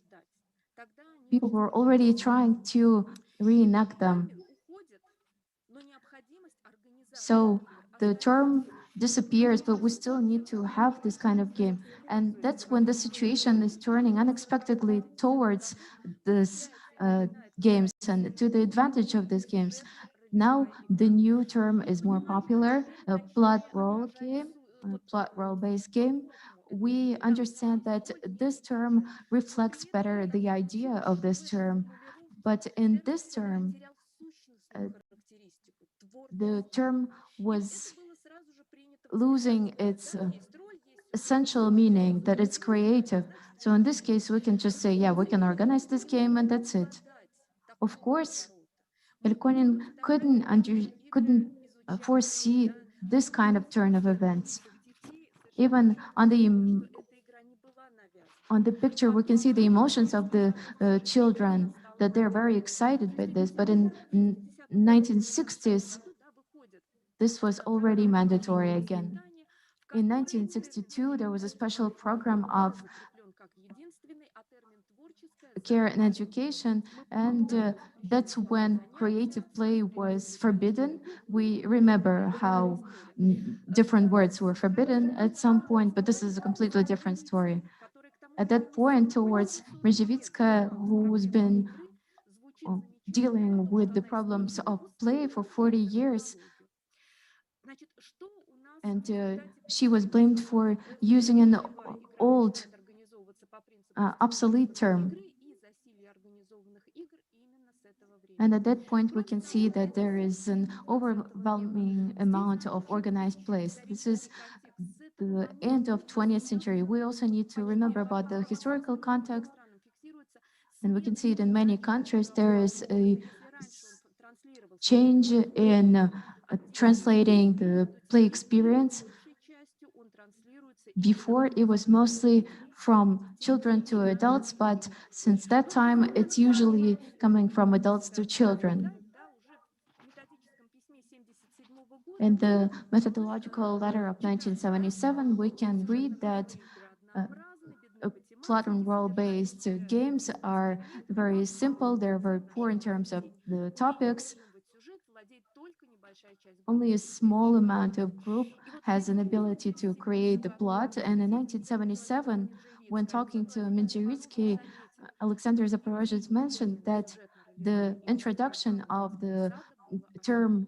people were already trying to reenact them. So the term disappears, but we still need to have this kind of game. And that's when the situation is turning unexpectedly towards this games and to the advantage of these games. Now the new term is more popular, a plot role game, a plot role-based game. We understand that this term reflects better the idea of this term, but in this term, the term was losing its essential meaning, that it's creative. So in this case, we can just say, yeah, we can organize this game and that's it. Of course, Elkonin couldn't foresee this kind of turn of events. Even on the picture, we can see the emotions of the children, that they're very excited by this. But in 1960s, this was already mandatory again. In 1962, there was a special program of care and education, and that's when creative play was forbidden. We remember how different words were forbidden at some point, but this is a completely different story. At that point, towards Mrzhevitska, who's been dealing with the problems of play for 40 years, and she was blamed for using an old, obsolete term. And at that point, we can see that there is an overwhelming amount of organized plays. This is the end of 20th century. We also need to remember about the historical context. And we can see it in many countries. There is a change in translating the play experience. Before, it was mostly from children to adults, but since that time, it's usually coming from adults to children. In the methodological letter of 1977, we can read that plot and role-based games are very simple. They're very poor in terms of the topics. Only a small amount of group has an ability to create the plot. And in 1977, when talking to Mindzhiritsky, Alexander Zaporozhets mentioned that the introduction of the term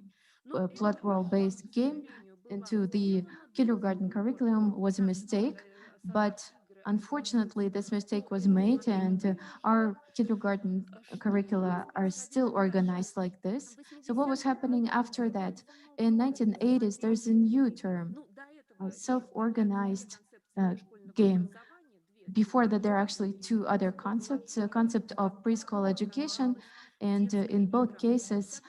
plot role-based game into the kindergarten curriculum was a mistake, but unfortunately, this mistake was made, and our kindergarten curricula are still organized like this. So what was happening after that? In 1980s, there's a new term, self-organized game. Before that, there are actually two other concepts, a concept of preschool education, and in both cases,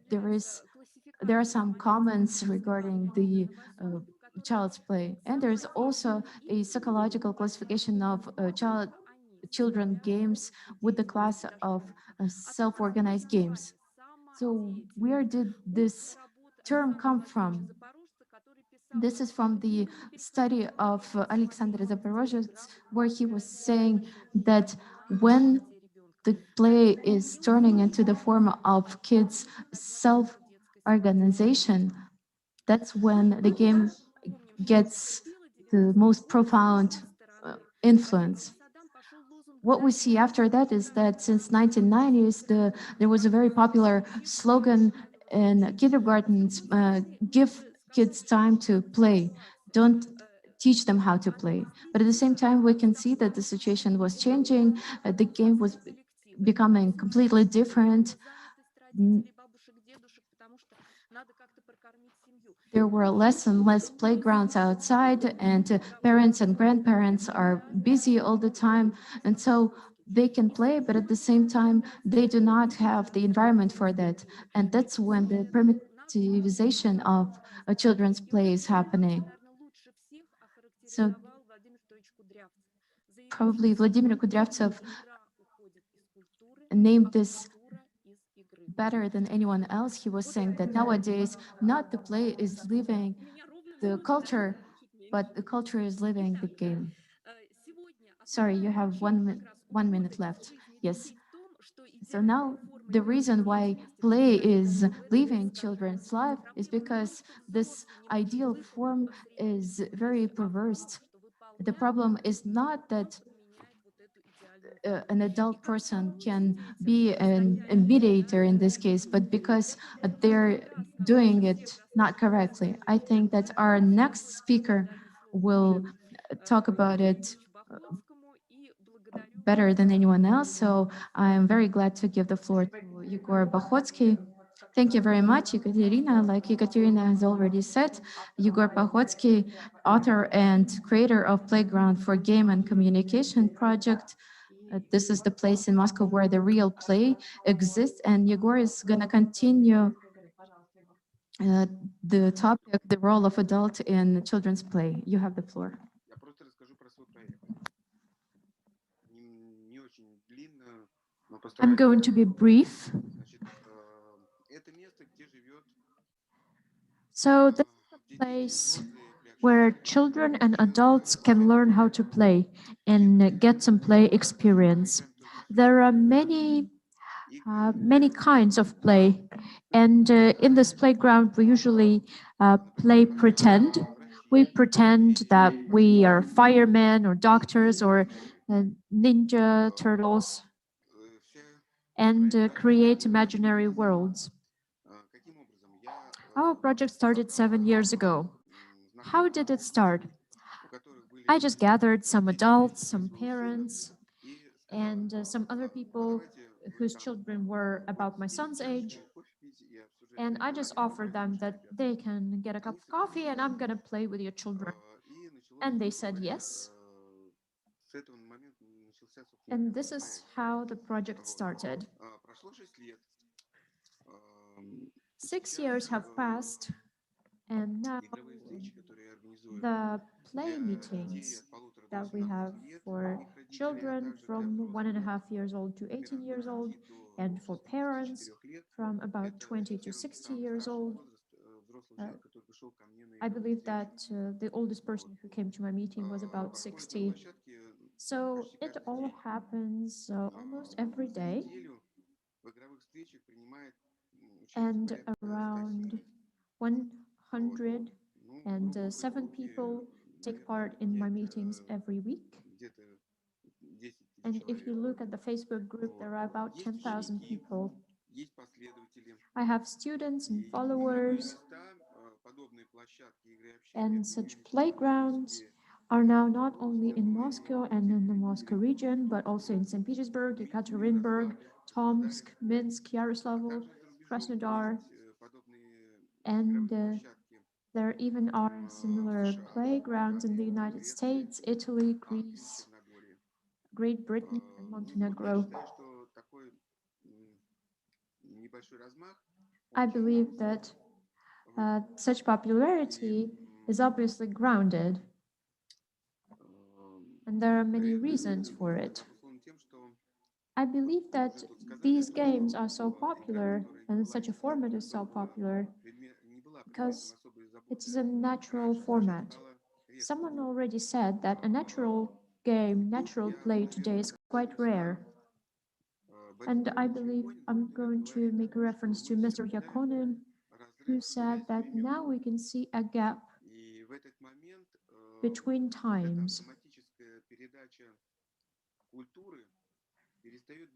there are some comments regarding the child's play. And there's also a psychological classification of children games with the class of self-organized games. So where did this term come from? This is from the study of Alexander Zaporozhets, where he was saying that when the play is turning into the form of kids' self-organization, that's when the game gets the most profound influence. What we see after that is that since 1990s, there was a very popular slogan in kindergartens, give kids time to play, don't teach them how to play. But at the same time, we can see that the situation was changing, the game was becoming completely different. There were less and less playgrounds outside, and parents and grandparents are busy all the time. And so they can play, but at the same time, they do not have the environment for that. And that's when the primitivization of a children's play is happening. So probably Vladimir Kudryavtsev named this better than anyone else. He was saying that nowadays, not the play is living the culture, but the culture is living the game. Sorry, you have 1 minute left. Yes. So now the reason why play is leaving children's life is because this ideal form is very perverse. The problem is not that an adult person can be a mediator in this case, but because they're doing it not correctly. I think that our next speaker will talk about it better than anyone else. So I'm very glad to give the floor to Yegor Bakhotsky. Thank you very much, Ekaterina. Like Ekaterina has already said, Yegor Bakhotsky, author and creator of Playground for Game and Communication project. This is the place in Moscow where the real play exists, and Yegor is going to continue the topic, the role of adult in children's play. You have the floor. I'm going to be brief. So this is a place where children and adults can learn how to play and get some play experience. There are many kinds of play, and in this playground we usually play pretend. We pretend that we are firemen or doctors or ninja turtles and create imaginary worlds. Our project started 7 years ago. How did it start? I just gathered some adults, some parents, and some other people whose children were about my son's age. And I just offered them that they can get a cup of coffee and I'm going to play with your children. And they said yes. And this is how the project started. 6 years have passed, and now the play meetings that we have for children from 1.5 years old to 18 years old, and for parents from about 20 to 60 years old. I believe that the oldest person who came to my meeting was about 60. So it all happens almost every day. And around 107 people take part in my meetings every week. And if you look at the Facebook group, there are about 10,000 people. I have students and followers, and such playgrounds are now not only in Moscow and in the Moscow region, but also in St. Petersburg, Yekaterinburg, Tomsk, Minsk, Yaroslavl, Krasnodar, and there even are similar playgrounds in the United States, Italy, Greece, Great Britain, and Montenegro. I believe that such popularity is obviously grounded, and there are many reasons for it. I believe that these games are so popular and such a format is so popular because it is a natural format. Someone already said that a natural game, natural play today is quite rare. And I believe I'm going to make a reference to Mr. Yakonin, who said that now we can see a gap between times.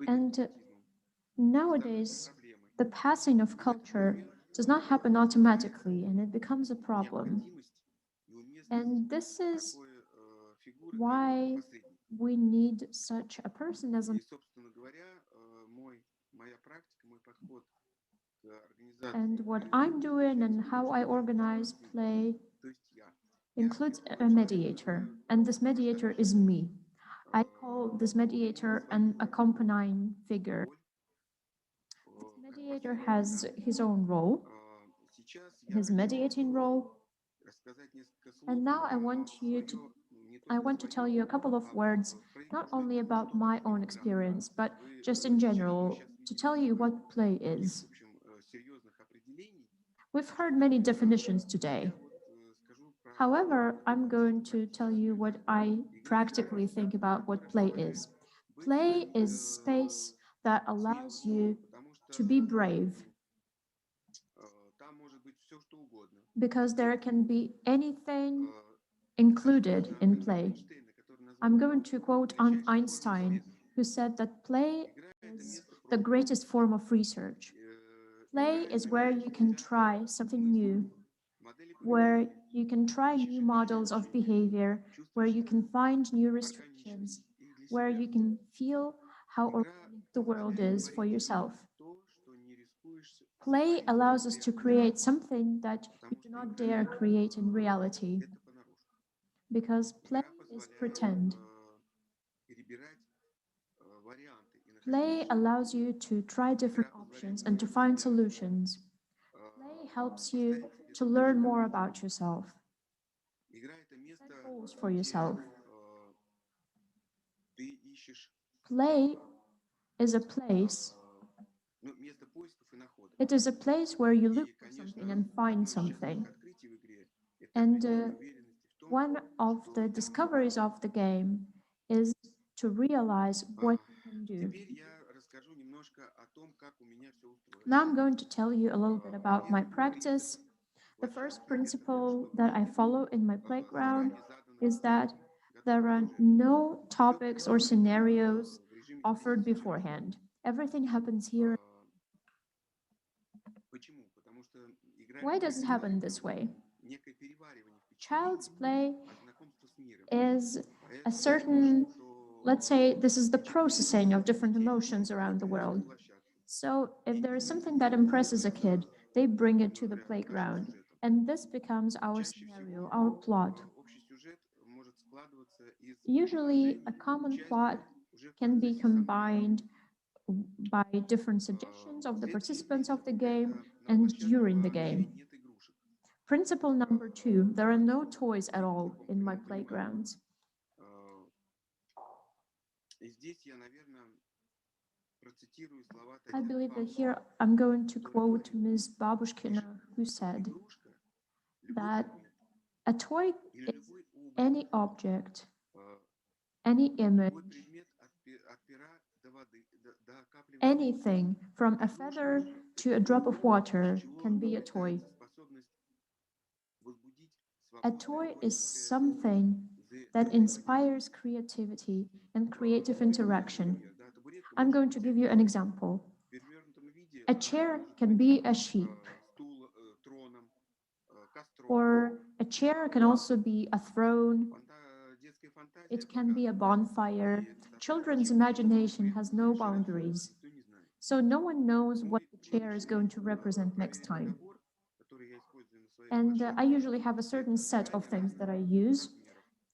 And nowadays, the passing of culture does not happen automatically, and it becomes a problem. And this is why we need such a person as a... And what I'm doing and how I organize play includes a mediator, and this mediator is me. I call this mediator an accompanying figure. This mediator has his own role, his mediating role, and now I want to tell you a couple of words, not only about my own experience, but just in general, to tell you what play is. We've heard many definitions today. However, I'm going to tell you what I practically think about what play is. Play is space that allows you to be brave, because there can be anything included in play. I'm going to quote Einstein, who said that play is the greatest form of research. Play is where you can try something new, where you can try new models of behavior, where you can find new restrictions, where you can feel how organic the world is for yourself. Play allows us to create something that you do not dare create in reality, because play is pretend. Play allows you to try different options and to find solutions. Play helps you to learn more about yourself, set goals for yourself. Play is a place. It is a place where you look for something and find something. And one of the discoveries of the game is to realize what you can do. Now I'm going to tell you a little bit about my practice. The first principle that I follow in my playground is that there are no topics or scenarios offered beforehand. Everything happens here. Why does it happen this way? Child's play is a certain let's say this is the processing of different emotions around the world. So if there is something that impresses a kid, they bring it to the playground. And this becomes our scenario, our plot. Usually, a common plot can be combined by different suggestions of the participants of the game and during the game. Principle number 2, there are no toys at all in my playgrounds. I believe that here I'm going to quote Ms. Babushkina, who said that a toy is any object, any image, anything from a feather to a drop of water can be a toy. A toy is something that inspires creativity and creative interaction. I'm going to give you an example. A chair can be a sheep, or a chair can also be a throne. It can be a bonfire. Children's imagination has no boundaries. So no one knows what the chair is going to represent next time. And I usually have a certain set of things that I use.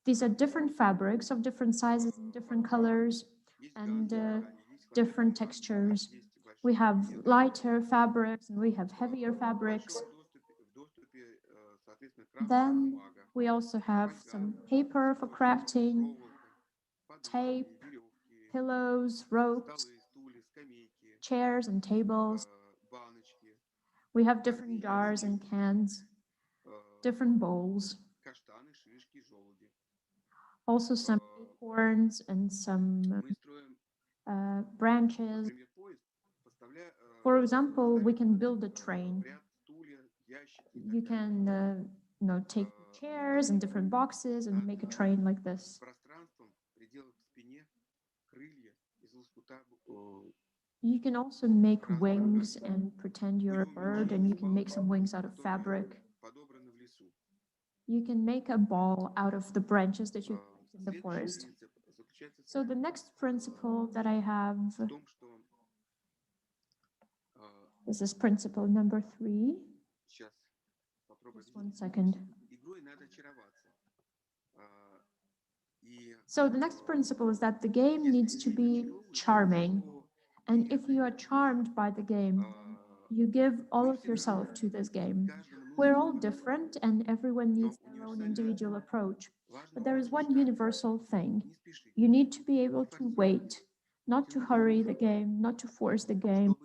These are different fabrics of different sizes and different colors and different textures. We have lighter fabrics and we have heavier fabrics. Then we also have some paper for crafting, tape, pillows, ropes, chairs and tables. We have different jars and cans, different bowls. Also some acorns and some branches. For example, we can build a train. You can take chairs and different boxes and make a train like this. You can also make wings and pretend you're a bird, and you can make some wings out of fabric. You can make a ball out of the branches that you collect in the forest. So the next principle that I have, this is principle number 3. Just 1 second. So the next principle is that the game needs to be charming. And if you are charmed by the game, you give all of yourself to this game. We're all different and everyone needs their own individual approach. But there is one universal thing. You need to be able to wait, not to hurry the game, not to force the game.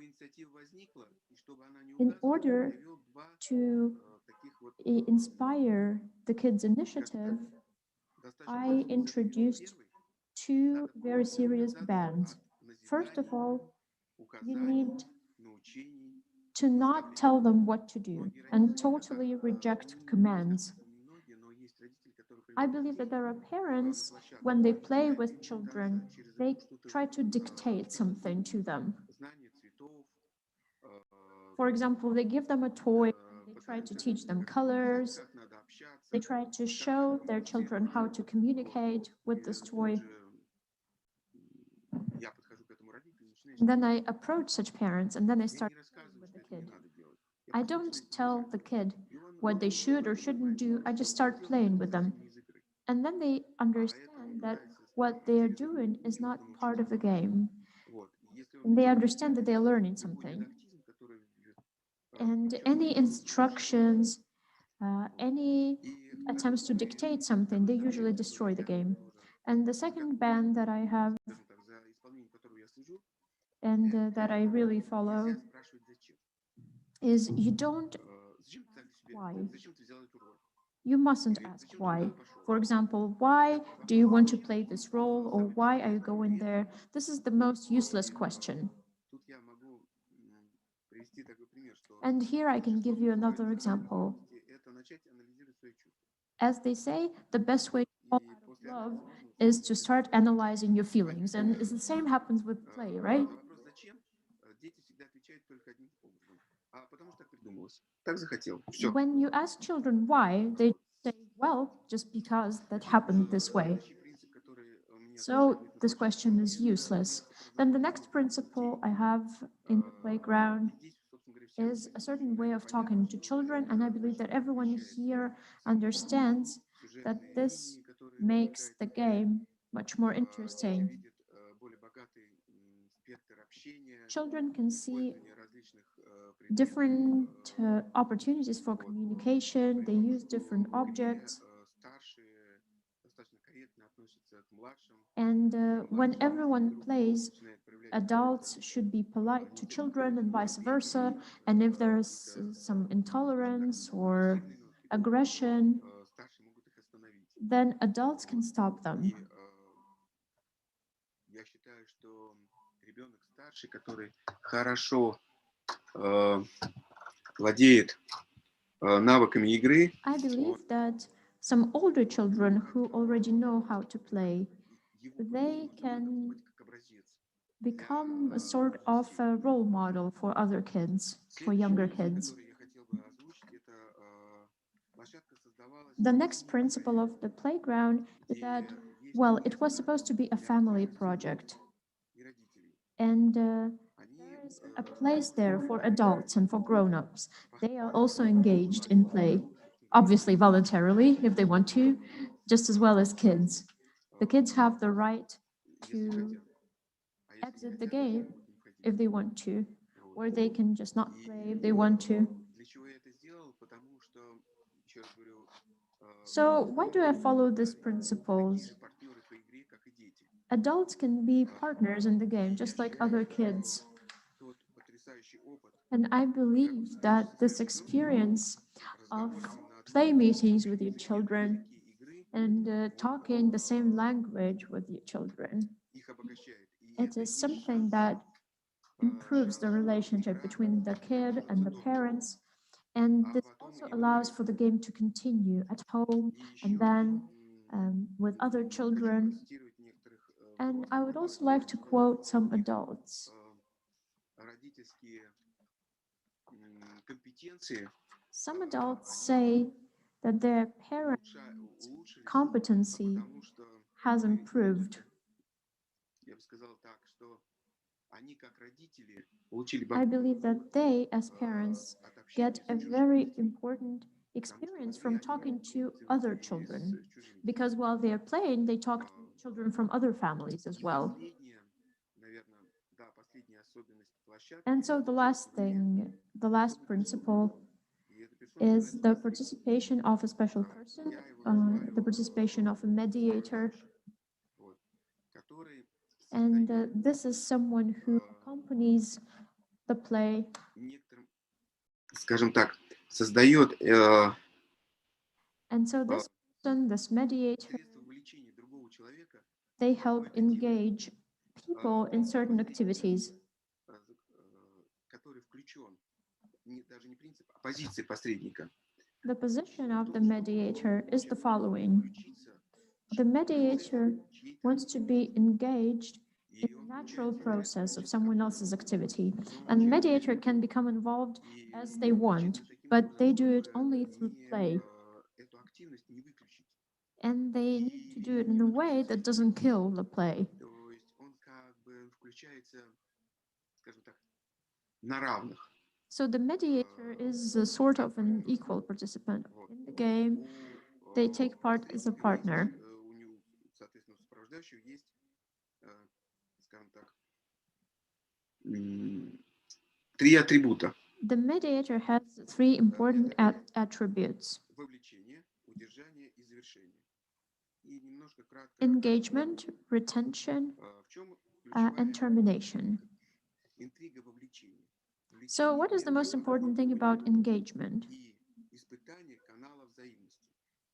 In order to inspire the kids' initiative, I introduced 2 very serious bans. First of all, you need to not tell them what to do and totally reject commands. I believe that there are parents, when they play with children, they try to dictate something to them. For example, they give them a toy, they try to teach them colors, they try to show their children how to communicate with this toy. And then I approach such parents and then I start playing with the kid. I don't tell the kid what they should or shouldn't do, I just start playing with them. And then they understand that what they are doing is not part of the game. And they understand that they're learning something. And any instructions, any attempts to dictate something, they usually destroy the game. And the second ban that I have and that I really follow is you don't ask why. You mustn't ask why. For example, why do you want to play this role or why are you going there? This is the most useless question. And here I can give you another example. As they say, the best way to fall out of love is to start analyzing your feelings. And the same happens with play, right? When you ask children why, they say, well, just because that happened this way. So this question is useless. Then the next principle I have in the playground is a certain way of talking to children, and I believe that everyone here understands that this makes the game much more interesting. Children can see different opportunities for communication. They use different objects. And when everyone plays, adults should be polite to children and vice versa. And if there's some intolerance or aggression, then adults can stop them. Я считаю, что ребенок старший, который хорошо владеет навыками игры. I believe that some older children who already know how to play, they can become a sort of a role model for other kids, for younger kids. The next principle of the playground is that, well, it was supposed to be a family project. And there is a place there for adults and for grown-ups. They are also engaged in play, obviously voluntarily if they want to, just as well as kids. The kids have the right to exit the game if they want to, or they can just not play if they want to. So why do I follow these principles? Adults can be partners in the game, just like other kids. And I believe that this experience of play meetings with your children and talking the same language with your children, it is something that improves the relationship between the kid and the parents. And this also allows for the game to continue at home and then with other children. And I would also like to quote some adults. Some adults say that their parents' competency has improved. I believe that they, as parents, get a very important experience from talking to other children, because while they're playing, they talk to children from other families as well. And so the last thing, the last principle is the participation of a special person, the participation of a mediator. And this is someone who accompanies the play. Скажем так, создает. And so this person, this mediator, they help engage people in certain activities. The position of the mediator is the following. The mediator wants to be engaged in the natural process of someone else's activity, and the mediator can become involved as they want, but they do it only through play. And they need to do it in a way that doesn't kill the play. So the mediator is a sort of an equal participant in the game. They take part as a partner. The mediator has three important attributes: engagement, retention, and termination. So what is the most important thing about engagement?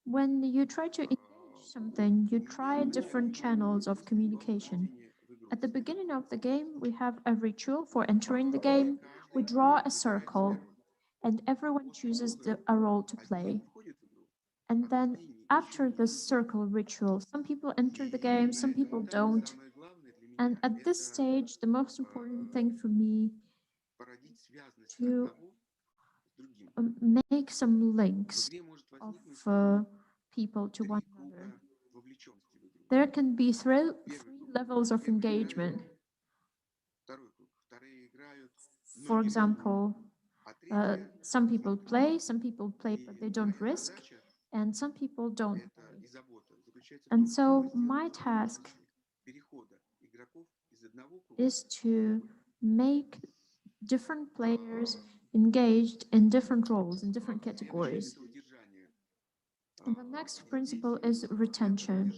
When you try to engage something, you try different channels of communication. At the beginning of the game, we have a ritual for entering the game. We draw a circle, and everyone chooses a role to play. And then after the circle ritual, some people enter the game, some people don't. And at this stage, the most important thing for me to make some links of people to one another. There can be three levels of engagement. For example, some people play but they don't risk, and some people don't play. And so my task is to make different players engaged in different roles, in different categories. And the next principle is retention.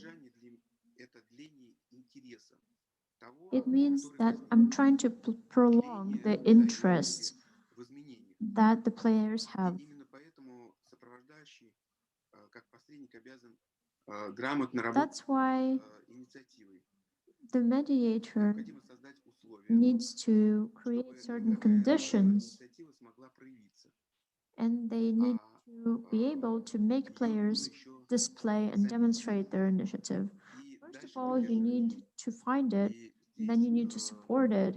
It means that I'm trying to prolong the interest that the players have. That's why the mediator needs to create certain conditions, and they need to be able to make players display and demonstrate their initiative. First of all, you need to find it, and then you need to support it.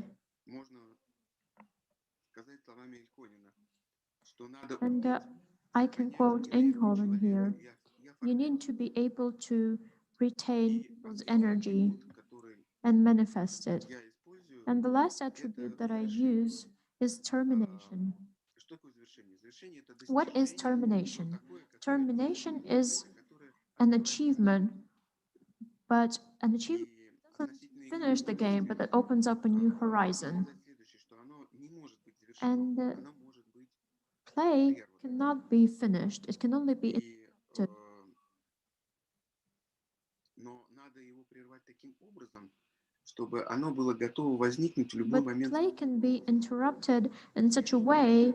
And I can quote Eindhoven here. You need to be able to retain people's energy and manifest it. And the last attribute that I use is termination. What is termination? Termination is an achievement, but an achievement doesn't finish the game, but it opens up a new horizon. And play cannot be finished. It can only be interrupted. But play can be interrupted in such a way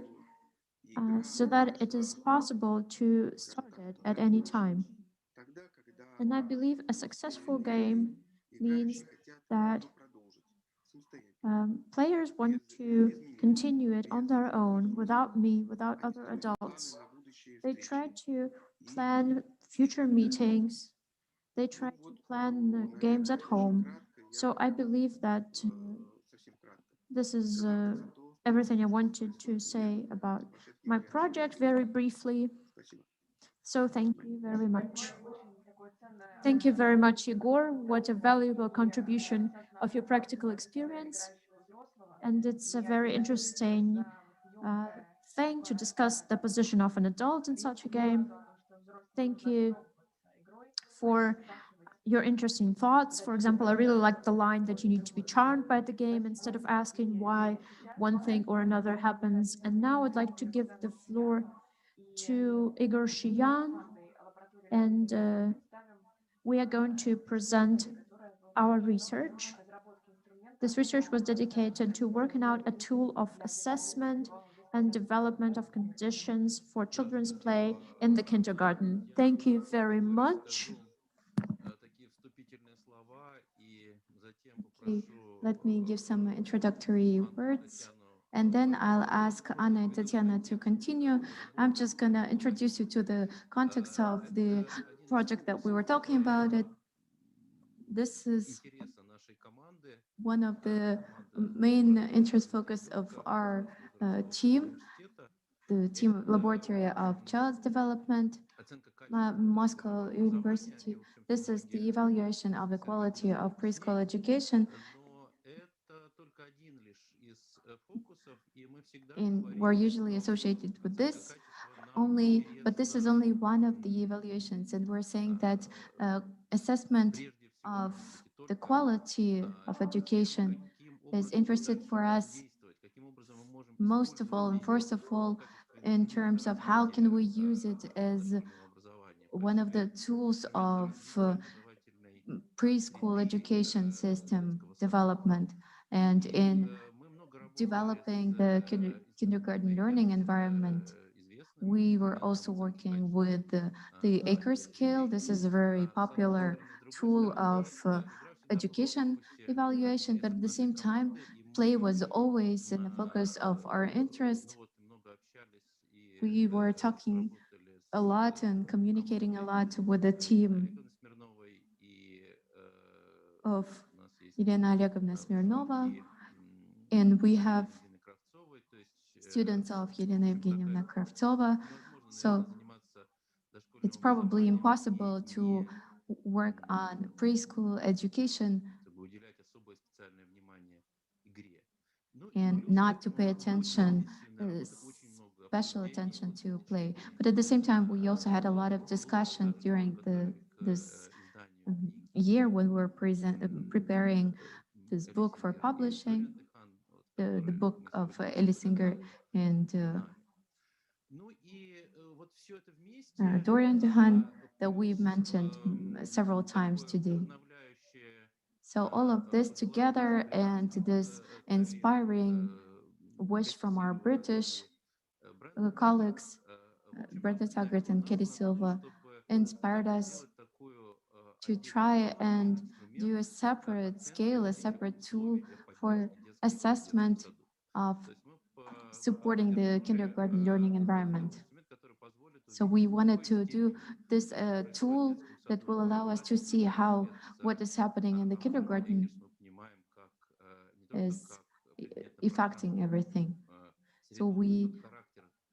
so that it is possible to start it at any time. And I believe a successful game means that players want to continue it on their own, without me, without other adults. They try to plan future meetings. They try to plan the games at home. So I believe that this is everything I wanted to say about my project very briefly. So thank you very much. Thank you very much, Igor. What a valuable contribution of your practical experience. And it's a very interesting thing to discuss the position of an adult in such a game. Thank you for your interesting thoughts. For example, I really like the line that you need to be charmed by the game instead of asking why one thing or another happens. And now I'd like to give the floor to Igor Shiyan, and we are going to present our research. This research was dedicated to working out a tool of assessment and development of conditions for children's play in the kindergarten. Thank you very much. Okay, let me give some introductory words, and then I'll ask Anna and Tatiana to continue. I'm just going to introduce you to the context of the project that we were talking about. This is one of the main interest focus of our team, the team Laboratory of Child Development, Moscow University. This is the evaluation of the quality of preschool education. And we're usually associated with this only, but this is only one of the evaluations. And we're saying that assessment of the quality of education is interested for us most of all, and first of all, in terms of how can we use it as one of the tools of preschool education system development, and in developing the kindergarten learning environment. We were also working with the Acre scale. This is a very popular tool of education evaluation, but at the same time, play was always in the focus of our interest. We were talking a lot and communicating a lot with the team of Elena Olegovna Smirnova, and we have students of Elena Evgenievna Kravtsova. So it's probably impossible to work on preschool education and not to pay attention, special attention to play. But at the same time, we also had a lot of discussion during this year when we were preparing this book for publishing, the book of Elisinger and Dorian Dehan that we've mentioned several times today. So all of this together and this inspiring wish from our British colleagues, Brenda Taggart and Katie Silva, inspired us to try and do a separate scale, a separate tool for assessment of supporting the kindergarten learning environment. So we wanted to do this tool that will allow us to see how what is happening in the kindergarten is affecting everything. So we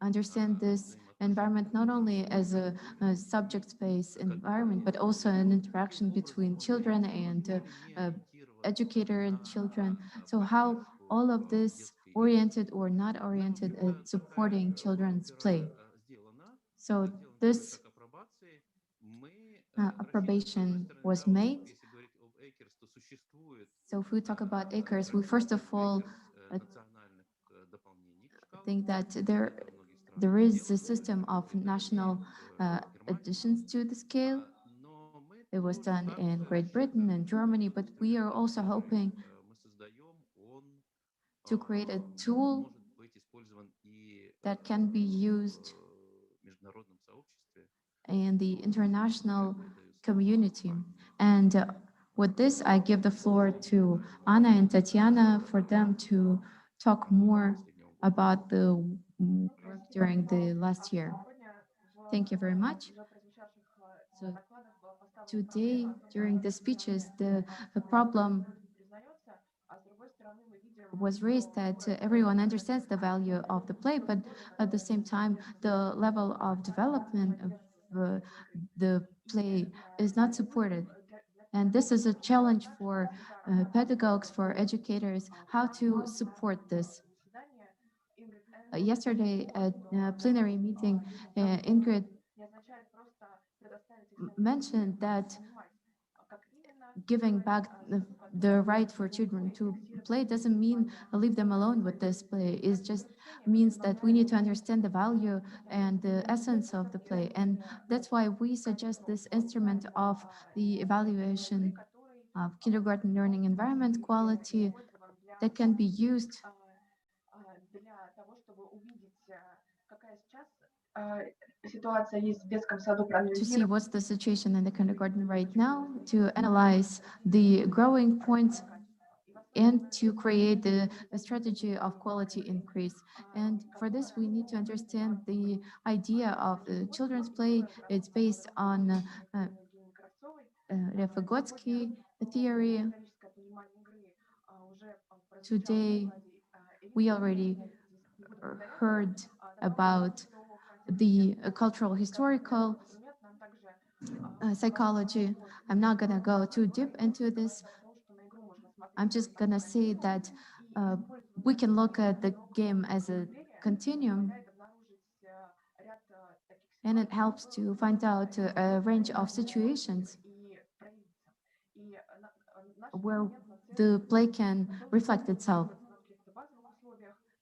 understand this environment not only as a subject space environment, but also an interaction between children and educator and children. So how all of this oriented or not oriented at supporting children's play. So this approbation was made. So if we talk about acres, we first of all think that there is a system of national additions to the scale. It was done in Great Britain and Germany, but we are also hoping to create a tool that can be used in the international community. And with this, I give the floor to Anna and Tatiana for them to talk more about the work during the last year. Thank you very much. So today, during the speeches, the problem was raised that everyone understands the value of the play, but at the same time, the level of development of the play is not supported. And this is a challenge for pedagogues, for educators, how to support this. Yesterday at a plenary meeting, Ingrid mentioned that giving back the right for children to play doesn't mean leave them alone with this play. It just means that we need to understand the value and the essence of the play. And that's why we suggest this instrument of the evaluation of kindergarten learning environment quality that can be used to see what's the situation in the kindergarten right now, to analyze the growing points, and to create a strategy of quality increase. And for this, we need to understand the idea of children's play. It's based on Lev Vygotsky theory. Today, we already heard about the cultural historical psychology. I'm not going to go too deep into this. I'm just going to say that we can look at the game as a continuum, and it helps to find out a range of situations where the play can reflect itself.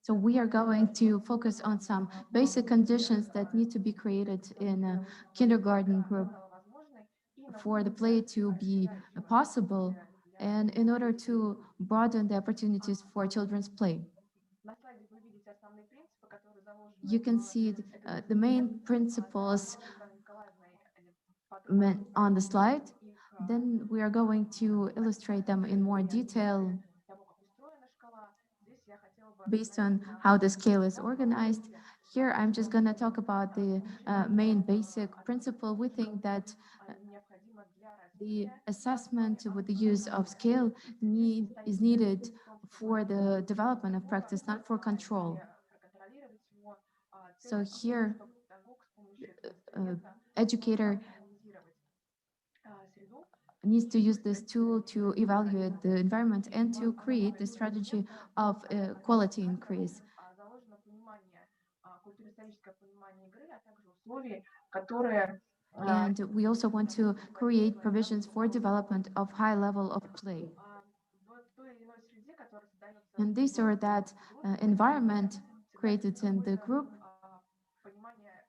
So we are going to focus on some basic conditions that need to be created in a kindergarten group for the play to be possible and in order to broaden the opportunities for children's play. You can see the main principles on the slide. Then we are going to illustrate them in more detail based on how the scale is organized. Here, I'm just going to talk about the main basic principle. We think that the assessment with the use of scale is needed for the development of practice, not for control. So here, educator needs to use this tool to evaluate the environment and to create the strategy of quality increase. заложено понимание, культурно-историческое понимание игры, а также условий, которые And we also want to create provisions for development of high level of play. в той или иной среде, которая создается And this or that environment created in the group, понимание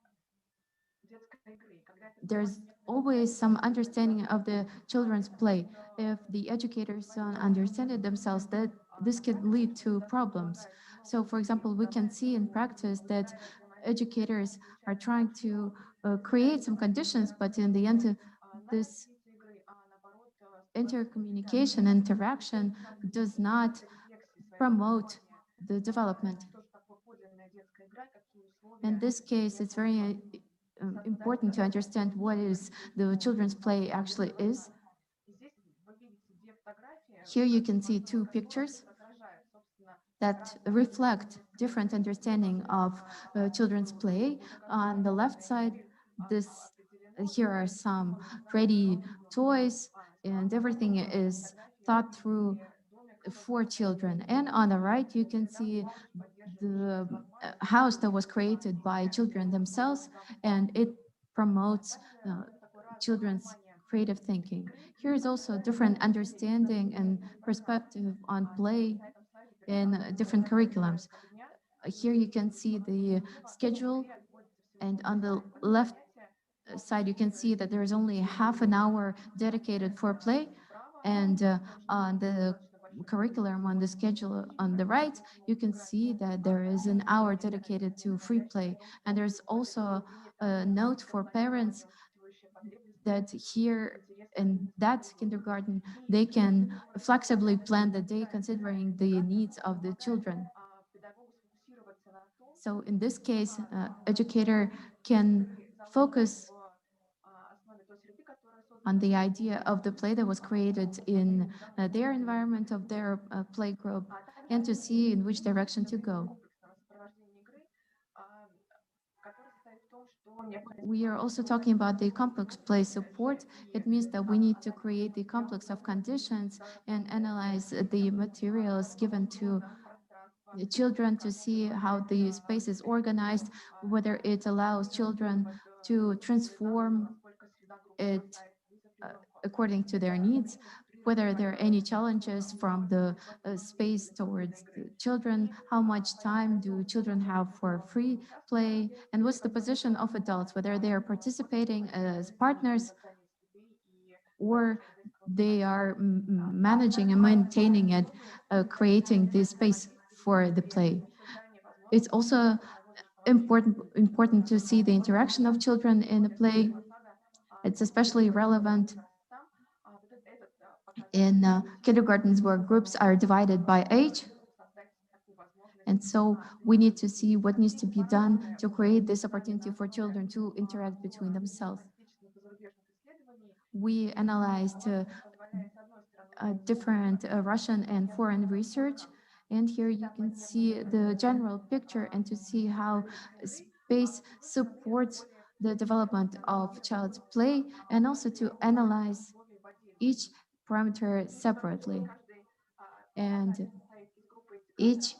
детской игры. Когда это there's always some understanding of the children's play. If the educators don't understand it themselves, that this can lead to problems. So, for example, we can see in practice that educators are trying to create some conditions, but in the end, this intercommunication, interaction does not promote the development. In this case, it's very important to understand what is the children's play actually is. Here you can see two pictures that reflect different understanding of children's play. On the left side, here are some ready toys, and everything is thought through for children. And on the right, you can see the house that was created by children themselves, and it promotes children's creative thinking. Here is also different understanding and perspective on play in different curriculums. Here you can see the schedule, and on the left side, you can see that there is only half an hour dedicated for play, and on the curriculum, on the schedule on the right, you can see that there is an hour dedicated to free play. And there's also a note for parents that here in that kindergarten, they can flexibly plan the day considering the needs of the children. So in this case, educator can focus on the idea of the play that was created in their environment, of their play group, and to see in which direction to go. We are also talking about the complex play support. It means that we need to create the complex of conditions and analyze the materials given to the children to see how the space is organized, whether it allows children to transform it according to their needs, whether there are any challenges from the space towards the children, how much time do children have for free play, and what's the position of adults, whether they are participating as partners or they are managing and maintaining it, creating the space for the play. It's also important to see the interaction of children in the play. It's especially relevant in kindergartens where groups are divided by age. And so we need to see what needs to be done to create this opportunity for children to interact between themselves. We analyzed different Russian and foreign research, and here you can see the general picture and to see how space supports the development of child's play, and also to analyze each parameter separately. And each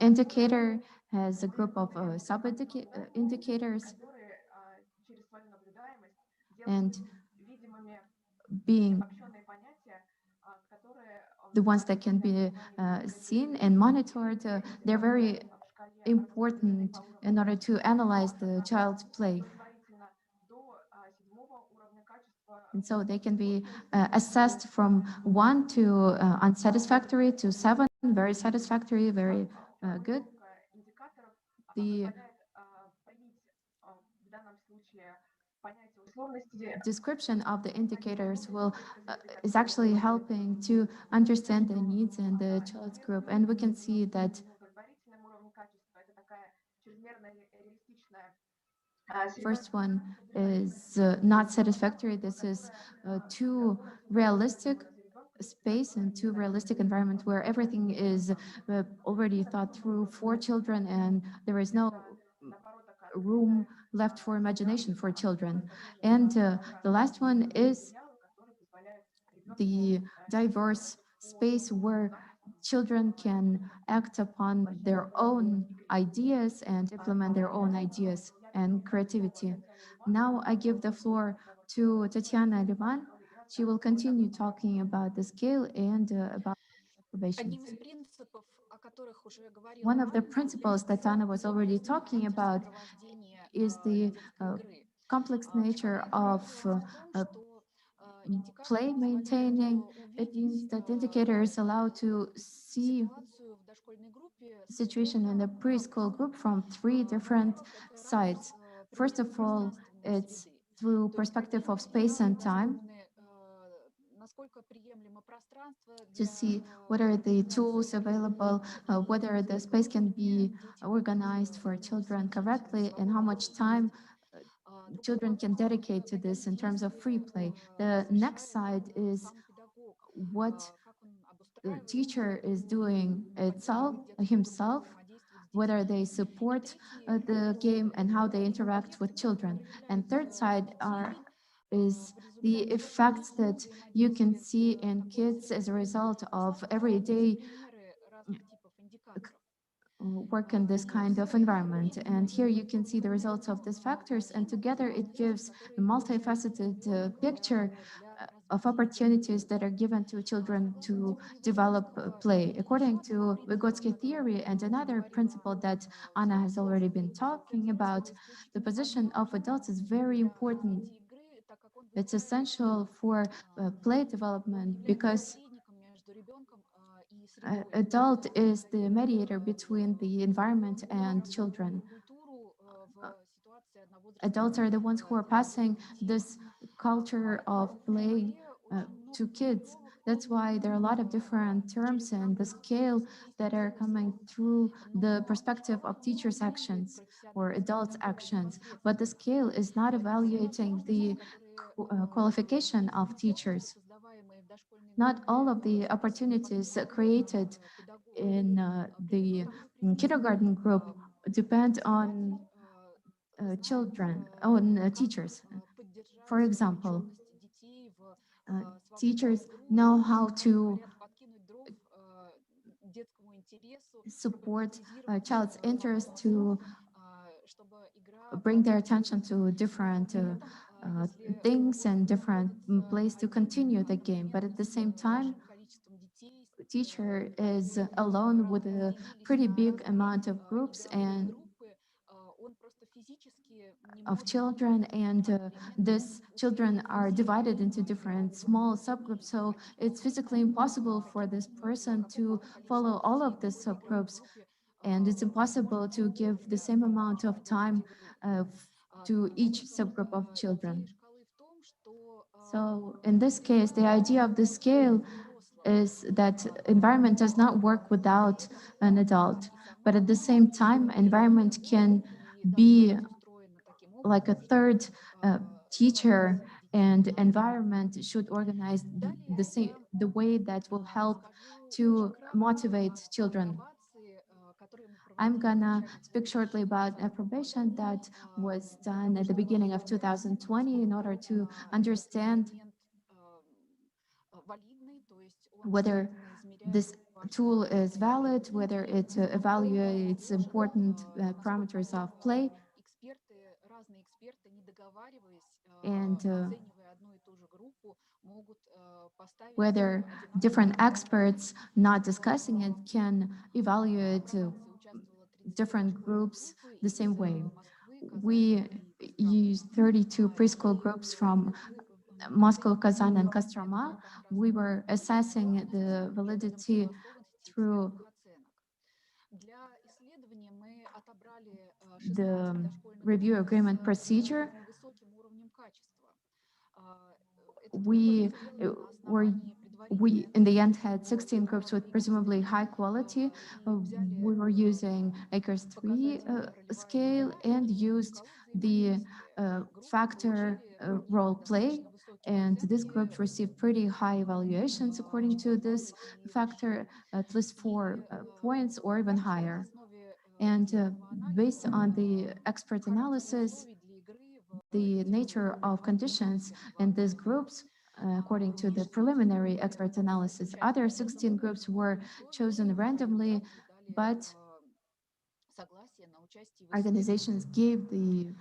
indicator has a group of sub-indicators, and being the ones that can be seen and monitored, they're very important in order to analyze the child's play. And so they can be assessed from 1 to unsatisfactory to 7, very satisfactory, very good. The description of the indicators is actually helping to understand the needs in the child's group. And we can see that first one is not satisfactory. This is too realistic space and too realistic environment where everything is already thought through for children and there is no room left for imagination for children. And the last one is the diverse space where children can act upon their own ideas and implement their own ideas and creativity. Now I give the floor to Tatiana Livan. She will continue talking about the scale and about probation. One of the principles that Anna was already talking about is the complex nature of play maintaining. It means that indicator is allowed to see the situation in the preschool group from 3 different sides. First of all, it's through perspective of space and time, to see what are the tools available, whether the space can be organized for children correctly, and how much time children can dedicate to this in terms of free play. The next side is what the teacher is doing himself, whether they support the game and how they interact with children. And third side is the effects that you can see in kids as a result of everyday work in this kind of environment. And here you can see the results of these factors, and together it gives a multifaceted picture of opportunities that are given to children to develop play. According to Vygotsky theory and another principle that Anna has already been talking about, the position of adults is very important. It's essential for play development because adult is the mediator between the environment and children. Adults are the ones who are passing this culture of play to kids. That's why there are a lot of different terms in the scale that are coming through the perspective of teachers' actions or adults' actions. But the scale is not evaluating the qualification of teachers. Not all of the opportunities created in the kindergarten group depend on children, on teachers. For example, teachers know how to support a child's interest, to bring their attention to different things and different places to continue the game. But at the same time, the teacher is alone with a pretty big amount of groups and of children, and these children are divided into different small subgroups. So it's physically impossible for this person to follow all of the subgroups, and it's impossible to give the same amount of time to each subgroup of children. So in this case, the idea of the scale is that environment does not work without an adult, but at the same time, environment can be like a third teacher, and environment should organize the way that will help to motivate children. I'm gonna speak shortly about approbation that was done at the beginning of 2020 in order to understand whether this tool is valid, whether it evaluates important parameters of play, and whether different experts not discussing it can evaluate different groups the same way. We used 32 preschool groups from Moscow, Kazan, and Kostroma. We were assessing the validity through the review agreement procedure. We in the end had 16 groups with presumably high quality. We were using Akers 3 scale and used the factor role play. And this group received pretty high evaluations according to this factor, at least 4 points or even higher. And based on the expert analysis, the nature of conditions in these groups, according to the preliminary expert analysis. Other 16 groups were chosen randomly, but organizations gave the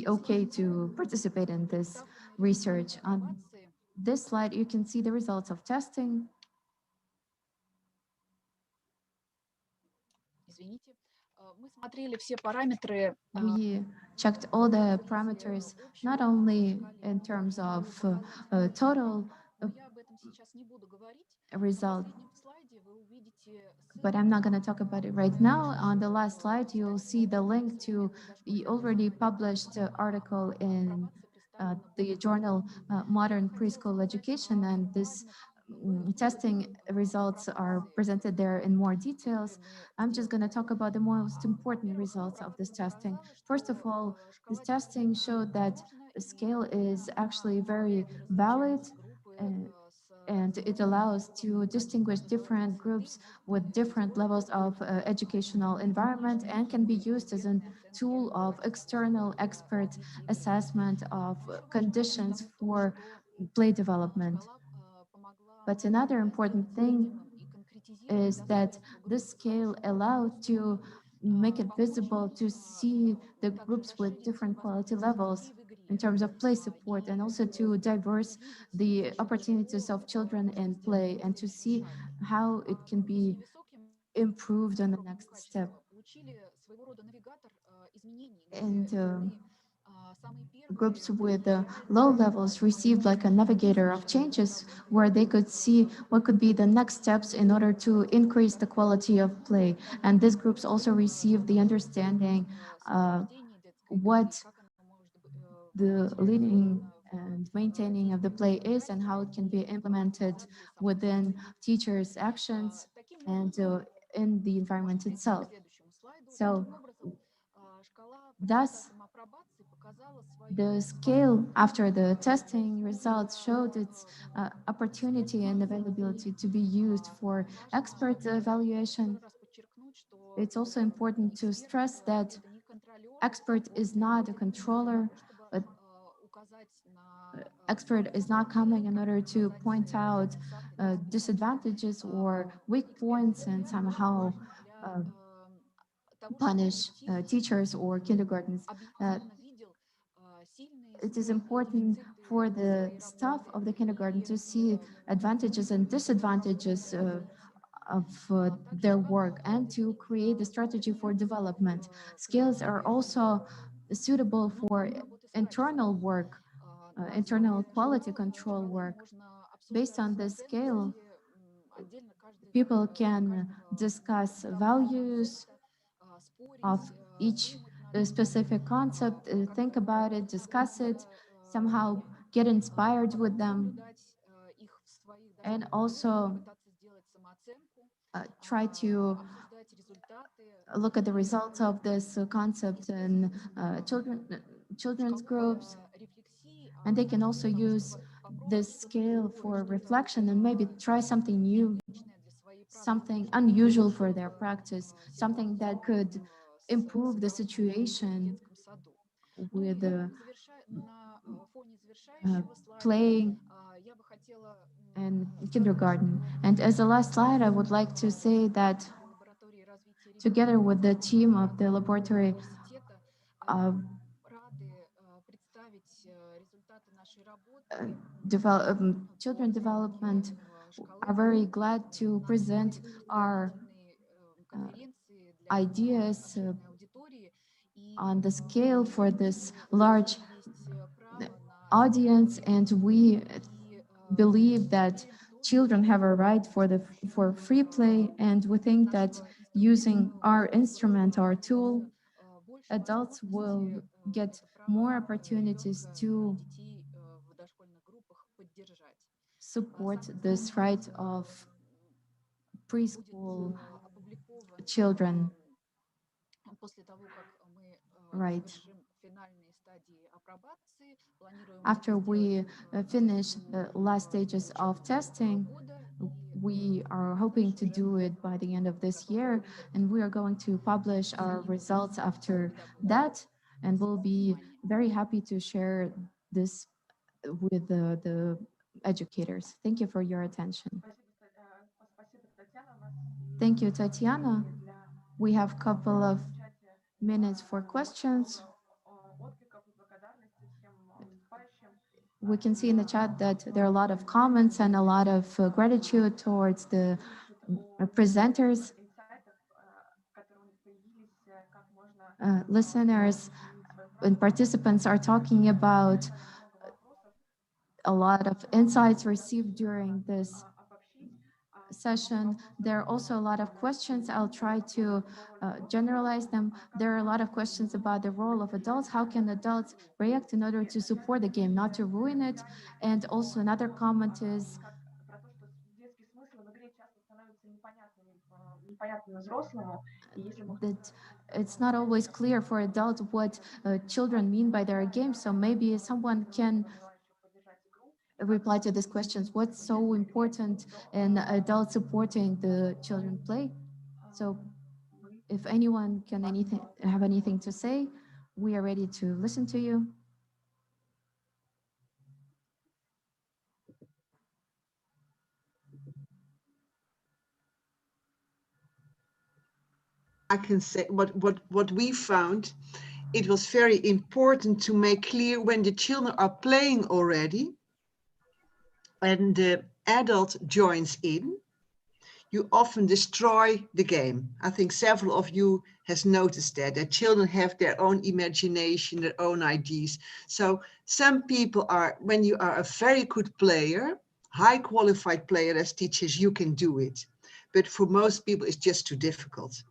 okay to participate in this research. On this slide, you can see the results of testing. We checked all the parameters, not only in terms of total result, but I'm not going to talk about it right now. On the last slide, you'll see the link to the already published article in the journal Modern Preschool Education, and this testing results are presented there in more details. I'm just going to talk about the most important results of this testing. First of all, this testing showed that the scale is actually very valid, and it allows to distinguish different groups with different levels of educational environment, and can be used as a tool of external expert assessment of conditions for play development. But another important thing is that this scale allowed to make it visible to see the groups with different quality levels in terms of play support, and also to diverse the opportunities of children in play, and to see how it can be improved on the next step. And groups with low levels received like a navigator of changes, where they could see what could be the next steps in order to increase the quality of play. And these groups also received the understanding what the leading and maintaining of the play is, and how it can be implemented within teachers' actions and in the environment itself. So thus, the scale after the testing results showed its opportunity and availability to be used for expert evaluation. It's also important to stress that expert is not a controller, but expert is not coming in order to point out disadvantages or weak points and somehow punish teachers or kindergartens. It is important for the staff of the kindergarten to see advantages and disadvantages of their work, and to create a strategy for development. Skills are also suitable for internal work, internal quality control work. Based on this scale, people can discuss values of each specific concept, think about it, discuss it, somehow get inspired with them, and also try to look at the results of this concept in children's groups. And they can also use this scale for reflection and maybe try something new, something unusual for their practice, something that could improve the situation with playing and kindergarten. And as the last slide, I would like to say that together with the team of the laboratory children development, are very glad to present our ideas on the scale for this large audience, and we believe that children have a right for free play, and we think that using our instrument, our tool, adults will get more opportunities to support this right of preschool children. Right. After we finish the last stages of testing, we are hoping to do it by the end of this year, and we are going to publish our results after that, and we'll be very happy to share with the educators. Thank you for your attention. Thank you, Tatiana. We have a couple of minutes for questions. We can see in the chat that there are a lot of comments and a lot of gratitude towards the presenters, listeners, and participants are talking about a lot of insights received during this session. There are also a lot of questions. I'll try to generalize them. There are a lot of questions about the role of adults. How can adults react in order to support the game, not to ruin it? And also another comment is that it's not always clear for adults what children mean by their game. So maybe someone can reply to these questions. What's so important in adults supporting the children play? So if anyone can have anything to say, we are ready to listen to you. I can say what we found, it was very important to make clear when the children are playing already and the adult joins in, you often destroy the game. I think several of you has noticed that children have their own imagination, their own ideas. So some people are, when you are a very good player, high qualified player as teachers, you can do it. But for most people, it's just too difficult.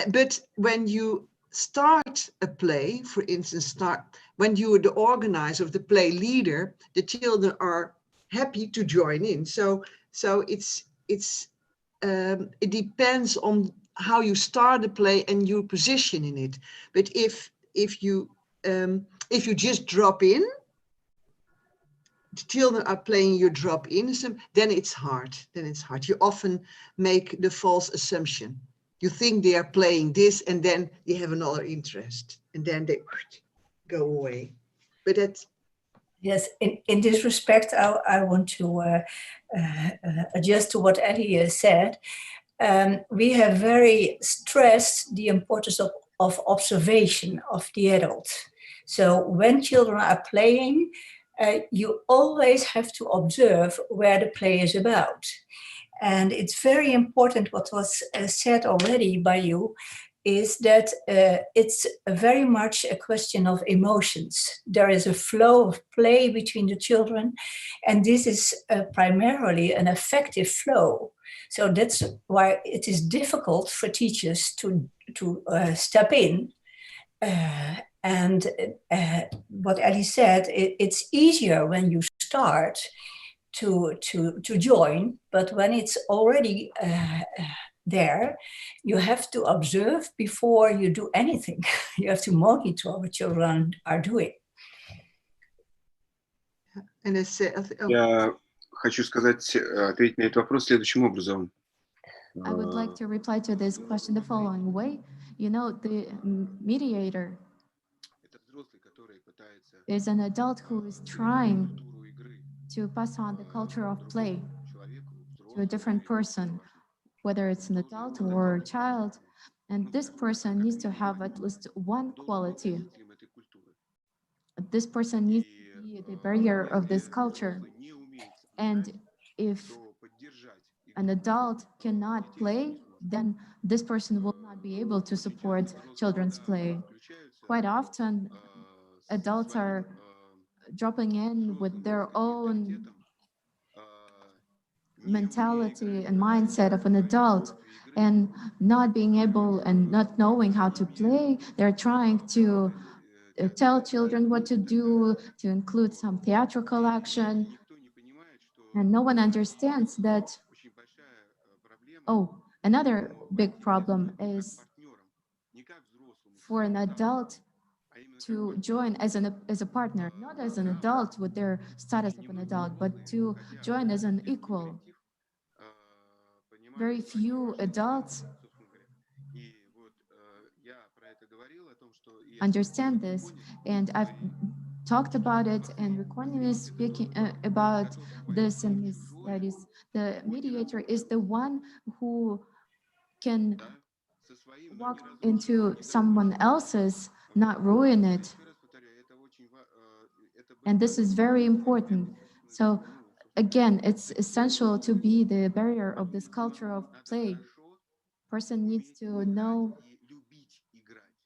But when you start a play, for instance, when you are the organizer of the play leader, the children are happy to join in. So it depends on how you start the play and your position in it. But if you just drop in, the children are playing, you drop in, then it's hard. You often make the false assumption. You think they are playing this, and then they have another interest, and then they go away. But that's yes. In this respect, I want to adjust to what Ellie said. We have very stressed the importance of observation of the adult. So when children are playing, you always have to observe where the play is about. And it's very important what was said already by you, is that it's very much a question of emotions. There is a flow of play between the children, and this is primarily an affective flow. So that's why it is difficult for teachers to step in. And what Ellie said, it's easier when you start to join, but when it's already there, you have to observe before you do anything. You have to monitor what children are doing. Я хочу ответить на этот вопрос следующим образом. I would like to reply to this question the following way. You know, the mediator is an adult who is trying to pass on the culture of play to a different person, whether it's an adult or a child. And this person needs to have at least one quality. This person needs to be the barrier of this culture. And if an adult cannot play, then this person will not be able to support children's play. Quite often, adults are dropping in with their own mentality and mindset of an adult, and not being able and not knowing how to play. They're trying to tell children what to do, to include some theatrical action, and no one understands that. Oh, another big problem is for an adult to join as a partner, not as an adult with their status of an adult, but to join as an equal. Very few adults understand this, and I've talked about it, and Rekornin is speaking about this in his studies. The mediator is the one who can walk into someone else's, not ruin it. And this is very important. So again, it's essential to be the barrier of this culture of play. Person needs to know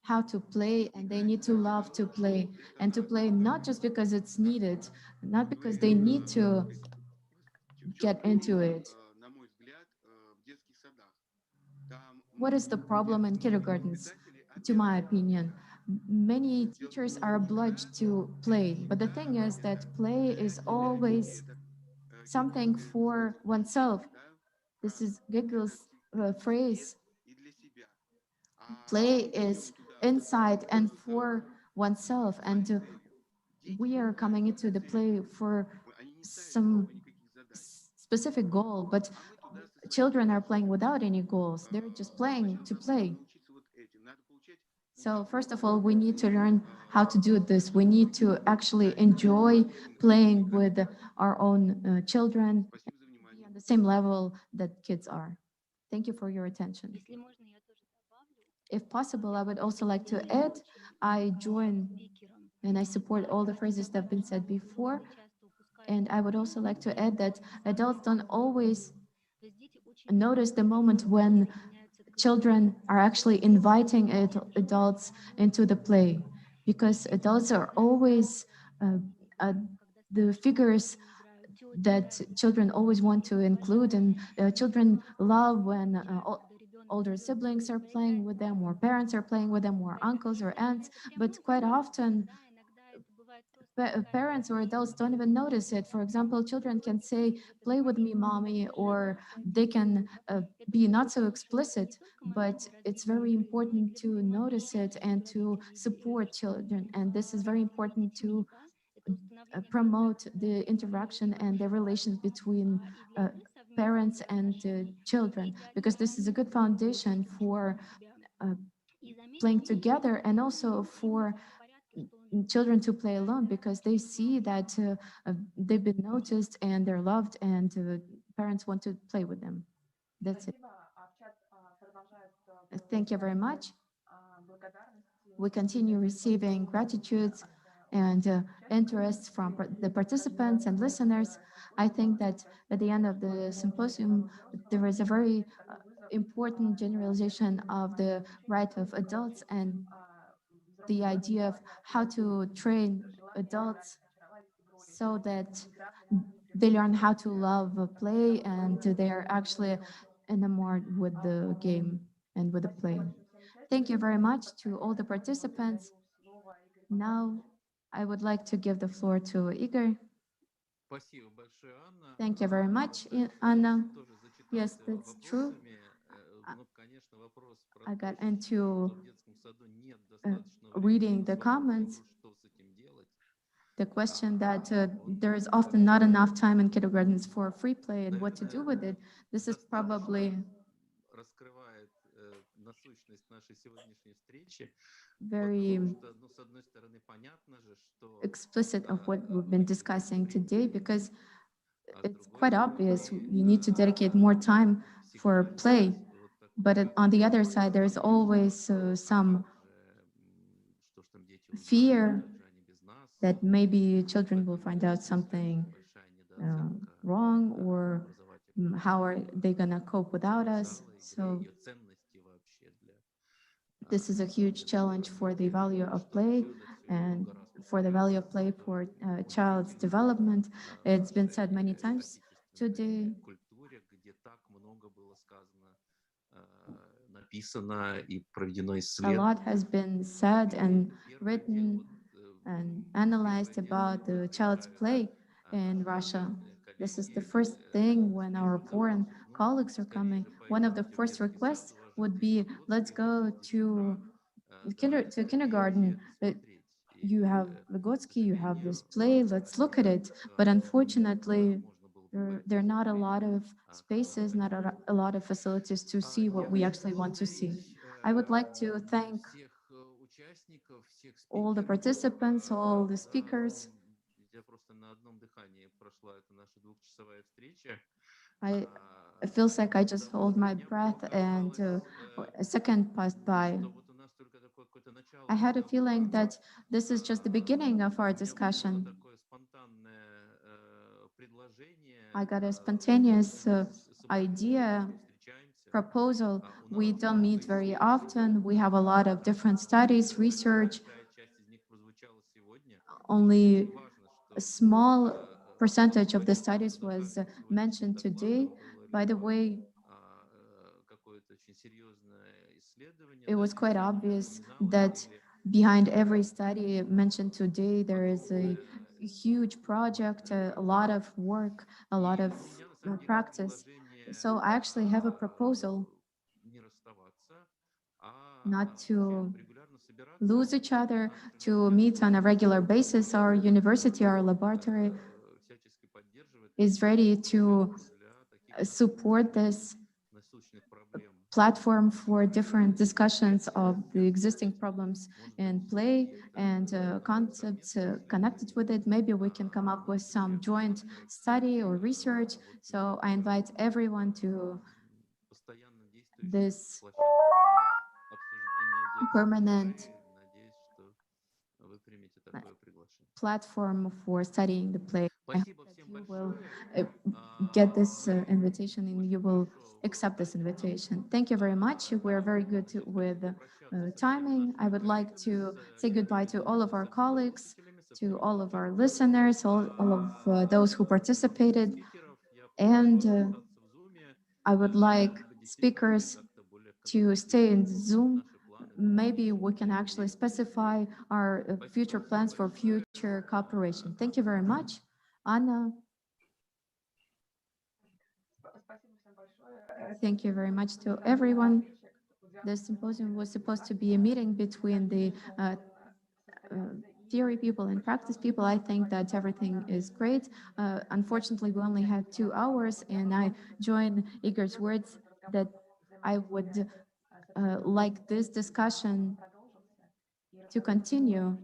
how to play, and they need to love to play, and to play not just because it's needed, not because they need to get into it. What is the problem in kindergartens, to my opinion? Many teachers are obliged to play, but the thing is that play is always something for oneself. This is Google's phrase. Play is inside and for oneself, and we are coming into the play for some specific goal, but children are playing without any goals. They're just playing to play. So first of all, we need to learn how to do this. We need to actually enjoy playing with our own children, be on the same level that kids are. Thank you for your attention. If possible, I would also like to add, I join and I support all the phrases that have been said before. And I would also like to add that adults don't always notice the moment when children are actually inviting adults into the play, because adults are always the figures that children always want to include, and children love when older siblings are playing with them, or parents are playing with them, or uncles or aunts, but quite often parents or adults don't even notice it. For example, children can say, "Play with me, mommy," or they can be not so explicit, but it's very important to notice it and to support children. And this is very important to promote the interaction and the relations between parents and children, because this is a good foundation for playing together, and also for children to play alone, because they see that they've been noticed and they're loved, and parents want to play with them. That's it. Thank you very much. We continue receiving gratitudes and interest from the participants and listeners. I think that at the end of the symposium, there is a very important generalization of the right of adults and the idea of how to train adults so that they learn how to love play, and they are actually enamored with the game and with the play. Thank you very much to all the participants. Now, I would like to give the floor to Igor. Thank you very much, Anna. Yes, that's true. I got into reading the comments. The question that there is often not enough time in kindergartens for free play and what to do with it. This is probably very explicit of what we've been discussing today, because it's quite obvious you need to dedicate more time for play. But on the other side, there's always some fear that maybe children will find out something wrong, or how are they going to cope without us. So this is a huge challenge for the value of play and for the value of play for child's development. It's been said many times today. A lot has been said and written and analyzed about the child's play in Russia. This is the first thing when our foreign colleagues are coming. One of the first requests would be, let's go to kindergarten. You have Vygotsky, you have this play, let's look at it. But unfortunately, there are not a lot of spaces, not a lot of facilities to see what we actually want to see. I would like to thank all the participants, all the speakers. It feels like I just hold my breath and a second passed by. I had a feeling that this is just the beginning of our discussion. I got a spontaneous idea, proposal. We don't meet very often. We have a lot of different studies, research. Only a small percentage of the studies was mentioned today. By the way, it was quite obvious that behind every study mentioned today, there is a huge project, a lot of work, a lot of practice. So I actually have a proposal not to lose each other, to meet on a regular basis. Our university, our laboratory is ready to support this platform for different discussions of the existing problems in play and concepts connected with it. Maybe we can come up with some joint study or research. So I invite everyone to this permanent platform for studying the play. I hope that you will get this invitation and you will accept this invitation. Thank you very much. We're very good with timing. I would like to say goodbye to all of our colleagues, to all of our listeners, all of those who participated. And I would like speakers to stay in Zoom. Maybe we can actually specify our future plans for future cooperation. Thank you very much. Anna. Thank you very much to everyone. The symposium was supposed to be a meeting between the theory people and practice people. I think that everything is great. Unfortunately, we only had 2 hours, and I join Igor's words that I would like this discussion to continue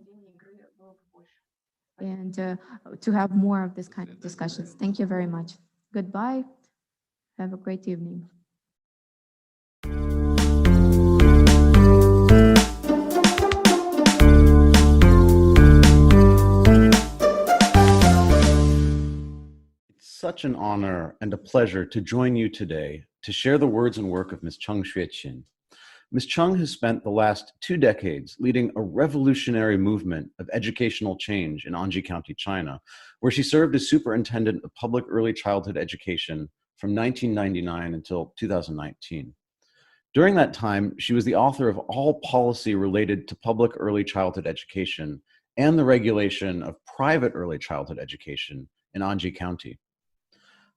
and to have more of this kind of discussions. Thank you very much. Goodbye. Have a great evening. It's such an honor and a pleasure to join you today to share the words and work of Ms. Cheng Xueqin. Ms. Cheng has spent the last 2 decades leading a revolutionary movement of educational change in Anji County, China, where she served as superintendent of public early childhood education from 1999 until 2019. During that time, she was the author of all policy related to public early childhood education and the regulation of private early childhood education in Anji County.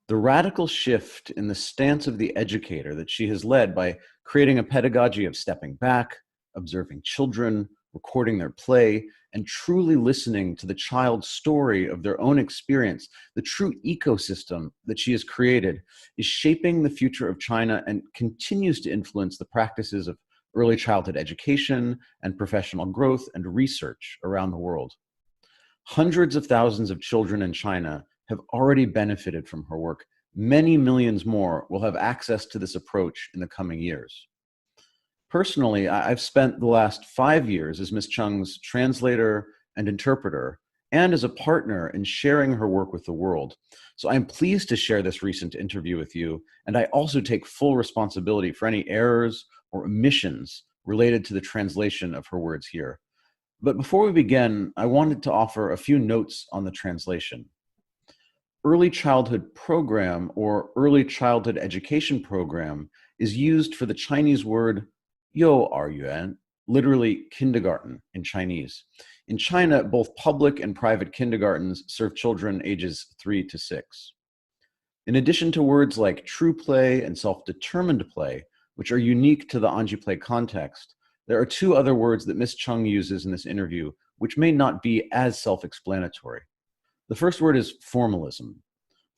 The radical shift in the stance of the educator that she has led by creating a pedagogy of stepping back, observing children, recording their play, and truly listening to the child's story of their own experience, the true ecosystem that she has created is shaping the future of China and continues to influence the practices of early childhood education and professional growth and research around the world. Hundreds of thousands of children in China have already benefited from her work. Many millions more will have access to this approach in the coming years. Personally, I've spent the last 5 years as Ms. Cheng's translator and interpreter, and as a partner in sharing her work with the world. So I'm pleased to share this recent interview with you, and I also take full responsibility for any errors or omissions related to the translation of her words here. But before we begin, I wanted to offer a few notes on the translation. Early childhood program or early childhood education program is used for the Chinese word You'er, literally kindergarten in Chinese. In China, both public and private kindergartens serve children ages 3 to 6. In addition to words like true play and self-determined play, which are unique to the Anji play context, there are 2 other words that Ms. Cheng uses in this interview, which may not be as self-explanatory. The first word is formalism.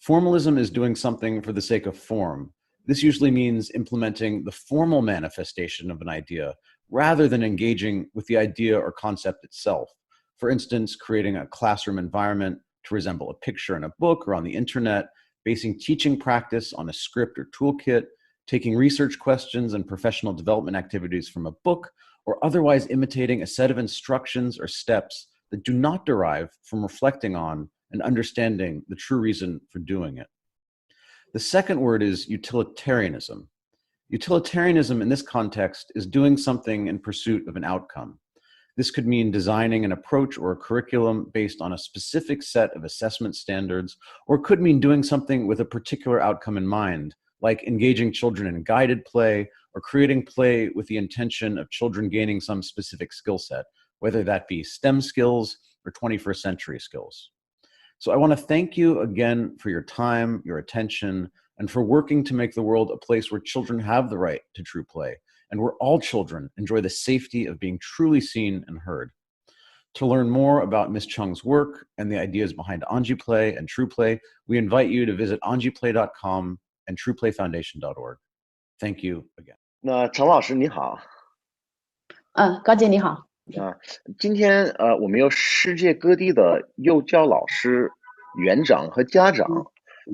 Formalism is doing something for the sake of form. This usually means implementing the formal manifestation of an idea rather than engaging with the idea or concept itself. For instance, creating a classroom environment to resemble a picture in a book or on the internet, basing teaching practice on a script or toolkit, taking research questions and professional development activities from a book, or otherwise imitating a set of instructions or steps that do not derive from reflecting on and understanding the true reason for doing it. The second word is utilitarianism. Utilitarianism in this context is doing something in pursuit of an outcome. This could mean designing an approach or a curriculum based on a specific set of assessment standards, or it could mean doing something with a particular outcome in mind, like engaging children in guided play or creating play with the intention of children gaining some specific skill set, whether that be STEM skills or 21st century skills. So I want to thank you again for your time, your attention, and for working to make the world a place where children have the right to true play, and where all children enjoy the safety of being truly seen and heard. To learn more about Ms. Chung's work and the ideas behind AnjiPlay and TruePlay, we invite you to visit anjiplay.com and trueplayfoundation.org. Thank you again. 那陈老师你好。高姐你好。今天我们有世界各地的幼教老师、园长和家长，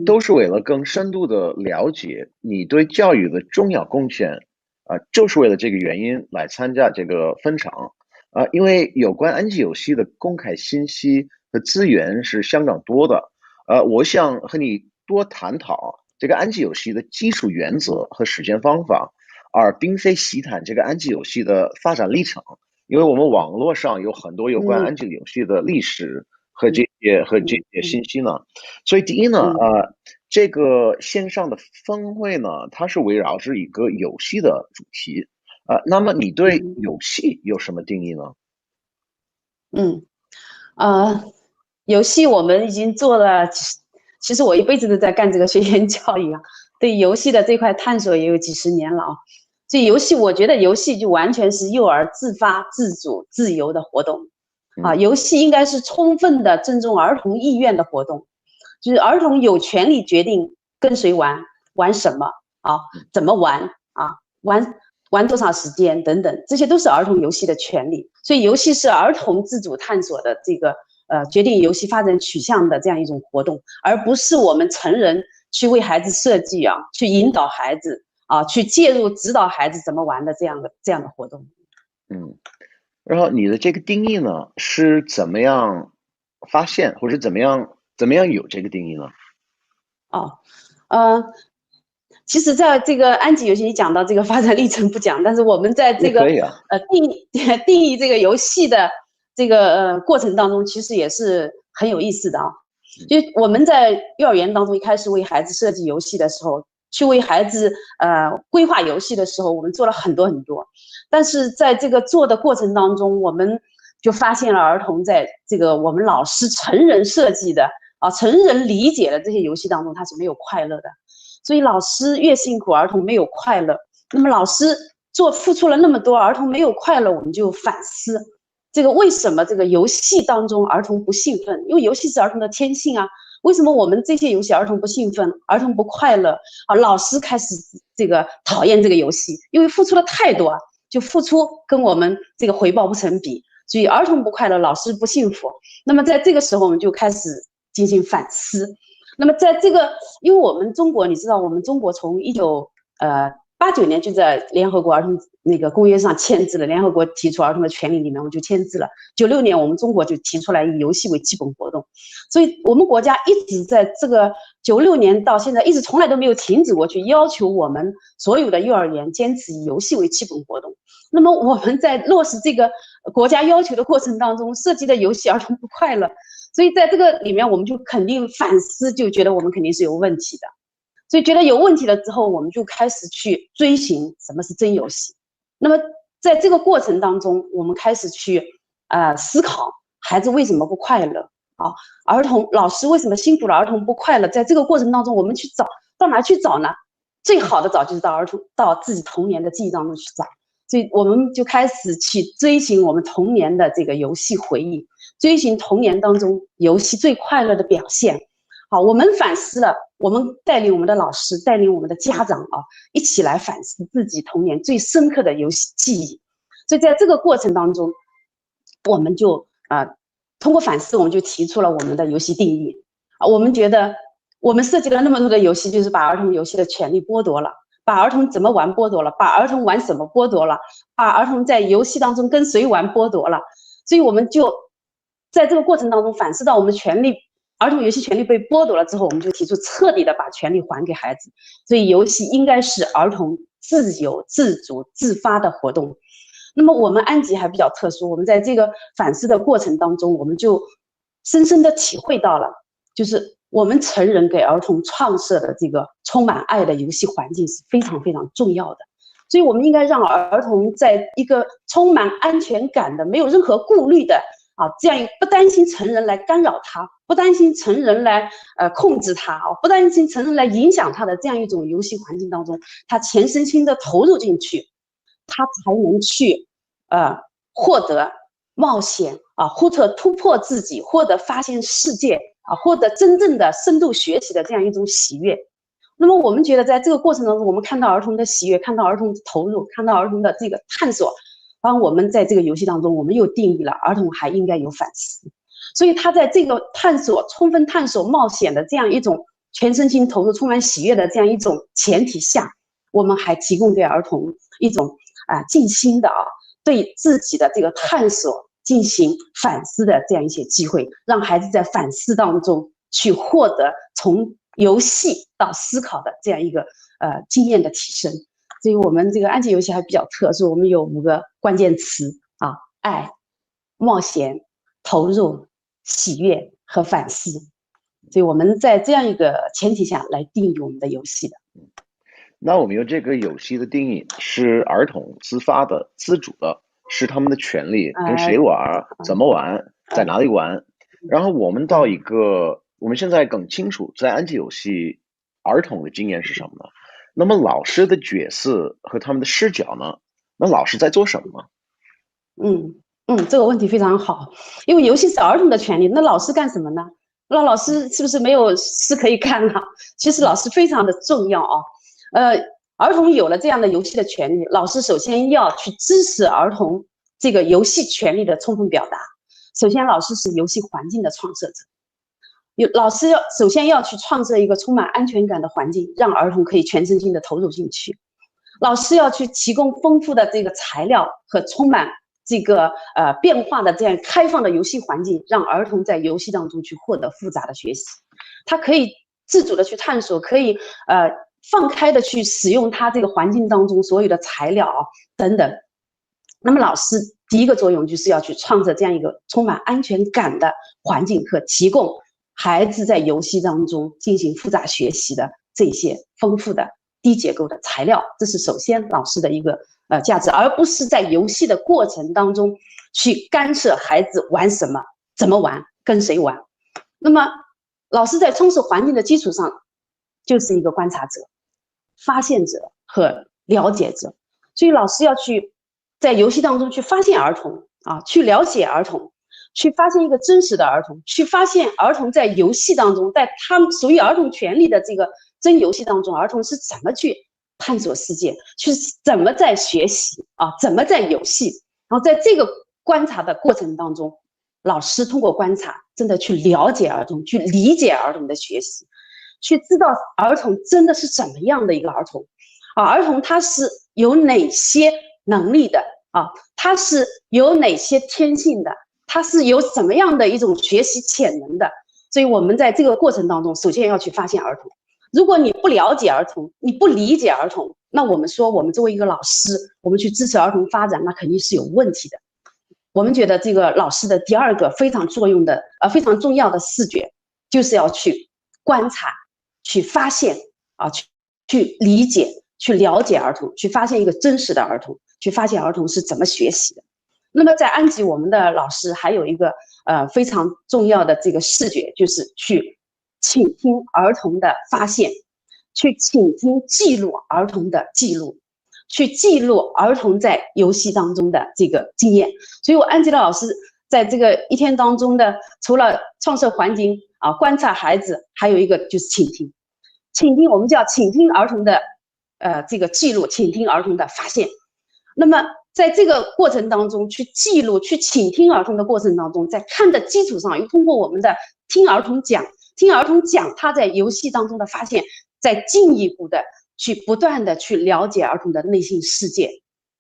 都是为了更深度的了解你对教育的重要贡献，就是为了这个原因来参加这个分场。因为有关安吉游戏的公开信息和资源是相当多的，我想和你多探讨这个安吉游戏的基础原则和实践方法，而并非细谈这个安吉游戏的发展历程。因为我们网络上有很多有关安吉游戏的历史和这些信息呢，所以第一呢，这个线上的峰会呢，它是围绕着一个游戏的主题，那么你对游戏有什么定义呢？游戏我们已经做了，其实我一辈子都在干这个学前教育啊，对游戏的这块探索也有几十年了啊。所以游戏，我觉得游戏就完全是幼儿自发、自主、自由的活动，游戏应该是充分的尊重儿童意愿的活动，就是儿童有权利决定跟谁玩、玩什么啊、怎么玩啊、玩多少时间等等，这些都是儿童游戏的权利。所以游戏是儿童自主探索的这个决定游戏发展取向的这样一种活动，而不是我们成人去为孩子设计啊，去引导孩子。去介入指导孩子怎么玩的这样的活动。然后你的这个定义呢，是怎么样发现或者怎么样有这个定义呢？其实在这个安吉游戏你讲到这个发展历程不讲，但是我们在这个定义这个游戏的这个过程当中，其实也是很有意思的啊。就我们在幼儿园当中一开始为孩子设计游戏的时候。去为孩子规划游戏的时候，我们做了很多，但是在这个做的过程当中，我们就发现了儿童在这个我们老师成人设计的成人理解的这些游戏当中，他是没有快乐的。所以老师越辛苦，儿童没有快乐。那么老师付出了那么多，儿童没有快乐，我们就反思这个为什么这个游戏当中儿童不兴奋？因为游戏是儿童的天性啊。为什么我们这些游戏儿童不兴奋，儿童不快乐？老师开始这个讨厌这个游戏，因为付出的太多，就付出跟我们这个回报不成比，所以儿童不快乐，老师不幸福。那么在这个时候，我们就开始进行反思。那么在这个，因为我们中国，你知道，我们中国从1989年就在联合国儿童那个公约上签字了，联合国提出儿童的权利里面，我们就签字了。96年，我们中国就提出来以游戏为基本活动，所以我们国家一直在这个96年到现在，一直从来都没有停止过去要求我们所有的幼儿园坚持以游戏为基本活动。那么我们在落实这个国家要求的过程当中，设计的游戏儿童不快乐，所以在这个里面，我们就肯定反思，就觉得我们肯定是有问题的。所以觉得有问题了之后，我们就开始去追寻什么是真游戏。那么在这个过程当中，我们开始去思考孩子为什么不快乐儿童老师为什么辛苦了儿童不快乐？在这个过程当中，我们去找到哪去找呢？最好的找就是到自己童年的记忆当中去找。所以我们就开始去追寻我们童年的这个游戏回忆，追寻童年当中游戏最快乐的表现。我们反思了，我们带领我们的老师，带领我们的家长一起来反思自己童年最深刻的游戏记忆。所以在这个过程当中，我们就通过反思，我们就提出了我们的游戏定义啊。我们觉得我们设计了那么多的游戏，就是把儿童游戏的权利剥夺了，把儿童怎么玩剥夺了，把儿童玩什么剥夺了，把儿童在游戏当中跟谁玩剥夺了。所以我们就在这个过程当中反思到，我们儿童游戏权利被剥夺了之后，我们就提出彻底的把权利还给孩子。所以游戏应该是儿童自由、自主、自发的活动。那么我们安吉还比较特殊，我们在这个反思的过程当中，我们就深深的体会到了，就是我们成人给儿童创设的这个充满爱的游戏环境是非常非常重要的。所以我们应该让儿童在一个充满安全感的、没有任何顾虑的这样不担心成人来干扰他，不担心成人来控制他，不担心成人来影响他的这样一种游戏环境当中，他全身心的投入进去，他才能去获得冒险或者突破自己，获得发现世界获得真正的深度学习的这样一种喜悦。那么我们觉得在这个过程当中，我们看到儿童的喜悦，看到儿童的投入，看到儿童的这个探索，帮我们在这个游戏当中，我们又定义了儿童还应该有反思。所以他在这个充分探索冒险的这样一种全身心投入、充满喜悦的这样一种前提下，我们还提供给儿童一种静心的对自己的这个探索进行反思的这样一些机会，让孩子在反思当中去获得从游戏到思考的这样一个经验的提升。所以我们这个安吉游戏还比较特殊，我们有5个关键词爱、冒险、投入、喜悦和反思。所以我们在这样一个前提下来定义我们的游戏的。那我们用这个游戏的定义是儿童自发的、自主的，是他们的权利，跟谁玩、怎么玩、在哪里玩。然后我们到我们现在更清楚，在安吉游戏儿童的经验是什么呢？那么老师的角色和他们的视角呢？那老师在做什么呢？这个问题非常好，因为游戏是儿童的权利，那老师干什么呢？那老师是不是没有事可以干呢？其实老师非常的重要儿童有了这样的游戏的权利，老师首先要去支持儿童这个游戏权利的充分表达。首先，老师是游戏环境的创设者。老师首先要去创设一个充满安全感的环境，让儿童可以全身心的投入进去。老师要去提供丰富的这个材料和充满这个变化的这样开放的游戏环境，让儿童在游戏当中去获得复杂的学习。他可以自主的去探索，可以放开的去使用他这个环境当中所有的材料等等。那么老师第一个作用就是要去创造这样一个充满安全感的环境和提供孩子在游戏当中进行复杂学习的这些丰富的低结构的材料，这是首先老师的一个价值，而不是在游戏的过程当中去干涉孩子玩什么、怎么玩、跟谁玩。那么老师在充实环境的基础上，就是一个观察者、发现者和了解者。所以老师要去在游戏当中去发现儿童去了解儿童，去发现一个真实的儿童，去发现儿童在游戏当中，在他们属于儿童权利的这个真游戏当中，儿童是怎么去探索世界，去怎么在学习怎么在游戏。然后在这个观察的过程当中，老师通过观察真的去了解儿童，去理解儿童的学习，去知道儿童真的是怎么样的一个儿童儿童他是有哪些能力的他是有哪些天性的，他是有什么样的一种学习潜能的。所以我们在这个过程当中，首先要去发现儿童。如果你不了解儿童，你不理解儿童，那我们说我们作为一个老师，我们去支持儿童发展，那肯定是有问题的。我们觉得这个老师的第二个非常重要的视觉，就是要去观察、去发现去理解、去了解儿童，去发现一个真实的儿童，去发现儿童是怎么学习的。那么在安吉，我们的老师还有一个非常重要的这个视觉，就是去倾听儿童的发现，去倾听记录儿童的记录，去记录儿童在游戏当中的这个经验。所以我安吉的老师在这个一天当中的，除了创设环境观察孩子，还有一个就是倾听。倾听我们叫倾听儿童的这个记录，倾听儿童的发现。那么在这个过程当中去记录、去倾听儿童的过程当中，在看的基础上，又通过我们的听儿童讲他在游戏当中的发现，再进一步的去不断的去了解儿童的内心世界，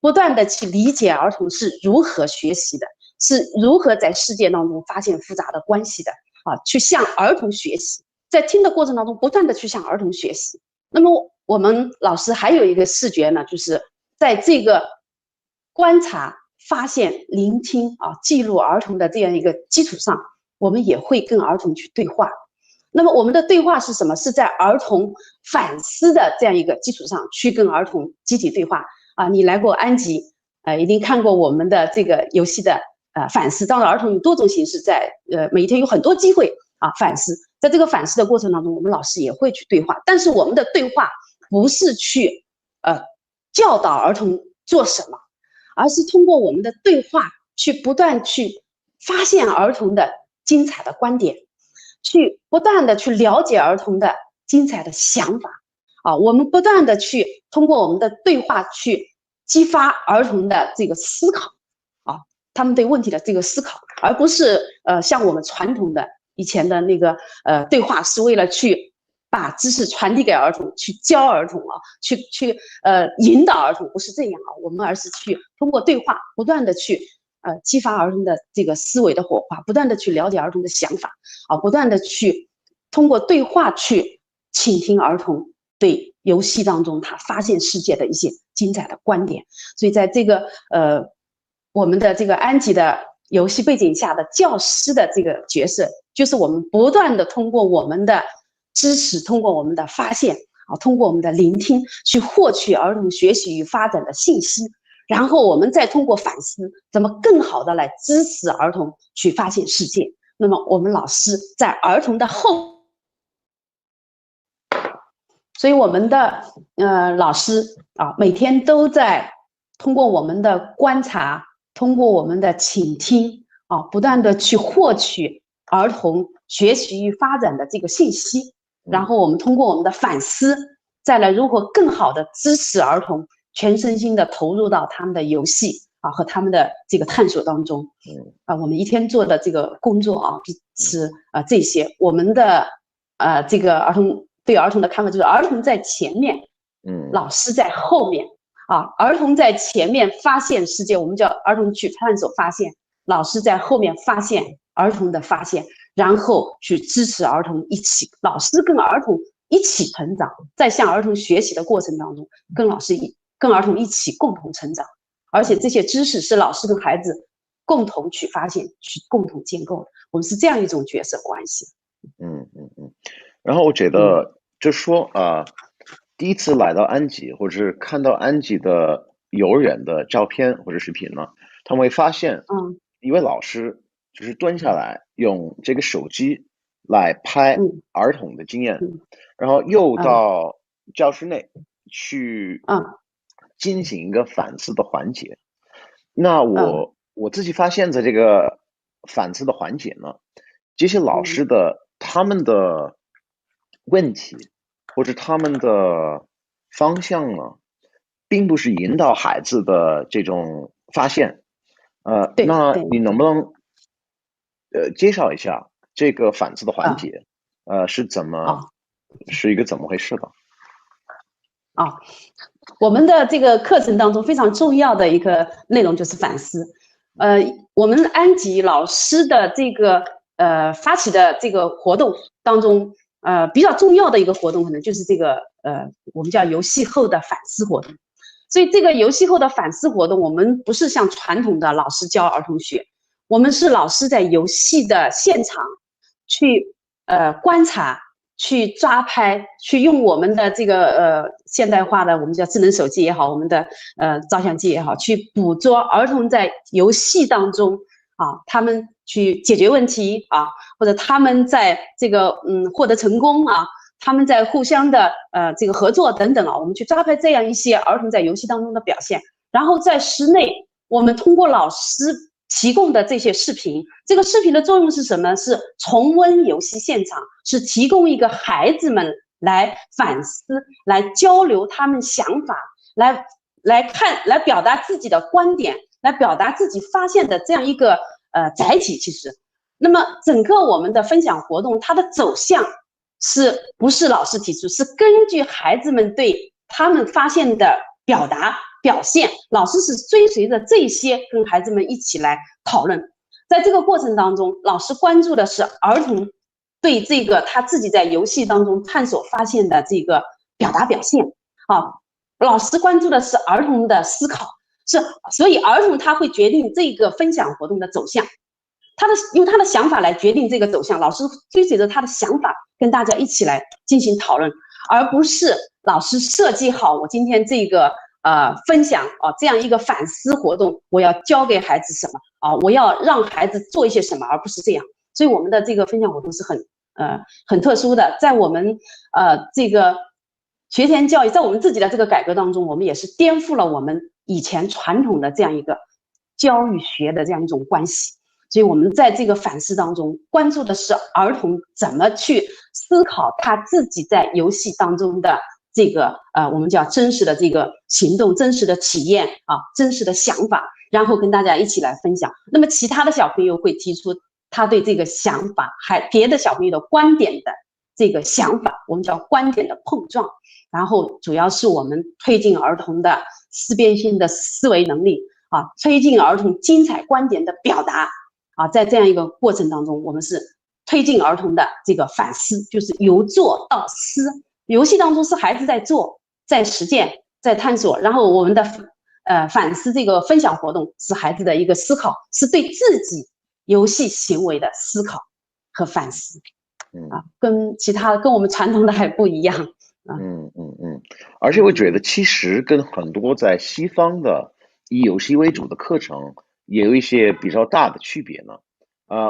不断的去理解儿童是如何学习的，是如何在世界当中发现复杂的关系的啊，去向儿童学习，在听的过程当中不断的去向儿童学习。那么我们老师还有一个视觉呢，就是在这个观察、发现、聆听啊、记录儿童的这样一个基础上，我们也会跟儿童去对话。那么我们的对话是什么？是在儿童反思的这样一个基础上去跟儿童集体对话啊。你来过安吉，一定看过我们的这个游戏的反思。当然，儿童有多种形式，在每一天有很多机会啊反思。在这个反思的过程当中，我们老师也会去对话，但是我们的对话不是去教导儿童做什么，而是通过我们的对话去不断去发现儿童的精彩的观点，去不断的去了解儿童的精彩的想法啊，我们不断的去通过我们的对话去激发儿童的这个思考啊，他们对问题的这个思考，而不是像我们传统的以前的那个对话是为了去把知识传递给儿童，去教儿童啊，去引导儿童，不是这样啊，我们而是去通过对话不断的去激发儿童的这个思维的火花，不断的去了解儿童的想法啊，不断的去通过对话去倾听儿童对游戏当中他发现世界的一些精彩的观点。所以在这个我们的这个安吉的游戏背景下的教师的这个角色，就是我们不断的通过我们的知识，通过我们的发现啊，通过我们的聆听去获取儿童学习与发展的信息，然后我们再通过反思，怎么更好的来支持儿童去发现世界。那么我们老师在儿童的所以我们的老师啊，每天都在通过我们的观察，通过我们的倾听啊，不断的去获取儿童学习与发展的这个信息，然后我们通过我们的反思，再来如何更好的支持儿童全身心的投入到他们的游戏啊和他们的这个探索当中。我们一天做的这个工作啊是这些。我们的这个对儿童的看法就是儿童在前面，老师在后面啊。儿童在前面发现世界，我们叫儿童去探索发现，老师在后面发现儿童的发现，然后去支持儿童一起，老师跟儿童一起成长，在向儿童学习的过程当中，跟儿童一起共同成长，而且这些知识是老师跟孩子共同去发现、去共同建构的。我们是这样一种角色关系。然后我觉得就是说第一次来到安吉，或者是看到安吉的幼儿园的照片或者视频呢，他们会发现，一位老师就是蹲下来用这个手机来拍儿童的经验，然后又到教室内去进行一个反思的环节。那我自己发现，在这个反思的环节呢，这些老师他们的问题或者他们的方向呢，并不是引导孩子的这种发现。那你能不能介绍一下这个反思的环节是一个怎么回事的？我们的这个课程当中非常重要的一个内容就是反思。我们安吉老师的这个发起的这个活动当中，比较重要的一个活动可能就是这个我们叫游戏后的反思活动。所以这个游戏后的反思活动，我们不是像传统的老师教儿童学，我们是老师在游戏的现场去观察，去抓拍，去用我们的这个现代化的我们叫智能手机也好，我们的照相机也好，去捕捉儿童在游戏当中他们去解决问题或者他们在这个获得成功他们在互相的这个合作等等我们去抓拍这样一些儿童在游戏当中的表现，然后在室内我们通过老师提供的这些视频，这个视频的作用是什么？是重温游戏现场，是提供一个孩子们来反思，来交流他们想法，来来表达自己的观点，来表达自己发现的这样一个载体。其实，那么整个我们的分享活动，它的走向是不是老师提出，是根据孩子们对他们发现的表达表现，老师是追随着这些跟孩子们一起来讨论。在这个过程当中，老师关注的是儿童对这个他自己在游戏当中探索发现的这个表达表现啊，老师关注的是儿童的思考，所以儿童他会决定这个分享活动的走向，用他的想法来决定这个走向，老师追随着他的想法跟大家一起来进行讨论，而不是老师设计好我今天这个分享这样一个反思活动，我要教给孩子什么我要让孩子做一些什么，而不是这样。所以我们的这个分享活动是很特殊的，在我们这个学前教育，在我们自己的这个改革当中，我们也是颠覆了我们以前传统的这样一个教育学的这样一种关系。所以我们在这个反思当中，关注的是儿童怎么去思考他自己在游戏当中的这个我们叫真实的这个行动、真实的体验真实的想法，然后跟大家一起来分享。那么其他的小朋友会提出他对这个想法，还别的小朋友的观点的这个想法，我们叫观点的碰撞。然后主要是我们推进儿童的思辨性的思维能力推进儿童精彩观点的表达在这样一个过程当中，我们是推进儿童的这个反思，就是由做到思。游戏当中是孩子在做、在实践、在探索，然后我们的反思这个分享活动是孩子的一个思考，是对自己游戏行为的思考和反思跟其他跟我们传统的还不一样而且我觉得其实跟很多在西方的以游戏为主的课程也有一些比较大的区别呢。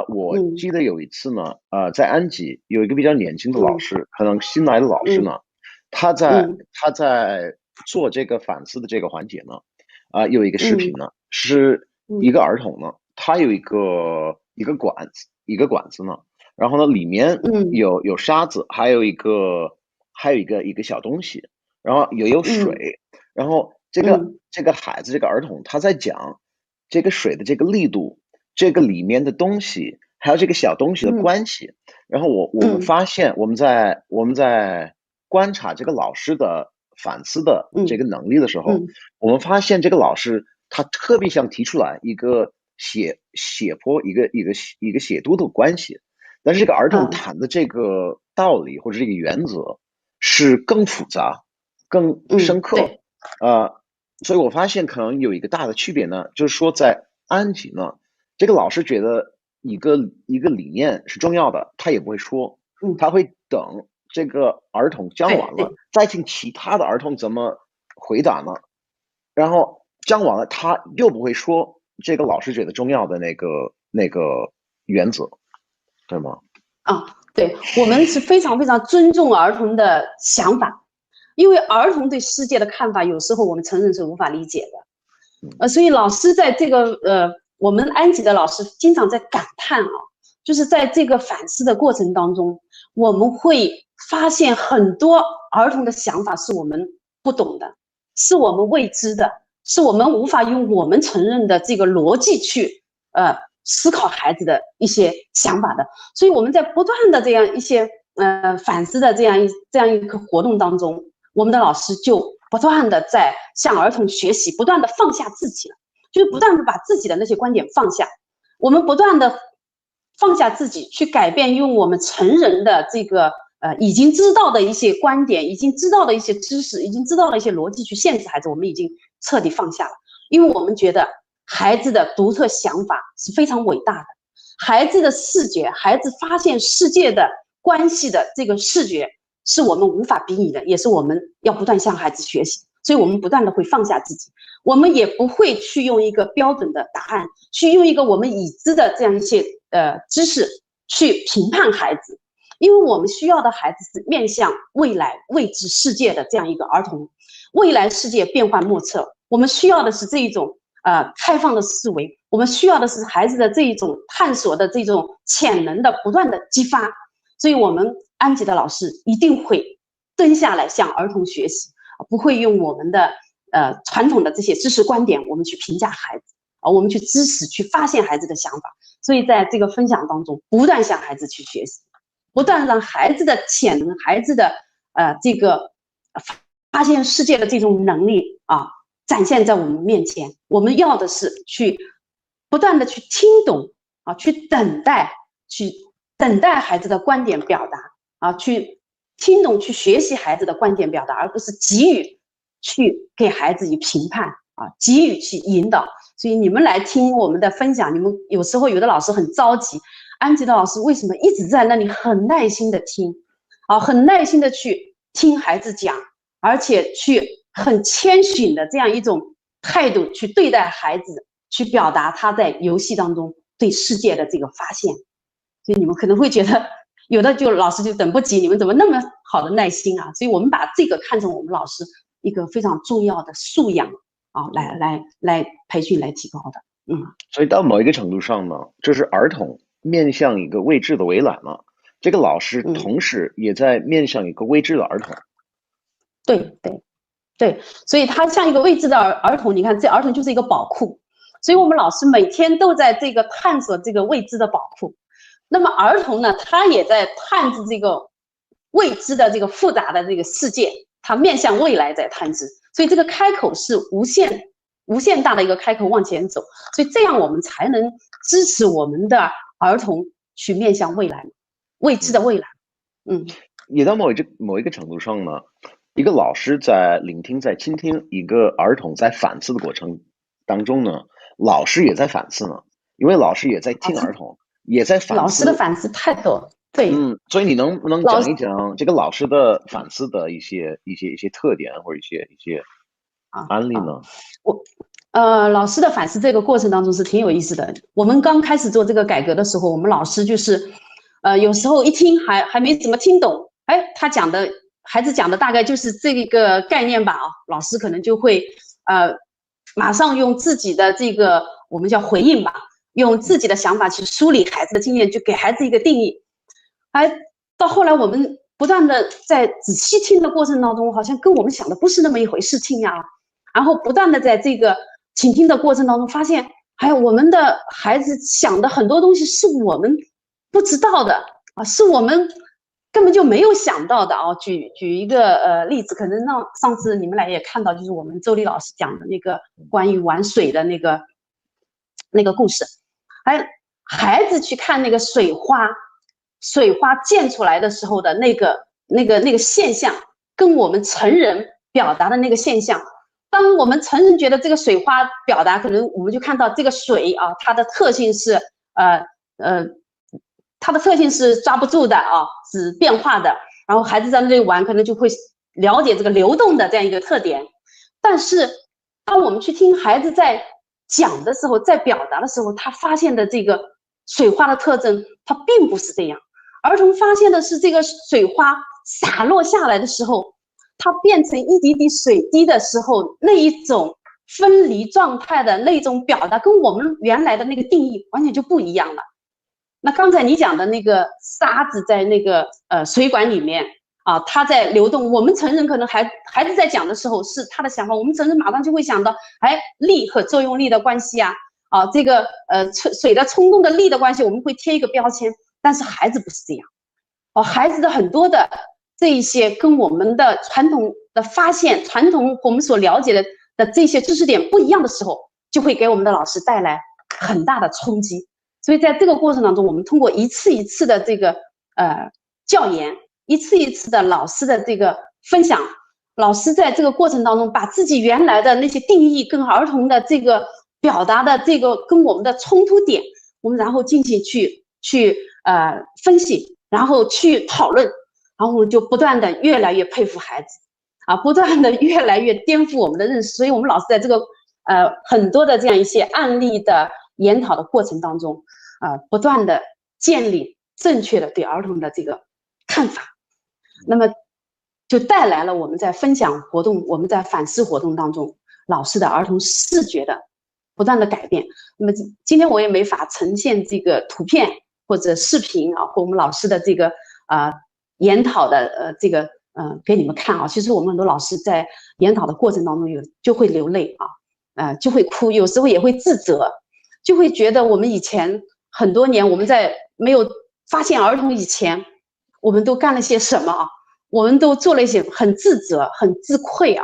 我记得有一次呢，在安吉有一个比较年轻的老师，可能新来的老师呢，他在做这个反思的这个环节呢，有一个视频呢，是一个儿童呢，他有一个管子呢，然后呢里面有沙子，还有一个小东西，然后有水，然后这个孩子这个儿童他在讲这个水的这个力度，这个里面的东西，还有这个小东西的关系。然后我们发现我们在观察这个老师的反思的这个能力的时候，我们发现这个老师他特别想提出来一个写坡一个写读的关系，但是这个儿童谈的这个道理或者这个原则是更复杂、更深刻。所以我发现可能有一个大的区别呢，就是说在安吉呢，这个老师觉得一个理念是重要的，他也不会说，他会等这个儿童讲完了，再听其他的儿童怎么回答呢？然后讲完了，他又不会说这个老师觉得重要的那个原则，对吗？对，我们是非常非常尊重儿童的想法，因为儿童对世界的看法，有时候我们成人是无法理解的。所以老师在这个我们安吉的老师经常在感叹就是在这个反思的过程当中，我们会发现很多儿童的想法是我们不懂的，是我们未知的，是我们无法用我们承认的这个逻辑去思考孩子的一些想法的。所以我们在不断的这样一些反思的这样一个活动当中，我们的老师就不断的在向儿童学习，不断的放下自己了，就是不断的把自己的那些观点放下，我们不断的放下自己，去改变，用我们成人的这个已经知道的一些观点，已经知道的一些知识，已经知道的一些逻辑去限制孩子，我们已经彻底放下了。因为我们觉得孩子的独特想法是非常伟大的，孩子的视觉，孩子发现世界的关系的这个视觉是我们无法比拟的，也是我们要不断向孩子学习。所以我们不断的会放下自己，我们也不会去用一个标准的答案，去用一个我们已知的这样一些知识去评判孩子，因为我们需要的孩子是面向未来未知世界的这样一个儿童。未来世界变幻莫测，我们需要的是这一种开放的思维，我们需要的是孩子的这一种探索的这种潜能的不断的激发。所以我们安吉的老师一定会蹲下来向儿童学习，不会用我们的传统的这些知识观点，我们去评价孩子啊，我们去支持去发现孩子的想法。所以在这个分享当中，不断向孩子去学习，不断让孩子的潜能、孩子的这个发现世界的这种能力啊，展现在我们面前。我们要的是去不断的去听懂啊，去等待孩子的观点表达啊，去听懂、去学习孩子的观点表达，而不是急于去给孩子以评判啊，急于去引导。所以你们来听我们的分享，你们有时候有的老师很着急，安吉的老师为什么一直在那里很耐心的听啊，很耐心的去听孩子讲，而且去很谦逊的这样一种态度去对待孩子，去表达他在游戏当中对世界的这个发现。所以你们可能会觉得有的就老师就等不及，你们怎么那么好的耐心啊？所以我们把这个看成我们老师一个非常重要的素养啊，来培训、来提高的。所以到某一个程度上呢，这是儿童面向一个未知的围栏了，这个老师同时也在面向一个未知的儿童。对，所以他像一个未知的儿童，你看这儿童就是一个宝库，所以我们老师每天都在这个探索这个未知的宝库。那么儿童呢，他也在探知这个未知的这个复杂的这个世界，他面向未来在探知，所以这个开口是无限大的一个开口往前走，所以这样我们才能支持我们的儿童去面向未来，未知的未来。也到某一个程度上呢，一个老师在聆听、在倾听一个儿童在反思的过程当中呢，老师也在反思呢，因为老师也在听儿童，也在反思。老师的反思太多，对，所以你能不能讲一讲这个老师的反思的一些特点或者一些案例呢？老师的反思这个过程当中是挺有意思的。我们刚开始做这个改革的时候，我们老师就是有时候一听还没怎么听懂，孩子讲的大概就是这个概念吧啊，老师可能就会马上用自己的这个我们叫回应吧，用自己的想法去梳理孩子的经验，就给孩子一个定义。到后来我们不断的在仔细听的过程当中，好像跟我们想的不是那么一回事情呀，然后不断的在这个倾听的过程当中发现，还有我们的孩子想的很多东西是我们不知道的啊，是我们根本就没有想到的啊。举一个例子，可能上次你们来也看到，就是我们周丽老师讲的那个关于玩水的那个故事，孩子去看那个水花溅出来的时候的那个现象，跟我们成人表达的那个现象。当我们成人觉得这个水花表达，可能我们就看到这个水啊，它的特性是抓不住的啊，是变化的。然后孩子在那里玩，可能就会了解这个流动的这样一个特点。但是当我们去听孩子在讲的时候，在表达的时候，他发现的这个水花的特征，它并不是这样。儿童发现的是这个水花洒落下来的时候，它变成一滴滴水滴的时候，那一种分离状态的那种表达，跟我们原来的那个定义完全就不一样了。那刚才你讲的那个沙子在那个水管里面啊，它在流动，我们成人可能孩子在讲的时候是他的想法，我们成人马上就会想到，力和作用力的关系啊，这个水的冲动的力的关系，我们会贴一个标签，但是孩子不是这样，孩子的很多的这一些跟我们的传统的发现、传统我们所了解的这些知识点不一样的时候，就会给我们的老师带来很大的冲击。所以在这个过程当中，我们通过一次一次的这个教研，一次一次的老师的这个分享，老师在这个过程当中把自己原来的那些定义跟儿童的这个表达的这个跟我们的冲突点，我们然后进行去分析，然后去讨论。然后我们就不断的越来越佩服孩子啊，不断的越来越颠覆我们的认识。所以我们老师在这个很多的这样一些案例的研讨的过程当中不断的建立正确的对儿童的这个看法，那么就带来了我们在分享活动、我们在反思活动当中老师的儿童视觉的不断的改变。那么今天我也没法呈现这个图片或者视频啊，或我们老师的这个研讨的这个给你们看啊。其实我们很多老师在研讨的过程当中就会流泪啊，就会哭，有时候也会自责，就会觉得我们以前很多年我们在没有发现儿童以前，我们都干了些什么啊？我们都做了一些很自责、很自愧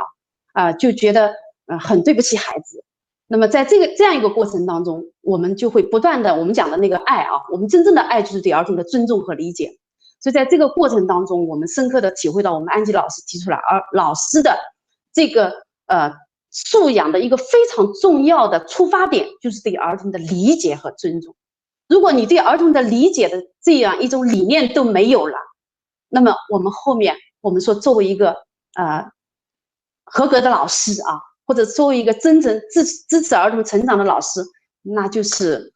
就觉得很对不起孩子。那么在这样一个过程当中，我们就会不断的，我们讲的那个爱我们真正的爱就是对儿童的尊重和理解。所以在这个过程当中，我们深刻的体会到我们安吉老师提出来，而老师的这个素养的一个非常重要的出发点，就是对儿童的理解和尊重。如果你对儿童的理解的这样一种理念都没有了，那么我们后面我们说作为一个合格的老师或者作为一个真正支持儿童成长的老师，那就是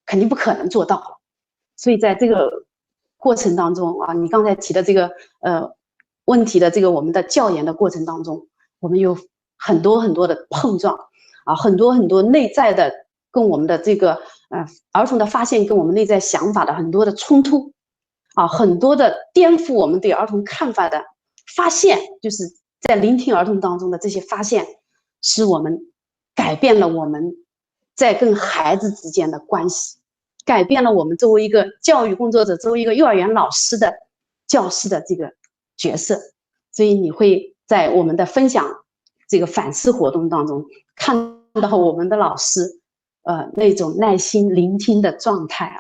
肯定不可能做到了。所以在这个过程当中你刚才提的这个问题的这个我们的教研的过程当中，我们有很多很多的碰撞很多很多内在的跟我们的这个儿童的发现跟我们内在想法的很多的冲突很多的颠覆我们对儿童看法的发现，就是在聆听儿童当中的这些发现，使我们改变了我们在跟孩子之间的关系，改变了我们作为一个教育工作者，作为一个幼儿园老师的教师的这个角色。所以你会在我们的分享这个反思活动当中看到我们的老师那种耐心聆听的状态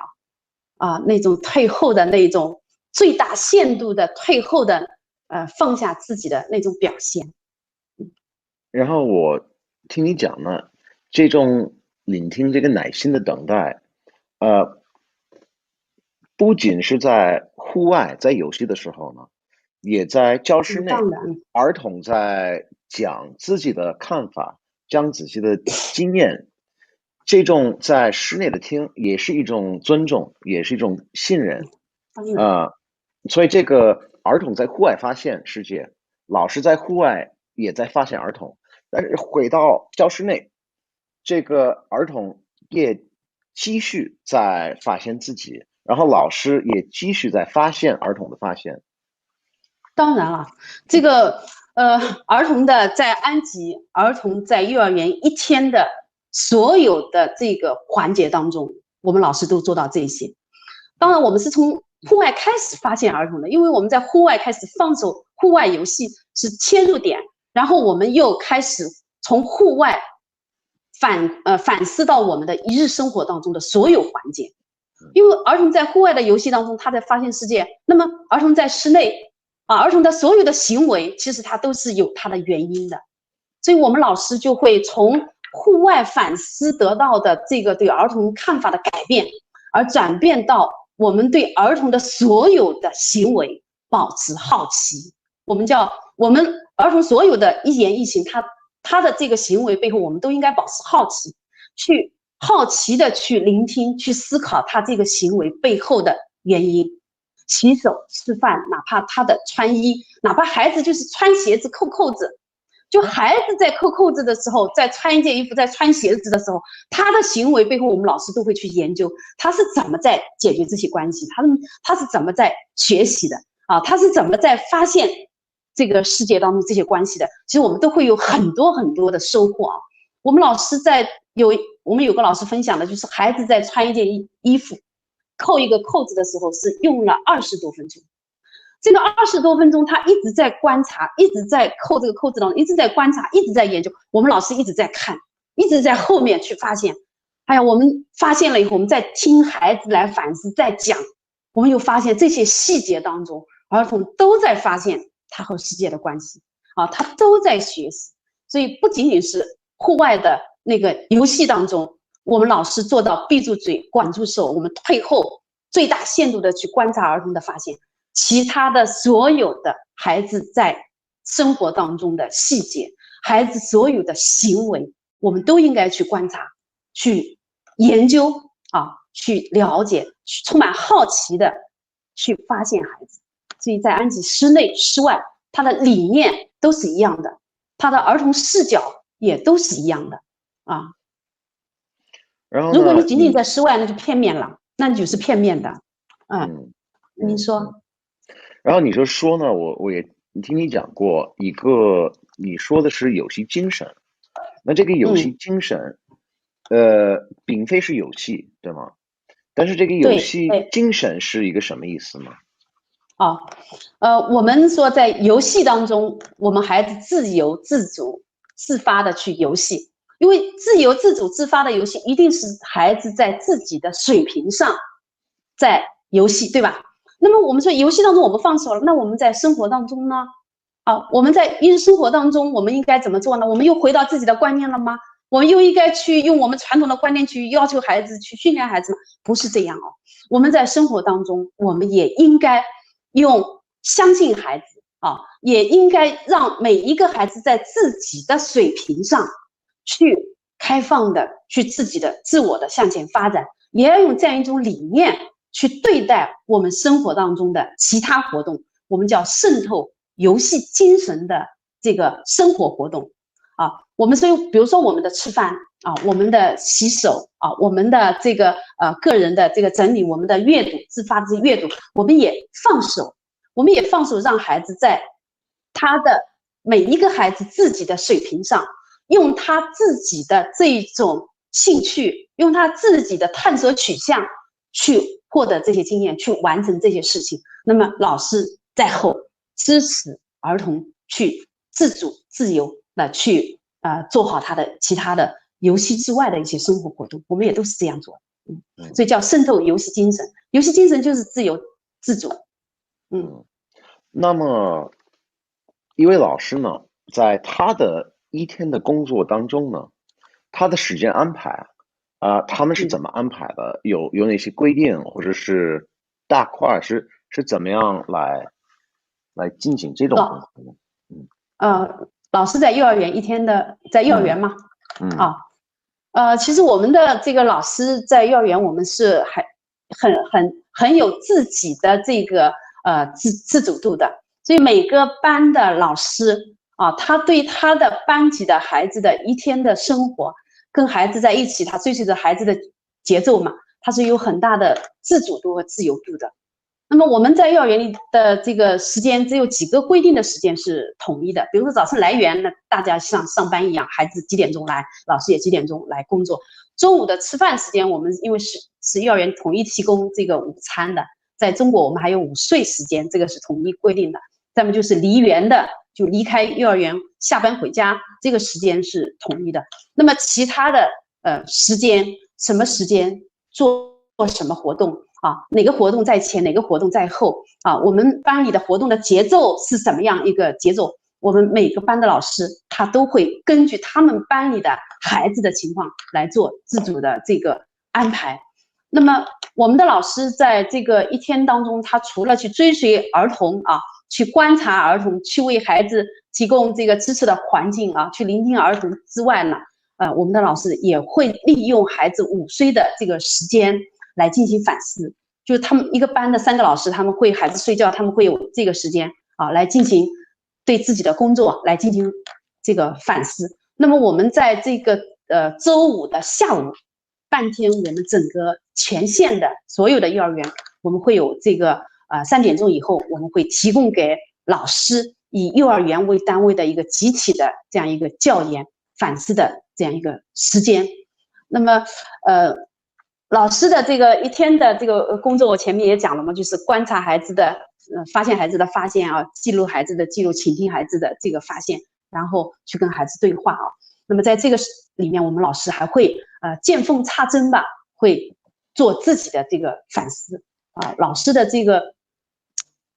那种退后的那种最大限度的退后的放下自己的那种表现。然后我听你讲呢，这种聆听，这个耐心的等待，不仅是在户外在游戏的时候呢，也在教室内，儿童在讲自己的看法，讲自己的经验，这种在室内的听也是一种尊重，也是一种信任所以这个儿童在户外发现世界，老师在户外也在发现儿童，但是回到教室内，这个儿童也继续在发现自己，然后老师也继续在发现儿童的发现。当然了，这个儿童的在安吉，儿童在幼儿园一天的所有的这个环节当中，我们老师都做到这些。当然我们是从户外开始发现儿童的，因为我们在户外开始放手，户外游戏是切入点，然后我们又开始从户外反思到我们的一日生活当中的所有环节。因为儿童在户外的游戏当中他在发现世界，那么儿童在室内儿童的所有的行为其实它都是有它的原因的，所以我们老师就会从户外反思得到的这个对儿童看法的改变，而转变到我们对儿童的所有的行为保持好奇。我们儿童所有的一言一行，他的这个行为背后，我们都应该保持好奇，去好奇的去聆听，去思考他这个行为背后的原因。洗手、吃饭，哪怕他的穿衣，哪怕孩子就是穿鞋子扣扣子，就孩子在扣扣子的时候，在穿一件衣服，在穿鞋子的时候，他的行为背后，我们老师都会去研究他是怎么在解决这些关系，他是怎么在学习的他是怎么在发现这个世界当中这些关系的。其实我们都会有很多很多的收获我们老师我们有个老师分享的就是孩子在穿一件衣服扣一个扣子的时候是用了20多分钟，这个20多分钟他一直在观察，一直在扣这个扣子当中，一直在观察，一直在研究，我们老师一直在看，一直在后面去发现。我们发现了以后，我们再听孩子来反思，再讲，我们又发现这些细节当中，儿童都在发现他和世界的关系他都在学习。所以不仅仅是户外的那个游戏当中，我们老师做到闭住嘴管住手，我们退后最大限度的去观察儿童的发现，其他的所有的孩子在生活当中的细节，孩子所有的行为，我们都应该去观察，去研究去了解，去充满好奇的去发现孩子。所以在安吉室内室外，他的理念都是一样的，他的儿童视角也都是一样的然后如果你仅仅在室外，那就片面了，那你就是片面的您说。然后你说呢，我也听你讲过一个，你说的是游戏精神，那这个游戏精神，并非是游戏，对吗？但是这个游戏精神是一个什么意思呢？我们说在游戏当中，我们孩子自由自主自发的去游戏，因为自由自主自发的游戏一定是孩子在自己的水平上在游戏，对吧？那么我们说游戏当中我们放手了，那我们在生活当中呢？我们在生活当中我们应该怎么做呢？我们又回到自己的观念了吗？我们又应该去用我们传统的观念去要求孩子，去训练孩子吗？不是这样哦。我们在生活当中，我们也应该用相信孩子也应该让每一个孩子在自己的水平上去开放的去自我的向前发展，也要用这样一种理念去对待我们生活当中的其他活动，我们叫渗透游戏精神的这个生活活动我们说，比如说我们的吃饭我们的洗手我们的这个个人的这个整理，我们的阅读，自发的阅读，我们也放手，让孩子在他的每一个孩子自己的水平上，用他自己的这种兴趣，用他自己的探索取向去获得这些经验，去完成这些事情。那么老师在后支持儿童去自主自由的去做好他的其他的游戏之外的一些生活活动，我们也都是这样做所以叫渗透游戏精神。游戏精神就是自由自主。那么一位老师呢，在他的一天的工作当中呢，他的时间安排他们是怎么安排的？有哪些规定，或者是大块是怎么样来进行这种工作呢？老师在幼儿园一天的，在幼儿园嘛，其实我们的这个老师在幼儿园，我们是很有自己的这个自主度的，所以每个班的老师他对他的班级的孩子的一天的生活，跟孩子在一起，他追随着孩子的节奏嘛，他是有很大的自主度和自由度的。那么我们在幼儿园里的这个时间只有几个规定的时间是统一的，比如说早上来园，那大家像上班一样，孩子几点钟来，老师也几点钟来工作。中午的吃饭时间，我们因为是幼儿园统一提供这个午餐的，在中国我们还有午睡时间，这个是统一规定的。再么就是离园的，就离开幼儿园下班回家，这个时间是统一的。那么其他的时间，什么时间做什么活动哪个活动在前，哪个活动在后我们班里的活动的节奏是什么样一个节奏，我们每个班的老师他都会根据他们班里的孩子的情况来做自主的这个安排。那么我们的老师在这个一天当中，他除了去追随儿童去观察儿童，去为孩子提供这个支持的环境去聆听儿童之外呢，我们的老师也会利用孩子午睡的这个时间来进行反思。就是他们一个班的3个老师，他们会孩子睡觉，他们会有这个时间来进行对自己的工作来进行这个反思。那么我们在这个周五的下午半天，我们整个全县的所有的幼儿园，我们会有这个3点钟以后，我们会提供给老师以幼儿园为单位的一个集体的这样一个教研反思的这样一个时间。那么老师的这个一天的这个工作，我前面也讲了嘛，就是观察孩子的发现孩子的发现记录孩子的记录，倾听孩子的这个发现，然后去跟孩子对话那么在这个里面，我们老师还会见缝插针吧，会做自己的这个反思老师的这个，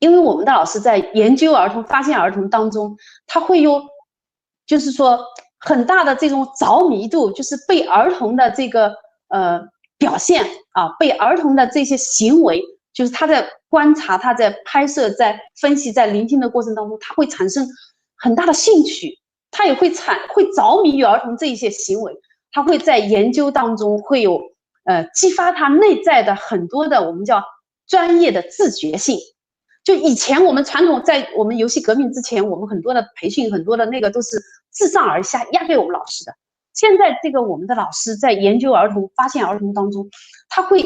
因为我们的老师在研究儿童、发现儿童当中，他会有就是说很大的这种着迷度，就是被儿童的这个表现被儿童的这些行为，就是他在观察、他在拍摄、在分析、在聆听的过程当中，他会产生很大的兴趣，他也会着迷于儿童这一些行为，他会在研究当中会有激发他内在的很多的我们叫专业的自觉性。就以前我们传统在我们游戏革命之前，我们很多的培训，很多的那个都是自上而下压给我们老师的。现在这个我们的老师在研究儿童、发现儿童当中，他会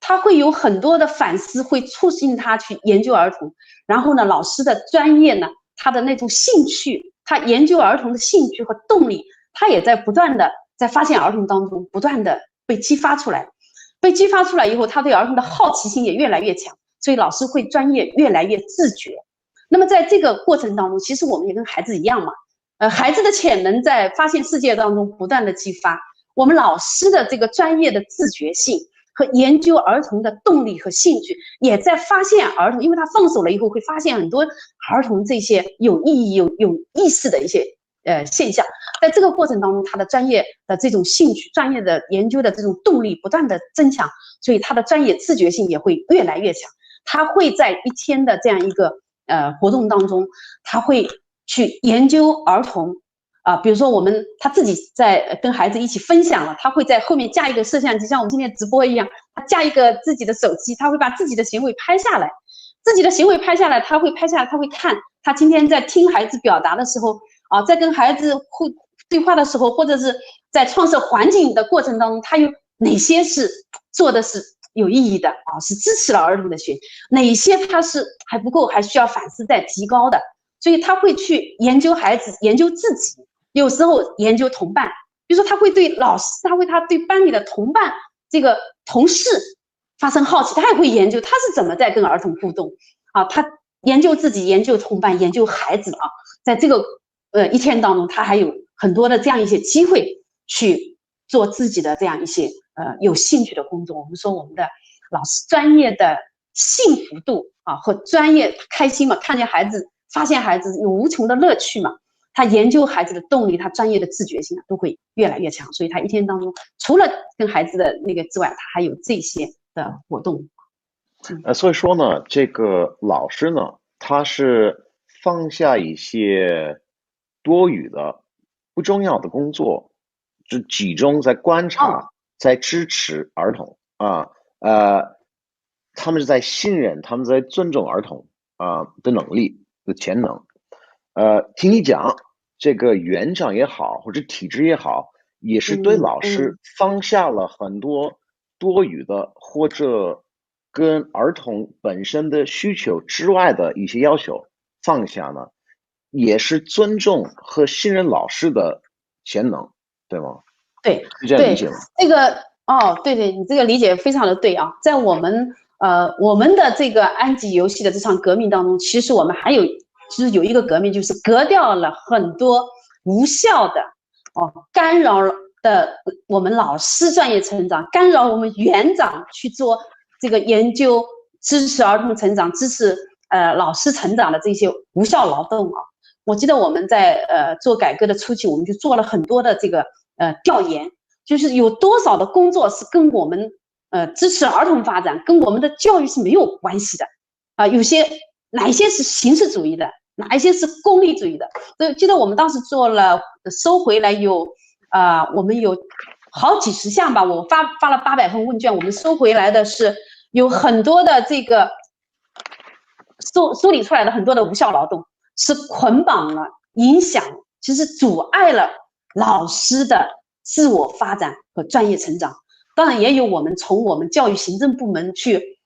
他会有很多的反思，会促进他去研究儿童。然后呢，老师的专业呢，他的那种兴趣，他研究儿童的兴趣和动力，他也在不断的在发现儿童当中不断的被激发出来。被激发出来以后，他对儿童的好奇心也越来越强，所以老师会专业越来越自觉。那么在这个过程当中，其实我们也跟孩子一样嘛，孩子的潜能在发现世界当中不断的激发，我们老师的这个专业的自觉性和研究儿童的动力和兴趣，也在发现儿童，因为他放手了以后，会发现很多儿童这些有意义、有意识的一些现象。在这个过程当中，他的专业的这种兴趣、专业的研究的这种动力不断的增强，所以他的专业自觉性也会越来越强。他会在一天的这样一个活动当中，他会去研究儿童比如说他自己在跟孩子一起分享了，他会在后面加一个摄像机，像我们今天直播一样，他加一个自己的手机，他会把自己的行为拍下来，他会拍下来，他会看他今天在听孩子表达的时候在跟孩子对话的时候，或者是在创设环境的过程当中，他有哪些是做的是有意义的是支持了儿童的学习，哪些他是还不够，还需要反思再提高的，所以他会去研究孩子，研究自己，有时候研究同伴，比如说他会对老师，他对班里的同伴这个同事发生好奇，他也会研究他是怎么在跟儿童互动他研究自己，研究同伴，研究孩子在这个一天当中，他还有很多的这样一些机会去做自己的这样一些有兴趣的工作。我们说我们的老师专业的幸福度和专业开心嘛，看见孩子，发现孩子有无穷的乐趣嘛，他研究孩子的动力，他专业的自觉性都会越来越强。所以他一天当中除了跟孩子的那个之外，他还有这些的活动。所以说呢，这个老师呢，他是放下一些多余的不重要的工作，只集中在观察，在支持儿童他们是在信任，他们在尊重儿童的能力的潜能。听你讲，这个园长也好，或者体制也好，也是对老师放下了很多多余的或者跟儿童本身的需求之外的一些要求放下呢，也是尊重和信任老师的潜能，对吗？对，是这样理解吗？这个对，你这个理解非常的对在我们的这个安吉游戏的这场革命当中，其实我们还有有一个革命，就是革掉了很多无效的干扰的我们老师专业成长，干扰我们园长去做这个研究，支持儿童成长，支持老师成长的这些无效劳动我记得我们在做改革的初期，我们就做了很多的这个调研，就是有多少的工作是跟我们支持儿童发展，跟我们的教育是没有关系的哪一些是形式主义的，哪一些是功利主义的。所以记得我们当时做了收回来我们有好几十项吧，我发了800份问卷，我们收回来的是有很多的这个梳理出来的很多的无效劳动，是捆绑了、影响，其实阻碍了老师的自我发展和专业成长。当然也有从我们教育行政部门去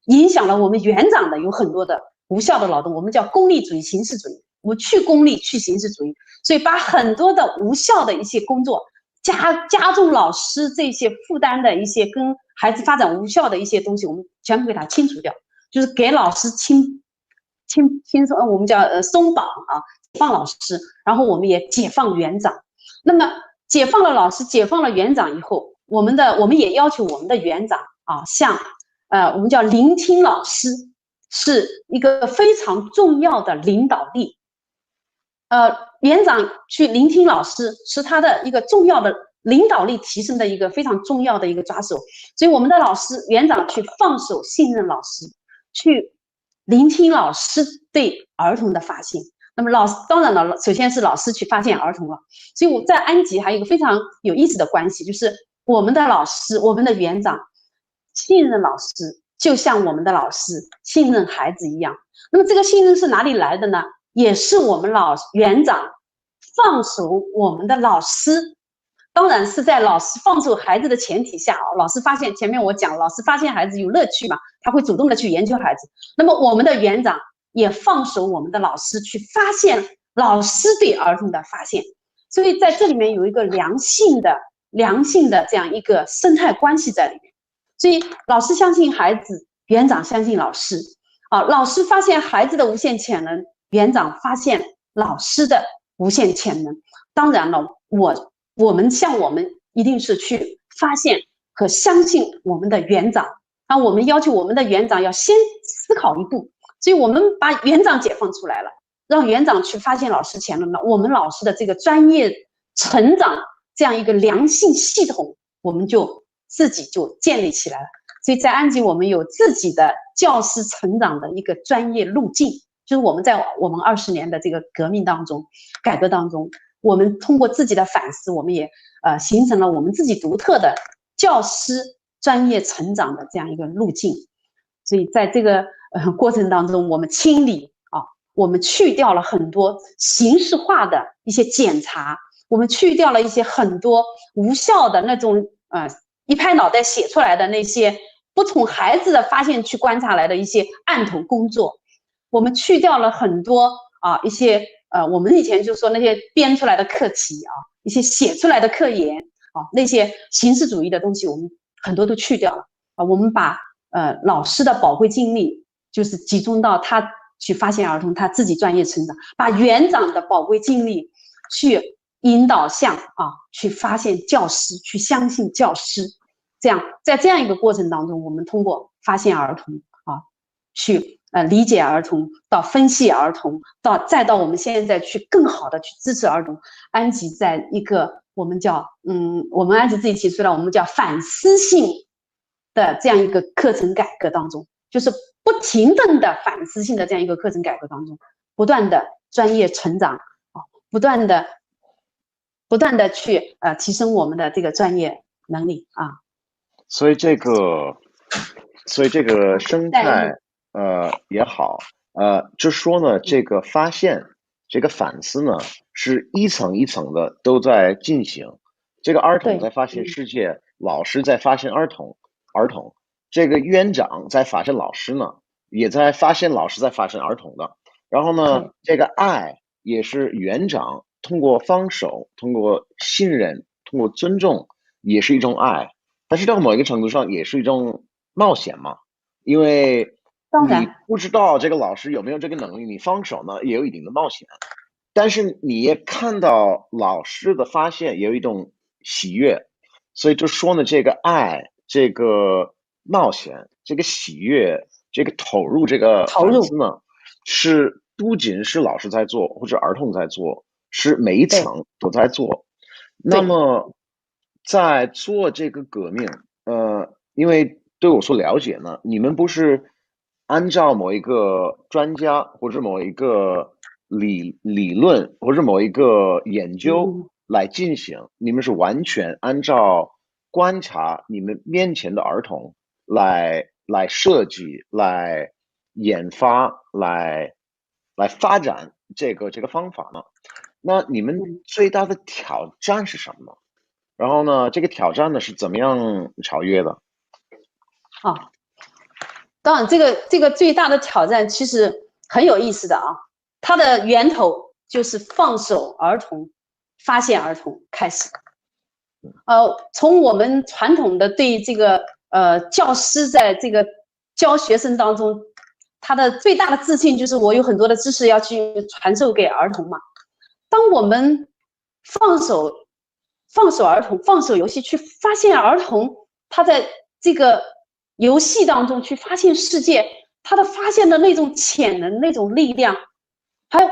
影响了我们园长的有很多的无效的劳动，我们叫功利主义、形式主义，我们去功利、去形式主义，所以把很多的无效的一些工作加重老师这些负担的一些跟孩子发展无效的一些东西，我们全部给它清除掉，就是给老师轻松，我们叫松绑解放老师，然后我们也解放园长。那么解放了老师，解放了园长以后，我们也要求我们的园长像我们叫聆听老师，是一个非常重要的领导力。园长去聆听老师是他的一个重要的领导力提升的一个非常重要的一个抓手，所以我们的老师园长去放手信任老师，去聆听老师对儿童的发现。那么当然了，首先是老师去发现儿童了，所以我在安吉还有一个非常有意思的关系，就是我们的老师，我们的园长信任老师，就像我们的老师信任孩子一样。那么这个信任是哪里来的呢？也是我们园长放手我们的老师当然是在老师放手孩子的前提下啊，老师发现前面我讲，老师发现孩子有乐趣嘛，他会主动的去研究孩子。那么我们的园长也放手我们的老师去发现老师对儿童的发现，所以在这里面有一个良性的这样一个生态关系在里面。所以老师相信孩子，园长相信老师啊，老师发现孩子的无限潜能，园长发现老师的无限潜能。当然了，我们一定是去发现和相信我们的园长，啊，我们要求我们的园长要先思考一步，所以我们把园长解放出来了，让园长去发现老师潜能了，我们老师的这个专业成长这样一个良性系统，我们就自己就建立起来了。所以在安吉我们有自己的教师成长的一个专业路径，就是我们在我们20年的这个革命当中、改革当中，我们通过自己的反思，我们也形成了我们自己独特的教师专业成长的这样一个路径。所以在这个过程当中，我们清理我们去掉了很多形式化的一些检查，我们去掉了一些很多无效的那种一拍脑袋写出来的那些不从孩子的发现去观察来的一些案头工作，我们去掉了很多一些我们以前就说那些编出来的课题一些写出来的课言那些形式主义的东西，我们很多都去掉了我们把老师的宝贵精力就是集中到他去发现儿童他自己专业成长，把园长的宝贵精力去引导向去发现教师，去相信教师。这样在这样一个过程当中，我们通过发现儿童去理解儿童，到分析儿童，再到我们现在去更好的去支持儿童。安吉在一个我们叫我们安吉自己提出来，我们叫反思性的这样一个课程改革当中，就是不停顿的反思性的这样一个课程改革当中，不断的专业成长不断的去提升我们的这个专业能力所以这个生态也好就说呢，这个发现这个反思呢是一层一层的都在进行。这个儿童在发现世界，老师在发现儿童，这个园长在发现老师呢，也在发现老师在发现儿童的。然后呢，这个爱也是园长通过放手，通过信任，通过尊重，也是一种爱。但是到某一个程度上也是一种冒险嘛，因为你不知道这个老师有没有这个能力，你放手呢也有一定的冒险。但是你也看到老师的发现也有一种喜悦，所以就说呢，这个爱，这个冒险，这个喜悦，这个投入，这个反思呢，是不仅是老师在做，或者儿童在做，是每一层都在做。那么在做这个革命，因为对我所了解呢，你们不是按照某一个专家或者某一个理论或者某一个研究来进行，你们是完全按照观察你们面前的儿童来设计、来研发、来发展这个方法呢？那你们最大的挑战是什么呢？然后呢，这个挑战呢是怎么样超越的？当然这个最大的挑战其实很有意思的它的源头就是放手儿童、发现儿童开始。从我们传统的对这个教师在这个教学生当中，他的最大的自信就是我有很多的知识要去传授给儿童嘛。当我们放手儿童，放手游戏去发现儿童，他在这个游戏当中去发现世界，他的发现的那种潜能、那种力量，还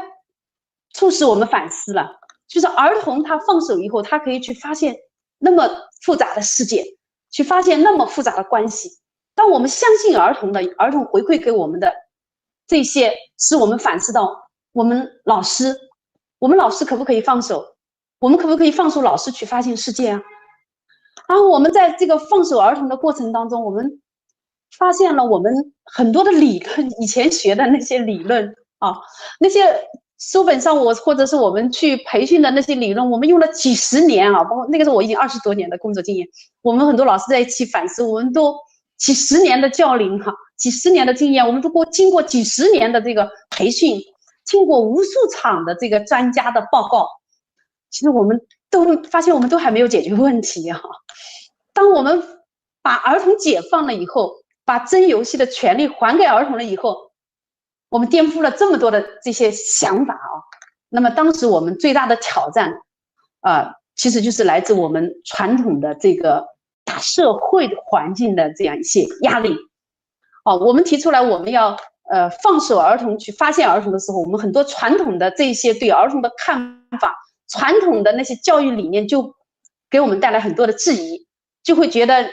促使我们反思了。就是儿童他放手以后，他可以去发现那么复杂的世界，去发现那么复杂的关系。当我们相信儿童的，儿童回馈给我们的这些，使我们反思到我们老师可不可以放手？我们可不可以放手老师去发现世界啊？然后我们在这个放手儿童的过程当中，我们发现了我们很多的理论，以前学的那些理论那些书本上或者是我们去培训的那些理论，我们用了几十年啊，包括那个时候我已经20多年的工作经验，我们很多老师在一起反思，我们都几十年的教龄哈，几十年的经验，我们都经过几十年的这个培训，经过无数场的这个专家的报告，其实我们都发现我们都还没有解决问题啊。当我们把儿童解放了以后，把真游戏的权利还给儿童了以后，我们颠覆了这么多的这些想法啊。那么当时我们最大的挑战其实就是来自我们传统的这个大社会的环境的这样一些压力。我们提出来我们要放手儿童去发现儿童的时候，我们很多传统的这些对儿童的看法，传统的那些教育理念就给我们带来很多的质疑，就会觉得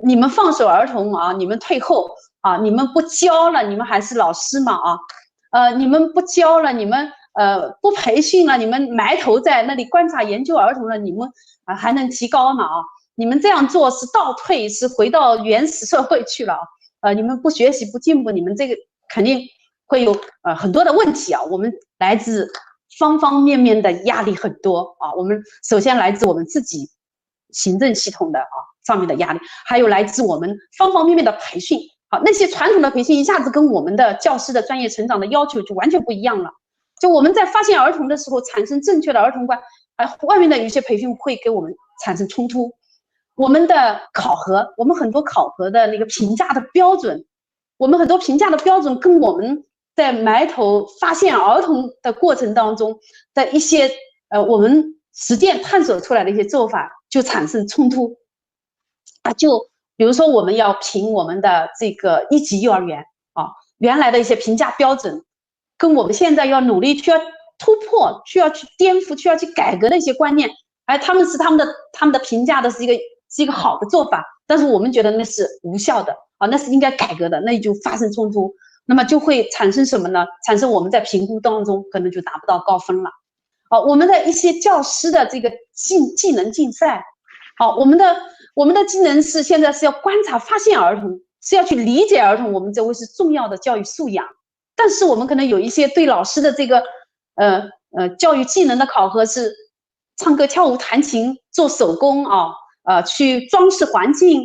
你们放手儿童啊，你们退后啊，你们不教了，你们还是老师嘛你们不教了，你们不培训了，你们埋头在那里观察研究儿童了，你们还能提高吗你们这样做是倒退，是回到原始社会去了你们不学习不进步，你们这个肯定会有很多的问题我们来自方方面面的压力很多我们首先来自我们自己行政系统的上面的压力，还有来自我们方方面面的培训那些传统的培训一下子跟我们的教师的专业成长的要求就完全不一样了。就我们在发现儿童的时候产生正确的儿童观，外面的有些培训会给我们产生冲突。我们的考核，我们很多考核的那个评价的标准，我们很多评价的标准跟我们在埋头发现儿童的过程当中的一些我们实践探索出来的一些做法就产生冲突就比如说我们要评我们的这个1级幼儿园原来的一些评价标准跟我们现在要努力需要突破，需要去颠覆，需要去改革的一些观念，他们的评价的是一个好的做法，但是我们觉得那是无效的那是应该改革的，那就发生冲突，那么就会产生什么呢？产生我们在评估当中可能就达不到高分了我们的一些教师的这个技能竞赛我们的技能是现在是要观察发现儿童，是要去理解儿童，我们这会是重要的教育素养。但是我们可能有一些对老师的这个教育技能的考核是唱歌跳舞弹琴做手工去装饰环境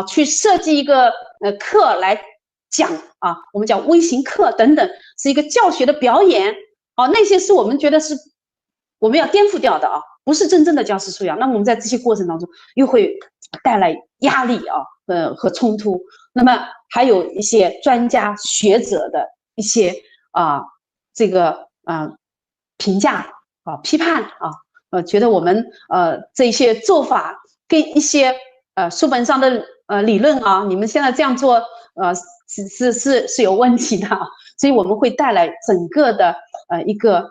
去设计一个课来讲我们讲微型课等等，是一个教学的表演那些是我们觉得是我们要颠覆掉的不是真正的教师素养。那么我们在这些过程当中又会带来压力和冲突。那么还有一些专家学者的一些这个评价批判觉得我们这些做法跟一些书本上的理论你们现在这样做是有问题的所以我们会带来整个的一个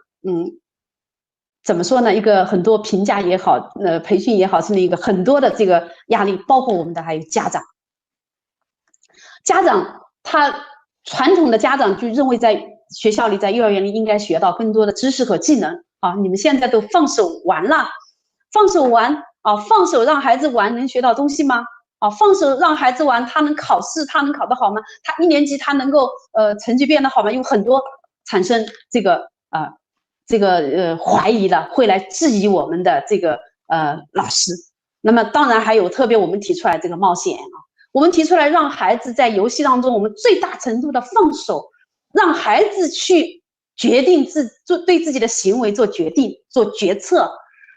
怎么说呢？一个很多评价也好培训也好，是一个很多的这个压力，包括我们的还有家长他传统的家长就认为在学校里在幼儿园里应该学到更多的知识和技能你们现在都放手玩了，放手玩放手让孩子玩能学到东西吗放手让孩子玩他能考试他能考得好吗？他1年级他能够成绩变得好吗？有很多产生这个怀疑的，会来质疑我们的这个老师。那么当然还有特别我们提出来这个冒险我们提出来让孩子在游戏当中我们最大程度的放手，让孩子去决定对自己的行为做决定做决策，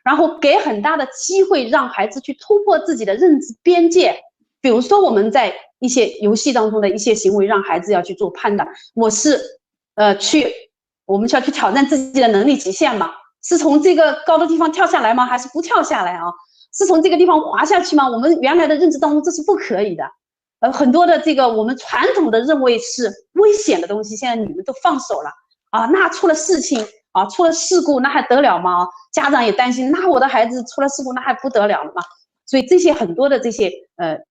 然后给很大的机会让孩子去突破自己的认知边界。比如说我们在一些游戏当中的一些行为让孩子要去做判断，我们需要去挑战自己的能力极限嘛？是从这个高的地方跳下来吗？还是不跳下来是从这个地方滑下去吗？我们原来的认知当中这是不可以的。很多的这个我们传统的认为是危险的东西，现在你们都放手了那出了事情出了事故那还得了吗？家长也担心，那我的孩子出了事故那还不得了了吗？所以这些很多的这些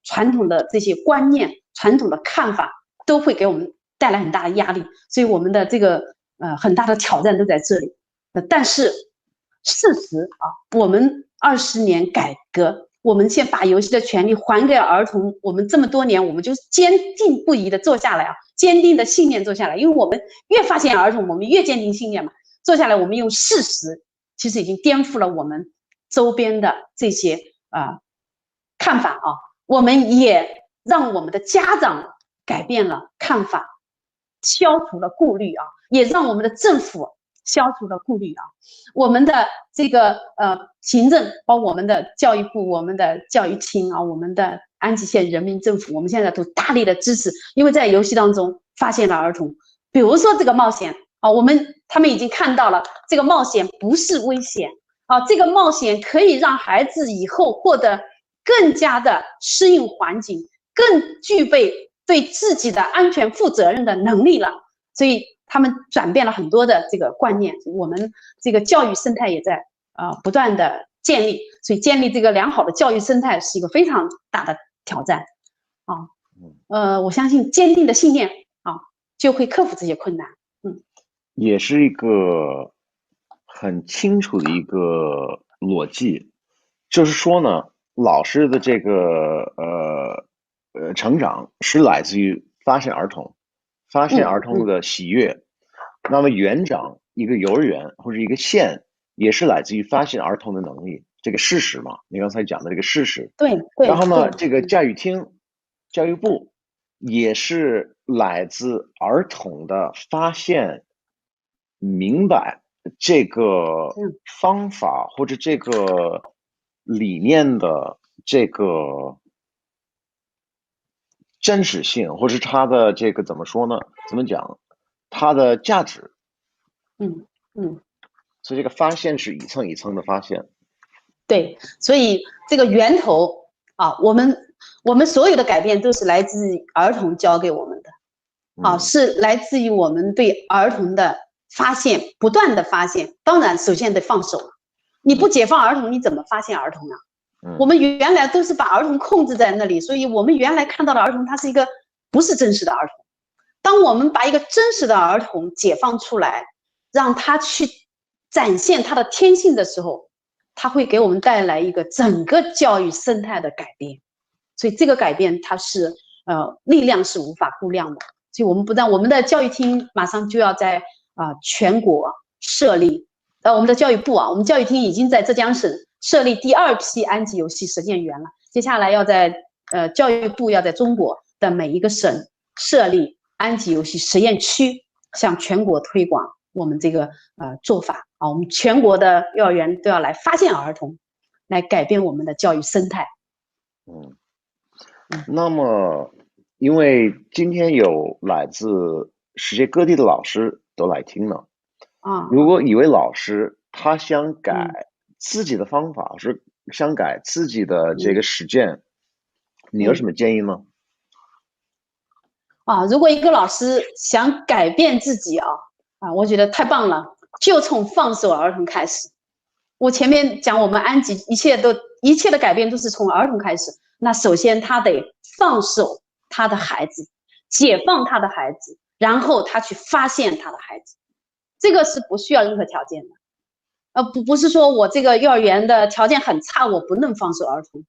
传统的这些观念传统的看法都会给我们带来很大的压力，所以我们的这个很大的挑战都在这里。但是事实我们20年改革，我们先把游戏的权利还给儿童，我们这么多年我们就坚定不移的做下来坚定的信念做下来，因为我们越发现儿童我们越坚定信念嘛，坐下来我们用事实，其实已经颠覆了我们周边的这些看法啊。我们也让我们的家长改变了看法，消除了顾虑啊，也让我们的政府消除了顾虑啊。我们的这个行政，包括我们的教育部、我们的教育厅啊、我们的安吉县人民政府，我们现在都大力的支持，因为在游戏当中发现了儿童，比如说这个冒险啊，他们已经看到了这个冒险不是危险啊，这个冒险可以让孩子以后获得更加的适应环境，更具备对自己的安全负责任的能力了，所以他们转变了很多的这个观念，我们这个教育生态也在不断的建立，所以建立这个良好的教育生态是一个非常大的挑战啊。我相信坚定的信念啊，就会克服这些困难。也是一个很清楚的一个逻辑，就是说呢，老师的这个成长是来自于发现儿童的喜悦。那么园长一个幼儿园或者一个县也是来自于发现儿童的能力，这个事实嘛，你刚才讲的这个事实。对。然后呢，这个教育厅、教育部也是来自儿童的发现、明白这个方法或者这个理念的这个真实性，或是它的这个怎么说呢？怎么讲？它的价值。所以这个发现是一层一层的发现。对，所以这个源头啊，我们所有的改变都是来自于儿童教给我们的啊，是来自于我们对儿童的发现，不断的发现。当然，首先得放手，你不解放儿童，你怎么发现儿童呢？我们原来都是把儿童控制在那里，所以我们原来看到的儿童，他是一个不是真实的儿童。当我们把一个真实的儿童解放出来，让他去展现他的天性的时候，他会给我们带来一个整个教育生态的改变。所以这个改变它是力量是无法估量的。所以我们不但我们的教育厅马上就要在全国设立，我们的教育部啊，我们教育厅已经在浙江省设立第2批安吉游戏实践园了。接下来要在教育部要在中国的每一个省设立安吉游戏实验区，向全国推广我们这个做法啊。我们全国的幼儿园都要来发现儿童，来改变我们的教育生态。那么因为今天有来自世界各地的老师都来听了如果一位老师他想改自己的方法，是想改自己的这个实践，你有什么建议呢？如果一个老师想改变自己我觉得太棒了，就从放手儿童开始。我前面讲我们安吉一切的改变都是从儿童开始，那首先他得放手他的孩子，解放他的孩子，然后他去发现他的孩子，这个是不需要任何条件的。不是说我这个幼儿园的条件很差，我不能放手儿童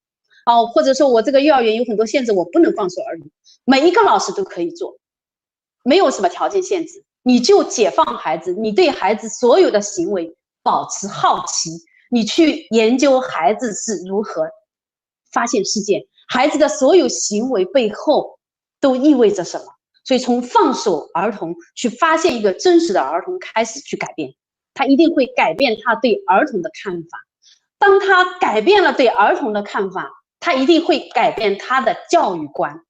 或者说我这个幼儿园有很多限制，我不能放手儿童。每一个老师都可以做，没有什么条件限制，你就解放孩子，你对孩子所有的行为保持好奇，你去研究孩子是如何发现世界，孩子的所有行为背后都意味着什么。所以从放手儿童去发现一个真实的儿童开始去改变，他一定会改变他对儿童的看法。当他改变了对儿童的看法，他一定会改变他的教育观，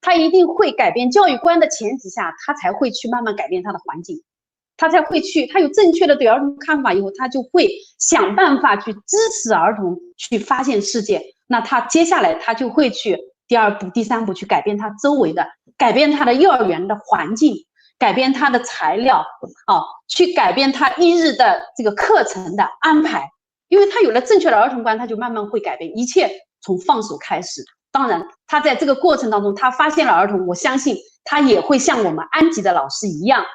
他一定会改变教育观的前提下，他才会去慢慢改变他的环境，他才会去，他有正确的对儿童看法以后，他就会想办法去支持儿童去发现世界。那他接下来他就会去第2步、第3步去改变他周围的，改变他的幼儿园的环境，改变他的材料去改变他一日的这个课程的安排。因为他有了正确的儿童观，他就慢慢会改变，一切从放手开始。当然他在这个过程当中他发现了儿童，我相信他也会像我们安吉的老师一样，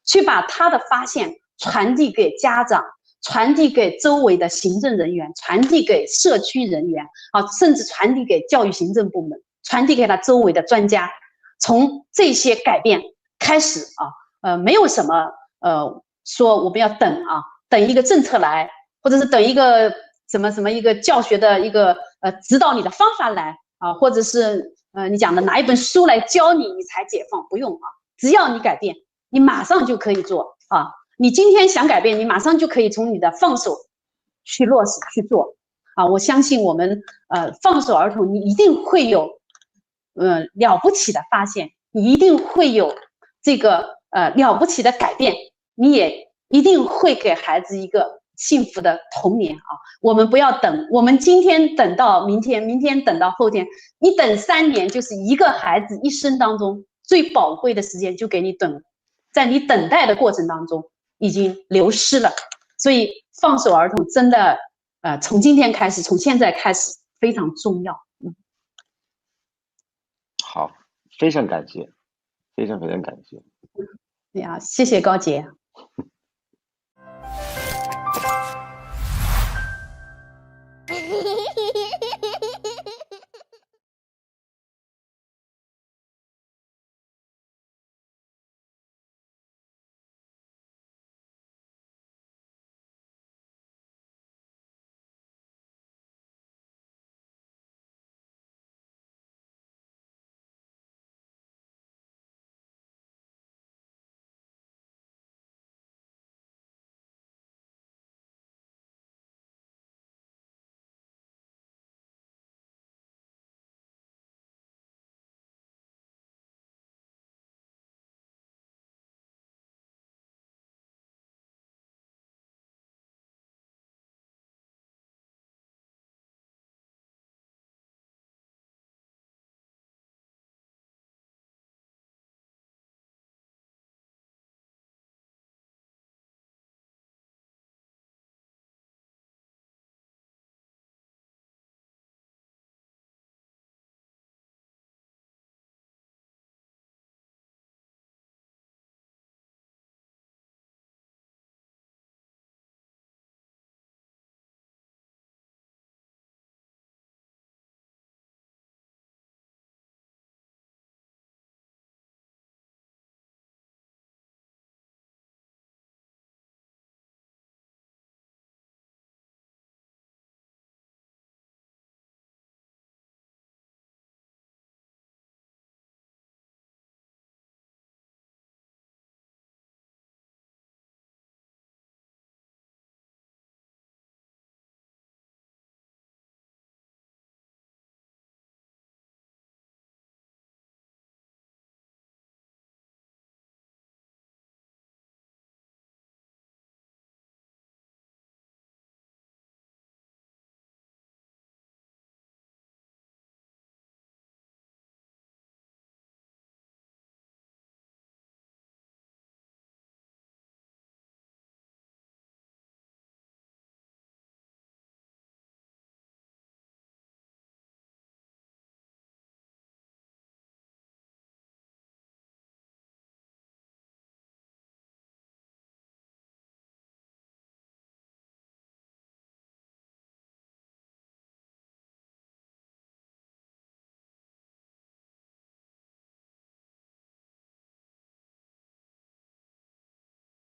去把他的发现传递给家长，传递给周围的行政人员，传递给社区人员甚至传递给教育行政部门，传递给他周围的专家。从这些改变开始没有什么说我们要等一个政策来，或者是等一个什么一个教学的一个指导你的方法来啊，或者是你讲的拿一本书来教你，你才解放，不用啊，只要你改变，你马上就可以做啊。你今天想改变，你马上就可以从你的放手去落实去做啊。我相信我们放手儿童，你一定会有了不起的发现，你一定会有这个了不起的改变，你也一定会给孩子一个幸福的童年啊！我们不要等，我们今天等到明天，明天等到后天，你等3年，就是一个孩子一生当中最宝贵的时间就给你在你等待的过程当中已经流失了。所以放手儿童真的从今天开始，从现在开始非常重要。好，非常感谢，非常感谢。哎呀，谢谢高姐。Hehehe